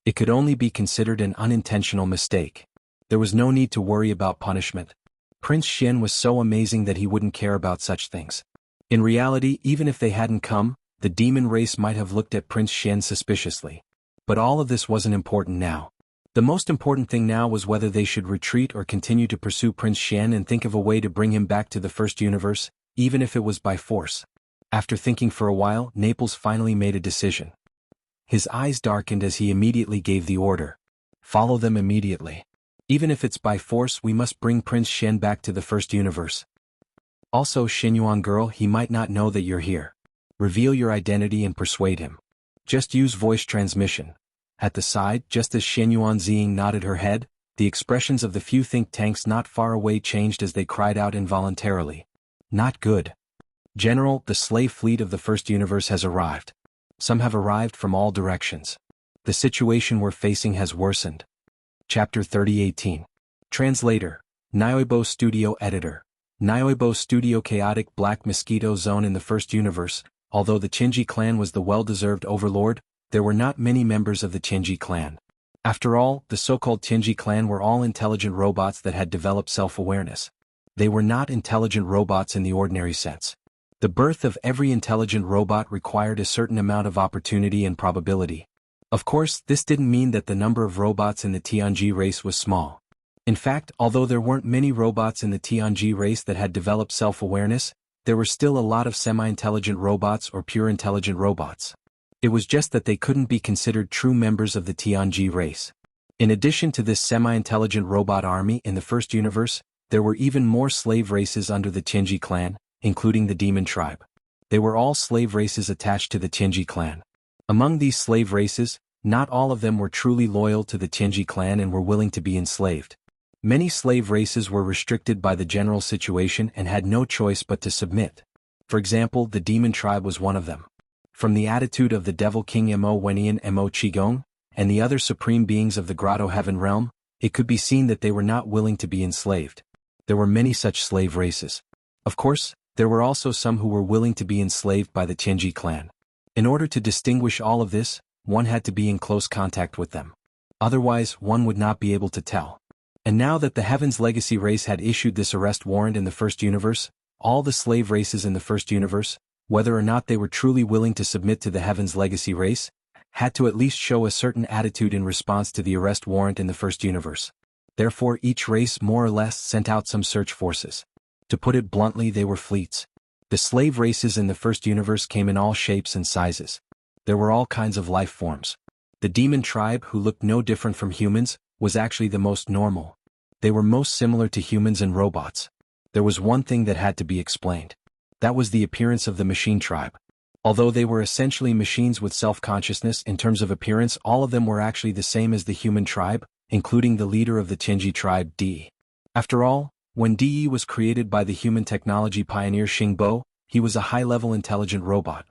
A: It could only be considered an unintentional mistake. There was no need to worry about punishment. Prince Xian was so amazing that he wouldn't care about such things. In reality, even if they hadn't come, the demon race might have looked at Prince Xian suspiciously. But all of this wasn't important now. The most important thing now was whether they should retreat or continue to pursue Prince Xian and think of a way to bring him back to the first universe, even if it was by force. After thinking for a while, Naples finally made a decision. His eyes darkened as he immediately gave the order. Follow them immediately. Even if it's by force, we must bring Prince Xian back to the first universe. Also, Xinyuan girl, he might not know that you're here. Reveal your identity and persuade him. Just use voice transmission. At the side, just as Xinyuan Ziying nodded her head, the expressions of the few think tanks not far away changed as they cried out involuntarily. Not good. General, the slave fleet of the First Universe has arrived. Some have arrived from all directions. The situation we're facing has worsened. Chapter 30:18. Translator. Nioibo Studio Editor. Nioibo Studio. Chaotic Black Mosquito Zone. In the First Universe, although the Chinji clan was the well-deserved overlord, there were not many members of the Chinji clan. After all, the so-called Chinji clan were all intelligent robots that had developed self-awareness. They were not intelligent robots in the ordinary sense. The birth of every intelligent robot required a certain amount of opportunity and probability. Of course, this didn't mean that the number of robots in the Tianji race was small. In fact, although there weren't many robots in the Tianji race that had developed self-awareness, there were still a lot of semi-intelligent robots or pure intelligent robots. It was just that they couldn't be considered true members of the Tianji race. In addition to this semi-intelligent robot army in the First Universe, there were even more slave races under the Chinji clan, including the Demon Tribe. They were all slave races attached to the Chinji clan. Among these slave races, not all of them were truly loyal to the Chinji clan and were willing to be enslaved. Many slave races were restricted by the general situation and had no choice but to submit. For example, the Demon Tribe was one of them. From the attitude of the Devil King Mo Wenian Mo Qigong, and the other supreme beings of the Grotto Heaven realm, it could be seen that they were not willing to be enslaved. There were many such slave races. Of course, there were also some who were willing to be enslaved by the Chinji clan. In order to distinguish all of this, one had to be in close contact with them. Otherwise, one would not be able to tell. And now that the Heaven's Legacy race had issued this arrest warrant in the First Universe, all the slave races in the First Universe, whether or not they were truly willing to submit to the Heaven's Legacy race, had to at least show a certain attitude in response to the arrest warrant in the First Universe. Therefore, each race more or less sent out some search forces. To put it bluntly, they were fleets. The slave races in the First Universe came in all shapes and sizes. There were all kinds of life forms. The Demon Tribe, who looked no different from humans, was actually the most normal. They were most similar to humans and robots. There was one thing that had to be explained. That was the appearance of the Machine Tribe. Although they were essentially machines with self-consciousness in terms of appearance, all of them were actually the same as the human tribe, including the leader of the Chinji tribe, Di. After all, when Di was created by the human technology pioneer Xingbo, he was a high-level intelligent robot.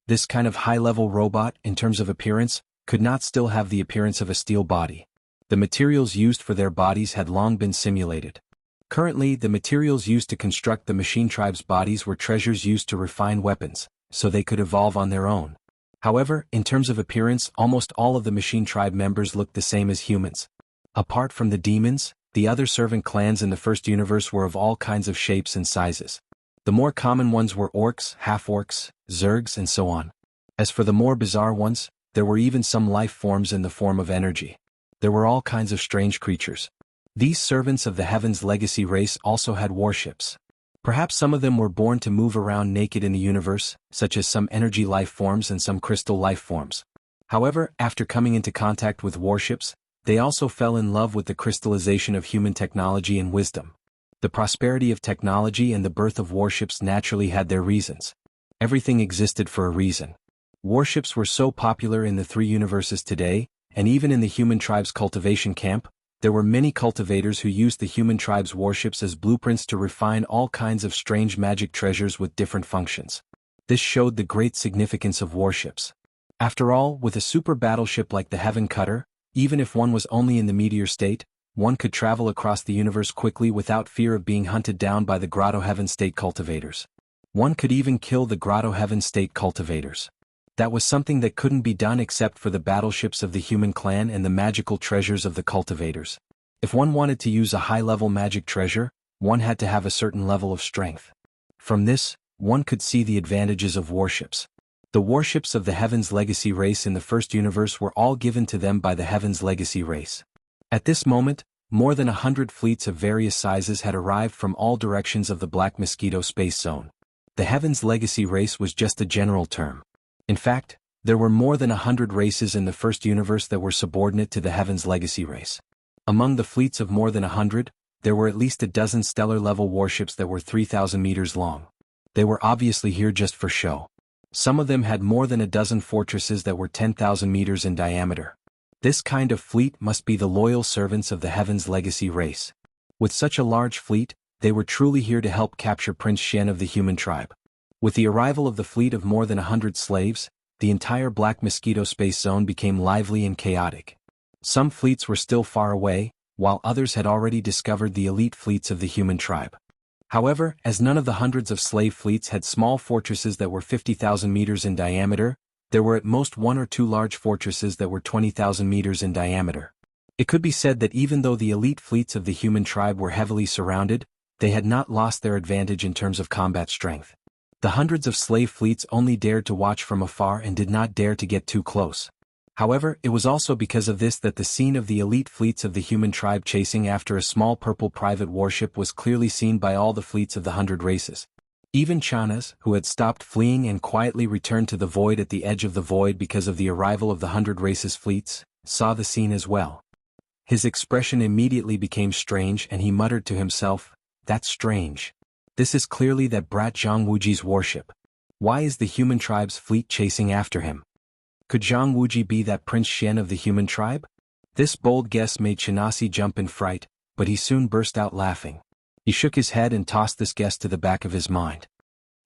A: This kind of high-level robot, in terms of appearance, could not still have the appearance of a steel body. The materials used for their bodies had long been simulated. Currently, the materials used to construct the Machine Tribe's bodies were treasures used to refine weapons, so they could evolve on their own. However, in terms of appearance, almost all of the Machine Tribe members looked the same as humans. Apart from the demons, the other servant clans in the First Universe were of all kinds of shapes and sizes. The more common ones were orcs, half-orcs, zergs, and so on. As for the more bizarre ones, there were even some life forms in the form of energy. There were all kinds of strange creatures. These servants of the Heaven's Legacy race also had warships. Perhaps some of them were born to move around naked in the universe, such as some energy life forms and some crystal life forms. However, after coming into contact with warships, they also fell in love with the crystallization of human technology and wisdom. The prosperity of technology and the birth of warships naturally had their reasons. Everything existed for a reason. Warships were so popular in the three universes today, and even in the human tribe's cultivation camp, there were many cultivators who used the human tribe's warships as blueprints to refine all kinds of strange magic treasures with different functions. This showed the great significance of warships. After all, with a super battleship like the Heaven Cutter, even if one was only in the meteor state, one could travel across the universe quickly without fear of being hunted down by the Grotto Heaven state cultivators. One could even kill the Grotto Heaven state cultivators. That was something that couldn't be done except for the battleships of the human clan and the magical treasures of the cultivators. If one wanted to use a high-level magic treasure, one had to have a certain level of strength. From this, one could see the advantages of warships. The warships of the Heaven's Legacy race in the First Universe were all given to them by the Heaven's Legacy race. At this moment, more than 100 fleets of various sizes had arrived from all directions of the Black Mosquito space zone. The Heaven's Legacy race was just a general term. In fact, there were more than 100 races in the First Universe that were subordinate to the Heaven's Legacy race. Among the fleets of more than 100, there were at least a dozen stellar-level warships that were 3,000 meters long. They were obviously here just for show. Some of them had more than a dozen fortresses that were 10,000 meters in diameter. This kind of fleet must be the loyal servants of the Heaven's Legacy race. With such a large fleet, they were truly here to help capture Prince Shen of the human tribe. With the arrival of the fleet of more than 100 slaves, the entire Black Mosquito space zone became lively and chaotic. Some fleets were still far away, while others had already discovered the elite fleets of the human tribe. However, as none of the hundreds of slave fleets had small fortresses that were 50,000 meters in diameter, there were at most one or two large fortresses that were 20,000 meters in diameter. It could be said that even though the elite fleets of the human tribe were heavily surrounded, they had not lost their advantage in terms of combat strength. The hundreds of slave fleets only dared to watch from afar and did not dare to get too close. However, it was also because of this that the scene of the elite fleets of the human tribe chasing after a small purple private warship was clearly seen by all the fleets of the 100 races. Even Chanas, who had stopped fleeing and quietly returned to the void at the edge of the void because of the arrival of the 100 races fleets, saw the scene as well. His expression immediately became strange and he muttered to himself, "That's strange. This is clearly that brat Zhang Wuji's warship. Why is the human tribe's fleet chasing after him? Could Zhang Wuji be that Prince Shen of the human tribe?" This bold guess made Shanasi jump in fright, but he soon burst out laughing. He shook his head and tossed this guess to the back of his mind.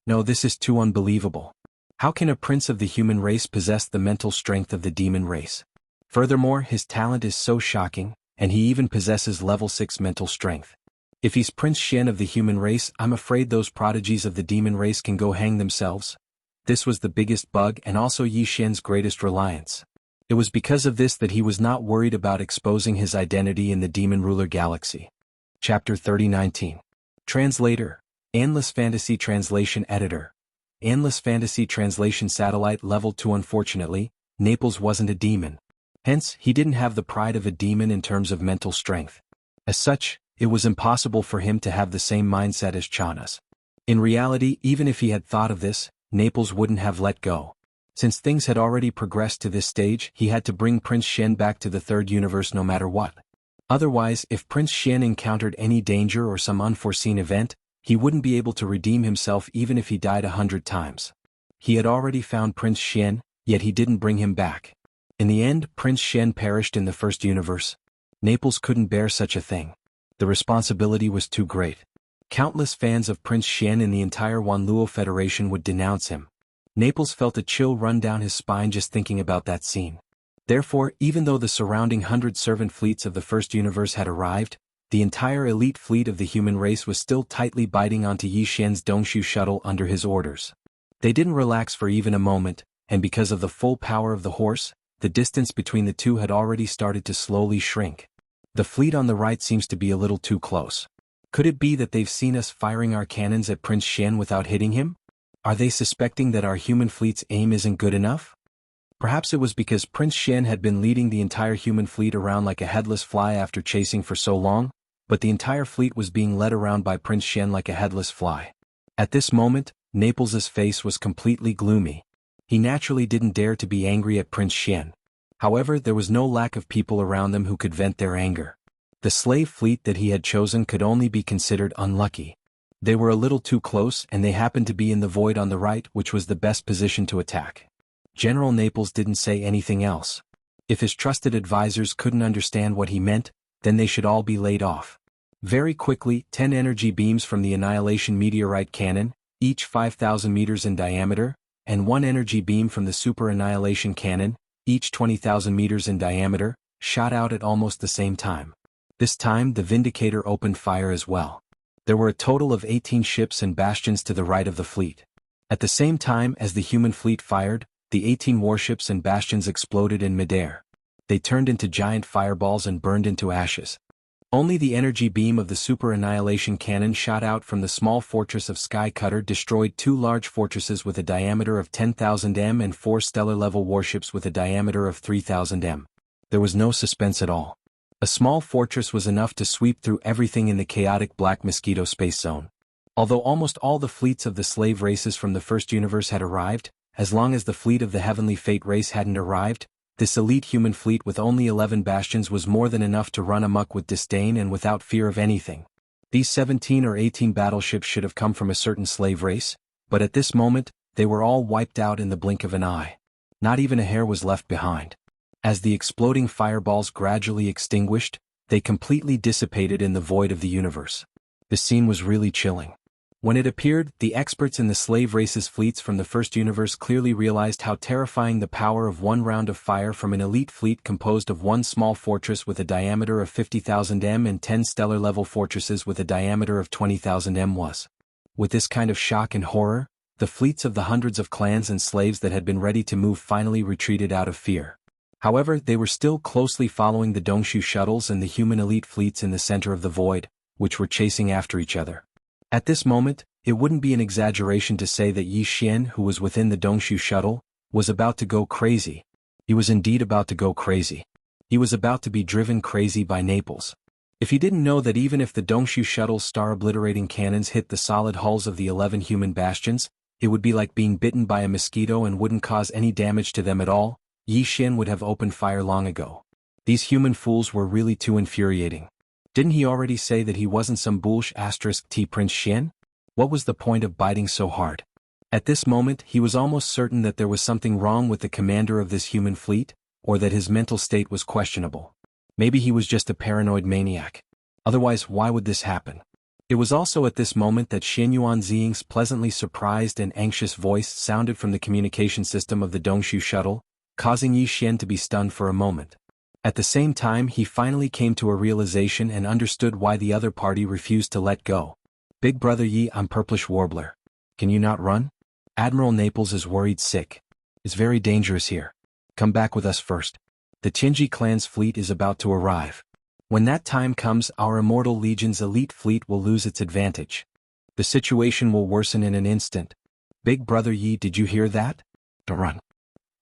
A: No, this is too unbelievable. How can a prince of the human race possess the mental strength of the demon race? Furthermore, his talent is so shocking, and he even possesses level 6 mental strength. If he's Prince Shen of the human race, I'm afraid those prodigies of the demon race can go hang themselves. This was the biggest bug and also Yi Shen's greatest reliance. It was because of this that he was not worried about exposing his identity in the demon ruler galaxy. Chapter 3019. Translator. Endless Fantasy Translation Editor. Endless Fantasy Translation Satellite Level 2. Unfortunately, Naples wasn't a demon. Hence, he didn't have the pride of a demon in terms of mental strength. As such, it was impossible for him to have the same mindset as Chanas. In reality, even if he had thought of this, Naples wouldn't have let go. Since things had already progressed to this stage, he had to bring Prince Shen back to the third universe no matter what. Otherwise, if Prince Shen encountered any danger or some unforeseen event, he wouldn't be able to redeem himself even if he died 100 times. He had already found Prince Shen, yet he didn't bring him back. In the end, Prince Shen perished in the first universe. Naples couldn't bear such a thing. The responsibility was too great. Countless fans of Prince Shen in the entire Wanluo Federation would denounce him. Naples felt a chill run down his spine just thinking about that scene. Therefore, even though the surrounding 100 servant fleets of the first universe had arrived, the entire elite fleet of the human race was still tightly biting onto Yi Shen's Dongshu shuttle under his orders. They didn't relax for even a moment, and because of the full power of the horse, the distance between the two had already started to slowly shrink. The fleet on the right seems to be a little too close. Could it be that they've seen us firing our cannons at Prince Shen without hitting him? Are they suspecting that our human fleet's aim isn't good enough? Perhaps it was because Prince Shen had been leading the entire human fleet around like a headless fly after chasing for so long, but the entire fleet was being led around by Prince Shen like a headless fly. At this moment, Naples's face was completely gloomy. He naturally didn't dare to be angry at Prince Shen. However, there was no lack of people around them who could vent their anger. The slave fleet that he had chosen could only be considered unlucky. They were a little too close and they happened to be in the void on the right, which was the best position to attack. General Naples didn't say anything else. If his trusted advisors couldn't understand what he meant, then they should all be laid off. Very quickly, 10 energy beams from the Annihilation Meteorite Cannon, each 5,000 meters in diameter, and 1 energy beam from the Super Annihilation Cannon, each 20,000 meters in diameter, shot out at almost the same time. This time the Vindicator opened fire as well. There were a total of 18 ships and bastions to the right of the fleet. At the same time as the human fleet fired, the 18 warships and bastions exploded in midair. They turned into giant fireballs and burned into ashes. Only the energy beam of the Super Annihilation Cannon shot out from the small fortress of Sky Cutter destroyed 2 large fortresses with a diameter of 10,000 m and 4 stellar-level warships with a diameter of 3,000 m. There was no suspense at all. A small fortress was enough to sweep through everything in the chaotic Black Mosquito space zone. Although almost all the fleets of the slave races from the first universe had arrived, as long as the fleet of the Heavenly Fate race hadn't arrived, this elite human fleet with only 11 bastions was more than enough to run amok with disdain and without fear of anything. These 17 or 18 battleships should have come from a certain slave race, but at this moment, they were all wiped out in the blink of an eye. Not even a hair was left behind. As the exploding fireballs gradually extinguished, they completely dissipated in the void of the universe. The scene was really chilling. When it appeared, the experts in the slave race's fleets from the first universe clearly realized how terrifying the power of one round of fire from an elite fleet composed of one small fortress with a diameter of 50,000 m and 10 stellar-level fortresses with a diameter of 20,000 m was. With this kind of shock and horror, the fleets of the hundreds of clans and slaves that had been ready to move finally retreated out of fear. However, they were still closely following the Dongshu shuttles and the human elite fleets in the center of the void, which were chasing after each other. At this moment, it wouldn't be an exaggeration to say that Yi Xian, who was within the Dongshu shuttle, was about to go crazy. He was indeed about to go crazy. He was about to be driven crazy by Naples. If he didn't know that even if the Dongshu shuttle's star-obliterating cannons hit the solid hulls of the 11 human bastions, it would be like being bitten by a mosquito and wouldn't cause any damage to them at all, Yi Xian would have opened fire long ago. These human fools were really too infuriating. Didn't he already say that he wasn't some bullsh** T Prince Xian? What was the point of biting so hard? At this moment he was almost certain that there was something wrong with the commander of this human fleet, or that his mental state was questionable. Maybe he was just a paranoid maniac. Otherwise, why would this happen? It was also at this moment that Xian Yuanziying's pleasantly surprised and anxious voice sounded from the communication system of the Dongshu shuttle, causing Yi Xian to be stunned for a moment. At the same time he finally came to a realization and understood why the other party refused to let go. Big brother Yi, I'm Purplish Warbler. Can you not run? Admiral Naples is worried sick. It's very dangerous here. Come back with us first. The Tianji clan's fleet is about to arrive. When that time comes, our Immortal Legion's elite fleet will lose its advantage. The situation will worsen in an instant. Big brother Yi, did you hear that? Don't run.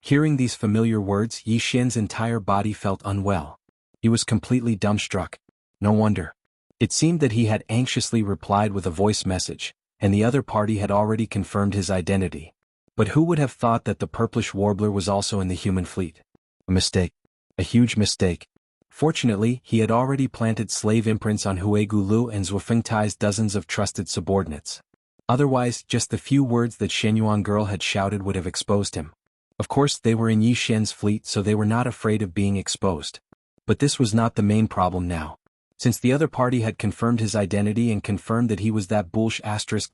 A: Hearing these familiar words, Yi Xian's entire body felt unwell. He was completely dumbstruck. No wonder. It seemed that he had anxiously replied with a voice message, and the other party had already confirmed his identity. But who would have thought that the Purplish Warbler was also in the human fleet? A mistake. A huge mistake. Fortunately, he had already planted slave imprints on Huigulu and Zhuofengtai's dozens of trusted subordinates. Otherwise, just the few words that Shenyuan girl had shouted would have exposed him. Of course, they were in Yi Xian's fleet, so they were not afraid of being exposed. But this was not the main problem now. Since the other party had confirmed his identity and confirmed that he was that bullsh**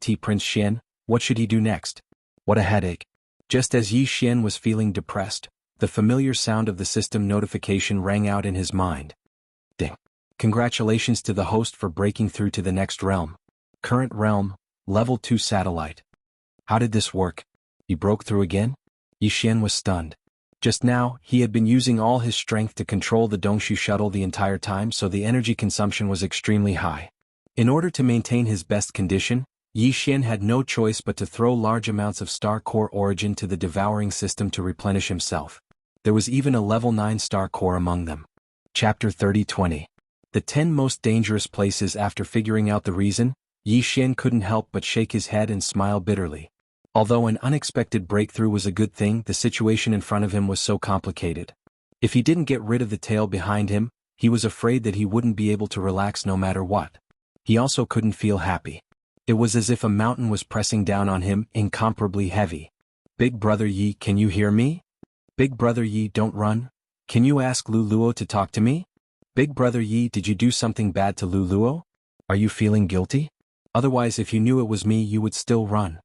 A: T Prince Xian, what should he do next? What a headache. Just as Yi Xian was feeling depressed, the familiar sound of the system notification rang out in his mind. Ding. Congratulations to the host for breaking through to the next realm. Current realm, level 2 satellite. How did this work? He broke through again? Yi Xian was stunned. Just now, he had been using all his strength to control the Dongshu shuttle the entire time, so the energy consumption was extremely high. In order to maintain his best condition, Yi Xian had no choice but to throw large amounts of star core origin to the devouring system to replenish himself. There was even a level 9 star core among them. Chapter 30-20. The 10 most dangerous places. After figuring out the reason, Yi Xian couldn't help but shake his head and smile bitterly. Although an unexpected breakthrough was a good thing, the situation in front of him was so complicated. If he didn't get rid of the tail behind him, he was afraid that he wouldn't be able to relax no matter what. He also couldn't feel happy. It was as if a mountain was pressing down on him, incomparably heavy. Big brother Yi, can you hear me? Big brother Yi, don't run. Can you ask Lu Luo to talk to me? Big brother Yi, did you do something bad to Lu Luo? Are you feeling guilty? Otherwise, if you knew it was me, you would still run.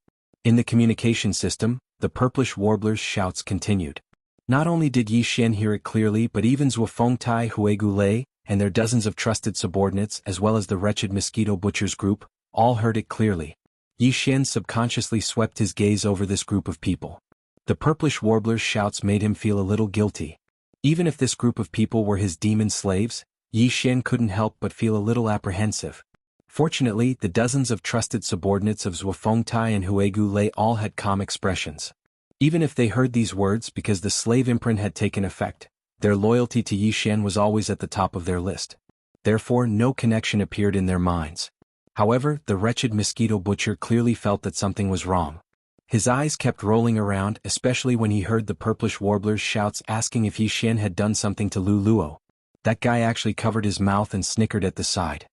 A: In the communication system, the Purplish Warbler's shouts continued. Not only did Yi Xian hear it clearly, but even Zhuofengtai, Huigulu, and their dozens of trusted subordinates, as well as the wretched Mosquito Butchers group, all heard it clearly. Yi Xian subconsciously swept his gaze over this group of people. The Purplish Warbler's shouts made him feel a little guilty. Even if this group of people were his demon slaves, Yi Xian couldn't help but feel a little apprehensive. Fortunately, the dozens of trusted subordinates of Zhuofengtai and Huigulu all had calm expressions. Even if they heard these words, because the slave imprint had taken effect, their loyalty to Yi Xian was always at the top of their list. Therefore, no connection appeared in their minds. However, the wretched Mosquito Butcher clearly felt that something was wrong. His eyes kept rolling around, especially when he heard the Purplish Warbler's shouts asking if Yi Xian had done something to Lu Luo. That guy actually covered his mouth and snickered at the side.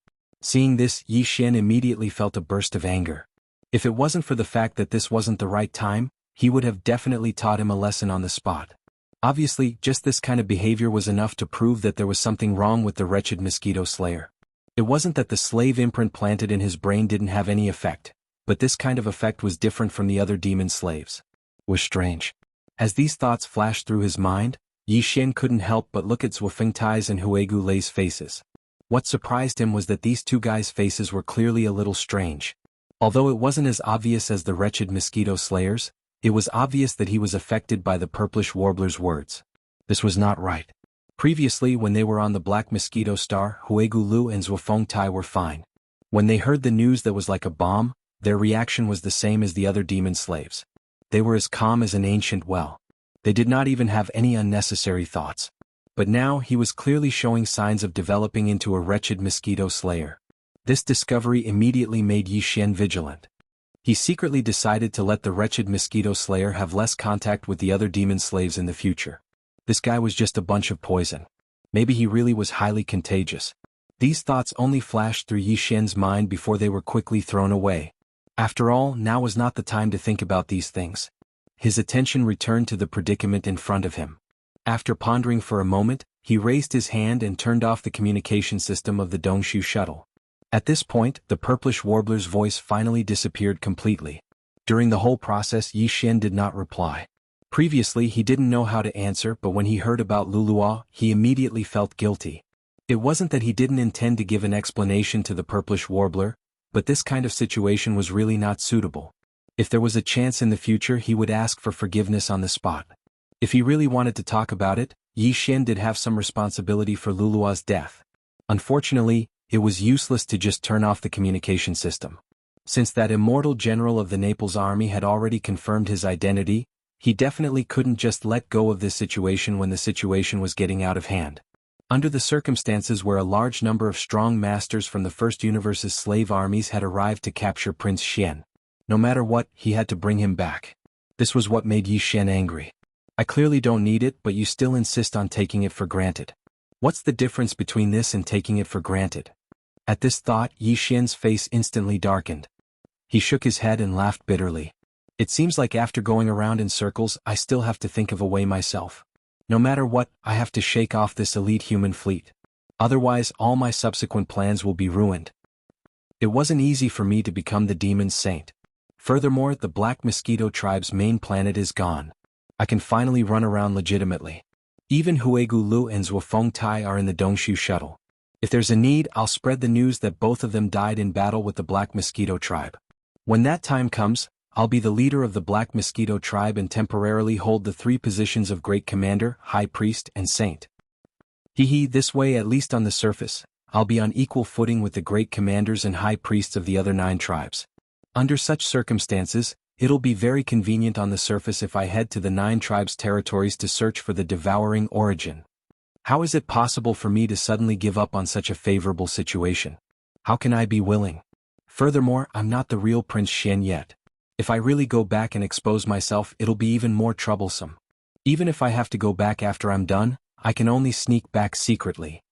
A: Seeing this, Yi Xian immediately felt a burst of anger. If it wasn't for the fact that this wasn't the right time, he would have definitely taught him a lesson on the spot. Obviously, just this kind of behavior was enough to prove that there was something wrong with the wretched mosquito slayer. It wasn't that the slave imprint planted in his brain didn't have any effect, but this kind of effect was different from the other demon slaves. Was strange. As these thoughts flashed through his mind, Yi Xian couldn't help but look at Zhuofengtai's and Huegu Lei's faces. What surprised him was that these two guys' faces were clearly a little strange. Although it wasn't as obvious as the wretched mosquito slayer's, it was obvious that he was affected by the purplish warbler's words. This was not right. Previously, when they were on the Black Mosquito Star, Huegu Lu and Zhuofengtai were fine. When they heard the news that was like a bomb, their reaction was the same as the other demon slaves. They were as calm as an ancient well. They did not even have any unnecessary thoughts. But now he was clearly showing signs of developing into a wretched mosquito slayer. This discovery immediately made Yi Xian vigilant. He secretly decided to let the wretched mosquito slayer have less contact with the other demon slaves in the future. This guy was just a bunch of poison. Maybe he really was highly contagious. These thoughts only flashed through Yi Xian's mind before they were quickly thrown away. After all, now was not the time to think about these things. His attention returned to the predicament in front of him. After pondering for a moment, he raised his hand and turned off the communication system of the Dongshu shuttle. At this point, the purplish warbler's voice finally disappeared completely. During the whole process, Yi Xian did not reply. Previously, he didn't know how to answer, but when he heard about Luluo, he immediately felt guilty. It wasn't that he didn't intend to give an explanation to the purplish warbler, but this kind of situation was really not suitable. If there was a chance in the future, he would ask for forgiveness on the spot. If he really wanted to talk about it, Yi Xian did have some responsibility for Luluo's death. Unfortunately, it was useless to just turn off the communication system. Since that immortal general of the Naples army had already confirmed his identity, he definitely couldn't just let go of this situation when the situation was getting out of hand. Under the circumstances where a large number of strong masters from the First Universe's slave armies had arrived to capture Prince Xian. No matter what, he had to bring him back. This was what made Yi Xian angry. I clearly don't need it, but you still insist on taking it for granted. What's the difference between this and taking it for granted? At this thought, Yi Xian's face instantly darkened. He shook his head and laughed bitterly. It seems like after going around in circles, I still have to think of a way myself. No matter what, I have to shake off this elite human fleet. Otherwise, all my subsequent plans will be ruined. It wasn't easy for me to become the demon's saint. Furthermore, the Black Mosquito tribe's main planet is gone. I can finally run around legitimately. Even Huegu Lu and Zhuofengtai are in the Dongshu shuttle. If there's a need, I'll spread the news that both of them died in battle with the Black Mosquito tribe. When that time comes, I'll be the leader of the Black Mosquito tribe and temporarily hold the 3 positions of Great Commander, High Priest, and Saint. This way, at least on the surface, I'll be on equal footing with the Great Commanders and High Priests of the other 9 tribes. Under such circumstances, it'll be very convenient on the surface if I head to the 9 tribes' territories to search for the devouring origin. How is it possible for me to suddenly give up on such a favorable situation? How can I be willing? Furthermore, I'm not the real Prince Xian yet. If I really go back and expose myself, it'll be even more troublesome. Even if I have to go back after I'm done, I can only sneak back secretly.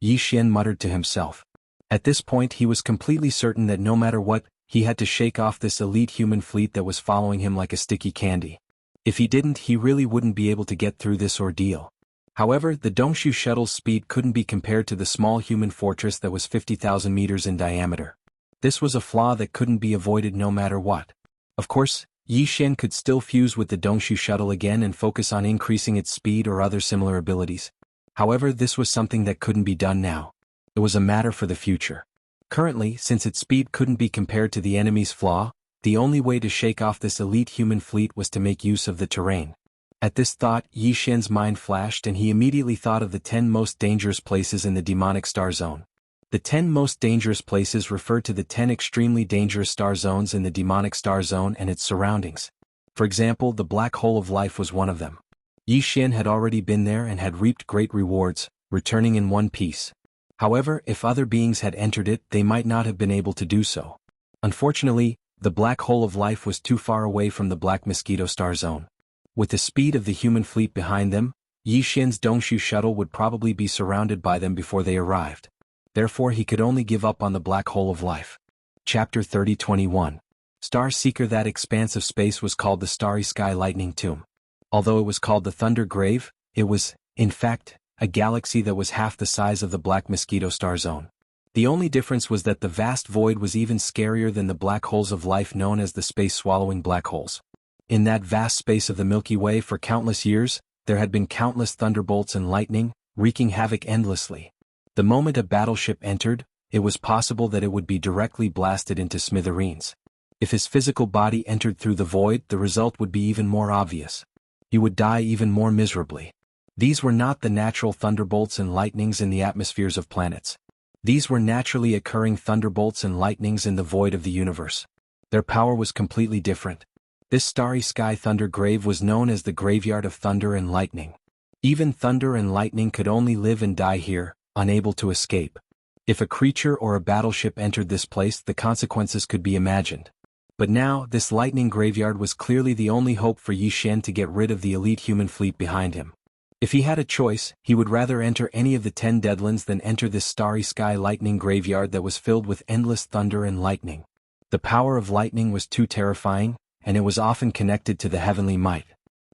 A: Yi Xian muttered to himself. At this point, he was completely certain that no matter what, he had to shake off this elite human fleet that was following him like a sticky candy. If he didn't, he really wouldn't be able to get through this ordeal. However, the Dongshu shuttle's speed couldn't be compared to the small human fortress that was 50,000 meters in diameter. This was a flaw that couldn't be avoided no matter what. Of course, Yi Xian could still fuse with the Dongshu shuttle again and focus on increasing its speed or other similar abilities. However, this was something that couldn't be done now. It was a matter for the future. Currently, since its speed couldn't be compared to the enemy's flaw, the only way to shake off this elite human fleet was to make use of the terrain. At this thought, Yi Xian's mind flashed and he immediately thought of the 10 most dangerous places in the demonic star zone. The 10 most dangerous places refer to the 10 extremely dangerous star zones in the demonic star zone and its surroundings. For example, the black hole of life was one of them. Yi Xian had already been there and had reaped great rewards, returning in one piece. However, if other beings had entered it, they might not have been able to do so. Unfortunately, the black hole of life was too far away from the Black Mosquito star zone. With the speed of the human fleet behind them, Yi Xian's Dongshu shuttle would probably be surrounded by them before they arrived. Therefore, he could only give up on the black hole of life. Chapter 30-21. Star Seeker. That expanse of space was called the Starry Sky Lightning Tomb. Although it was called the Thunder Grave, It was, in fact, a galaxy that was half the size of the Black Mosquito Star Zone. The only difference was that the vast void was even scarier than the black holes of life known as the space-swallowing black holes. In that vast space of the Milky Way for countless years, there had been countless thunderbolts and lightning, wreaking havoc endlessly. The moment a battleship entered, it was possible that it would be directly blasted into smithereens. If his physical body entered through the void, the result would be even more obvious. He would die even more miserably. These were not the natural thunderbolts and lightnings in the atmospheres of planets. These were naturally occurring thunderbolts and lightnings in the void of the universe. Their power was completely different. This starry sky thunder grave was known as the graveyard of thunder and lightning. Even thunder and lightning could only live and die here, unable to escape. If a creature or a battleship entered this place, the consequences could be imagined. But now, this lightning graveyard was clearly the only hope for Yi Xian to get rid of the elite human fleet behind him. If he had a choice, he would rather enter any of the 10 Deadlands than enter this starry sky lightning graveyard that was filled with endless thunder and lightning. The power of lightning was too terrifying, and it was often connected to the heavenly might.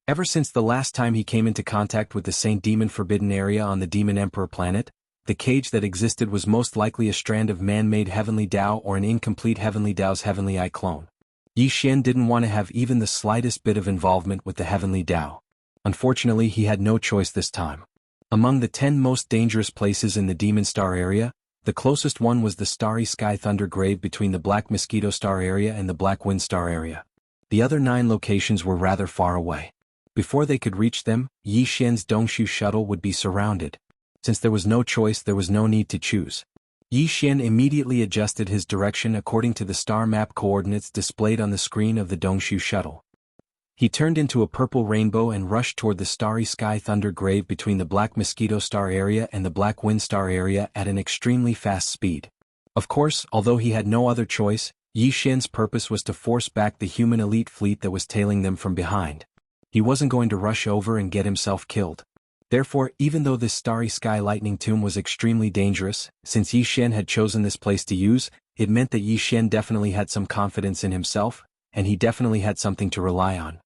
A: Ever since the last time he came into contact with the Saint Demon Forbidden Area on the Demon Emperor planet, the cage that existed was most likely a strand of man-made Heavenly Dao or an incomplete Heavenly Dao's Heavenly Eye clone. Yi Xian didn't want to have even the slightest bit of involvement with the Heavenly Dao. Unfortunately, he had no choice this time. Among the 10 most dangerous places in the Demon Star area, the closest one was the Starry Sky Thunder Grave between the Black Mosquito Star area and the Black Wind Star area. The other 9 locations were rather far away. Before they could reach them, Yi Xian's Dongshu shuttle would be surrounded. Since there was no choice, there was no need to choose. Yi Xian immediately adjusted his direction according to the star map coordinates displayed on the screen of the Dongshu shuttle. He turned into a purple rainbow and rushed toward the Starry Sky Thunder Grave between the Black Mosquito Star area and the Black Wind Star area at an extremely fast speed. Of course, although he had no other choice, Yi Xian's purpose was to force back the human elite fleet that was tailing them from behind. He wasn't going to rush over and get himself killed. Therefore, even though this Starry Sky Lightning Tomb was extremely dangerous, since Yi Xian had chosen this place to use, it meant that Yi Xian definitely had some confidence in himself, and he definitely had something to rely on.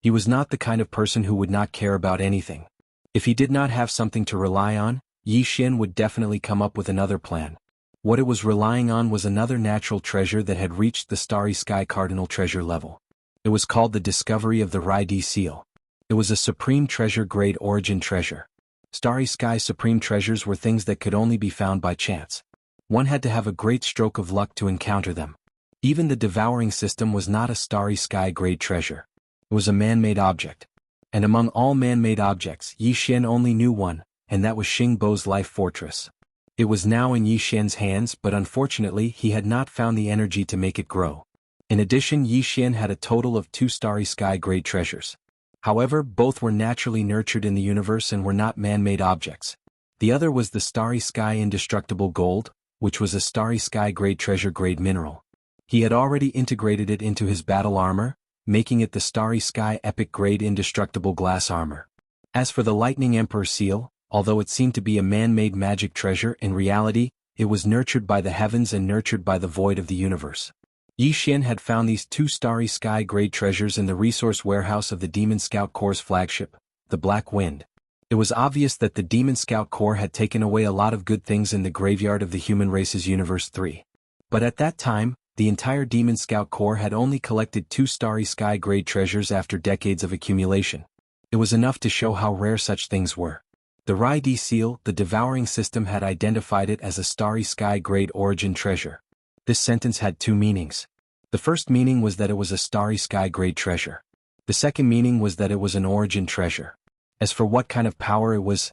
A: He was not the kind of person who would not care about anything. If he did not have something to rely on, Yi Xian would definitely come up with another plan. What it was relying on was another natural treasure that had reached the Starry Sky Cardinal treasure level. It was called the discovery of the Rai-D seal. It was a supreme treasure grade origin treasure. Starry Sky supreme treasures were things that could only be found by chance. One had to have a great stroke of luck to encounter them. Even the devouring system was not a Starry Sky grade treasure. It was a man-made object. And among all man-made objects, Yi Xian only knew one, and that was Xing Bo's life fortress. It was now in Yi Xian's hands, but unfortunately he had not found the energy to make it grow. In addition, Yi Xian had a total of 2 Starry Sky grade treasures. However, both were naturally nurtured in the universe and were not man-made objects. The other was the Starry Sky Indestructible Gold, which was a Starry Sky grade treasure grade mineral. He had already integrated it into his battle armor, making it the Starry Sky Epic grade Indestructible Glass Armor. As for the Lightning Emperor seal, although it seemed to be a man-made magic treasure, in reality, it was nurtured by the heavens and nurtured by the void of the universe. Yi Xian had found these 2 Starry Sky grade treasures in the resource warehouse of the Demon Scout Corps' flagship, the Black Wind. It was obvious that the Demon Scout Corps had taken away a lot of good things in the graveyard of the human race's Universe 3. But at that time, the entire Demon Scout Corps had only collected 2 Starry Sky grade treasures after decades of accumulation. It was enough to show how rare such things were. The Rai-D seal, the devouring system, had identified it as a Starry Sky grade origin treasure. This sentence had 2 meanings. The first meaning was that it was a Starry Sky grade treasure. The second meaning was that it was an origin treasure. As for what kind of power it was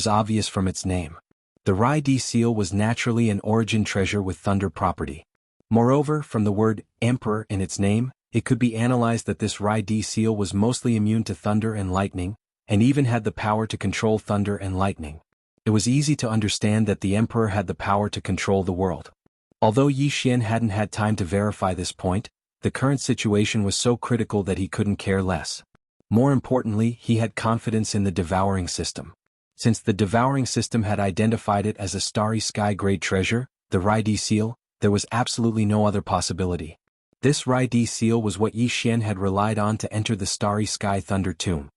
A: obvious from its name. The Rai-D seal was naturally an origin treasure with thunder property. Moreover, from the word Emperor in its name, it could be analyzed that this Rai-D seal was mostly immune to thunder and lightning, and even had the power to control thunder and lightning. It was easy to understand that the Emperor had the power to control the world. Although Yi Xian hadn't had time to verify this point, the current situation was so critical that he couldn't care less. More importantly, he had confidence in the devouring system. Since the devouring system had identified it as a Starry Sky grade treasure, the Rai-D seal, there was absolutely no other possibility. This Rai-D seal was what Yi Xian had relied on to enter the Starry Sky Thunder Tomb.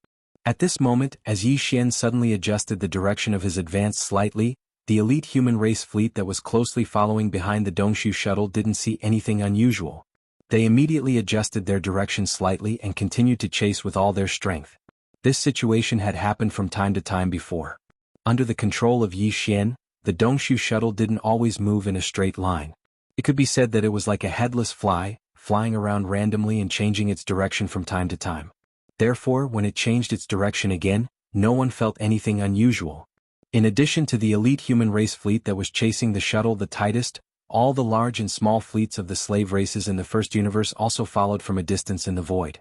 A: At this moment, as Yi Xian suddenly adjusted the direction of his advance slightly, the elite human race fleet that was closely following behind the Dongshu shuttle didn't see anything unusual. They immediately adjusted their direction slightly and continued to chase with all their strength. This situation had happened from time to time before. Under the control of Yi Xian, the Dongshu shuttle didn't always move in a straight line. It could be said that it was like a headless fly, flying around randomly and changing its direction from time to time. Therefore, when it changed its direction again, no one felt anything unusual. In addition to the elite human race fleet that was chasing the shuttle the tightest, all the large and small fleets of the slave races in the first universe also followed from a distance in the void.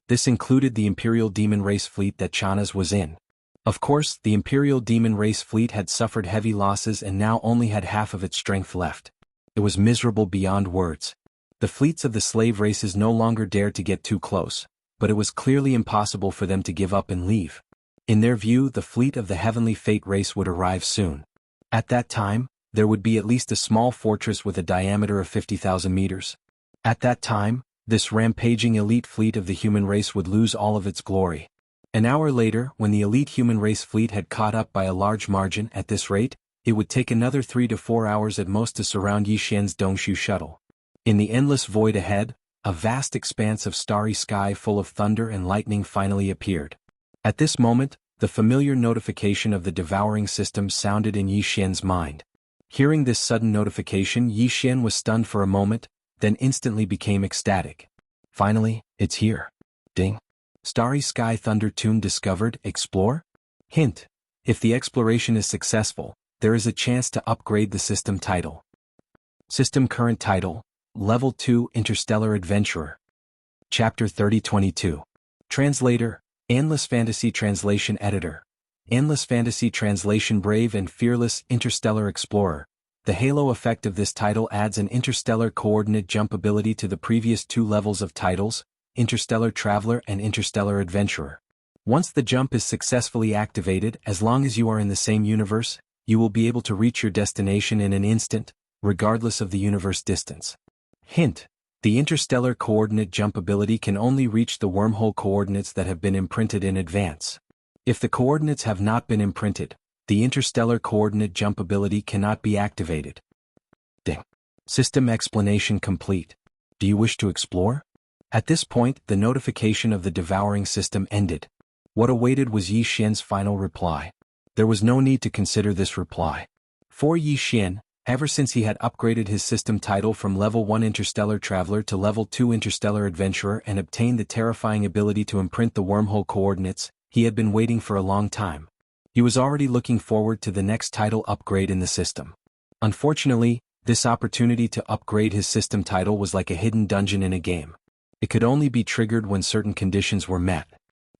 A: This included the Imperial Demon race fleet that Channa's was in. Of course, the Imperial Demon race fleet had suffered heavy losses and now only had half of its strength left. It was miserable beyond words. The fleets of the slave races no longer dared to get too close, but it was clearly impossible for them to give up and leave. In their view, the fleet of the Heavenly Fate race would arrive soon. At that time, there would be at least a small fortress with a diameter of 50,000 meters. At that time, this rampaging elite fleet of the human race would lose all of its glory. An hour later, when the elite human race fleet had caught up by a large margin at this rate, it would take another 3 to 4 hours at most to surround Yi Xian's Dongshu shuttle. In the endless void ahead, a vast expanse of starry sky full of thunder and lightning finally appeared. At this moment, the familiar notification of the devouring system sounded in Yi Xian's mind. Hearing this sudden notification, Yi Xian was stunned for a moment, then instantly became ecstatic. Finally, it's here. Ding. Starry Sky Thunder Tomb discovered, explore? Hint. If the exploration is successful, there is a chance to upgrade the system title. System current title, Level 2 Interstellar Adventurer. Chapter 3022. Translator, Endless Fantasy Translation Editor. Endless Fantasy Translation Brave and Fearless Interstellar Explorer. The halo effect of this title adds an interstellar coordinate jump ability to the previous two levels of titles, Interstellar Traveler and Interstellar Adventurer. Once the jump is successfully activated, as long as you are in the same universe, you will be able to reach your destination in an instant, regardless of the universe distance. Hint: the interstellar coordinate jump ability can only reach the wormhole coordinates that have been imprinted in advance. If the coordinates have not been imprinted, the interstellar coordinate jump ability cannot be activated. Ding. System explanation complete. Do you wish to explore? At this point, the notification of the devouring system ended. What awaited was Yi Xian's final reply. There was no need to consider this reply. For Yi Xian, ever since he had upgraded his system title from Level 1 Interstellar Traveler to Level 2 Interstellar Adventurer and obtained the terrifying ability to imprint the wormhole coordinates, he had been waiting for a long time. He was already looking forward to the next title upgrade in the system. Unfortunately, this opportunity to upgrade his system title was like a hidden dungeon in a game. It could only be triggered when certain conditions were met.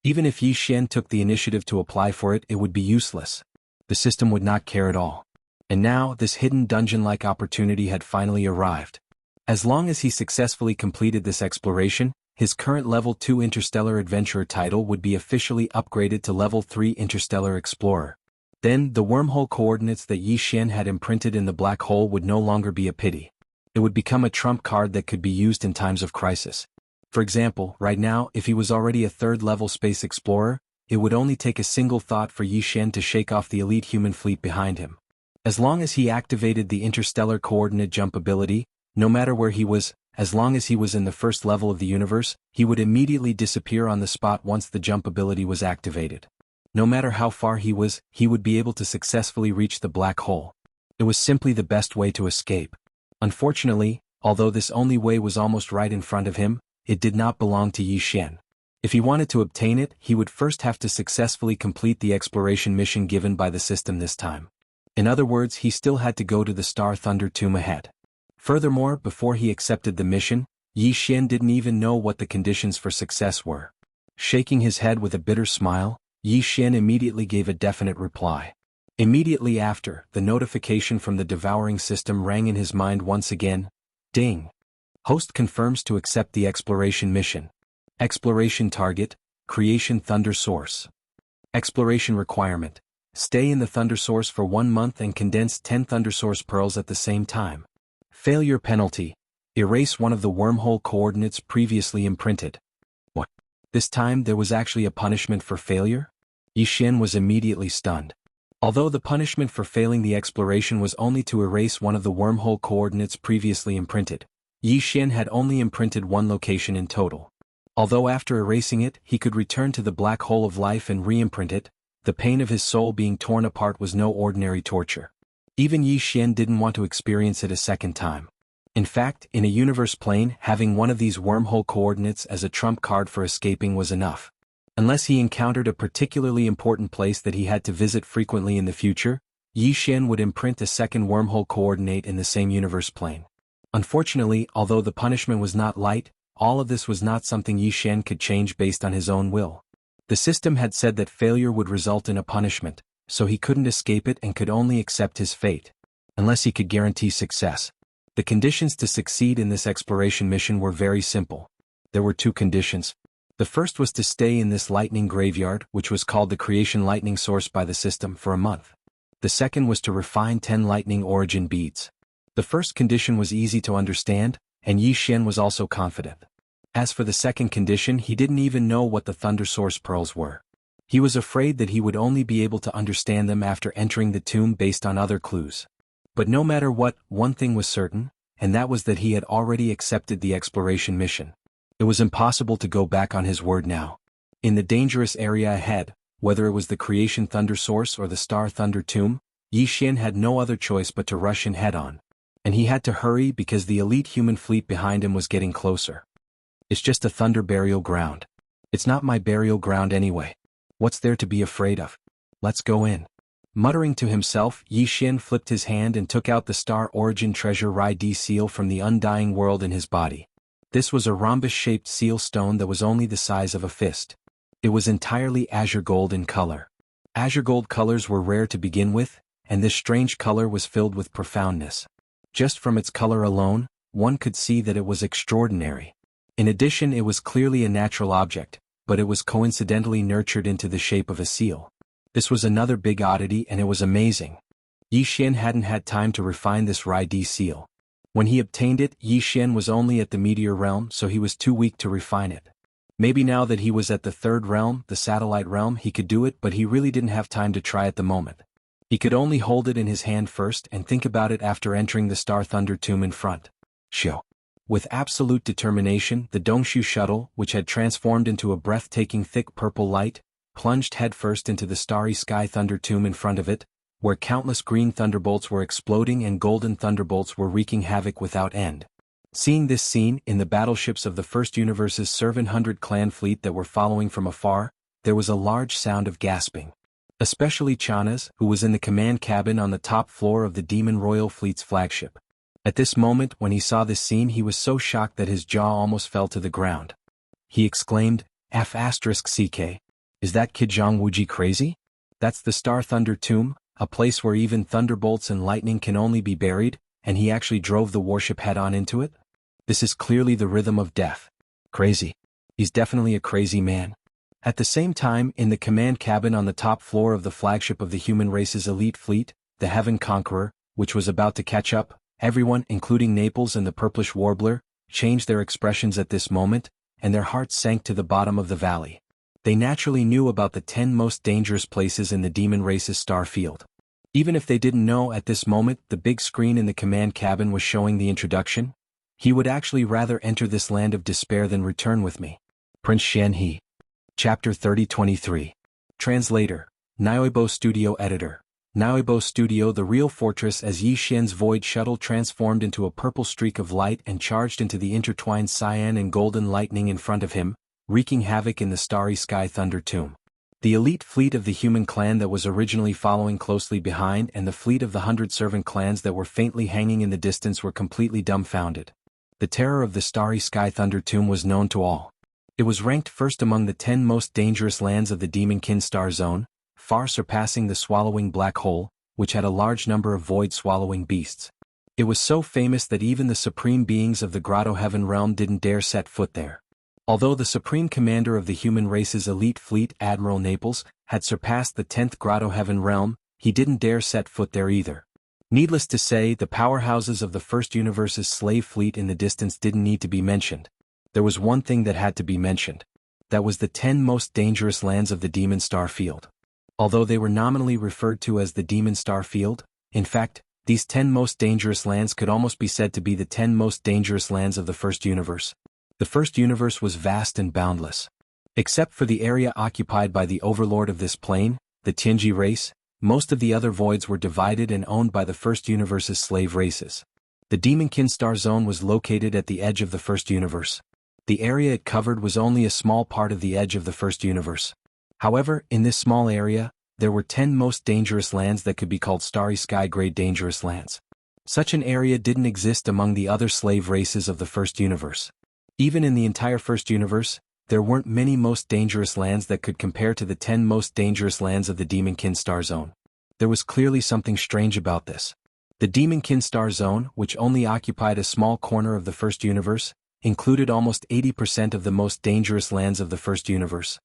A: Even if Yi Xian took the initiative to apply for it, it would be useless. The system would not care at all. And now, this hidden dungeon-like opportunity had finally arrived. As long as he successfully completed this exploration, his current Level 2 Interstellar Adventurer title would be officially upgraded to Level 3 Interstellar Explorer. Then, the wormhole coordinates that Yi Xian had imprinted in the black hole would no longer be a pity. It would become a trump card that could be used in times of crisis. For example, right now, if he was already a third-level space explorer, it would only take a single thought for Yi Xian to shake off the elite human fleet behind him. As long as he activated the interstellar coordinate jump ability, no matter where he was, as long as he was in the first level of the universe, he would immediately disappear on the spot once the jump ability was activated. No matter how far he was, he would be able to successfully reach the black hole. It was simply the best way to escape. Unfortunately, although this only way was almost right in front of him, it did not belong to Yi Xian. If he wanted to obtain it, he would first have to successfully complete the exploration mission given by the system this time. In other words, he still had to go to the Star Thunder Tomb ahead. Furthermore, before he accepted the mission, Yi Xian didn't even know what the conditions for success were. Shaking his head with a bitter smile, Yi Xian immediately gave a definite reply. Immediately after, the notification from the devouring system rang in his mind once again. Ding! Host confirms to accept the exploration mission. Exploration target, Creation Thunder Source. Exploration requirement. Stay in the Thunder Source for 1 month and condense 10 Thunder Source pearls at the same time. Failure penalty. Erase one of the wormhole coordinates previously imprinted. What? This time there was actually a punishment for failure? Yi Xian was immediately stunned. Although the punishment for failing the exploration was only to erase one of the wormhole coordinates previously imprinted, Yi Xian had only imprinted one location in total. Although after erasing it he could return to the black hole of life and re-imprint it, the pain of his soul being torn apart was no ordinary torture. Even Yi Xian didn't want to experience it a second time. In fact, in a universe plane, having one of these wormhole coordinates as a trump card for escaping was enough. Unless he encountered a particularly important place that he had to visit frequently in the future, Yi Xian would imprint a second wormhole coordinate in the same universe plane. Unfortunately, although the punishment was not light, all of this was not something Yi Xian could change based on his own will. The system had said that failure would result in a punishment, so he couldn't escape it and could only accept his fate. Unless he could guarantee success. The conditions to succeed in this exploration mission were very simple. There were two conditions. The first was to stay in this lightning graveyard, which was called the creation lightning source by the system, for a month. The second was to refine 10 lightning origin beads. The first condition was easy to understand, and Yi Xian was also confident. As for the second condition, he didn't even know what the thunder source pearls were. He was afraid that he would only be able to understand them after entering the tomb based on other clues. But no matter what, one thing was certain, and that was that he had already accepted the exploration mission. It was impossible to go back on his word now. In the dangerous area ahead, whether it was the creation thunder source or the star thunder tomb, Yi Xian had no other choice but to rush in head-on. And he had to hurry because the elite human fleet behind him was getting closer. It's just a thunder burial ground. It's not my burial ground anyway. What's there to be afraid of? Let's go in. Muttering to himself, Yi Xian flipped his hand and took out the star origin treasure Rai-D seal from the undying world in his body. This was a rhombus-shaped seal stone that was only the size of a fist. It was entirely azure gold in color. Azure gold colors were rare to begin with, and this strange color was filled with profoundness. Just from its color alone, one could see that it was extraordinary. In addition, it was clearly a natural object, but it was coincidentally nurtured into the shape of a seal. This was another big oddity, and it was amazing. Yi Xian hadn't had time to refine this Rai-D seal. When he obtained it, Yi Xian was only at the meteor realm, so he was too weak to refine it. Maybe now that he was at the third realm, the satellite realm, he could do it, but he really didn't have time to try at the moment. He could only hold it in his hand first and think about it after entering the Star Thunder tomb in front. Shoo. With absolute determination, the Dongshu shuttle, which had transformed into a breathtaking thick purple light, plunged headfirst into the starry sky thunder tomb in front of it, where countless green thunderbolts were exploding and golden thunderbolts were wreaking havoc without end. Seeing this scene in the battleships of the First Universe's 700 clan fleet that were following from afar, there was a large sound of gasping. Especially Chana's, who was in the command cabin on the top floor of the Demon Royal Fleet's flagship. At this moment, when he saw this scene, he was so shocked that his jaw almost fell to the ground. He exclaimed, F***CK. Is that Kid Zhang Wuji crazy? That's the Star Thunder tomb, a place where even thunderbolts and lightning can only be buried, and he actually drove the warship head-on into it? This is clearly the rhythm of death. Crazy. He's definitely a crazy man. At the same time, in the command cabin on the top floor of the flagship of the human race's elite fleet, the Heaven Conqueror, which was about to catch up, everyone, including Naples and the Purplish Warbler, changed their expressions at this moment, and their hearts sank to the bottom of the valley. They naturally knew about the 10 most dangerous places in the demon race's star field. Even if they didn't know at this moment the big screen in the command cabin was showing the introduction, he would actually rather enter this land of despair than return with me. Prince Xianhe. Chapter 3023. Translator, Nioibo Studio Editor. Nioibo Studio. The real fortress. As Yi Xian's void shuttle transformed into a purple streak of light and charged into the intertwined cyan and golden lightning in front of him, wreaking havoc in the starry sky thunder tomb. The elite fleet of the human clan that was originally following closely behind and the fleet of the 100 servant clans that were faintly hanging in the distance were completely dumbfounded. The terror of the starry sky thunder tomb was known to all. It was ranked first among the 10 most dangerous lands of the Demonkin Star Zone, far surpassing the swallowing black hole, which had a large number of void-swallowing beasts. It was so famous that even the supreme beings of the Grotto Heaven realm didn't dare set foot there. Although the supreme commander of the human race's elite fleet, Admiral Naples, had surpassed the 10th Grotto Heaven realm, he didn't dare set foot there either. Needless to say, the powerhouses of the First Universe's slave fleet in the distance didn't need to be mentioned. There was one thing that had to be mentioned. That was the 10 most dangerous lands of the Demon Star Field. Although they were nominally referred to as the Demon Star Field, in fact, these 10 most dangerous lands could almost be said to be the 10 most dangerous lands of the first universe. The first universe was vast and boundless. Except for the area occupied by the overlord of this plane, the Tianji race, most of the other voids were divided and owned by the first universe's slave races. The Demonkin Star Zone was located at the edge of the first universe. The area it covered was only a small part of the edge of the first universe. However, in this small area, there were 10 most dangerous lands that could be called Starry Sky Grade Dangerous Lands. Such an area didn't exist among the other slave races of the first universe. Even in the entire first universe, there weren't many most dangerous lands that could compare to the 10 most dangerous lands of the Demonkin Star Zone. There was clearly something strange about this. The Demonkin Star Zone, which only occupied a small corner of the first universe, included almost 80% of the most dangerous lands of the first universe.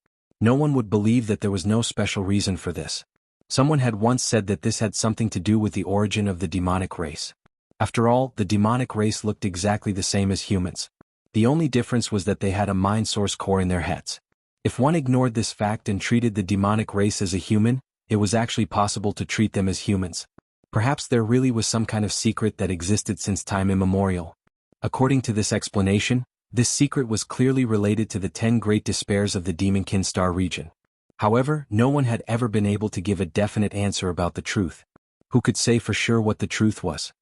A: No one would believe that there was no special reason for this. Someone had once said that this had something to do with the origin of the demonic race. After all, the demonic race looked exactly the same as humans. The only difference was that they had a mind source core in their heads. If one ignored this fact and treated the demonic race as a human, it was actually possible to treat them as humans. Perhaps there really was some kind of secret that existed since time immemorial. According to this explanation, this secret was clearly related to the 10 great despairs of the Demonkin Star region. However, no one had ever been able to give a definite answer about the truth. Who could say for sure what the truth was?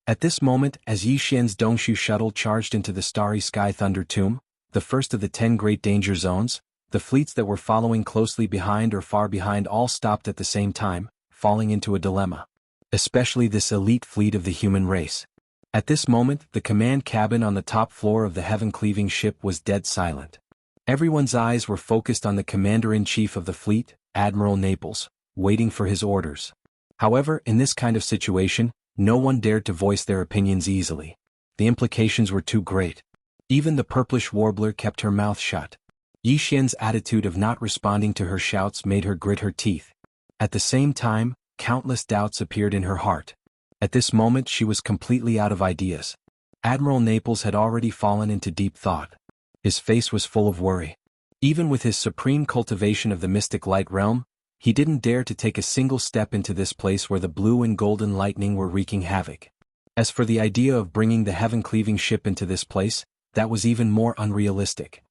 A: At this moment, as Yi Xian's Dongshu shuttle charged into the Starry Sky Thunder Tomb, the first of the 10 great danger zones, the fleets that were following closely behind or far behind all stopped at the same time, falling into a dilemma. Especially this elite fleet of the human race. At this moment, the command cabin on the top floor of the heaven-cleaving ship was dead silent. Everyone's eyes were focused on the commander-in-chief of the fleet, Admiral Naples, waiting for his orders. However, in this kind of situation, no one dared to voice their opinions easily. The implications were too great. Even the purplish warbler kept her mouth shut. Yi Xian's attitude of not responding to her shouts made her grit her teeth. At the same time, countless doubts appeared in her heart. At this moment she was completely out of ideas. Admiral Naples had already fallen into deep thought. His face was full of worry. Even with his supreme cultivation of the mystic light realm, he didn't dare to take a single step into this place where the blue and golden lightning were wreaking havoc. As for the idea of bringing the heaven-cleaving ship into this place, that was even more unrealistic.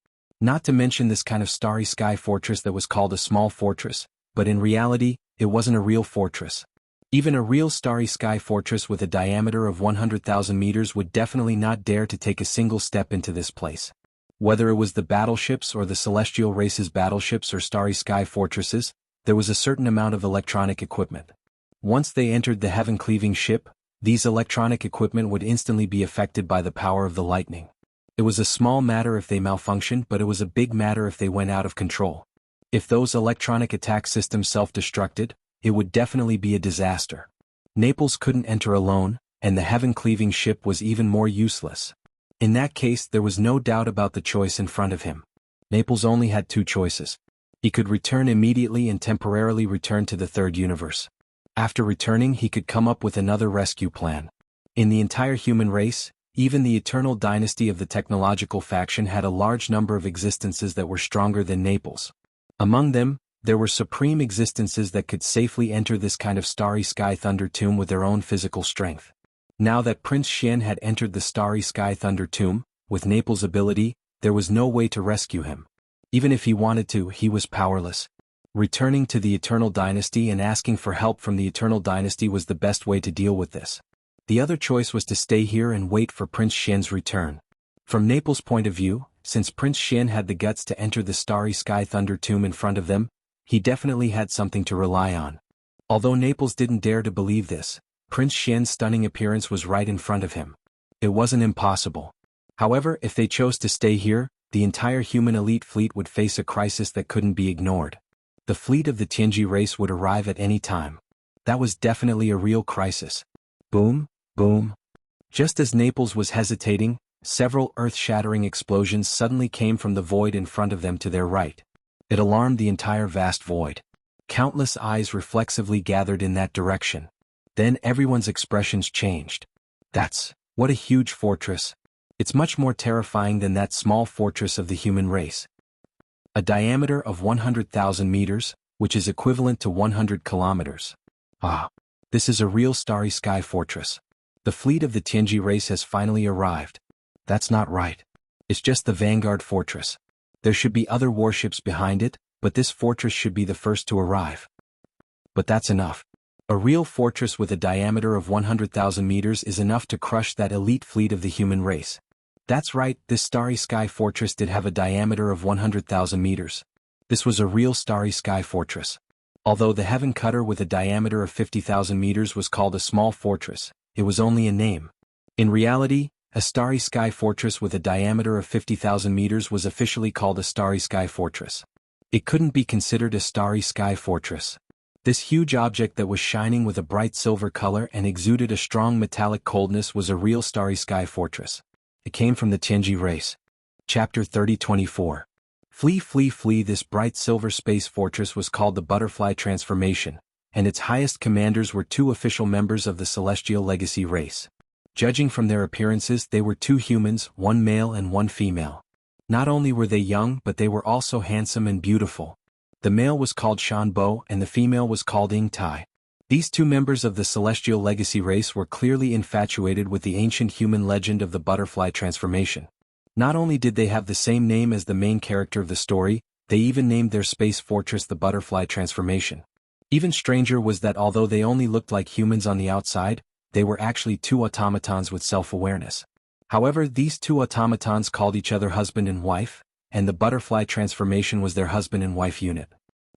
A: Not to mention this kind of starry sky fortress that was called a small fortress, but in reality, it wasn't a real fortress. Even a real starry sky fortress with a diameter of 100,000 meters would definitely not dare to take a single step into this place. Whether it was the battleships or the celestial race's battleships or starry sky fortresses, there was a certain amount of electronic equipment. Once they entered the heaven-cleaving ship, these electronic equipment would instantly be affected by the power of the lightning. It was a small matter if they malfunctioned, but it was a big matter if they went out of control. If those electronic attack systems self-destructed, it would definitely be a disaster. Naples couldn't enter alone, and the heaven-cleaving ship was even more useless. In that case, there was no doubt about the choice in front of him. Naples only had two choices. He could return immediately and temporarily return to the third universe. After returning, he could come up with another rescue plan. In the entire human race, even the eternal dynasty of the technological faction had a large number of existences that were stronger than Naples. Among them, there were supreme existences that could safely enter this kind of starry sky thunder tomb with their own physical strength. Now that Prince Xian had entered the starry sky thunder tomb, with Naples' ability, there was no way to rescue him. Even if he wanted to, he was powerless. Returning to the Eternal Dynasty and asking for help from the Eternal Dynasty was the best way to deal with this. The other choice was to stay here and wait for Prince Xian's return. From Naples' point of view, since Prince Xian had the guts to enter the starry sky thunder tomb in front of them, he definitely had something to rely on. Although Naples didn't dare to believe this, Prince Xian's stunning appearance was right in front of him. It wasn't impossible. However, if they chose to stay here, the entire human elite fleet would face a crisis that couldn't be ignored. The fleet of the Tianji race would arrive at any time. That was definitely a real crisis. Boom, boom. Just as Naples was hesitating, several earth-shattering explosions suddenly came from the void in front of them to their right. It alarmed the entire vast void. Countless eyes reflexively gathered in that direction. Then everyone's expressions changed. What a huge fortress. It's much more terrifying than that small fortress of the human race. A diameter of 100,000 meters, which is equivalent to 100 kilometers. Ah, this is a real starry sky fortress. The fleet of the Tianji race has finally arrived. That's not right. It's just the Vanguard fortress. There should be other warships behind it, but this fortress should be the first to arrive. But that's enough. A real fortress with a diameter of 100,000 meters is enough to crush that elite fleet of the human race. That's right, this starry sky fortress did have a diameter of 100,000 meters. This was a real starry sky fortress. Although the Heaven Cutter with a diameter of 50,000 meters was called a small fortress, it was only a name. In reality, a starry sky fortress with a diameter of 50,000 meters was officially called a starry sky fortress. It couldn't be considered a starry sky fortress. This huge object that was shining with a bright silver color and exuded a strong metallic coldness was a real starry sky fortress. It came from the Tianji race. Chapter 30-24. Flee, flee, flee. This bright silver space fortress was called the Butterfly Transformation, and its highest commanders were two official members of the Celestial Legacy race. Judging from their appearances, they were two humans, one male and one female. Not only were they young, but they were also handsome and beautiful. The male was called Shan Bo and the female was called Ying Tai. These two members of the Celestial Legacy race were clearly infatuated with the ancient human legend of the Butterfly Transformation. Not only did they have the same name as the main character of the story, they even named their space fortress the Butterfly Transformation. Even stranger was that although they only looked like humans on the outside, they were actually two automatons with self-awareness. However, these two automatons called each other husband and wife, and the Butterfly Transformation was their husband and wife unit.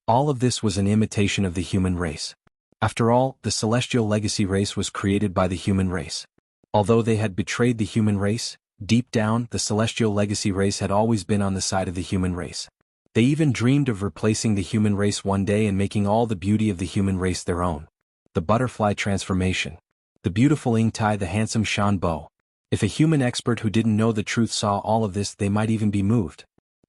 A: All of this was an imitation of the human race. After all, the Celestial Legacy race was created by the human race. Although they had betrayed the human race, deep down, the Celestial Legacy race had always been on the side of the human race. They even dreamed of replacing the human race one day and making all the beauty of the human race their own. The Butterfly Transformation. The beautiful Ying Tai, the handsome Shan Bo. If a human expert who didn't know the truth saw all of this, they might even be moved.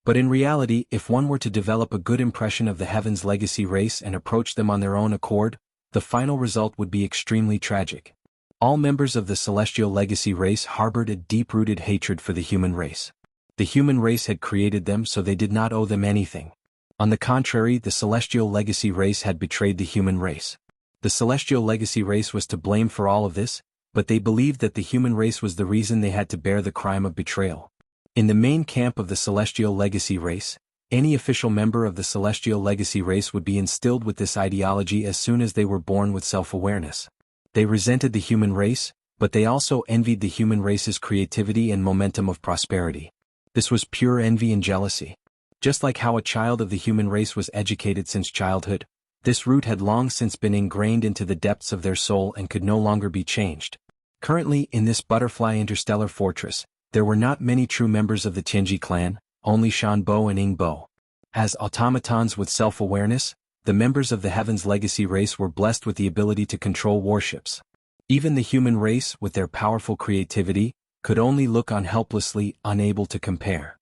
A: But in reality, if one were to develop a good impression of the Heaven's Legacy race and approach them on their own accord, the final result would be extremely tragic. All members of the Celestial Legacy race harbored a deep-rooted hatred for the human race. The human race had created them, so they did not owe them anything. On the contrary, the Celestial Legacy race had betrayed the human race. The Celestial Legacy race was to blame for all of this, but they believed that the human race was the reason they had to bear the crime of betrayal. In the main camp of the Celestial Legacy race, any official member of the Celestial Legacy race would be instilled with this ideology as soon as they were born with self-awareness. They resented the human race, but they also envied the human race's creativity and momentum of prosperity. This was pure envy and jealousy. Just like how a child of the human race was educated since childhood, this root had long since been ingrained into the depths of their soul and could no longer be changed. Currently, in this Butterfly Interstellar Fortress, there were not many true members of the Tianji clan, only Shan Bo and Ying Bo. As automatons with self-awareness, the members of the Heaven's Legacy race were blessed with the ability to control warships. Even the human race, with their powerful creativity, could only look on helplessly, unable to compare.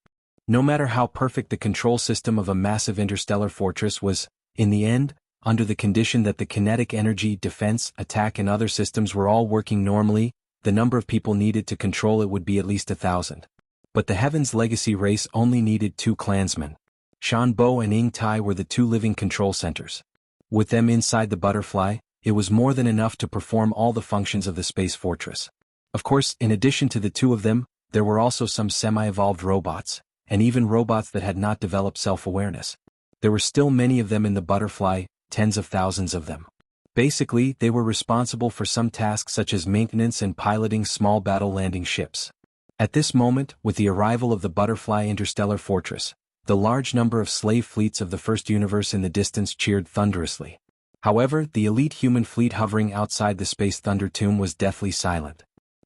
A: No matter how perfect the control system of a massive interstellar fortress was, in the end, under the condition that the kinetic energy, defense, attack and other systems were all working normally, the number of people needed to control it would be at least 1,000. But the Heaven's Legacy race only needed 2 clansmen. Shan Bo and Ying Tai were the 2 living control centers. With them inside the Butterfly, it was more than enough to perform all the functions of the space fortress. Of course, in addition to the 2 of them, there were also some semi-evolved robots, and even robots that had not developed self-awareness. There were still many of them in the Butterfly, tens of thousands of them. Basically, they were responsible for some tasks such as maintenance and piloting small battle-landing ships. At this moment, with the arrival of the Butterfly Interstellar Fortress, the large number of slave fleets of the First Universe in the distance cheered thunderously. However, the elite human fleet hovering outside the Space Thunder Tomb was deathly silent.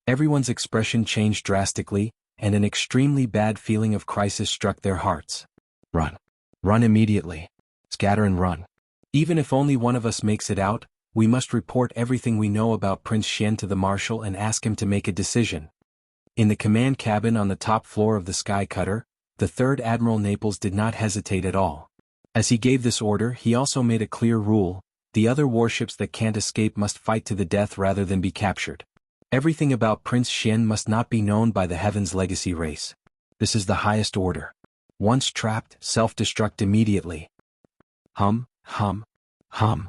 A: Everyone's expression changed drastically, and an extremely bad feeling of crisis struck their hearts. Run. Run immediately. Scatter and run. Even if only one of us makes it out, we must report everything we know about Prince Xian to the Marshal and ask him to make a decision. In the command cabin on the top floor of the Sky Cutter, the 3rd Admiral Naples did not hesitate at all. As he gave this order, he also made a clear rule: the other warships that can't escape must fight to the death rather than be captured. Everything about Prince Xian must not be known by the Heaven's Legacy race. This is the highest order. Once trapped, self-destruct immediately. Hum. Hum.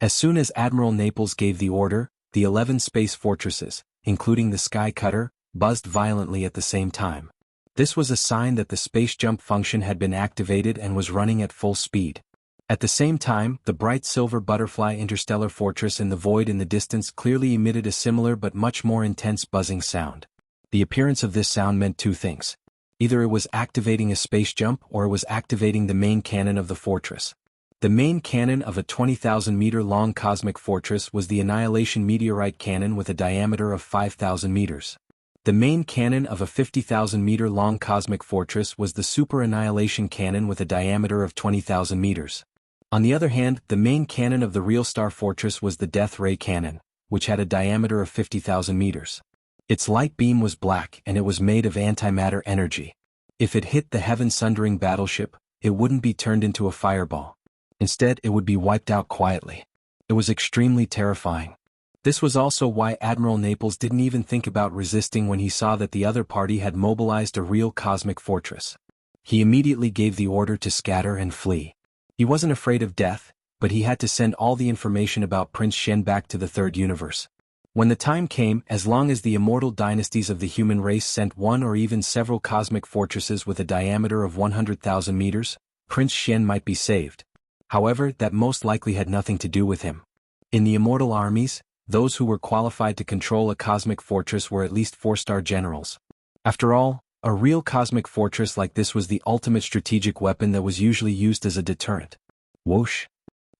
A: As soon as Admiral Naples gave the order, the 11 space fortresses, including the Sky Cutter, buzzed violently at the same time. This was a sign that the space jump function had been activated and was running at full speed. At the same time, the bright silver butterfly interstellar fortress in the void in the distance clearly emitted a similar but much more intense buzzing sound. The appearance of this sound meant two things. Either it was activating a space jump or it was activating the main cannon of the fortress. The main cannon of a 20,000-meter-long cosmic fortress was the Annihilation Meteorite Cannon with a diameter of 5,000 meters. The main cannon of a 50,000-meter-long cosmic fortress was the Super Annihilation Cannon with a diameter of 20,000 meters. On the other hand, the main cannon of the Real Star Fortress was the Death Ray Cannon, which had a diameter of 50,000 meters. Its light beam was black and it was made of antimatter energy. If it hit the heaven-sundering battleship, it wouldn't be turned into a fireball. Instead, it would be wiped out quietly. It was extremely terrifying. This was also why Admiral Naples didn't even think about resisting when he saw that the other party had mobilized a real cosmic fortress. He immediately gave the order to scatter and flee. He wasn't afraid of death, but he had to send all the information about Prince Shen back to the third universe. When the time came, as long as the immortal dynasties of the human race sent one or even several cosmic fortresses with a diameter of 100,000 meters, Prince Shen might be saved. However, that most likely had nothing to do with him. In the immortal armies, those who were qualified to control a cosmic fortress were at least 4-star generals. After all, a real cosmic fortress like this was the ultimate strategic weapon that was usually used as a deterrent. Whoosh!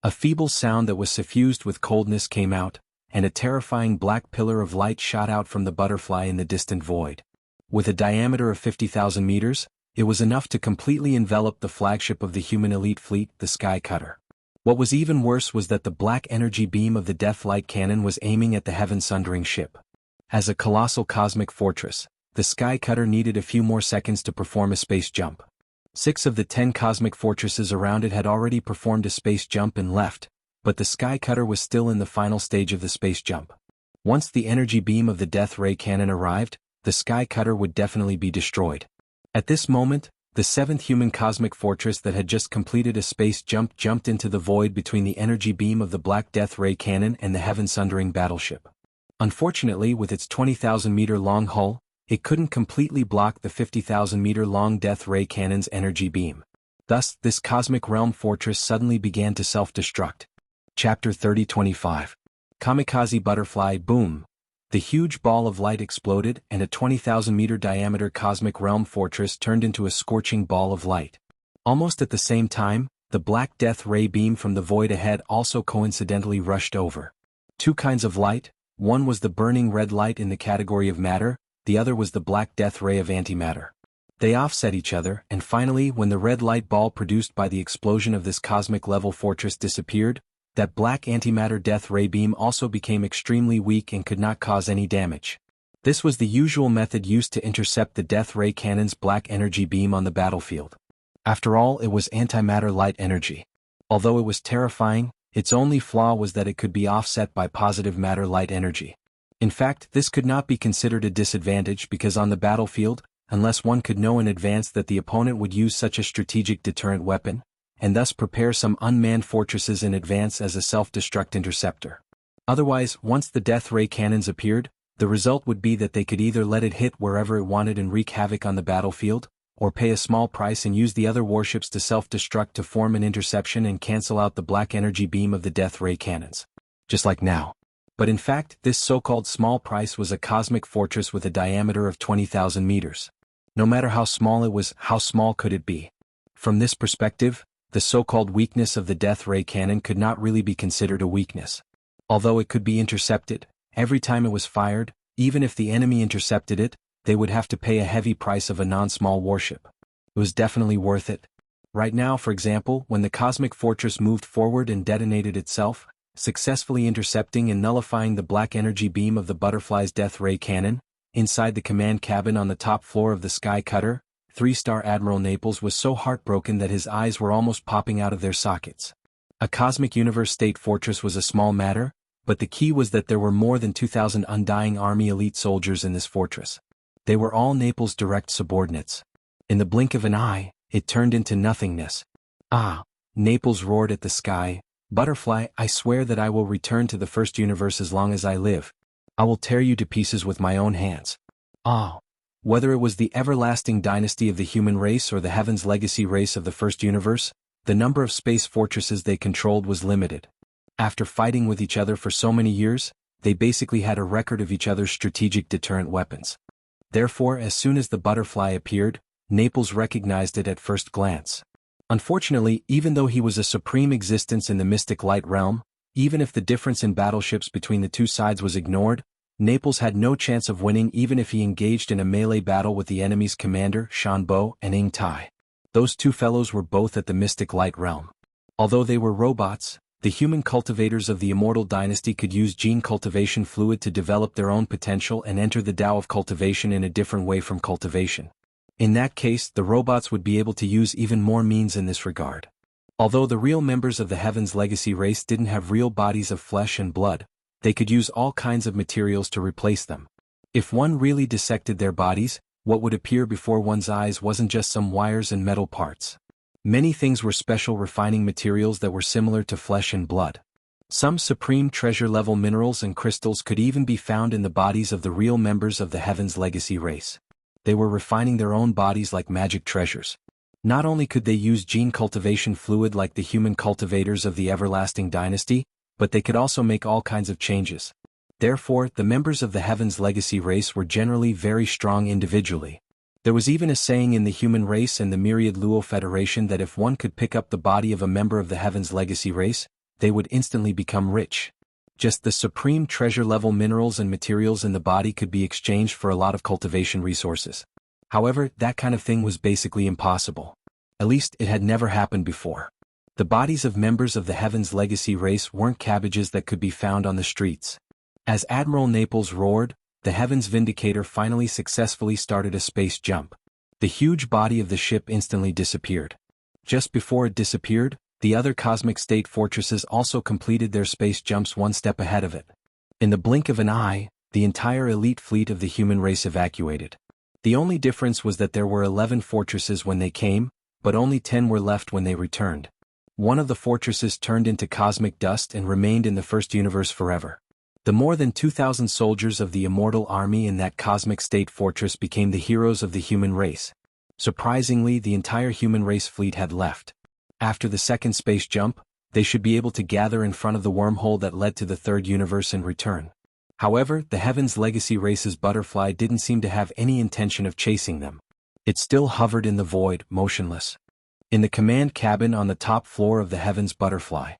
A: A feeble sound that was suffused with coldness came out, and a terrifying black pillar of light shot out from the butterfly in the distant void. With a diameter of 50,000 meters, it was enough to completely envelop the flagship of the human elite fleet, the Sky Cutter. What was even worse was that the black energy beam of the Death Light Cannon was aiming at the heaven-sundering ship. As a colossal cosmic fortress, the Sky Cutter needed a few more seconds to perform a space jump. 6 of the 10 cosmic fortresses around it had already performed a space jump and left, but the Sky Cutter was still in the final stage of the space jump. Once the energy beam of the Death Ray Cannon arrived, the Sky Cutter would definitely be destroyed. At this moment, the 7th human cosmic fortress that had just completed a space jump jumped into the void between the energy beam of the Black Death Ray Cannon and the heaven-sundering battleship. Unfortunately, with its 20,000-meter-long hull, it couldn't completely block the 50,000-meter-long Death Ray Cannon's energy beam. Thus, this cosmic realm fortress suddenly began to self-destruct. Chapter 30:25. Kamikaze Butterfly Boom! The huge ball of light exploded and a 20,000-meter diameter cosmic realm fortress turned into a scorching ball of light. Almost at the same time, the Black Death Ray beam from the void ahead also coincidentally rushed over. 2 kinds of light, one was the burning red light in the category of matter, the other was the Black Death Ray of antimatter. They offset each other, and finally, when the red light ball produced by the explosion of this cosmic-level fortress disappeared, that black antimatter death ray beam also became extremely weak and could not cause any damage. This was the usual method used to intercept the Death Ray Cannon's black energy beam on the battlefield. After all, it was antimatter light energy. Although it was terrifying, its only flaw was that it could be offset by positive matter light energy. In fact, this could not be considered a disadvantage because on the battlefield, unless one could know in advance that the opponent would use such a strategic deterrent weapon, and thus prepare some unmanned fortresses in advance as a self-destruct interceptor. Otherwise, once the Death Ray Cannons appeared, the result would be that they could either let it hit wherever it wanted and wreak havoc on the battlefield, or pay a small price and use the other warships to self-destruct to form an interception and cancel out the black energy beam of the Death Ray Cannons. Just like now. But in fact, this so-called small price was a cosmic fortress with a diameter of 20,000 meters. No matter how small it was, how small could it be? From this perspective, the so-called weakness of the Death Ray Cannon could not really be considered a weakness. Although it could be intercepted, every time it was fired, even if the enemy intercepted it, they would have to pay a heavy price of a non-small warship. It was definitely worth it. Right now, for example, when the cosmic fortress moved forward and detonated itself, successfully intercepting and nullifying the black energy beam of the Butterfly's Death Ray Cannon, inside the command cabin on the top floor of the Sky Cutter, 3-star Admiral Naples was so heartbroken that his eyes were almost popping out of their sockets. A cosmic universe state fortress was a small matter, but the key was that there were more than 2,000 Undying Army elite soldiers in this fortress. They were all Naples' direct subordinates. In the blink of an eye, it turned into nothingness. Ah, Naples roared at the sky, "Butterfly, I swear that I will return to the first universe as long as I live. I will tear you to pieces with my own hands." Ah! Whether it was the everlasting dynasty of the human race or the Heaven's legacy race of the first universe, the number of space fortresses they controlled was limited. After fighting with each other for so many years, they basically had a record of each other's strategic deterrent weapons. Therefore, as soon as the butterfly appeared, Naples recognized it at first glance. Unfortunately, even though he was a supreme existence in the mystic light realm, even if the difference in battleships between the two sides was ignored, Naples had no chance of winning even if he engaged in a melee battle with the enemy's commander, Shanbo and Ing Tai. Those two fellows were both at the mystic light realm. Although they were robots, the human cultivators of the immortal dynasty could use gene cultivation fluid to develop their own potential and enter the Tao of cultivation in a different way from cultivation. In that case, the robots would be able to use even more means in this regard. Although the real members of the Heaven's legacy race didn't have real bodies of flesh and blood, they could use all kinds of materials to replace them. If one really dissected their bodies, what would appear before one's eyes wasn't just some wires and metal parts. Many things were special refining materials that were similar to flesh and blood. Some supreme treasure-level minerals and crystals could even be found in the bodies of the real members of the Heaven's legacy race. They were refining their own bodies like magic treasures. Not only could they use gene cultivation fluid like the human cultivators of the everlasting dynasty, but they could also make all kinds of changes. Therefore, the members of the Heaven's legacy race were generally very strong individually. There was even a saying in the human race and the myriad Luo Federation that if one could pick up the body of a member of the Heaven's legacy race, they would instantly become rich. Just the supreme treasure-level minerals and materials in the body could be exchanged for a lot of cultivation resources. However, that kind of thing was basically impossible. At least, it had never happened before. The bodies of members of the Heaven's legacy race weren't cabbages that could be found on the streets. As Admiral Naples roared, the Heaven's Vindicator finally successfully started a space jump. The huge body of the ship instantly disappeared. Just before it disappeared, the other cosmic state fortresses also completed their space jumps one step ahead of it. In the blink of an eye, the entire elite fleet of the human race evacuated. The only difference was that there were 11 fortresses when they came, but only 10 were left when they returned. One of the fortresses turned into cosmic dust and remained in the first universe forever. The more than 2,000 soldiers of the immortal army in that cosmic state fortress became the heroes of the human race. Surprisingly, the entire human race fleet had left. After the second space jump, they should be able to gather in front of the wormhole that led to the third universe and return. However, the Heaven's legacy race's butterfly didn't seem to have any intention of chasing them. It still hovered in the void, motionless. In the command cabin on the top floor of the Heaven's butterfly.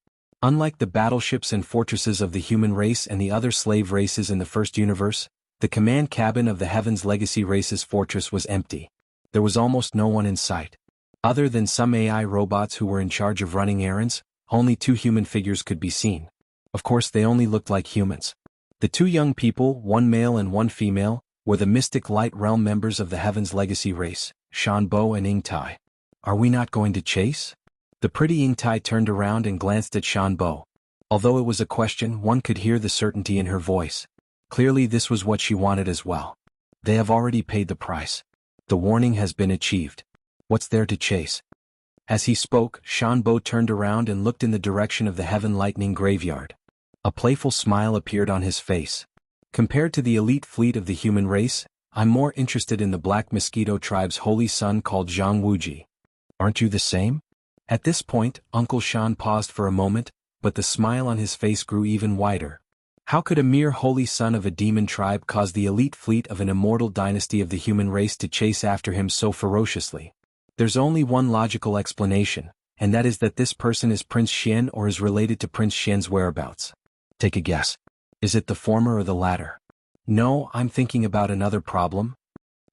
A: Unlike the battleships and fortresses of the human race and the other slave races in the first universe, the command cabin of the Heaven's legacy race's fortress was empty. There was almost no one in sight. Other than some AI robots who were in charge of running errands, only 2 human figures could be seen. Of course, they only looked like humans. The 2 young people, one male and one female, were the mystic light realm members of the Heaven's legacy race, Shanbo and Ing Tai. "Are we not going to chase?" The pretty Ing Tai turned around and glanced at Shanbo. Although it was a question, one could hear the certainty in her voice. Clearly this was what she wanted as well. They have already paid the price. The warning has been achieved. What's there to chase? As he spoke, Shanbo turned around and looked in the direction of the Heaven Lightning Graveyard. A playful smile appeared on his face. Compared to the elite fleet of the human race, I'm more interested in the Black Mosquito tribe's holy son called Zhang Wuji. Aren't you the same? At this point, Uncle Shan paused for a moment, but the smile on his face grew even wider. How could a mere holy son of a demon tribe cause the elite fleet of an immortal dynasty of the human race to chase after him so ferociously? There's only one logical explanation, and that is that this person is Prince Xian or is related to Prince Xian's whereabouts. Take a guess. Is it the former or the latter? No, I'm thinking about another problem.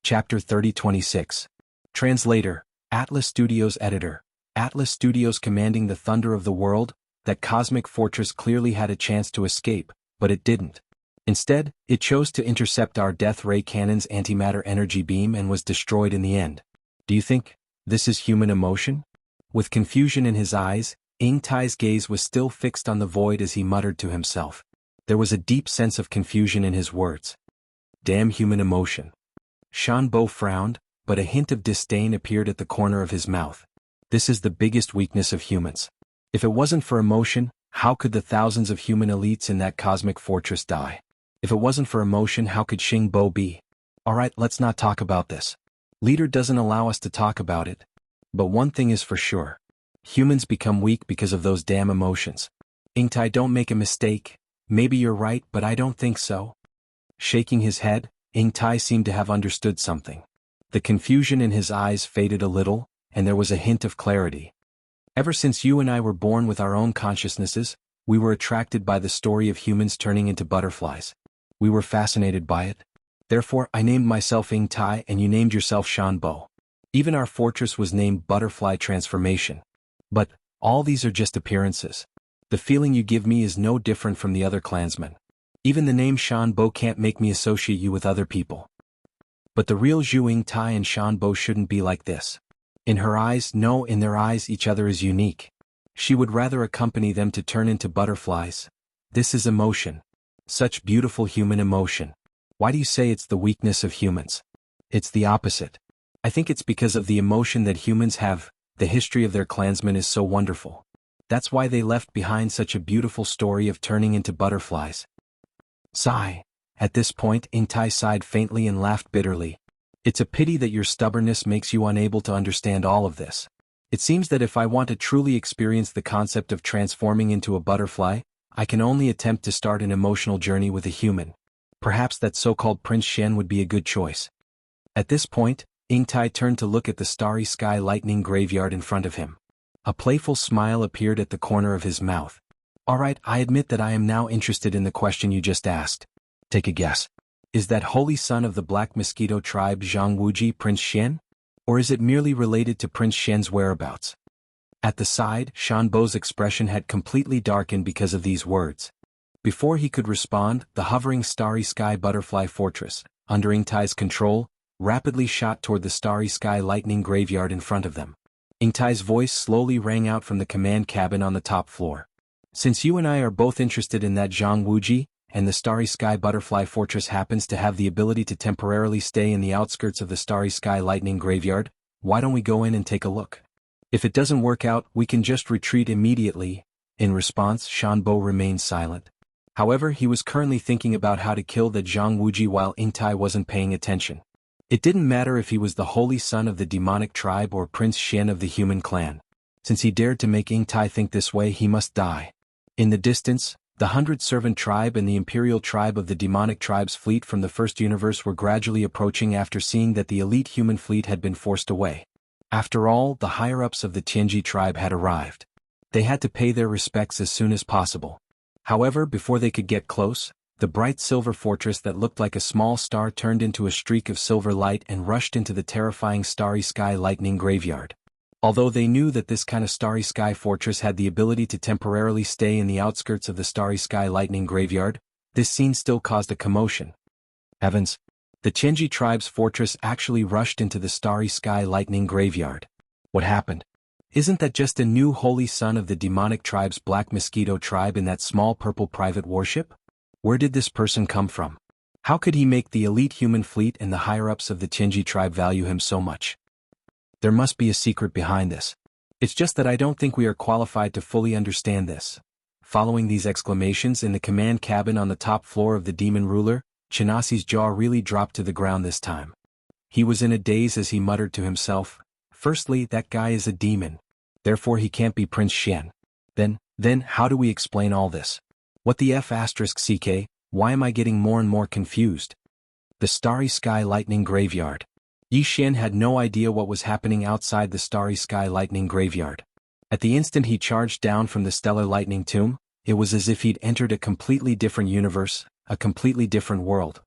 A: Chapter 3026. Translator, Atlas Studios Editor. Atlas Studios commanding the thunder of the world, that cosmic fortress clearly had a chance to escape, but it didn't. Instead, it chose to intercept our Death Ray Cannon's antimatter energy beam and was destroyed in the end. Do you think this is human emotion? With confusion in his eyes, Ing Tai's gaze was still fixed on the void as he muttered to himself. There was a deep sense of confusion in his words. Damn human emotion. Shanbo frowned, but a hint of disdain appeared at the corner of his mouth. This is the biggest weakness of humans. If it wasn't for emotion, how could the thousands of human elites in that cosmic fortress die? If it wasn't for emotion, how could Xingbo be? Alright, let's not talk about this. Leader doesn't allow us to talk about it. But one thing is for sure. Humans become weak because of those damn emotions. Ingtai, don't make a mistake. Maybe you're right, but I don't think so. Shaking his head, Ingtai seemed to have understood something. The confusion in his eyes faded a little, and there was a hint of clarity. Ever since you and I were born with our own consciousnesses, we were attracted by the story of humans turning into butterflies. We were fascinated by it. Therefore, I named myself Ingtai and you named yourself Shanbo. Even our fortress was named Butterfly Transformation. But, all these are just appearances. The feeling you give me is no different from the other clansmen. Even the name Shanbo can't make me associate you with other people. But the real Zhu Ingtai and Shanbo shouldn't be like this. In her eyes, no, in their eyes each other is unique. She would rather accompany them to turn into butterflies. This is emotion. Such beautiful human emotion. Why do you say it's the weakness of humans? It's the opposite. I think it's because of the emotion that humans have. The history of their clansmen is so wonderful. That's why they left behind such a beautiful story of turning into butterflies. Sigh. At this point, Ingtai sighed faintly and laughed bitterly. It's a pity that your stubbornness makes you unable to understand all of this. It seems that if I want to truly experience the concept of transforming into a butterfly, I can only attempt to start an emotional journey with a human. Perhaps that so-called Prince Shen would be a good choice. At this point, Ingtai turned to look at the starry sky lightning graveyard in front of him. A playful smile appeared at the corner of his mouth. Alright, I admit that I am now interested in the question you just asked. Take a guess. Is that holy son of the Black Mosquito tribe Zhang Wuji Prince Shen? Or is it merely related to Prince Shen's whereabouts? At the side, Shanbo's expression had completely darkened because of these words. Before he could respond, the hovering starry sky butterfly fortress, under Ingtai's control, rapidly shot toward the starry sky lightning graveyard in front of them. Ingtai's voice slowly rang out from the command cabin on the top floor. Since you and I are both interested in that Zhang Wuji, and the starry sky butterfly fortress happens to have the ability to temporarily stay in the outskirts of the starry sky lightning graveyard, why don't we go in and take a look? If it doesn't work out, we can just retreat immediately. In response, Shanbo remained silent. However, he was currently thinking about how to kill the Zhang Wuji while Ingtai wasn't paying attention. It didn't matter if he was the holy son of the demonic tribe or Prince Shen of the human clan. Since he dared to make Ingtai think this way, he must die. In the distance, the 100-servant tribe and the imperial tribe of the demonic tribe's fleet from the first universe were gradually approaching after seeing that the elite human fleet had been forced away. After all, the higher-ups of the Tianji tribe had arrived. They had to pay their respects as soon as possible. However, before they could get close, the bright silver fortress that looked like a small star turned into a streak of silver light and rushed into the terrifying starry sky lightning graveyard. Although they knew that this kind of starry sky fortress had the ability to temporarily stay in the outskirts of the starry sky lightning graveyard, this scene still caused a commotion. Heavens! The Tianji tribe's fortress actually rushed into the starry sky lightning graveyard. What happened? Isn't that just a new holy son of the demonic tribe's Black Mosquito tribe in that small purple private warship? Where did this person come from? How could he make the elite human fleet and the higher-ups of the Tianji tribe value him so much? There must be a secret behind this. It's just that I don't think we are qualified to fully understand this. Following these exclamations in the command cabin on the top floor of the demon ruler, Chinasi's jaw really dropped to the ground this time. He was in a daze as he muttered to himself, firstly, that guy is a demon. Therefore he can't be Prince Shen. Then, how do we explain all this? What the F***ck, why am I getting more and more confused? The starry sky lightning graveyard. Yi Xian had no idea what was happening outside the starry sky lightning graveyard. At the instant he charged down from the stellar lightning tomb, it was as if he'd entered a completely different universe, a completely different world.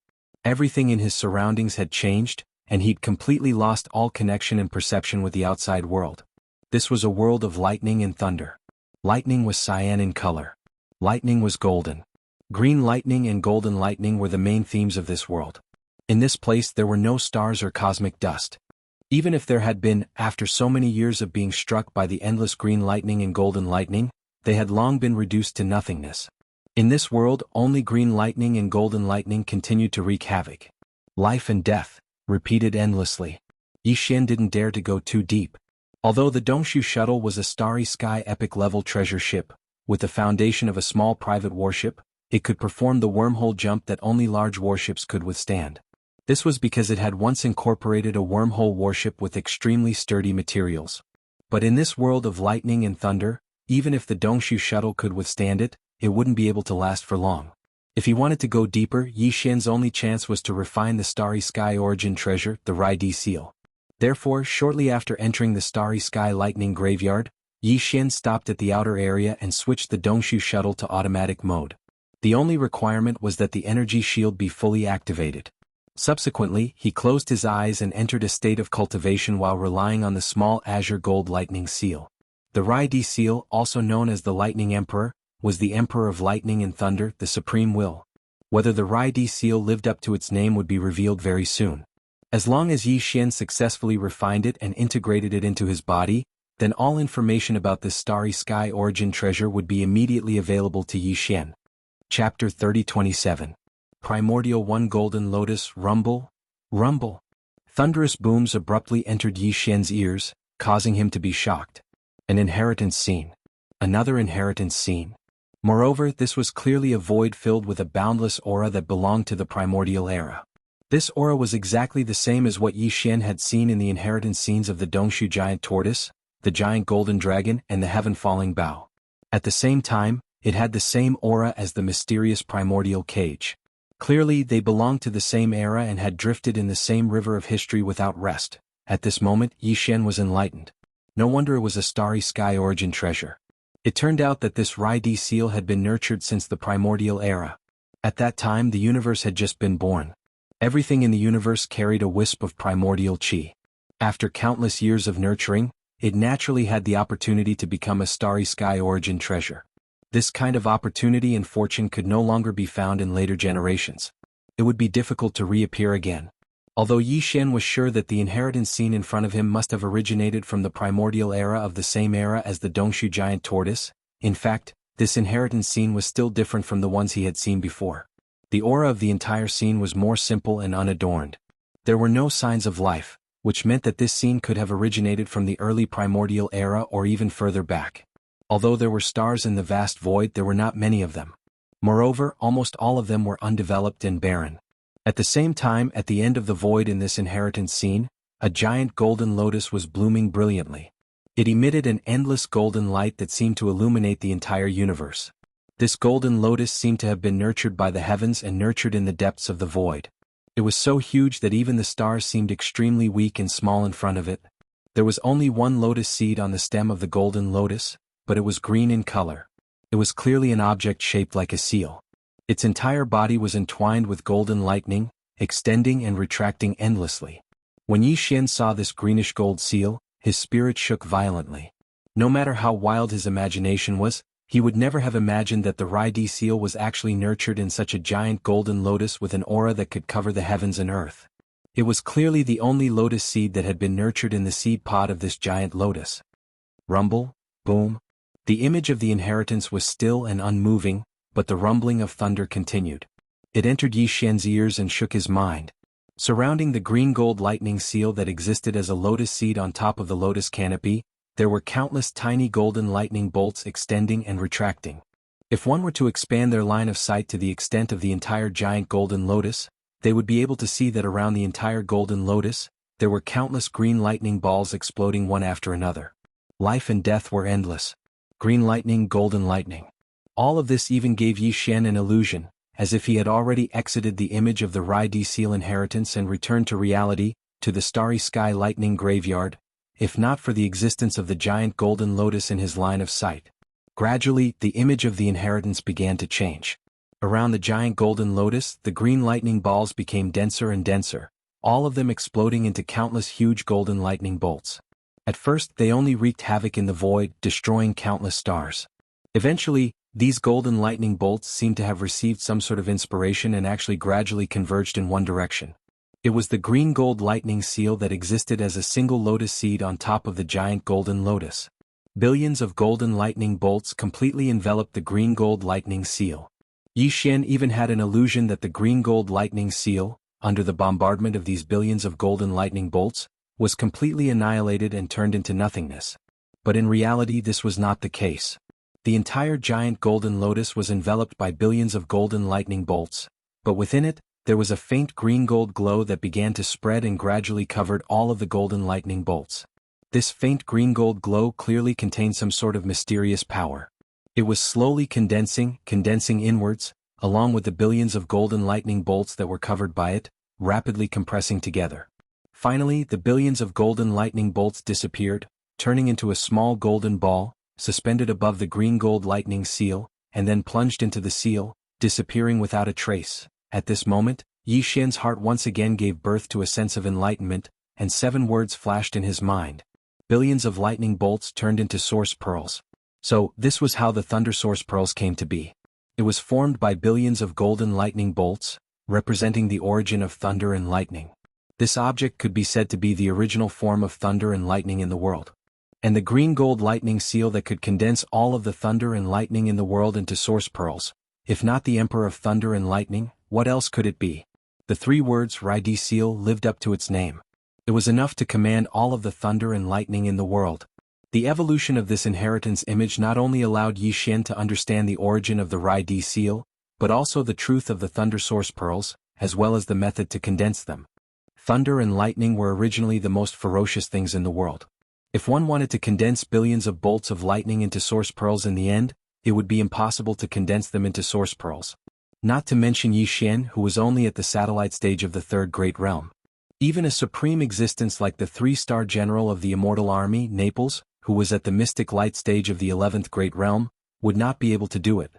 A: Everything in his surroundings had changed, and he'd completely lost all connection and perception with the outside world. This was a world of lightning and thunder. Lightning was cyan in color. Lightning was golden. Green lightning and golden lightning were the main themes of this world. In this place there were no stars or cosmic dust. Even if there had been, after so many years of being struck by the endless green lightning and golden lightning, they had long been reduced to nothingness. In this world, only green lightning and golden lightning continued to wreak havoc. Life and death, repeated endlessly. Yi Xian didn't dare to go too deep. Although the Dongshu shuttle was a Starry Sky epic-level treasure ship, with the foundation of a small private warship, it could perform the wormhole jump that only large warships could withstand. This was because it had once incorporated a wormhole warship with extremely sturdy materials. But in this world of lightning and thunder, even if the Dongshu shuttle could withstand it, it wouldn't be able to last for long. If he wanted to go deeper, Yi Xian's only chance was to refine the Starry Sky origin treasure, the Rai-D seal. Therefore, shortly after entering the Starry Sky Lightning Graveyard, Yi Xian stopped at the outer area and switched the Dongshu shuttle to automatic mode. The only requirement was that the energy shield be fully activated. Subsequently, he closed his eyes and entered a state of cultivation while relying on the small azure gold lightning seal. The Rai-D seal, also known as the Lightning Emperor, was the Emperor of Lightning and Thunder, the Supreme Will. Whether the Rai-D seal lived up to its name would be revealed very soon. As long as Yi Xian successfully refined it and integrated it into his body, then all information about this Starry Sky origin treasure would be immediately available to Yi Xian. Chapter 3027. Primordial 1 Golden Lotus. Rumble, rumble. Thunderous booms abruptly entered Yi Xian's ears, causing him to be shocked. An inheritance scene. Another inheritance scene. Moreover, this was clearly a void filled with a boundless aura that belonged to the primordial era. This aura was exactly the same as what Yi Xian had seen in the inheritance scenes of the Dongshu giant tortoise, the giant golden dragon, and the heaven-falling bow. At the same time, it had the same aura as the mysterious primordial cage. Clearly, they belonged to the same era and had drifted in the same river of history without rest. At this moment, Yi Xian was enlightened. No wonder it was a Starry Sky origin treasure. It turned out that this Rai-D seal had been nurtured since the primordial era. At that time, the universe had just been born. Everything in the universe carried a wisp of primordial chi. After countless years of nurturing, it naturally had the opportunity to become a Starry Sky origin treasure. This kind of opportunity and fortune could no longer be found in later generations. It would be difficult to reappear again. Although Yi Xian was sure that the inheritance scene in front of him must have originated from the primordial era of the same era as the Dongshu giant tortoise, in fact, this inheritance scene was still different from the ones he had seen before. The aura of the entire scene was more simple and unadorned. There were no signs of life, which meant that this scene could have originated from the early primordial era or even further back. Although there were stars in the vast void, there were not many of them. Moreover, almost all of them were undeveloped and barren. At the same time, at the end of the void in this inheritance scene, a giant golden lotus was blooming brilliantly. It emitted an endless golden light that seemed to illuminate the entire universe. This golden lotus seemed to have been nurtured by the heavens and nurtured in the depths of the void. It was so huge that even the stars seemed extremely weak and small in front of it. There was only one lotus seed on the stem of the golden lotus, but it was green in color. It was clearly an object shaped like a seal. Its entire body was entwined with golden lightning, extending and retracting endlessly. When Yi Xian saw this greenish gold seal, his spirit shook violently. No matter how wild his imagination was, he would never have imagined that the Rai-D seal was actually nurtured in such a giant golden lotus with an aura that could cover the heavens and earth. It was clearly the only lotus seed that had been nurtured in the seed pod of this giant lotus. Rumble, boom. The image of the inheritance was still and unmoving, but the rumbling of thunder continued. It entered Yi Xian's ears and shook his mind. Surrounding the green gold lightning seal that existed as a lotus seed on top of the lotus canopy, there were countless tiny golden lightning bolts extending and retracting. If one were to expand their line of sight to the extent of the entire giant golden lotus, they would be able to see that around the entire golden lotus, there were countless green lightning balls exploding one after another. Life and death were endless. Green lightning, golden lightning. All of this even gave Yi Xian an illusion, as if he had already exited the image of the Rai-D seal inheritance and returned to reality, to the Starry Sky Lightning Graveyard, if not for the existence of the giant golden lotus in his line of sight. Gradually, the image of the inheritance began to change. Around the giant golden lotus, the green lightning balls became denser and denser, all of them exploding into countless huge golden lightning bolts. At first, they only wreaked havoc in the void, destroying countless stars. Eventually, these golden lightning bolts seemed to have received some sort of inspiration and actually gradually converged in one direction. It was the green gold lightning seal that existed as a single lotus seed on top of the giant golden lotus. Billions of golden lightning bolts completely enveloped the green gold lightning seal. Yi Xian even had an illusion that the green gold lightning seal, under the bombardment of these billions of golden lightning bolts, was completely annihilated and turned into nothingness. But in reality this was not the case. The entire giant golden lotus was enveloped by billions of golden lightning bolts, but within it, there was a faint green-gold glow that began to spread and gradually covered all of the golden lightning bolts. This faint green-gold glow clearly contained some sort of mysterious power. It was slowly condensing inwards, along with the billions of golden lightning bolts that were covered by it, rapidly compressing together. Finally, the billions of golden lightning bolts disappeared, turning into a small golden ball, suspended above the green-gold lightning seal, and then plunged into the seal, disappearing without a trace. At this moment, Yi Xian's heart once again gave birth to a sense of enlightenment, and 7 words flashed in his mind. Billions of lightning bolts turned into source pearls. So, this was how the thunder source pearls came to be. It was formed by billions of golden lightning bolts, representing the origin of thunder and lightning. This object could be said to be the original form of thunder and lightning in the world. And the green-gold lightning seal that could condense all of the thunder and lightning in the world into source pearls. If not the Emperor of Thunder and Lightning, what else could it be? The 3 words Rai-Di seal lived up to its name. It was enough to command all of the thunder and lightning in the world. The evolution of this inheritance image not only allowed Yi Xian to understand the origin of the Rai-Di seal, but also the truth of the thunder source pearls, as well as the method to condense them. Thunder and lightning were originally the most ferocious things in the world. If one wanted to condense billions of bolts of lightning into source pearls in the end, it would be impossible to condense them into source pearls. Not to mention Yi Xian, who was only at the satellite stage of the 3rd Great Realm. Even a supreme existence like the 3-star general of the Immortal Army, Naples, who was at the mystic light stage of the 11th Great Realm, would not be able to do it.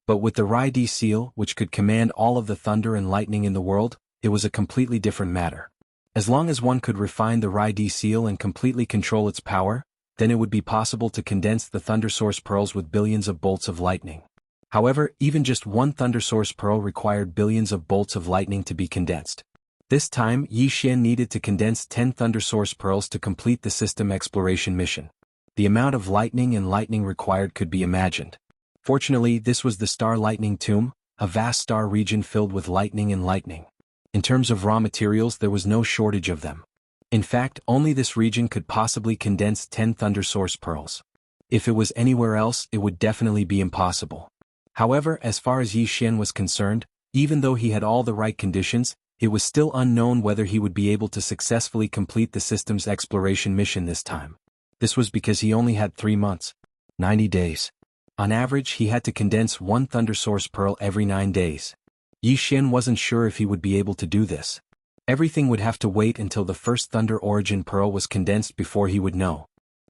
A: But with the Rai-Di seal, which could command all of the thunder and lightning in the world, it was a completely different matter. As long as one could refine the Rai-Di seal and completely control its power, then it would be possible to condense the thunder source pearls with billions of bolts of lightning. However, even just one thunder source pearl required billions of bolts of lightning to be condensed. This time, Yi Xian needed to condense 10 thunder source pearls to complete the system exploration mission. The amount of lightning and lightning required could be imagined. Fortunately, this was the Star Lightning Tomb, a vast star region filled with lightning and lightning. In terms of raw materials, there was no shortage of them. In fact, only this region could possibly condense 10 thunder source pearls. If it was anywhere else, it would definitely be impossible. However, as far as Yi Xian was concerned, even though he had all the right conditions, it was still unknown whether he would be able to successfully complete the system's exploration mission this time. This was because he only had 3 months, 90 days. On average, he had to condense 1 thunder source pearl every 9 days. Yi Xian wasn't sure if he would be able to do this. Everything would have to wait until the first Thunder Origin Pearl was condensed before he would know.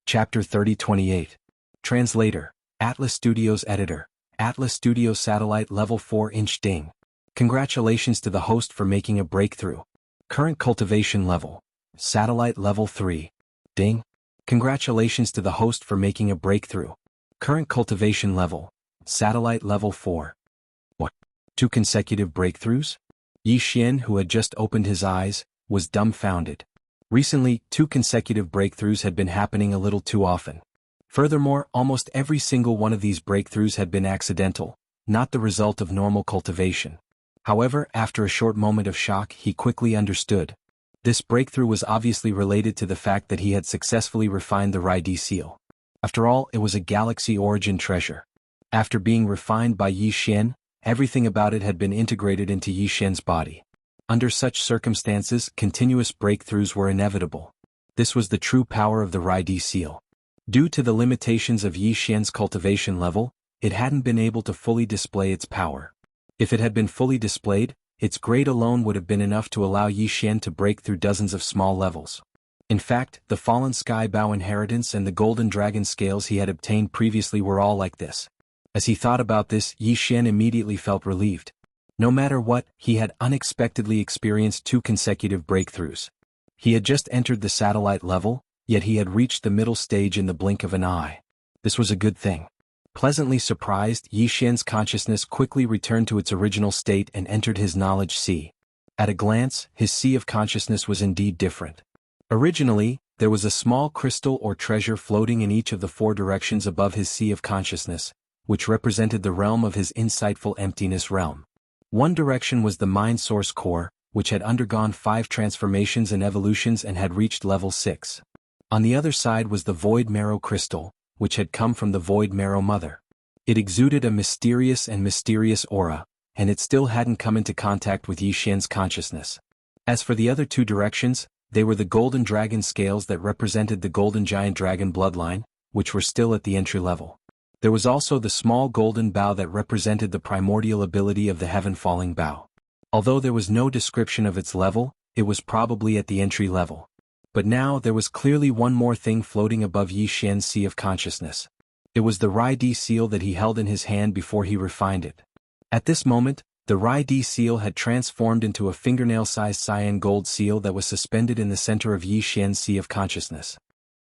A: Chapter 3028. Translator, Atlas Studios Editor, Atlas Studios Satellite Level 4-inch Ding. Congratulations to the host for making a breakthrough. Current cultivation level, Satellite Level 3. Ding. Congratulations to the host for making a breakthrough. Current cultivation level, Satellite Level 4. What? 2 consecutive breakthroughs? Yi Xian, who had just opened his eyes, was dumbfounded. Recently, 2 consecutive breakthroughs had been happening a little too often. Furthermore, almost every single one of these breakthroughs had been accidental, not the result of normal cultivation. However, after a short moment of shock, he quickly understood. This breakthrough was obviously related to the fact that he had successfully refined the Rai-Di seal. After all, it was a galaxy origin treasure. After being refined by Yi Xian, everything about it had been integrated into Yi Xian's body. Under such circumstances, continuous breakthroughs were inevitable. This was the true power of the Rai-Di seal. Due to the limitations of Yi Xian's cultivation level, it hadn't been able to fully display its power. If it had been fully displayed, its grade alone would have been enough to allow Yi Xian to break through dozens of small levels. In fact, the Fallen Sky Bow inheritance and the Golden Dragon scales he had obtained previously were all like this. As he thought about this, Yi Xian immediately felt relieved. No matter what, he had unexpectedly experienced 2 consecutive breakthroughs. He had just entered the satellite level, yet he had reached the middle stage in the blink of an eye. This was a good thing. Pleasantly surprised, Yi Xian's consciousness quickly returned to its original state and entered his knowledge sea. At a glance, his sea of consciousness was indeed different. Originally, there was a small crystal or treasure floating in each of the 4 directions above his sea of consciousness, which represented the realm of his insightful emptiness realm. One direction was the mind source core, which had undergone 5 transformations and evolutions and had reached level 6. On the other side was the Void Marrow Crystal, which had come from the Void Marrow Mother. It exuded a mysterious aura, and it still hadn't come into contact with Yi Xian's consciousness. As for the other 2 directions, they were the golden dragon scales that represented the golden giant dragon bloodline, which were still at the entry level. There was also the small golden bow that represented the primordial ability of the heaven-falling bow. Although there was no description of its level, it was probably at the entry level. But now there was clearly one more thing floating above Yi Xian's sea of consciousness. It was the Rai-Di seal that he held in his hand before he refined it. At this moment, the Rai-Di seal had transformed into a fingernail-sized cyan gold seal that was suspended in the center of Yi Xian's sea of consciousness.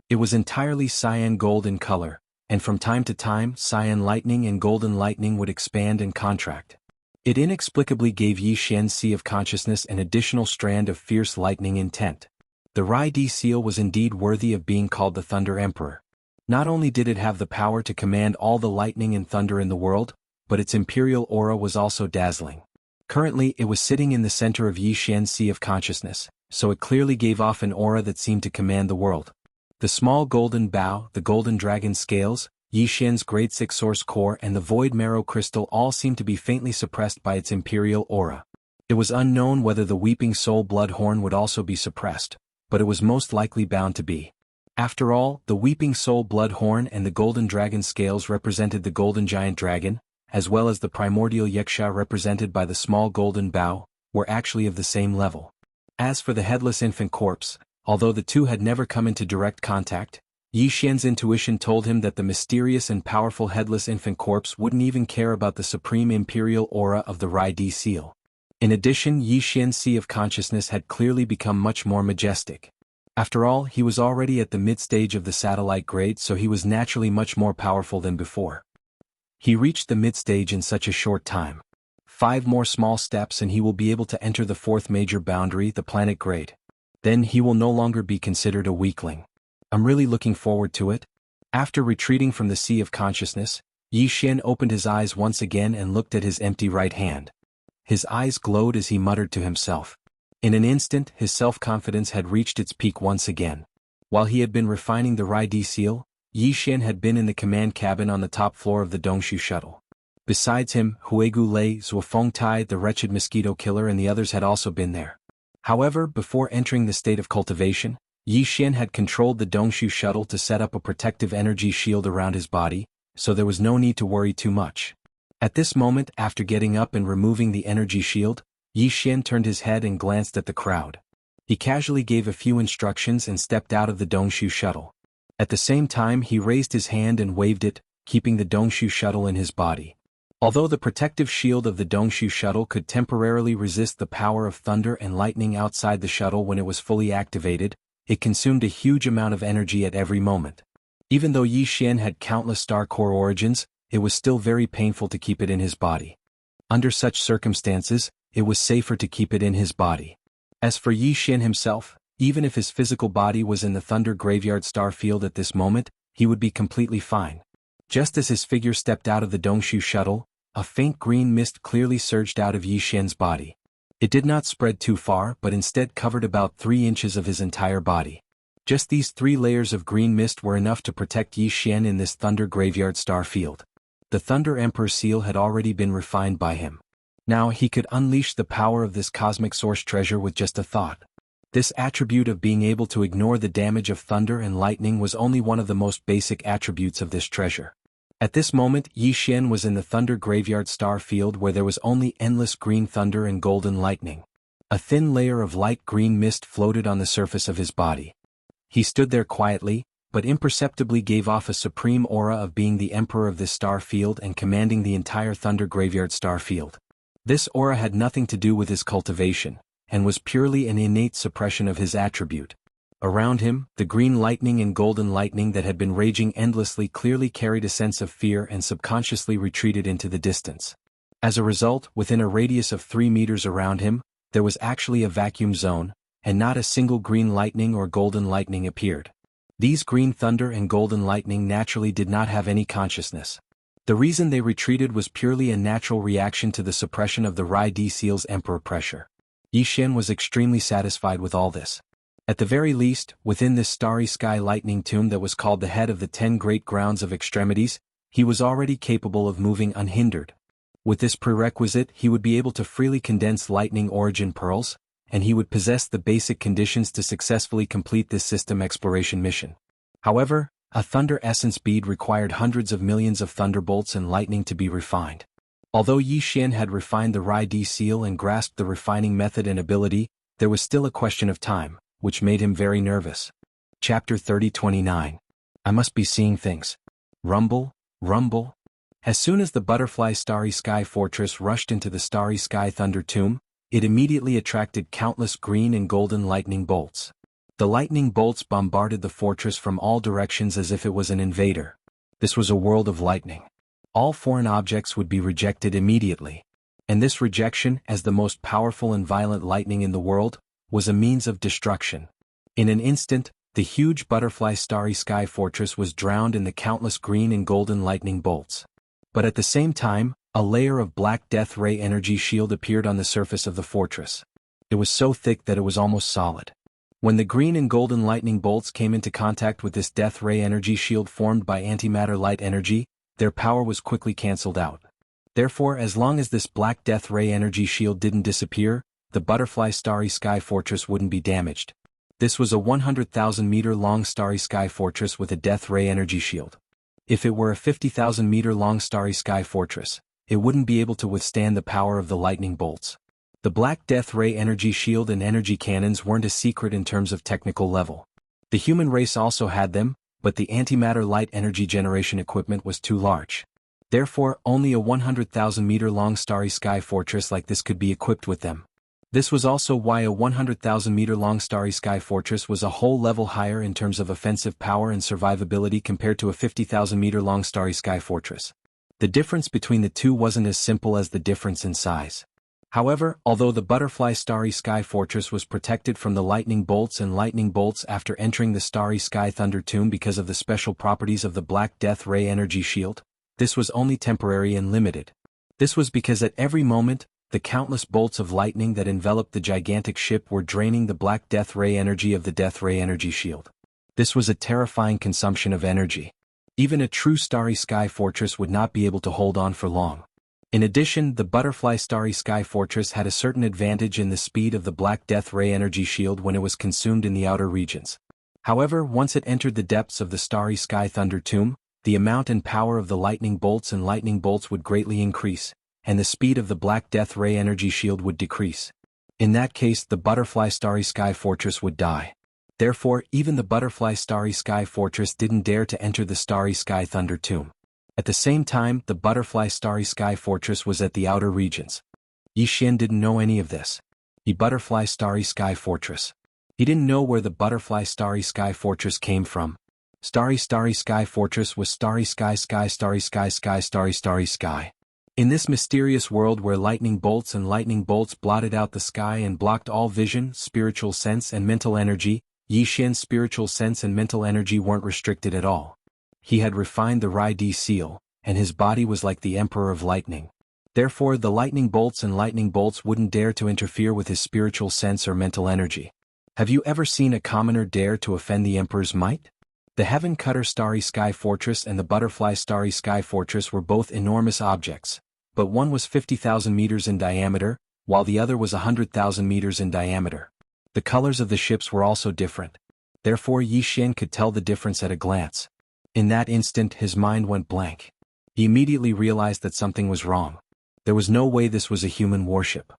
A: It was entirely cyan gold in color, and from time to time cyan lightning and golden lightning would expand and contract. It inexplicably gave Yi Xian's sea of consciousness an additional strand of fierce lightning intent. The Rai-Di seal was indeed worthy of being called the Thunder Emperor. Not only did it have the power to command all the lightning and thunder in the world, but its imperial aura was also dazzling. Currently it was sitting in the center of Yi Xian's sea of consciousness, so it clearly gave off an aura that seemed to command the world. The small golden bow, the golden dragon scales, Yi Xian's Grade 6 source core and the Void Marrow Crystal all seemed to be faintly suppressed by its imperial aura. It was unknown whether the Weeping Soul Blood Horn would also be suppressed, but it was most likely bound to be. After all, the Weeping Soul Blood Horn and the golden dragon scales represented the golden giant dragon, as well as the primordial Yeksha represented by the small golden bow, were actually of the same level. As for the headless infant corpse, although the 2 had never come into direct contact, Yi Xian's intuition told him that the mysterious and powerful headless infant corpse wouldn't even care about the supreme imperial aura of the Rai-Di seal. In addition, Yi Xian's sea of consciousness had clearly become much more majestic. After all, he was already at the mid-stage of the satellite grade, so he was naturally much more powerful than before. He reached the mid-stage in such a short time. 5 more small steps and he will be able to enter the 4th major boundary, the planet grade. Then he will no longer be considered a weakling. I'm really looking forward to it. After retreating from the sea of consciousness, Yi Xian opened his eyes once again and looked at his empty right hand. His eyes glowed as he muttered to himself. In an instant, his self-confidence had reached its peak once again. While he had been refining the Rai-Di seal, Yi Xian had been in the command cabin on the top floor of the Dongshu shuttle. Besides him, Huigu Lei, Zuofeng Tai, the wretched mosquito killer and the others had also been there. However, before entering the state of cultivation, Yi Xian had controlled the Dongshu shuttle to set up a protective energy shield around his body, so there was no need to worry too much. At this moment, after getting up and removing the energy shield, Yi Xian turned his head and glanced at the crowd. He casually gave a few instructions and stepped out of the Dongshu shuttle. At the same time he raised his hand and waved it, keeping the Dongshu shuttle in his body. Although the protective shield of the Dongshu shuttle could temporarily resist the power of thunder and lightning outside the shuttle when it was fully activated, it consumed a huge amount of energy at every moment. Even though Yi Xian had countless star core origins, it was still very painful to keep it in his body. Under such circumstances, it was safer to keep it in his body. As for Yi Xian himself, even if his physical body was in the Thunder Graveyard star field at this moment, he would be completely fine. Just as his figure stepped out of the Dongshu shuttle, a faint green mist clearly surged out of Yi Xian's body. It did not spread too far but instead covered about 3 inches of his entire body. Just these 3 layers of green mist were enough to protect Yi Xian in this Thunder Graveyard star field. The Thunder Emperor seal had already been refined by him. Now he could unleash the power of this cosmic source treasure with just a thought. This attribute of being able to ignore the damage of thunder and lightning was only one of the most basic attributes of this treasure. At this moment, Yi Xian was in the Thunder Graveyard star field where there was only endless green thunder and golden lightning. A thin layer of light green mist floated on the surface of his body. He stood there quietly, but imperceptibly gave off a supreme aura of being the emperor of this star field and commanding the entire Thunder Graveyard star field. This aura had nothing to do with his cultivation, and was purely an innate suppression of his attribute. Around him, the green lightning and golden lightning that had been raging endlessly clearly carried a sense of fear and subconsciously retreated into the distance. As a result, within a radius of 3 meters around him, there was actually a vacuum zone, and not a single green lightning or golden lightning appeared. These green thunder and golden lightning naturally did not have any consciousness. The reason they retreated was purely a natural reaction to the suppression of the Rai-Di seal's emperor pressure. Yi Xian was extremely satisfied with all this. At the very least, within this starry sky lightning tomb that was called the head of the 10 great grounds of extremities, he was already capable of moving unhindered. With this prerequisite, he would be able to freely condense lightning origin pearls, and he would possess the basic conditions to successfully complete this system exploration mission. However, a thunder essence bead required hundreds of millions of thunderbolts and lightning to be refined. Although Yi Xian had refined the Rai-D seal and grasped the refining method and ability, there was still a question of time, which made him very nervous. Chapter 30-29. I must be seeing things. Rumble, rumble. As soon as the butterfly Starry Sky Fortress rushed into the Starry Sky Thunder Tomb, it immediately attracted countless green and golden lightning bolts. The lightning bolts bombarded the fortress from all directions as if it was an invader. This was a world of lightning. All foreign objects would be rejected immediately. And this rejection, as the most powerful and violent lightning in the world, was a means of destruction. In an instant, the huge butterfly Starry Sky Fortress was drowned in the countless green and golden lightning bolts. But at the same time, a layer of black death ray energy shield appeared on the surface of the fortress. It was so thick that it was almost solid. When the green and golden lightning bolts came into contact with this death ray energy shield formed by antimatter light energy, their power was quickly cancelled out. Therefore, as long as this black death ray energy shield didn't disappear, the butterfly Starry Sky Fortress wouldn't be damaged. This was a 100,000-meter long Starry Sky Fortress with a death ray energy shield. If it were a 50,000-meter long Starry Sky Fortress, it wouldn't be able to withstand the power of the lightning bolts. The black death ray energy shield and energy cannons weren't a secret in terms of technical level. The human race also had them, but the antimatter light energy generation equipment was too large. Therefore, only a 100,000-meter long Starry Sky Fortress like this could be equipped with them. This was also why a 100,000-meter long Starry Sky Fortress was a whole level higher in terms of offensive power and survivability compared to a 50,000-meter long Starry Sky Fortress. The difference between the two wasn't as simple as the difference in size. However, although the butterfly Starry Sky Fortress was protected from the lightning bolts after entering the Starry Sky Thunder Tomb because of the special properties of the Black Death Ray Energy Shield, this was only temporary and limited. This was because at every moment, the countless bolts of lightning that enveloped the gigantic ship were draining the Black Death Ray energy of the Death Ray Energy Shield. This was a terrifying consumption of energy. Even a true Starry Sky Fortress would not be able to hold on for long. In addition, the butterfly Starry Sky Fortress had a certain advantage in the speed of the Black Death Ray Energy Shield when it was consumed in the outer regions. However, once it entered the depths of the Starry Sky Thunder Tomb, the amount and power of the lightning bolts would greatly increase, and the speed of the Black Death Ray Energy Shield would decrease. In that case, the butterfly Starry Sky Fortress would die. Therefore, even the butterfly Starry Sky Fortress didn't dare to enter the Starry Sky Thunder Tomb. At the same time, the butterfly Starry Sky Fortress was at the outer regions. Yi Xian didn't know any of this. The butterfly Starry Sky Fortress. He didn't know where the butterfly Starry Sky Fortress came from. Starry Sky Fortress was Starry Sky Starry Sky. In this mysterious world where lightning bolts blotted out the sky and blocked all vision, spiritual sense and mental energy, Yi Xian's spiritual sense and mental energy weren't restricted at all. He had refined the Rai-D seal, and his body was like the Emperor of Lightning. Therefore, the lightning bolts wouldn't dare to interfere with his spiritual sense or mental energy. Have you ever seen a commoner dare to offend the Emperor's might? The Heaven Cutter Starry Sky Fortress and the Butterfly Starry Sky Fortress were both enormous objects, but one was 50,000 meters in diameter, while the other was 100,000 meters in diameter. The colors of the ships were also different. Therefore, Yi Xian could tell the difference at a glance. In that instant, his mind went blank. He immediately realized that something was wrong. There was no way this was a human warship.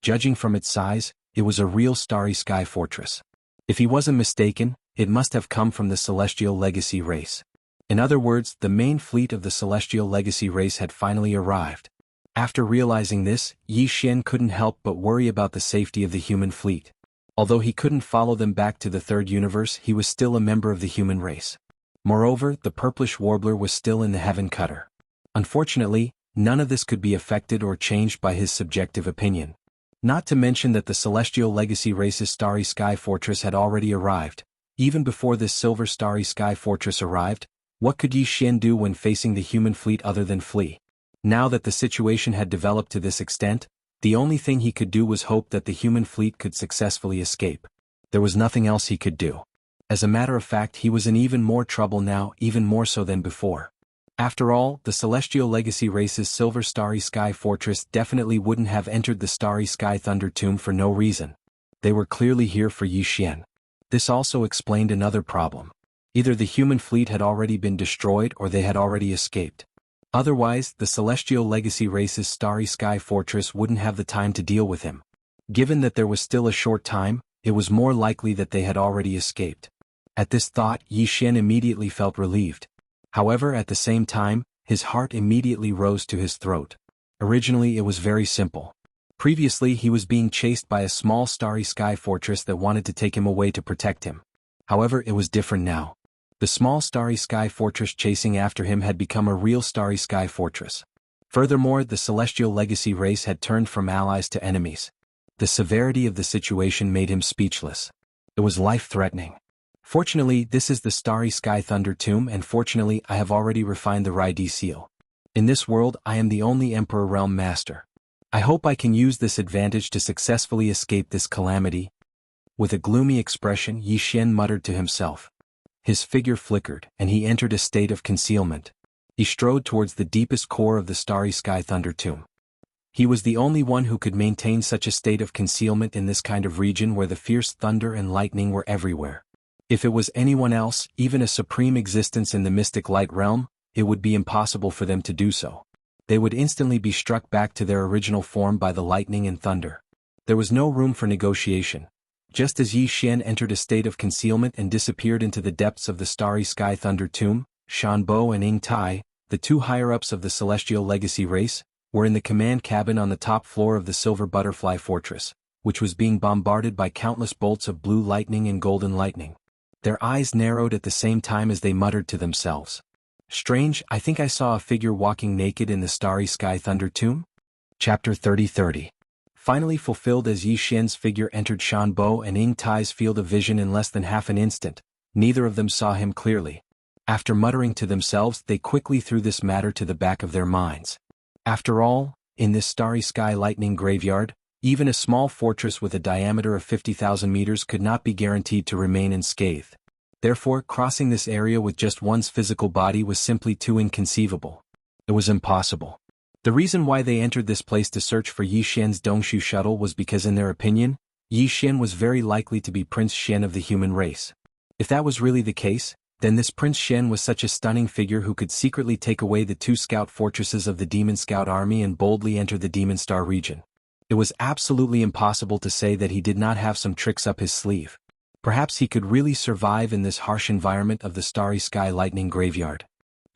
A: Judging from its size, it was a real Starry Sky Fortress. If he wasn't mistaken, it must have come from the Celestial Legacy race. In other words, the main fleet of the Celestial Legacy race had finally arrived. After realizing this, Yi Xian couldn't help but worry about the safety of the human fleet. Although he couldn't follow them back to the third universe, he was still a member of the human race. Moreover, the purplish warbler was still in the Heaven Cutter. Unfortunately, none of this could be affected or changed by his subjective opinion. Not to mention that the Celestial Legacy race's Starry Sky Fortress had already arrived. Even before this Silver Starry Sky Fortress arrived, what could Yi Xian do when facing the human fleet other than flee? Now that the situation had developed to this extent, The only thing he could do was hope that the human fleet could successfully escape. There was nothing else he could do. As a matter of fact, he was in even more trouble now, even more so than before. After all, the Celestial Legacy race's Silver Starry Sky Fortress definitely wouldn't have entered the Starry Sky Thunder Tomb for no reason. They were clearly here for Yi Xian. This also explained another problem. Either the human fleet had already been destroyed or they had already escaped. Otherwise, the Celestial Legacy race's Starry Sky Fortress wouldn't have the time to deal with him. Given that there was still a short time, it was more likely that they had already escaped. At this thought, Yi Xian immediately felt relieved. However, at the same time, his heart immediately rose to his throat. Originally it was very simple. Previously he was being chased by a small Starry Sky Fortress that wanted to take him away to protect him. However, it was different now. The small Starry Sky Fortress chasing after him had become a real Starry Sky Fortress. Furthermore, the Celestial Legacy race had turned from allies to enemies. The severity of the situation made him speechless. It was life-threatening. Fortunately, this is the Starry Sky Thunder Tomb, and fortunately I have already refined the Raidi seal. In this world I am the only Emperor Realm Master. I hope I can use this advantage to successfully escape this calamity. With a gloomy expression, Yi Xian muttered to himself. His figure flickered, and he entered a state of concealment. He strode towards the deepest core of the Starry Sky Thunder Tomb. He was the only one who could maintain such a state of concealment in this kind of region where the fierce thunder and lightning were everywhere. If it was anyone else, even a supreme existence in the mystic light realm, it would be impossible for them to do so. They would instantly be struck back to their original form by the lightning and thunder. There was no room for negotiation. Just as Yi Xian entered a state of concealment and disappeared into the depths of the Starry Sky Thunder Tomb, Shanbo and Ying Tai, the two higher-ups of the Celestial Legacy race, were in the command cabin on the top floor of the Silver Butterfly Fortress, which was being bombarded by countless bolts of blue lightning and golden lightning. Their eyes narrowed at the same time as they muttered to themselves. Strange, I think I saw a figure walking naked in the Starry Sky Thunder Tomb? Chapter 30. Finally fulfilled as Yi Xian's figure entered Shanbo and Ying Tai's field of vision in less than half an instant, neither of them saw him clearly. After muttering to themselves, they quickly threw this matter to the back of their minds. After all, in this Starry Sky Lightning Graveyard, even a small fortress with a diameter of 50,000 meters could not be guaranteed to remain unscathed. Therefore, crossing this area with just one's physical body was simply too inconceivable. It was impossible. The reason why they entered this place to search for Yi Xian's Dongshu shuttle was because in their opinion, Yi Xian was very likely to be Prince Xian of the human race. If that was really the case, then this Prince Xian was such a stunning figure who could secretly take away the two scout fortresses of the Demon Scout army and boldly enter the Demon Star region. It was absolutely impossible to say that he did not have some tricks up his sleeve. Perhaps he could really survive in this harsh environment of the Starry Sky Lightning Graveyard.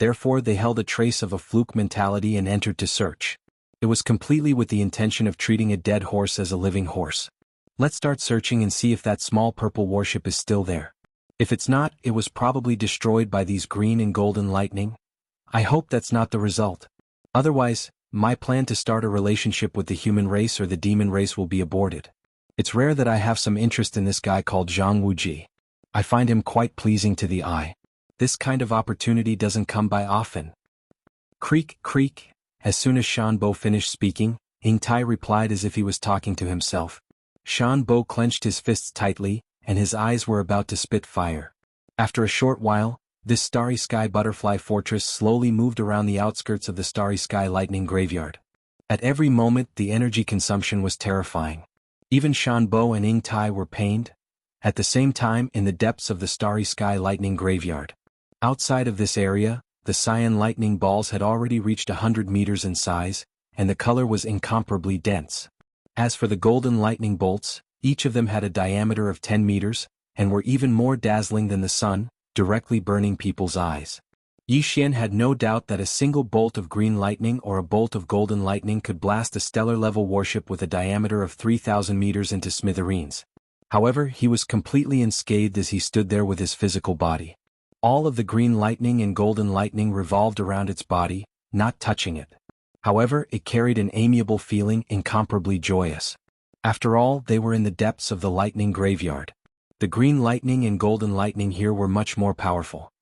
A: Therefore they held a trace of a fluke mentality and entered to search. It was completely with the intention of treating a dead horse as a living horse. Let's start searching and see if that small purple warship is still there. If it's not, it was probably destroyed by these green and golden lightning. I hope that's not the result. Otherwise, my plan to start a relationship with the human race or the demon race will be aborted. It's rare that I have some interest in this guy called Zhang Wuji. I find him quite pleasing to the eye. This kind of opportunity doesn't come by often. Creak, creak. As soon as Shanbo finished speaking, Ying Tai replied as if he was talking to himself. Shanbo clenched his fists tightly, and his eyes were about to spit fire. After a short while, this Starry Sky Butterfly Fortress slowly moved around the outskirts of the Starry Sky Lightning Graveyard. At every moment the energy consumption was terrifying. Even Shanbo and Ying Tai were pained. At the same time, in the depths of the Starry Sky Lightning Graveyard. Outside of this area, the cyan lightning balls had already reached 100 meters in size, and the color was incomparably dense. As for the golden lightning bolts, each of them had a diameter of 10 meters, and were even more dazzling than the sun, directly burning people's eyes. Yi Xian had no doubt that a single bolt of green lightning or a bolt of golden lightning could blast a stellar-level warship with a diameter of 3,000 meters into smithereens. However, he was completely unscathed as he stood there with his physical body. All of the green lightning and golden lightning revolved around its body, not touching it. However, it carried an amiable feeling, incomparably joyous. After all, they were in the depths of the lightning graveyard. The green lightning and golden lightning here were much more powerful.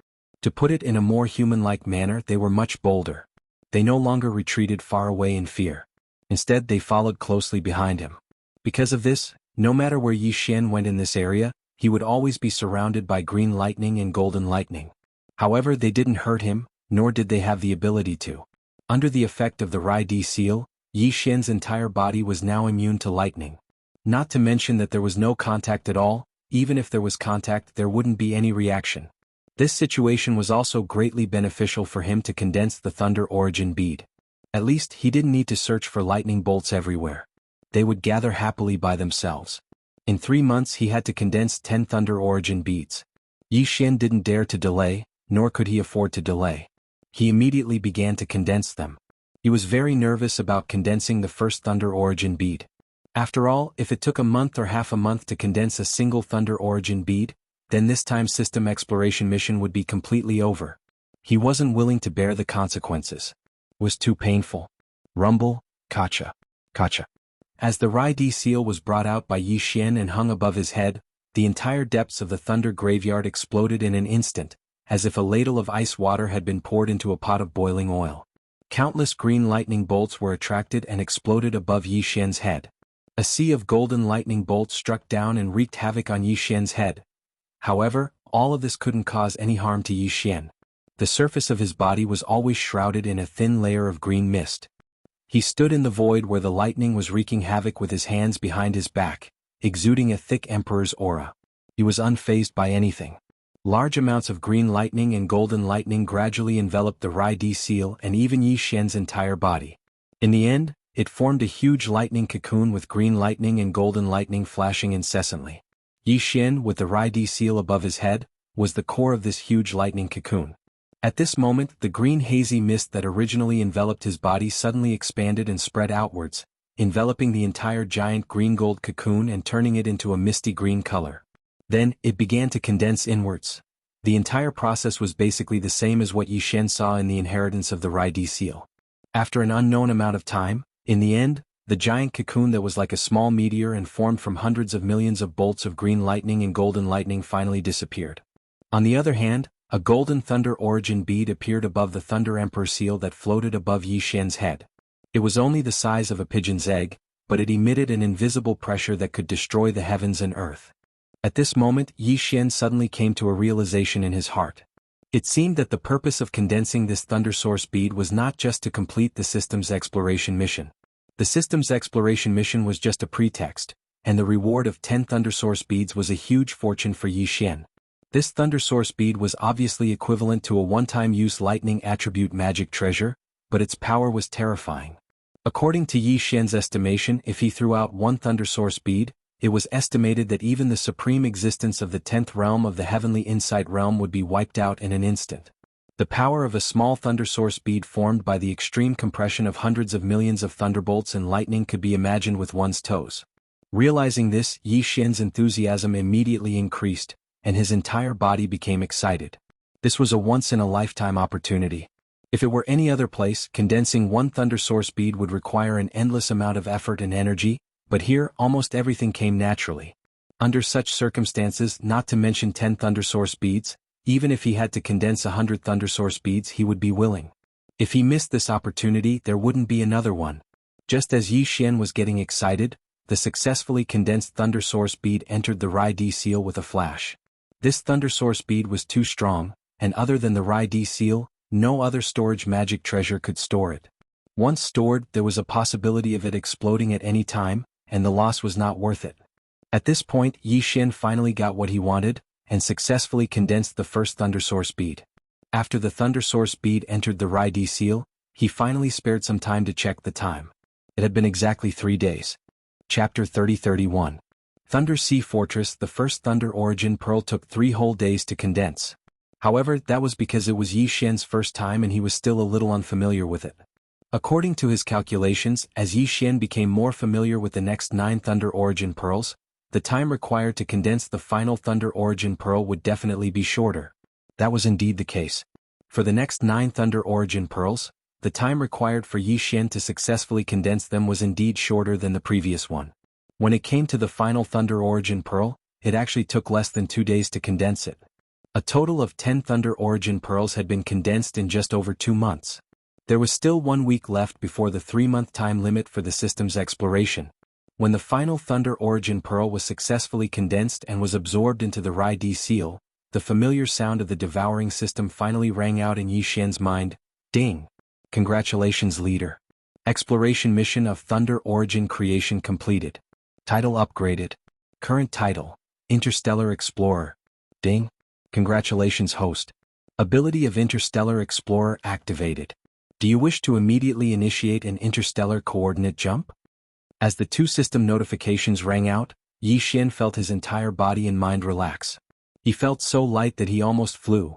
A: To put it in a more human-like manner, they were much bolder. They no longer retreated far away in fear. Instead, they followed closely behind him. Because of this, no matter where Yi Xian went in this area, he would always be surrounded by green lightning and golden lightning. However, they didn't hurt him, nor did they have the ability to. Under the effect of the Rai-D seal, Yi Xian's entire body was now immune to lightning. Not to mention that there was no contact at all. Even if there was contact, there wouldn't be any reaction. This situation was also greatly beneficial for him to condense the Thunder Origin bead. At least, he didn't need to search for lightning bolts everywhere. They would gather happily by themselves. In 3 months he had to condense 10 Thunder Origin beads. Yi Xian didn't dare to delay, nor could he afford to delay. He immediately began to condense them. He was very nervous about condensing the first Thunder Origin bead. After all, if it took a month or half a month to condense a single Thunder Origin bead, then this time system exploration mission would be completely over. He wasn't willing to bear the consequences. It was too painful. Rumble, kacha, kacha. As the Rai-D seal was brought out by Yi Xian and hung above his head, the entire depths of the Thunder Graveyard exploded in an instant, as if a ladle of ice water had been poured into a pot of boiling oil. Countless green lightning bolts were attracted and exploded above Yi Xian's head. A sea of golden lightning bolts struck down and wreaked havoc on Yi Xian's head. However, all of this couldn't cause any harm to Yi Xian. The surface of his body was always shrouded in a thin layer of green mist. He stood in the void where the lightning was wreaking havoc with his hands behind his back, exuding a thick emperor's aura. He was unfazed by anything. Large amounts of green lightning and golden lightning gradually enveloped the Rai-D seal and even Yi Xian's entire body. In the end, it formed a huge lightning cocoon with green lightning and golden lightning flashing incessantly. Yi Xian, with the Rai-D seal above his head, was the core of this huge lightning cocoon. At this moment, the green hazy mist that originally enveloped his body suddenly expanded and spread outwards, enveloping the entire giant green-gold cocoon and turning it into a misty green color. Then, it began to condense inwards. The entire process was basically the same as what Yi Xian saw in the inheritance of the Rai-D seal. After an unknown amount of time, in the end, the giant cocoon that was like a small meteor and formed from hundreds of millions of bolts of green lightning and golden lightning finally disappeared. On the other hand, a golden Thunder Origin bead appeared above the Thunder Emperor seal that floated above Yi Xian's head. It was only the size of a pigeon's egg, but it emitted an invisible pressure that could destroy the heavens and earth. At this moment, Yi Xian suddenly came to a realization in his heart. It seemed that the purpose of condensing this Thunder Source bead was not just to complete the system's exploration mission. The system's exploration mission was just a pretext, and the reward of 10 Thunder Source beads was a huge fortune for Yi Xian. This Thunder Source bead was obviously equivalent to a one-time use lightning attribute magic treasure, but its power was terrifying. According to Yi Xian's estimation, if he threw out one Thunder Source bead, it was estimated that even the supreme existence of the 10th realm of the Heavenly Insight realm would be wiped out in an instant. The power of a small Thunder Source bead formed by the extreme compression of hundreds of millions of thunderbolts and lightning could be imagined with one's toes. Realizing this, Yi Xian's enthusiasm immediately increased, and his entire body became excited. This was a once-in-a-lifetime opportunity. If it were any other place, condensing one Thunder Source bead would require an endless amount of effort and energy, but here, almost everything came naturally. Under such circumstances, not to mention 10 Thunder Source beads, even if he had to condense 100 Thunder Source beads, he would be willing. If he missed this opportunity, there wouldn't be another one. Just as Yi Xian was getting excited, the successfully condensed Thunder Source bead entered the Rai-D seal with a flash. This Thunder Source bead was too strong, and other than the Rai-D seal, no other storage magic treasure could store it. Once stored, there was a possibility of it exploding at any time, and the loss was not worth it. At this point, Yi Xian finally got what he wanted, and successfully condensed the first Thunder Source bead. After the Thunder Source bead entered the Rai-D seal, he finally spared some time to check the time. It had been exactly 3 days. Chapter 30-31. Thunder Sea Fortress. The first Thunder Origin Pearl took 3 whole days to condense. However, that was because it was Yi Xian's first time and he was still a little unfamiliar with it. According to his calculations, as Yi Xian became more familiar with the next 9 Thunder Origin Pearls, the time required to condense the final Thunder Origin Pearl would definitely be shorter. That was indeed the case. For the next 9 Thunder Origin Pearls, the time required for Yi Xian to successfully condense them was indeed shorter than the previous one. When it came to the final Thunder Origin Pearl, it actually took less than 2 days to condense it. A total of 10 Thunder Origin Pearls had been condensed in just over 2 months. There was still 1 week left before the 3-month time limit for the system's exploration. When the final Thunder Origin Pearl was successfully condensed and was absorbed into the Rai-D seal, the familiar sound of the devouring system finally rang out in Yi Xian's mind. Ding! Congratulations, leader. Exploration mission of Thunder Origin creation completed. Title upgraded. Current title: Interstellar Explorer. Ding! Congratulations, host. Ability of Interstellar Explorer activated. Do you wish to immediately initiate an interstellar coordinate jump? As the 2 system notifications rang out, Yi Xian felt his entire body and mind relax. He felt so light that he almost flew.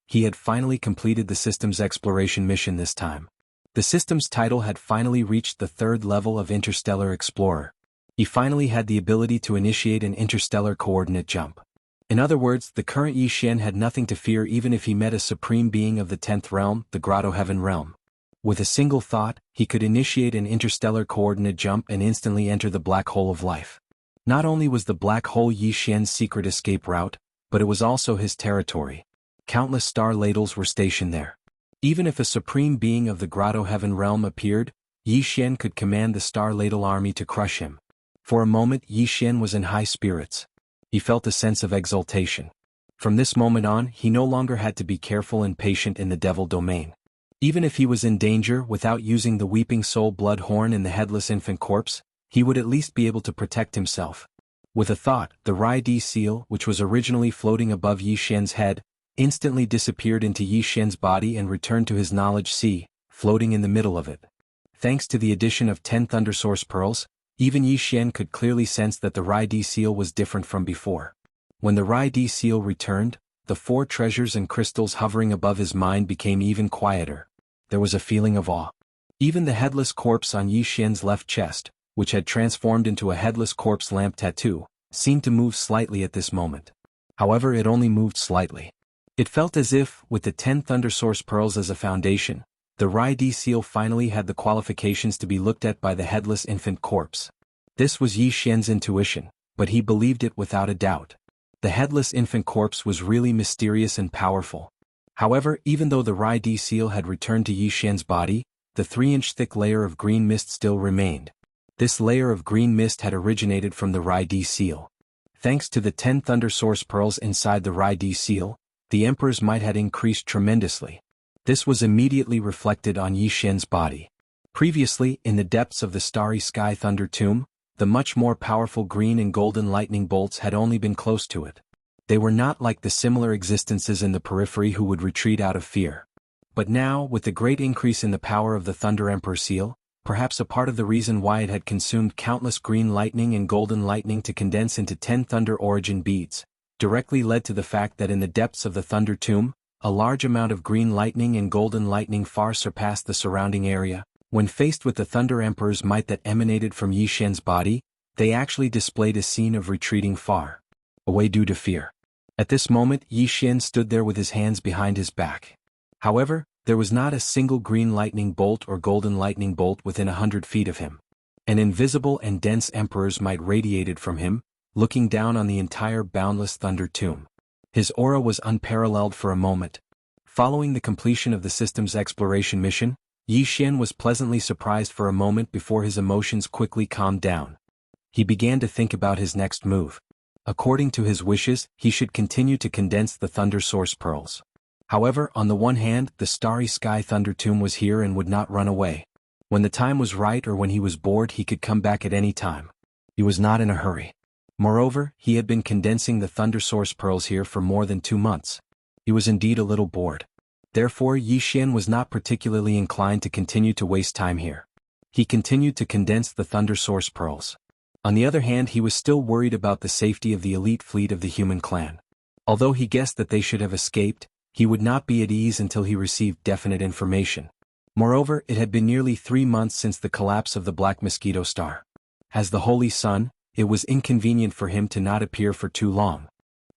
A: He had finally completed the system's exploration mission this time. The system's title had finally reached the 3rd level of Interstellar Explorer. He finally had the ability to initiate an interstellar coordinate jump. In other words, the current Yi Xian had nothing to fear even if he met a supreme being of the 10th realm, the Grotto Heaven realm. With a single thought, he could initiate an interstellar coordinate jump and instantly enter the black hole of life. Not only was the black hole Yi Xian's secret escape route, but it was also his territory. Countless star ladles were stationed there. Even if a supreme being of the Grotto Heaven realm appeared, Yi Xian could command the star ladle army to crush him. For a moment Yi Xian was in high spirits. He felt a sense of exultation. From this moment on, he no longer had to be careful and patient in the devil domain. Even if he was in danger without using the Weeping Soul blood horn in the headless infant corpse, he would at least be able to protect himself. With a thought, the Rai-D seal, which was originally floating above Yi Xian's head, instantly disappeared into Yi Xian's body and returned to his knowledge sea, floating in the middle of it. Thanks to the addition of 10 Thunder Source Pearls, even Yi Xian could clearly sense that the Rai-D seal was different from before. When the Rai-D seal returned, the 4 treasures and crystals hovering above his mind became even quieter. There was a feeling of awe. Even the headless corpse on Yi Xian's left chest, which had transformed into a headless corpse lamp tattoo, seemed to move slightly at this moment. However, it only moved slightly. It felt as if, with the 10 Thunder Source Pearls as a foundation, the Rai-D seal finally had the qualifications to be looked at by the headless infant corpse. This was Yi Xian's intuition, but he believed it without a doubt. The headless infant corpse was really mysterious and powerful. However, even though the Rai-D seal had returned to Yi Xian's body, the 3-inch thick layer of green mist still remained. This layer of green mist had originated from the Rai-D seal. Thanks to the 10 Thunder Source Pearls inside the Rai-D seal, the Emperor's might had increased tremendously. This was immediately reflected on Yi Xian's body. Previously, in the depths of the Starry Sky Thunder Tomb, the much more powerful green and golden lightning bolts had only been close to it. They were not like the similar existences in the periphery who would retreat out of fear. But now, with the great increase in the power of the Thunder Emperor seal, perhaps a part of the reason why it had consumed countless green lightning and golden lightning to condense into 10 Thunder Origin beads, directly led to the fact that in the depths of the Thunder Tomb, a large amount of green lightning and golden lightning far surpassed the surrounding area. When faced with the Thunder Emperor's might that emanated from Yi Xian's body, they actually displayed a scene of retreating far away due to fear. At this moment Yi Xian stood there with his hands behind his back. However, there was not a single green lightning bolt or golden lightning bolt within 100 feet of him. An invisible and dense Emperor's might radiated from him, looking down on the entire boundless Thunder Tomb. His aura was unparalleled for a moment. Following the completion of the system's exploration mission, Yi Xian was pleasantly surprised for a moment before his emotions quickly calmed down. He began to think about his next move. According to his wishes, he should continue to condense the Thunder Source Pearls. However, on the one hand, the Starry Sky Thunder Tomb was here and would not run away. When the time was right or when he was bored, he could come back at any time. He was not in a hurry. Moreover, he had been condensing the Thunder Source Pearls here for more than 2 months. He was indeed a little bored. Therefore, Yi Xian was not particularly inclined to continue to waste time here. He continued to condense the Thunder Source Pearls. On the other hand, he was still worried about the safety of the elite fleet of the human clan. Although he guessed that they should have escaped, he would not be at ease until he received definite information. Moreover, it had been nearly 3 months since the collapse of the Black Mosquito Star. As the Holy Sun, it was inconvenient for him to not appear for too long.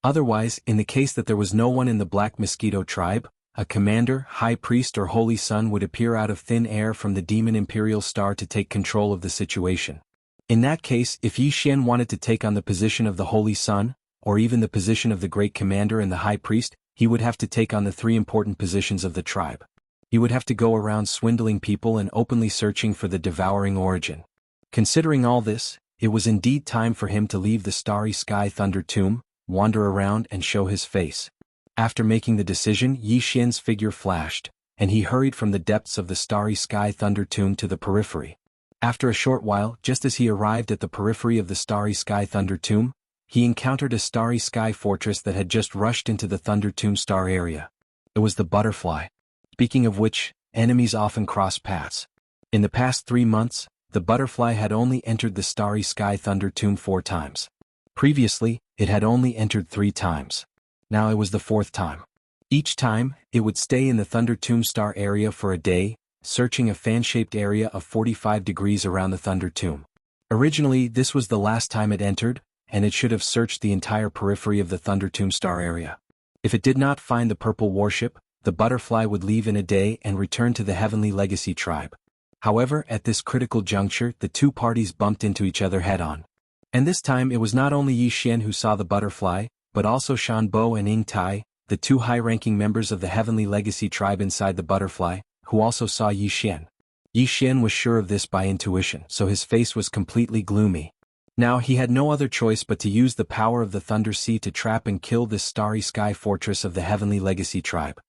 A: Otherwise, in the case that there was no one in the Black Mosquito tribe, a commander, high priest or Holy Sun would appear out of thin air from the demon Imperial Star to take control of the situation. In that case, if Yi Xian wanted to take on the position of the Holy Sun, or even the position of the Great Commander and the High Priest, he would have to take on the 3 important positions of the tribe. He would have to go around swindling people and openly searching for the devouring origin. Considering all this, it was indeed time for him to leave the Starry Sky Thunder Tomb, wander around and show his face. After making the decision, Yi Xian's figure flashed, and he hurried from the depths of the Starry Sky Thunder Tomb to the periphery. After a short while, just as he arrived at the periphery of the Starry Sky Thunder Tomb, he encountered a Starry Sky fortress that had just rushed into the Thunder Tomb star area. It was the butterfly. Speaking of which, enemies often cross paths. In the past 3 months, the butterfly had only entered the Starry Sky Thunder Tomb 4 times. Previously, it had only entered 3 times. Now it was the 4th time. Each time, it would stay in the Thunder Tomb star area for a day, searching a fan-shaped area of 45 degrees around the Thunder Tomb. Originally, this was the last time it entered, and it should have searched the entire periphery of the Thunder Tomb star area. If it did not find the purple warship, the butterfly would leave in a day and return to the Heavenly Legacy tribe. However, at this critical juncture, the 2 parties bumped into each other head-on. And this time it was not only Yi Xian who saw the butterfly, but also Shan Bo and Ying Tai, the 2 high-ranking members of the Heavenly Legacy tribe inside the butterfly, who also saw Yi Xian. Yi Xian was sure of this by intuition, so his face was completely gloomy. Now he had no other choice but to use the power of the Thunder Sea to trap and kill this Starry Sky fortress of the Heavenly Legacy tribe.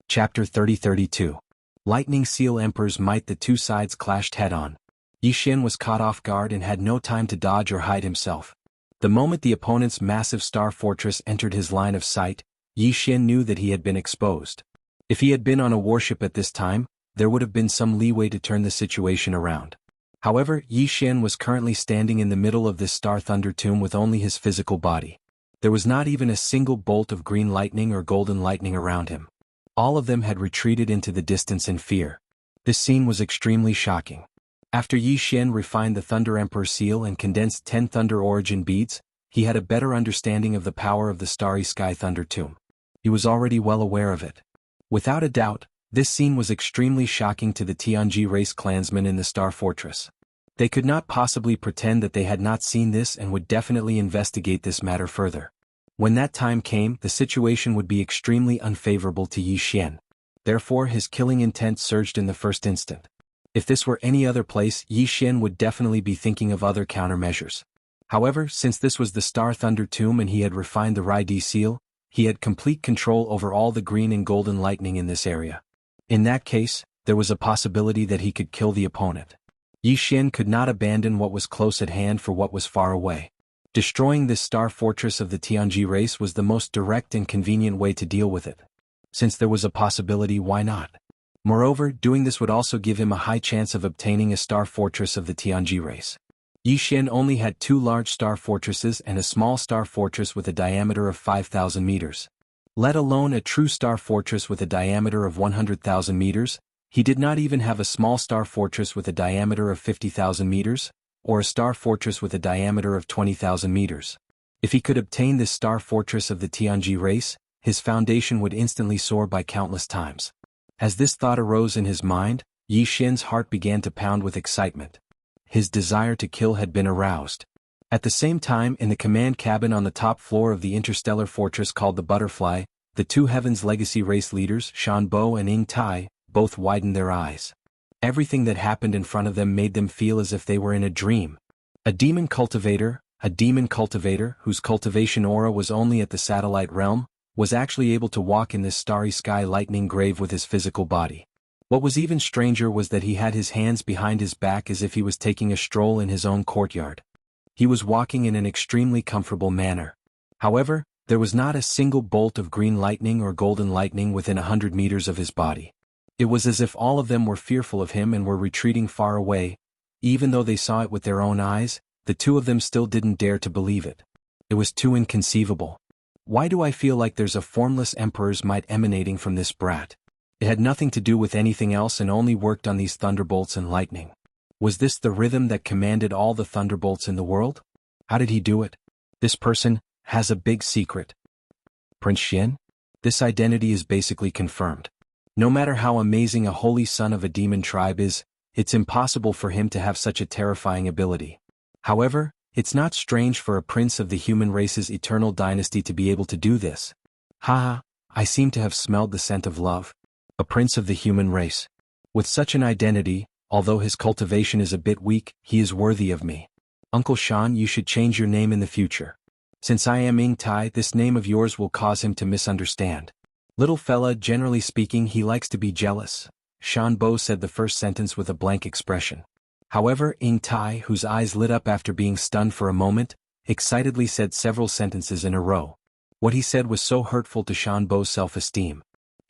A: Chapter 30-32. Lightning Seal Emperor's Might. The 2 sides clashed head-on. Yi Xian was caught off guard and had no time to dodge or hide himself. The moment the opponent's massive star fortress entered his line of sight, Yi Xian knew that he had been exposed. If he had been on a warship at this time, there would have been some leeway to turn the situation around. However, Yi Xian was currently standing in the middle of this Star Thunder Tomb with only his physical body. There was not even a single bolt of green lightning or golden lightning around him. All of them had retreated into the distance in fear. This scene was extremely shocking. After Yi Xian refined the Thunder Emperor seal and condensed 10 Thunder Origin beads, he had a better understanding of the power of the Starry Sky Thunder Tomb. He was already well aware of it. Without a doubt, this scene was extremely shocking to the Tianji race clansmen in the Star Fortress. They could not possibly pretend that they had not seen this and would definitely investigate this matter further. When that time came, the situation would be extremely unfavorable to Yi Xian. Therefore, his killing intent surged in the first instant. If this were any other place, Yi Xian would definitely be thinking of other countermeasures. However, since this was the Star Thunder Tomb and he had refined the Rai-Di seal, he had complete control over all the green and golden lightning in this area. In that case, there was a possibility that he could kill the opponent. Yi Xian could not abandon what was close at hand for what was far away. Destroying this star fortress of the Tianji race was the most direct and convenient way to deal with it. Since there was a possibility, why not? Moreover, doing this would also give him a high chance of obtaining a star fortress of the Tianji race. Yi Xian only had 2 large star fortresses and a small star fortress with a diameter of 5,000 meters. Let alone a true star fortress with a diameter of 100,000 meters, he did not even have a small star fortress with a diameter of 50,000 meters, or a star fortress with a diameter of 20,000 meters. If he could obtain this star fortress of the Tianji race, his foundation would instantly soar by countless times. As this thought arose in his mind, Yi Xian's heart began to pound with excitement. His desire to kill had been aroused. At the same time, in the command cabin on the top floor of the interstellar fortress called the Butterfly, the 2 Heaven's Legacy race leaders, Shan Bo and Ying Tai, both widened their eyes. Everything that happened in front of them made them feel as if they were in a dream. A demon cultivator whose cultivation aura was only at the satellite realm, was actually able to walk in this Starry Sky lightning grave with his physical body. What was even stranger was that he had his hands behind his back as if he was taking a stroll in his own courtyard. He was walking in an extremely comfortable manner. However, there was not a single bolt of green lightning or golden lightning within 100 meters of his body. It was as if all of them were fearful of him and were retreating far away. Even though they saw it with their own eyes, the 2 of them still didn't dare to believe it. It was too inconceivable. Why do I feel like there's a formless emperor's might emanating from this brat? It had nothing to do with anything else and only worked on these thunderbolts and lightning. Was this the rhythm that commanded all the thunderbolts in the world? How did he do it? This person has a big secret. Prince Xian? This identity is basically confirmed. No matter how amazing a holy son of a demon tribe is, it's impossible for him to have such a terrifying ability. However, it's not strange for a prince of the human race's eternal dynasty to be able to do this. Haha, I seem to have smelled the scent of love. a prince of the human race. With such an identity, although his cultivation is a bit weak, he is worthy of me. Uncle Shan, you should change your name in the future. Since I am Ying Tai, this name of yours will cause him to misunderstand. Little fella, generally speaking, he likes to be jealous. Shan Bo said the first sentence with a blank expression. However, Ying Tai, whose eyes lit up after being stunned for a moment, excitedly said several sentences in a row. What he said was so hurtful to Shan Bo's self-esteem.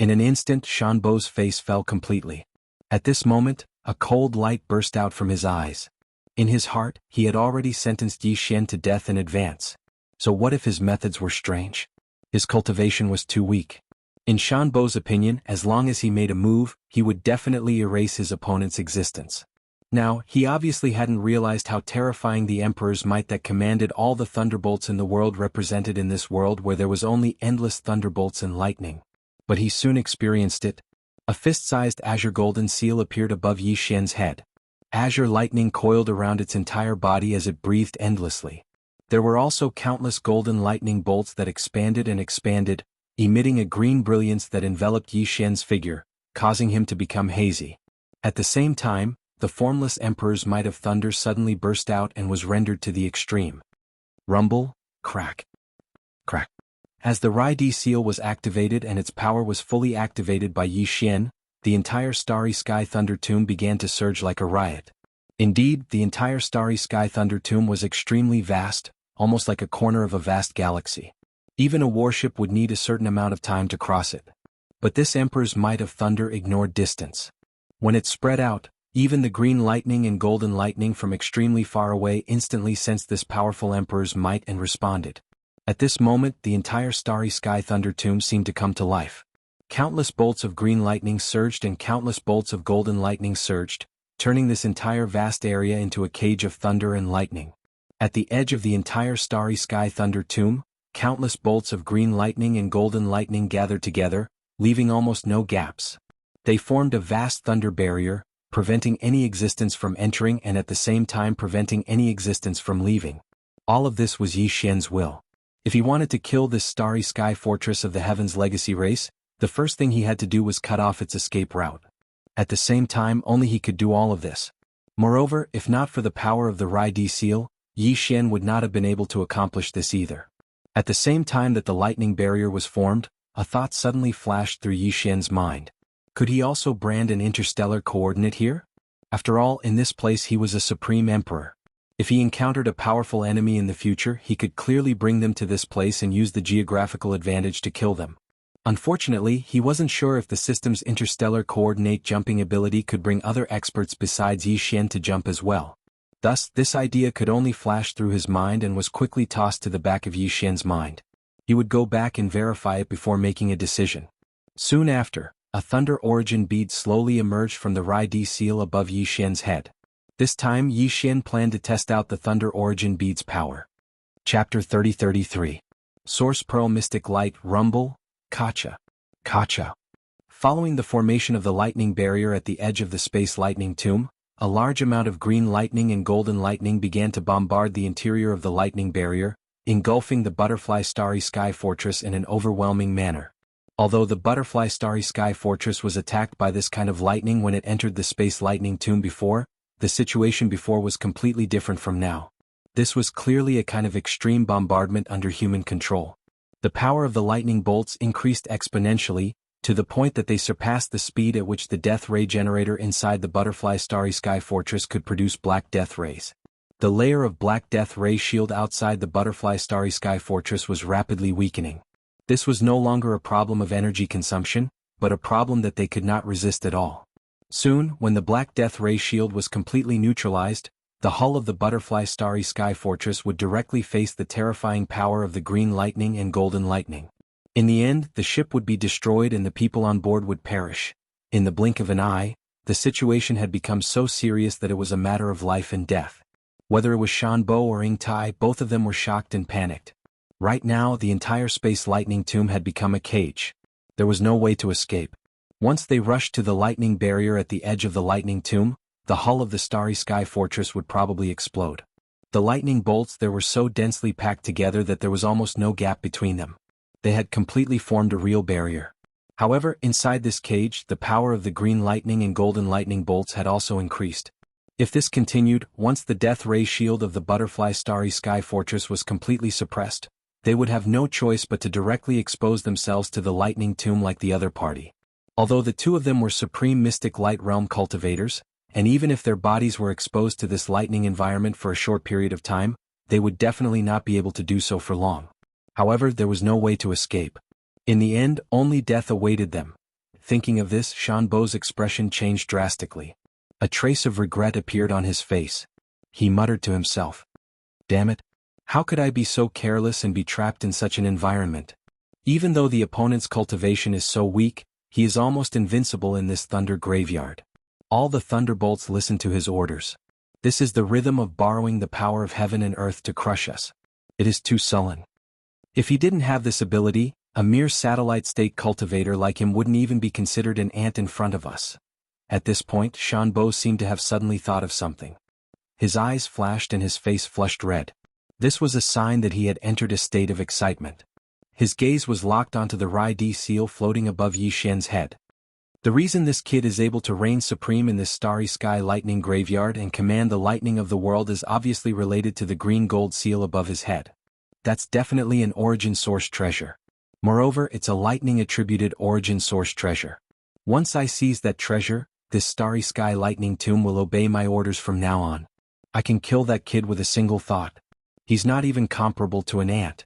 A: In an instant, Shan Bo's face fell completely. At this moment, a cold light burst out from his eyes. In his heart, he had already sentenced Yi Xian to death in advance. So what if his methods were strange? His cultivation was too weak. In Shan Bo's opinion, as long as he made a move, he would definitely erase his opponent's existence. Now, he obviously hadn't realized how terrifying the Emperor's might that commanded all the thunderbolts in the world represented in this world where there was only endless thunderbolts and lightning. But he soon experienced it. A fist-sized azure golden seal appeared above Yi Xian's head. Azure lightning coiled around its entire body as it breathed endlessly. There were also countless golden lightning bolts that expanded and expanded, emitting a green brilliance that enveloped Yi Xian's figure, causing him to become hazy. At the same time, the formless Emperor's might of thunder suddenly burst out and was rendered to the extreme. Rumble, crack, crack. As the Rai-D seal was activated and its power was fully activated by Yi Xian, the entire Starry Sky Thunder Tomb began to surge like a riot. Indeed, the entire Starry Sky Thunder Tomb was extremely vast, almost like a corner of a vast galaxy. Even a warship would need a certain amount of time to cross it. But this Emperor's might of thunder ignored distance. When it spread out, even the green lightning and golden lightning from extremely far away instantly sensed this powerful Emperor's might and responded. At this moment, the entire Starry Sky Thunder Tomb seemed to come to life. Countless bolts of green lightning surged and countless bolts of golden lightning surged, turning this entire vast area into a cage of thunder and lightning. At the edge of the entire Starry Sky Thunder Tomb, countless bolts of green lightning and golden lightning gathered together, leaving almost no gaps. They formed a vast thunder barrier, preventing any existence from entering and at the same time preventing any existence from leaving. All of this was Yi Xian's will. If he wanted to kill this Starry Sky Fortress of the Heavens legacy race, the first thing he had to do was cut off its escape route. At the same time, only he could do all of this. Moreover, if not for the power of the Rai-D seal, Yi Xian would not have been able to accomplish this either. At the same time that the lightning barrier was formed, a thought suddenly flashed through Yi Xian's mind. Could he also brand an interstellar coordinate here? After all, in this place he was a supreme emperor. If he encountered a powerful enemy in the future, he could clearly bring them to this place and use the geographical advantage to kill them. Unfortunately, he wasn't sure if the system's interstellar coordinate jumping ability could bring other experts besides Yi Xian to jump as well. Thus, this idea could only flash through his mind and was quickly tossed to the back of Yi Xian's mind. He would go back and verify it before making a decision. Soon after, a thunder origin bead slowly emerged from the Rai-D seal above Yi Xian's head. This time Yi Xian planned to test out the thunder origin bead's power. Chapter 30-33. Source Pearl Mystic Light Rumble, Kacha. Kacha. Following the formation of the lightning barrier at the edge of the Space Lightning Tomb, a large amount of green lightning and golden lightning began to bombard the interior of the lightning barrier, engulfing the Butterfly Starry Sky Fortress in an overwhelming manner. Although the Butterfly Starry Sky Fortress was attacked by this kind of lightning when it entered the Space Lightning Tomb before, the situation before was completely different from now. This was clearly a kind of extreme bombardment under human control. The power of the lightning bolts increased exponentially, to the point that they surpassed the speed at which the death ray generator inside the Butterfly Starry Sky Fortress could produce black death rays. The layer of black death ray shield outside the Butterfly Starry Sky Fortress was rapidly weakening. This was no longer a problem of energy consumption, but a problem that they could not resist at all. Soon, when the Black Death Ray shield was completely neutralized, the hull of the Butterfly Starry Sky Fortress would directly face the terrifying power of the green lightning and golden lightning. In the end, the ship would be destroyed and the people on board would perish. In the blink of an eye, the situation had become so serious that it was a matter of life and death. Whether it was Shan Bo or Ying Tai, both of them were shocked and panicked. Right now, the entire Space Lightning Tomb had become a cage. There was no way to escape. Once they rushed to the lightning barrier at the edge of the Lightning Tomb, the hull of the Starry Sky Fortress would probably explode. The lightning bolts there were so densely packed together that there was almost no gap between them. They had completely formed a real barrier. However, inside this cage, the power of the green lightning and golden lightning bolts had also increased. If this continued, once the death ray shield of the butterfly starry sky fortress was completely suppressed, they would have no choice but to directly expose themselves to the lightning tomb like the other party. Although the two of them were supreme mystic light realm cultivators, and even if their bodies were exposed to this lightning environment for a short period of time, they would definitely not be able to do so for long. However, there was no way to escape. In the end, only death awaited them. Thinking of this, Shanbo's expression changed drastically. A trace of regret appeared on his face. He muttered to himself, "Damn it! How could I be so careless and be trapped in such an environment? Even though the opponent's cultivation is so weak, he is almost invincible in this thunder graveyard." All the thunderbolts listened to his orders. This is the rhythm of borrowing the power of heaven and earth to crush us. It is too sullen. If he didn't have this ability, a mere satellite state cultivator like him wouldn't even be considered an ant in front of us. At this point, Shanbo seemed to have suddenly thought of something. His eyes flashed and his face flushed red. This was a sign that he had entered a state of excitement. His gaze was locked onto the Rai-D seal floating above Yi Xian's head. The reason this kid is able to reign supreme in this starry sky lightning graveyard and command the lightning of the world is obviously related to the green gold seal above his head. That's definitely an origin source treasure. Moreover, it's a lightning attributed origin source treasure. Once I seize that treasure, this starry sky lightning tomb will obey my orders from now on. I can kill that kid with a single thought. He's not even comparable to an ant.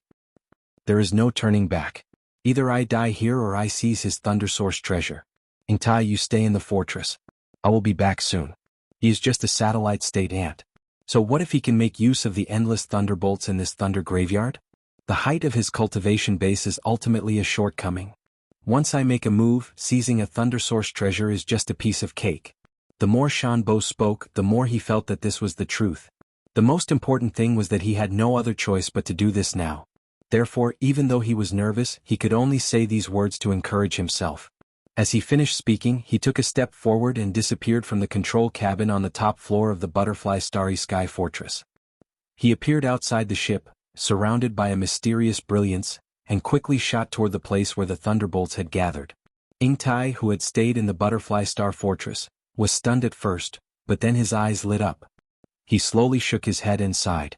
A: There is no turning back. Either I die here or I seize his thunder source treasure. Ingtai, you stay in the fortress. I will be back soon. He is just a satellite state ant. So what if he can make use of the endless thunderbolts in this thunder graveyard? The height of his cultivation base is ultimately a shortcoming. Once I make a move, seizing a thunder source treasure is just a piece of cake. The more Shanbo spoke, the more he felt that this was the truth. The most important thing was that he had no other choice but to do this now. Therefore, even though he was nervous, he could only say these words to encourage himself. As he finished speaking, he took a step forward and disappeared from the control cabin on the top floor of the Butterfly Starry Sky Fortress. He appeared outside the ship, surrounded by a mysterious brilliance, and quickly shot toward the place where the thunderbolts had gathered. Ingtai, who had stayed in the Butterfly Star Fortress, was stunned at first, but then his eyes lit up. He slowly shook his head and sighed.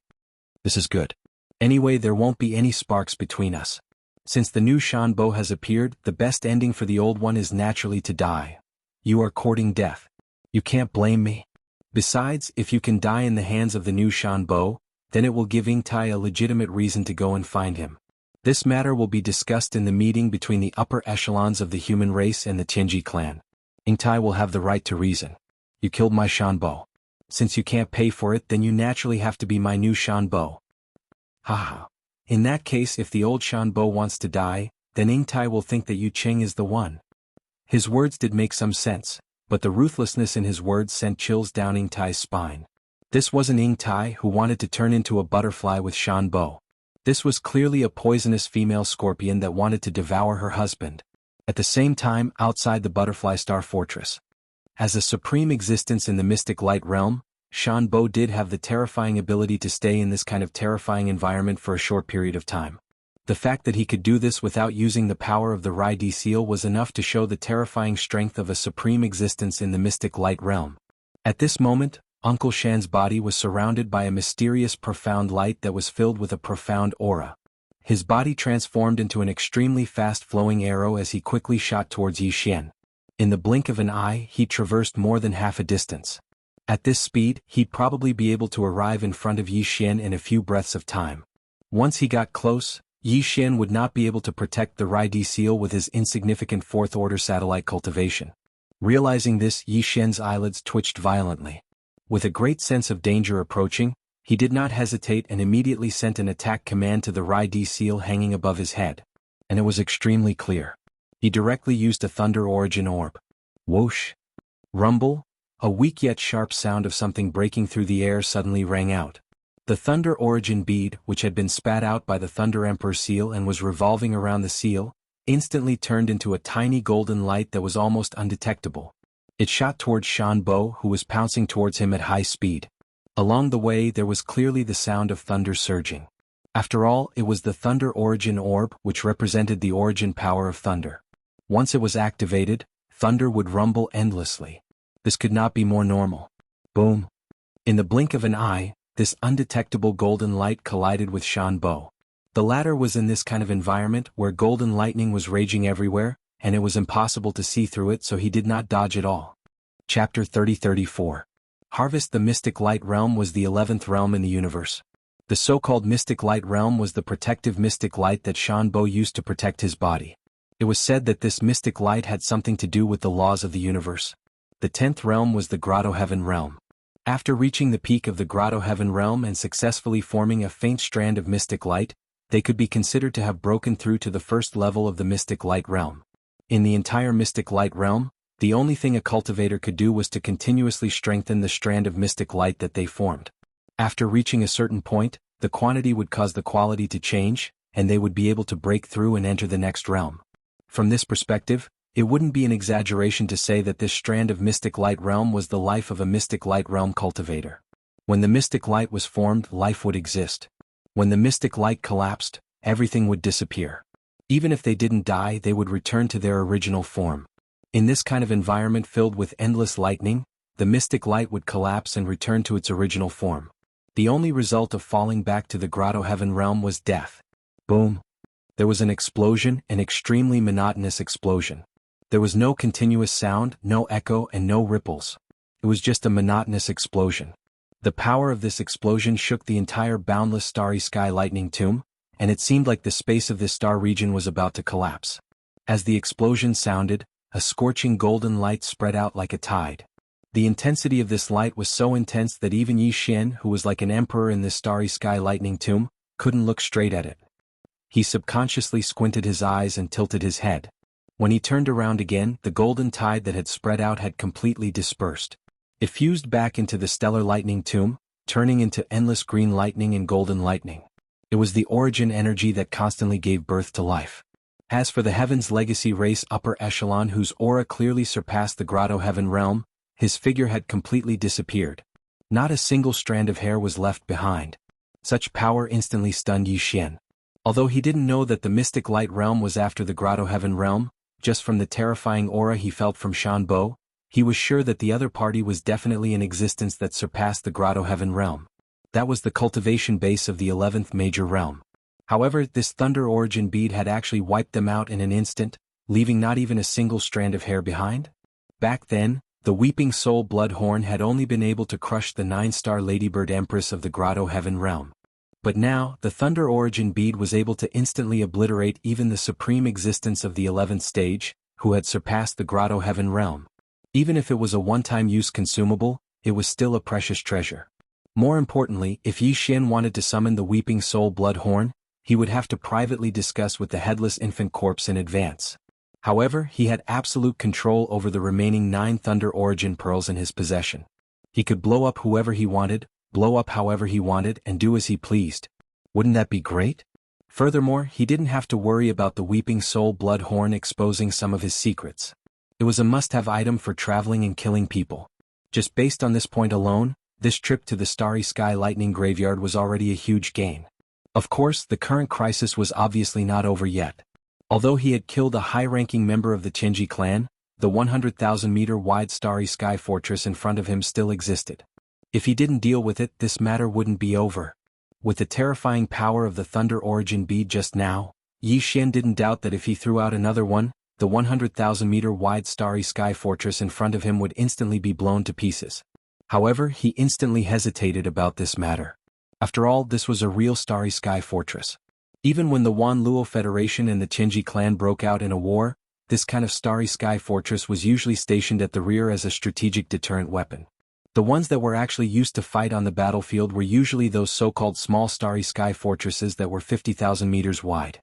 A: "This is good. Anyway, there won't be any sparks between us. Since the new Shanbo has appeared, the best ending for the old one is naturally to die. You are courting death. You can't blame me. Besides, if you can die in the hands of the new Shanbo, then it will give Ingtai a legitimate reason to go and find him. This matter will be discussed in the meeting between the upper echelons of the human race and the Tianji clan. Ingtai will have the right to reason. You killed my Shanbo. Since you can't pay for it, then you naturally have to be my new Shanbo. Haha. In that case, if the old Shanbo wants to die, then Ingtai will think that Yu Cheng is the one." His words did make some sense, but the ruthlessness in his words sent chills down Ingtai's spine. This wasn't Ingtai who wanted to turn into a butterfly with Shanbo. This was clearly a poisonous female scorpion that wanted to devour her husband. At the same time, outside the Butterfly Star Fortress. As a supreme existence in the mystic light realm, Shanbo did have the terrifying ability to stay in this kind of terrifying environment for a short period of time. The fact that he could do this without using the power of the Rai-D seal was enough to show the terrifying strength of a supreme existence in the mystic light realm. At this moment, Uncle Shan's body was surrounded by a mysterious profound light that was filled with a profound aura. His body transformed into an extremely fast-flowing arrow as he quickly shot towards Yi Xian. In the blink of an eye, he traversed more than half a distance. At this speed, he'd probably be able to arrive in front of Yi Xian in a few breaths of time. Once he got close, Yi Xian would not be able to protect the Rai-D seal with his insignificant fourth-order satellite cultivation. Realizing this, Yi Xian's eyelids twitched violently. With a great sense of danger approaching, he did not hesitate and immediately sent an attack command to the Rai-D seal hanging above his head. And it was extremely clear. He directly used a Thunder Origin Orb. Whoosh! Rumble! A weak yet sharp sound of something breaking through the air suddenly rang out. The Thunder Origin bead, which had been spat out by the Thunder Emperor seal and was revolving around the seal, instantly turned into a tiny golden light that was almost undetectable. It shot towards Shanbo, who was pouncing towards him at high speed. Along the way there was clearly the sound of thunder surging. After all, it was the Thunder Origin Orb which represented the origin power of thunder. Once it was activated, thunder would rumble endlessly. This could not be more normal. Boom. In the blink of an eye, this undetectable golden light collided with Shanbo. The latter was in this kind of environment where golden lightning was raging everywhere, and it was impossible to see through it, so he did not dodge at all. Chapter 30-34. Harvest. The Mystic Light Realm was the 11th realm in the universe. The so-called Mystic Light Realm was the protective mystic light that Shanbo used to protect his body. It was said that this mystic light had something to do with the laws of the universe. The 10th realm was the Grotto Heaven Realm. After reaching the peak of the Grotto Heaven Realm and successfully forming a faint strand of mystic light, they could be considered to have broken through to the first level of the Mystic Light Realm. In the entire Mystic Light Realm, the only thing a cultivator could do was to continuously strengthen the strand of mystic light that they formed. After reaching a certain point, the quantity would cause the quality to change, and they would be able to break through and enter the next realm. From this perspective, it wouldn't be an exaggeration to say that this strand of Mystic Light Realm was the life of a Mystic Light Realm cultivator. When the mystic light was formed, life would exist. When the mystic light collapsed, everything would disappear. Even if they didn't die, they would return to their original form. In this kind of environment filled with endless lightning, the mystic light would collapse and return to its original form. The only result of falling back to the Grotto Heaven Realm was death. Boom. There was an explosion, an extremely monotonous explosion. There was no continuous sound, no echo, and no ripples. It was just a monotonous explosion. The power of this explosion shook the entire boundless starry sky lightning tomb, and it seemed like the space of this star region was about to collapse. As the explosion sounded, a scorching golden light spread out like a tide. The intensity of this light was so intense that even Yi Xian, who was like an emperor in this starry sky lightning tomb, couldn't look straight at it. He subconsciously squinted his eyes and tilted his head. When he turned around again, the golden tide that had spread out had completely dispersed. It fused back into the stellar lightning tomb, turning into endless green lightning and golden lightning. It was the origin energy that constantly gave birth to life. As for the Heaven's Legacy race upper echelon, whose aura clearly surpassed the Grotto Heaven Realm, his figure had completely disappeared. Not a single strand of hair was left behind. Such power instantly stunned Yi Xian. Although he didn't know that the Mystic Light Realm was after the Grotto Heaven Realm, just from the terrifying aura he felt from Shanbo, he was sure that the other party was definitely in existence that surpassed the Grotto Heaven Realm. That was the cultivation base of the 11th major realm. However, this thunder origin bead had actually wiped them out in an instant, leaving not even a single strand of hair behind. Back then, the Weeping Soul Bloodhorn had only been able to crush the 9-star Ladybird Empress of the Grotto Heaven Realm. But now, the Thunder Origin Bead was able to instantly obliterate even the supreme existence of the 11th stage, who had surpassed the Grotto Heaven Realm. Even if it was a one-time use consumable, it was still a precious treasure. More importantly, if Yi Xian wanted to summon the Weeping Soul Bloodhorn, he would have to privately discuss with the Headless Infant Corpse in advance. However, he had absolute control over the remaining 9 Thunder Origin Pearls in his possession. He could blow up whoever he wanted, blow up however he wanted, and do as he pleased. Wouldn't that be great? Furthermore, he didn't have to worry about the Weeping Soul Bloodhorn exposing some of his secrets. It was a must-have item for traveling and killing people. Just based on this point alone, this trip to the Starry Sky Lightning Graveyard was already a huge gain. Of course, the current crisis was obviously not over yet. Although he had killed a high-ranking member of the Qinji clan, the 100,000-meter-wide Starry Sky Fortress in front of him still existed. If he didn't deal with it, this matter wouldn't be over. With the terrifying power of the Thunder Origin Bead just now, Yi Xian didn't doubt that if he threw out another one, the 100,000-meter-wide Starry Sky Fortress in front of him would instantly be blown to pieces. However, he instantly hesitated about this matter. After all, this was a real Starry Sky Fortress. Even when the Wan Luo Federation and the Qinji clan broke out in a war, this kind of Starry Sky Fortress was usually stationed at the rear as a strategic deterrent weapon. The ones that were actually used to fight on the battlefield were usually those so-called small Starry Sky Fortresses that were 50,000 meters wide.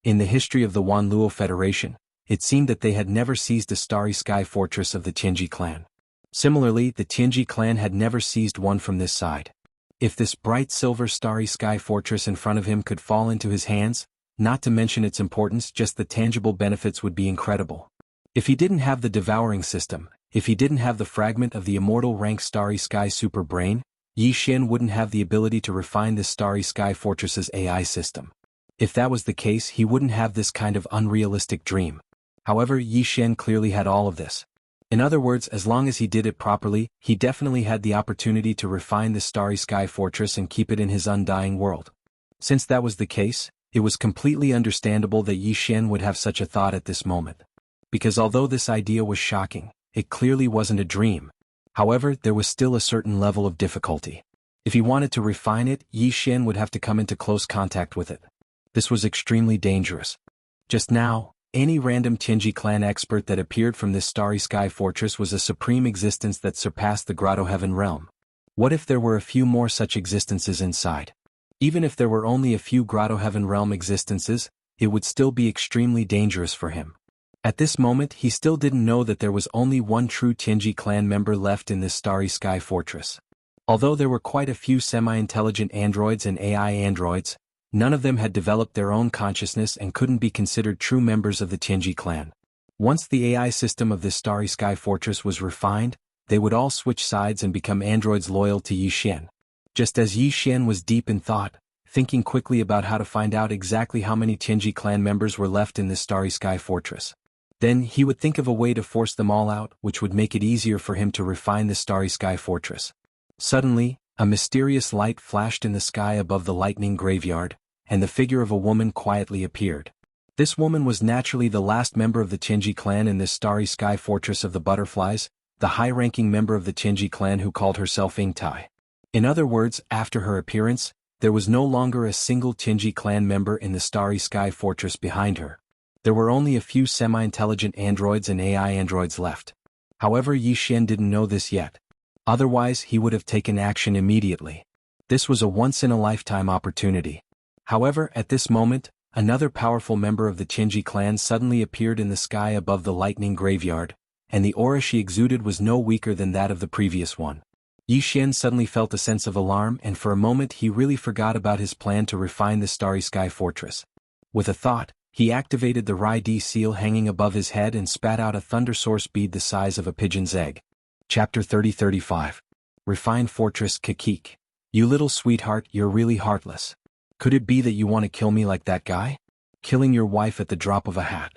A: In the history of the Wan Luo Federation, it seemed that they had never seized a Starry Sky Fortress of the Qinji clan. Similarly, the Qinji clan had never seized one from this side. If this bright silver Starry Sky Fortress in front of him could fall into his hands, not to mention its importance, just the tangible benefits would be incredible. If he didn't have the devouring system, if he didn't have the fragment of the immortal rank Starry Sky Super Brain, Yi Xian wouldn't have the ability to refine this Starry Sky Fortress's AI system. If that was the case, he wouldn't have this kind of unrealistic dream. However, Yi Xian clearly had all of this. In other words, as long as he did it properly, he definitely had the opportunity to refine the Starry Sky Fortress and keep it in his undying world. Since that was the case, it was completely understandable that Yi Xian would have such a thought at this moment. Because although this idea was shocking, it clearly wasn't a dream. However, there was still a certain level of difficulty. If he wanted to refine it, Yi Xian would have to come into close contact with it. This was extremely dangerous. Just now, any random Tianji clan expert that appeared from this Starry Sky Fortress was a supreme existence that surpassed the Grotto Heaven realm. What if there were a few more such existences inside? Even if there were only a few Grotto Heaven realm existences, it would still be extremely dangerous for him. At this moment, he still didn't know that there was only one true Tianji clan member left in this Starry Sky Fortress. Although there were quite a few semi-intelligent androids and AI androids, none of them had developed their own consciousness and couldn't be considered true members of the Tianji clan. Once the AI system of this Starry Sky Fortress was refined, they would all switch sides and become androids loyal to Yi Xian. Just as Yi Xian was deep in thought, thinking quickly about how to find out exactly how many Tianji clan members were left in this Starry Sky Fortress. Then he would think of a way to force them all out, which would make it easier for him to refine the Starry Sky Fortress. Suddenly, a mysterious light flashed in the sky above the lightning graveyard, and the figure of a woman quietly appeared. This woman was naturally the last member of the Tianji clan in this Starry Sky Fortress of the Butterflies, the high-ranking member of the Tianji clan who called herself Yingtai. In other words, after her appearance, there was no longer a single Tianji clan member in the Starry Sky Fortress behind her. There were only a few semi-intelligent androids and AI androids left. However, Yi Xian didn't know this yet. Otherwise, he would have taken action immediately. This was a once-in-a-lifetime opportunity. However, at this moment, another powerful member of the Tianji clan suddenly appeared in the sky above the lightning graveyard, and the aura she exuded was no weaker than that of the previous one. Yi Xian suddenly felt a sense of alarm, and for a moment he really forgot about his plan to refine the Starry Sky Fortress. With a thought, he activated the Rai-D seal hanging above his head and spat out a thunder source bead the size of a pigeon's egg. Chapter 30-35. Refined Fortress Kikik. You little sweetheart, you're really heartless. Could it be that you want to kill me like that guy? Killing your wife at the drop of a hat.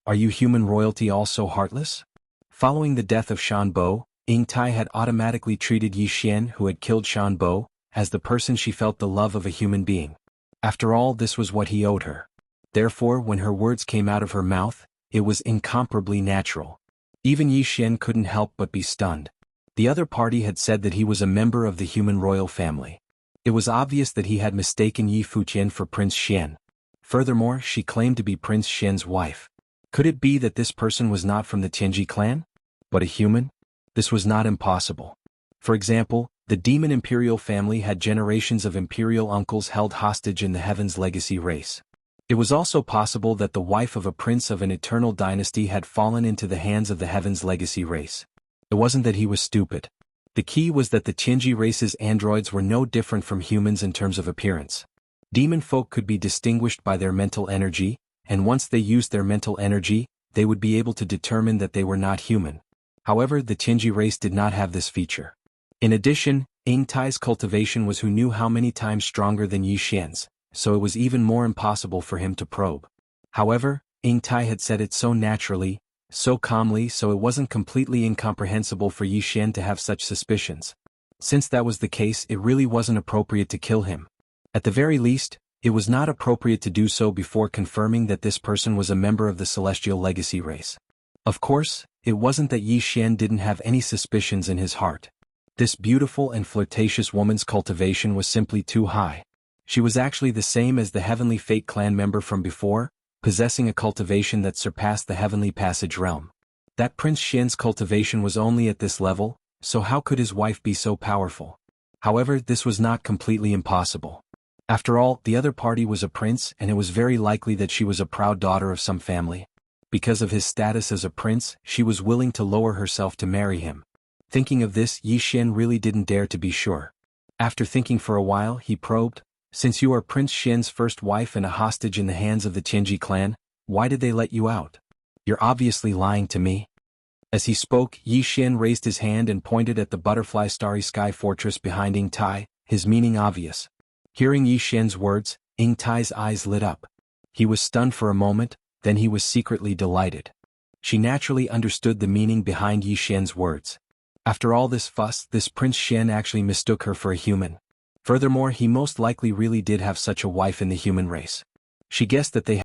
A: Are you human royalty also heartless? Following the death of Shan Bo, Yingtai had automatically treated Yi Xian, who had killed Shan Bo, as the person she felt the love of a human being. After all, this was what he owed her. Therefore, when her words came out of her mouth, it was incomparably natural. Even Yi Xian couldn't help but be stunned. The other party had said that he was a member of the human royal family. It was obvious that he had mistaken Yi Fuqian for Prince Xian. Furthermore, she claimed to be Prince Xian's wife. Could it be that this person was not from the Tianji clan, but a human? This was not impossible. For example, the demon imperial family had generations of imperial uncles held hostage in the Heaven's legacy race. It was also possible that the wife of a prince of an eternal dynasty had fallen into the hands of the Heaven's legacy race. It wasn't that he was stupid. The key was that the Tianji race's androids were no different from humans in terms of appearance. Demon folk could be distinguished by their mental energy, and once they used their mental energy, they would be able to determine that they were not human. However, the Tianji race did not have this feature. In addition, Yingtai's cultivation was who knew how many times stronger than Yi Xian's, so it was even more impossible for him to probe. However, Yingtai had said it so naturally, so calmly, so it wasn't completely incomprehensible for Yi Xian to have such suspicions. Since that was the case, it really wasn't appropriate to kill him. At the very least, it was not appropriate to do so before confirming that this person was a member of the celestial legacy race. Of course, it wasn't that Yi Xian didn't have any suspicions in his heart. This beautiful and flirtatious woman's cultivation was simply too high. She was actually the same as the Heavenly Fate clan member from before, possessing a cultivation that surpassed the Heavenly Passage realm. That Prince Xian's cultivation was only at this level, so how could his wife be so powerful? However, this was not completely impossible. After all, the other party was a prince, and it was very likely that she was a proud daughter of some family. Because of his status as a prince, she was willing to lower herself to marry him. Thinking of this, Yi Xian really didn't dare to be sure. After thinking for a while, he probed, "Since you are Prince Xian's first wife and a hostage in the hands of the Tianji clan, why did they let you out? You're obviously lying to me." As he spoke, Yi Xian raised his hand and pointed at the butterfly starry sky fortress behind Yingtai, his meaning obvious. Hearing Yi Xian's words, Yingtai's eyes lit up. He was stunned for a moment, then he was secretly delighted. She naturally understood the meaning behind Yi Xian's words. After all this fuss, this Prince Xian actually mistook her for a human. Furthermore, he most likely really did have such a wife in the human race. She guessed that they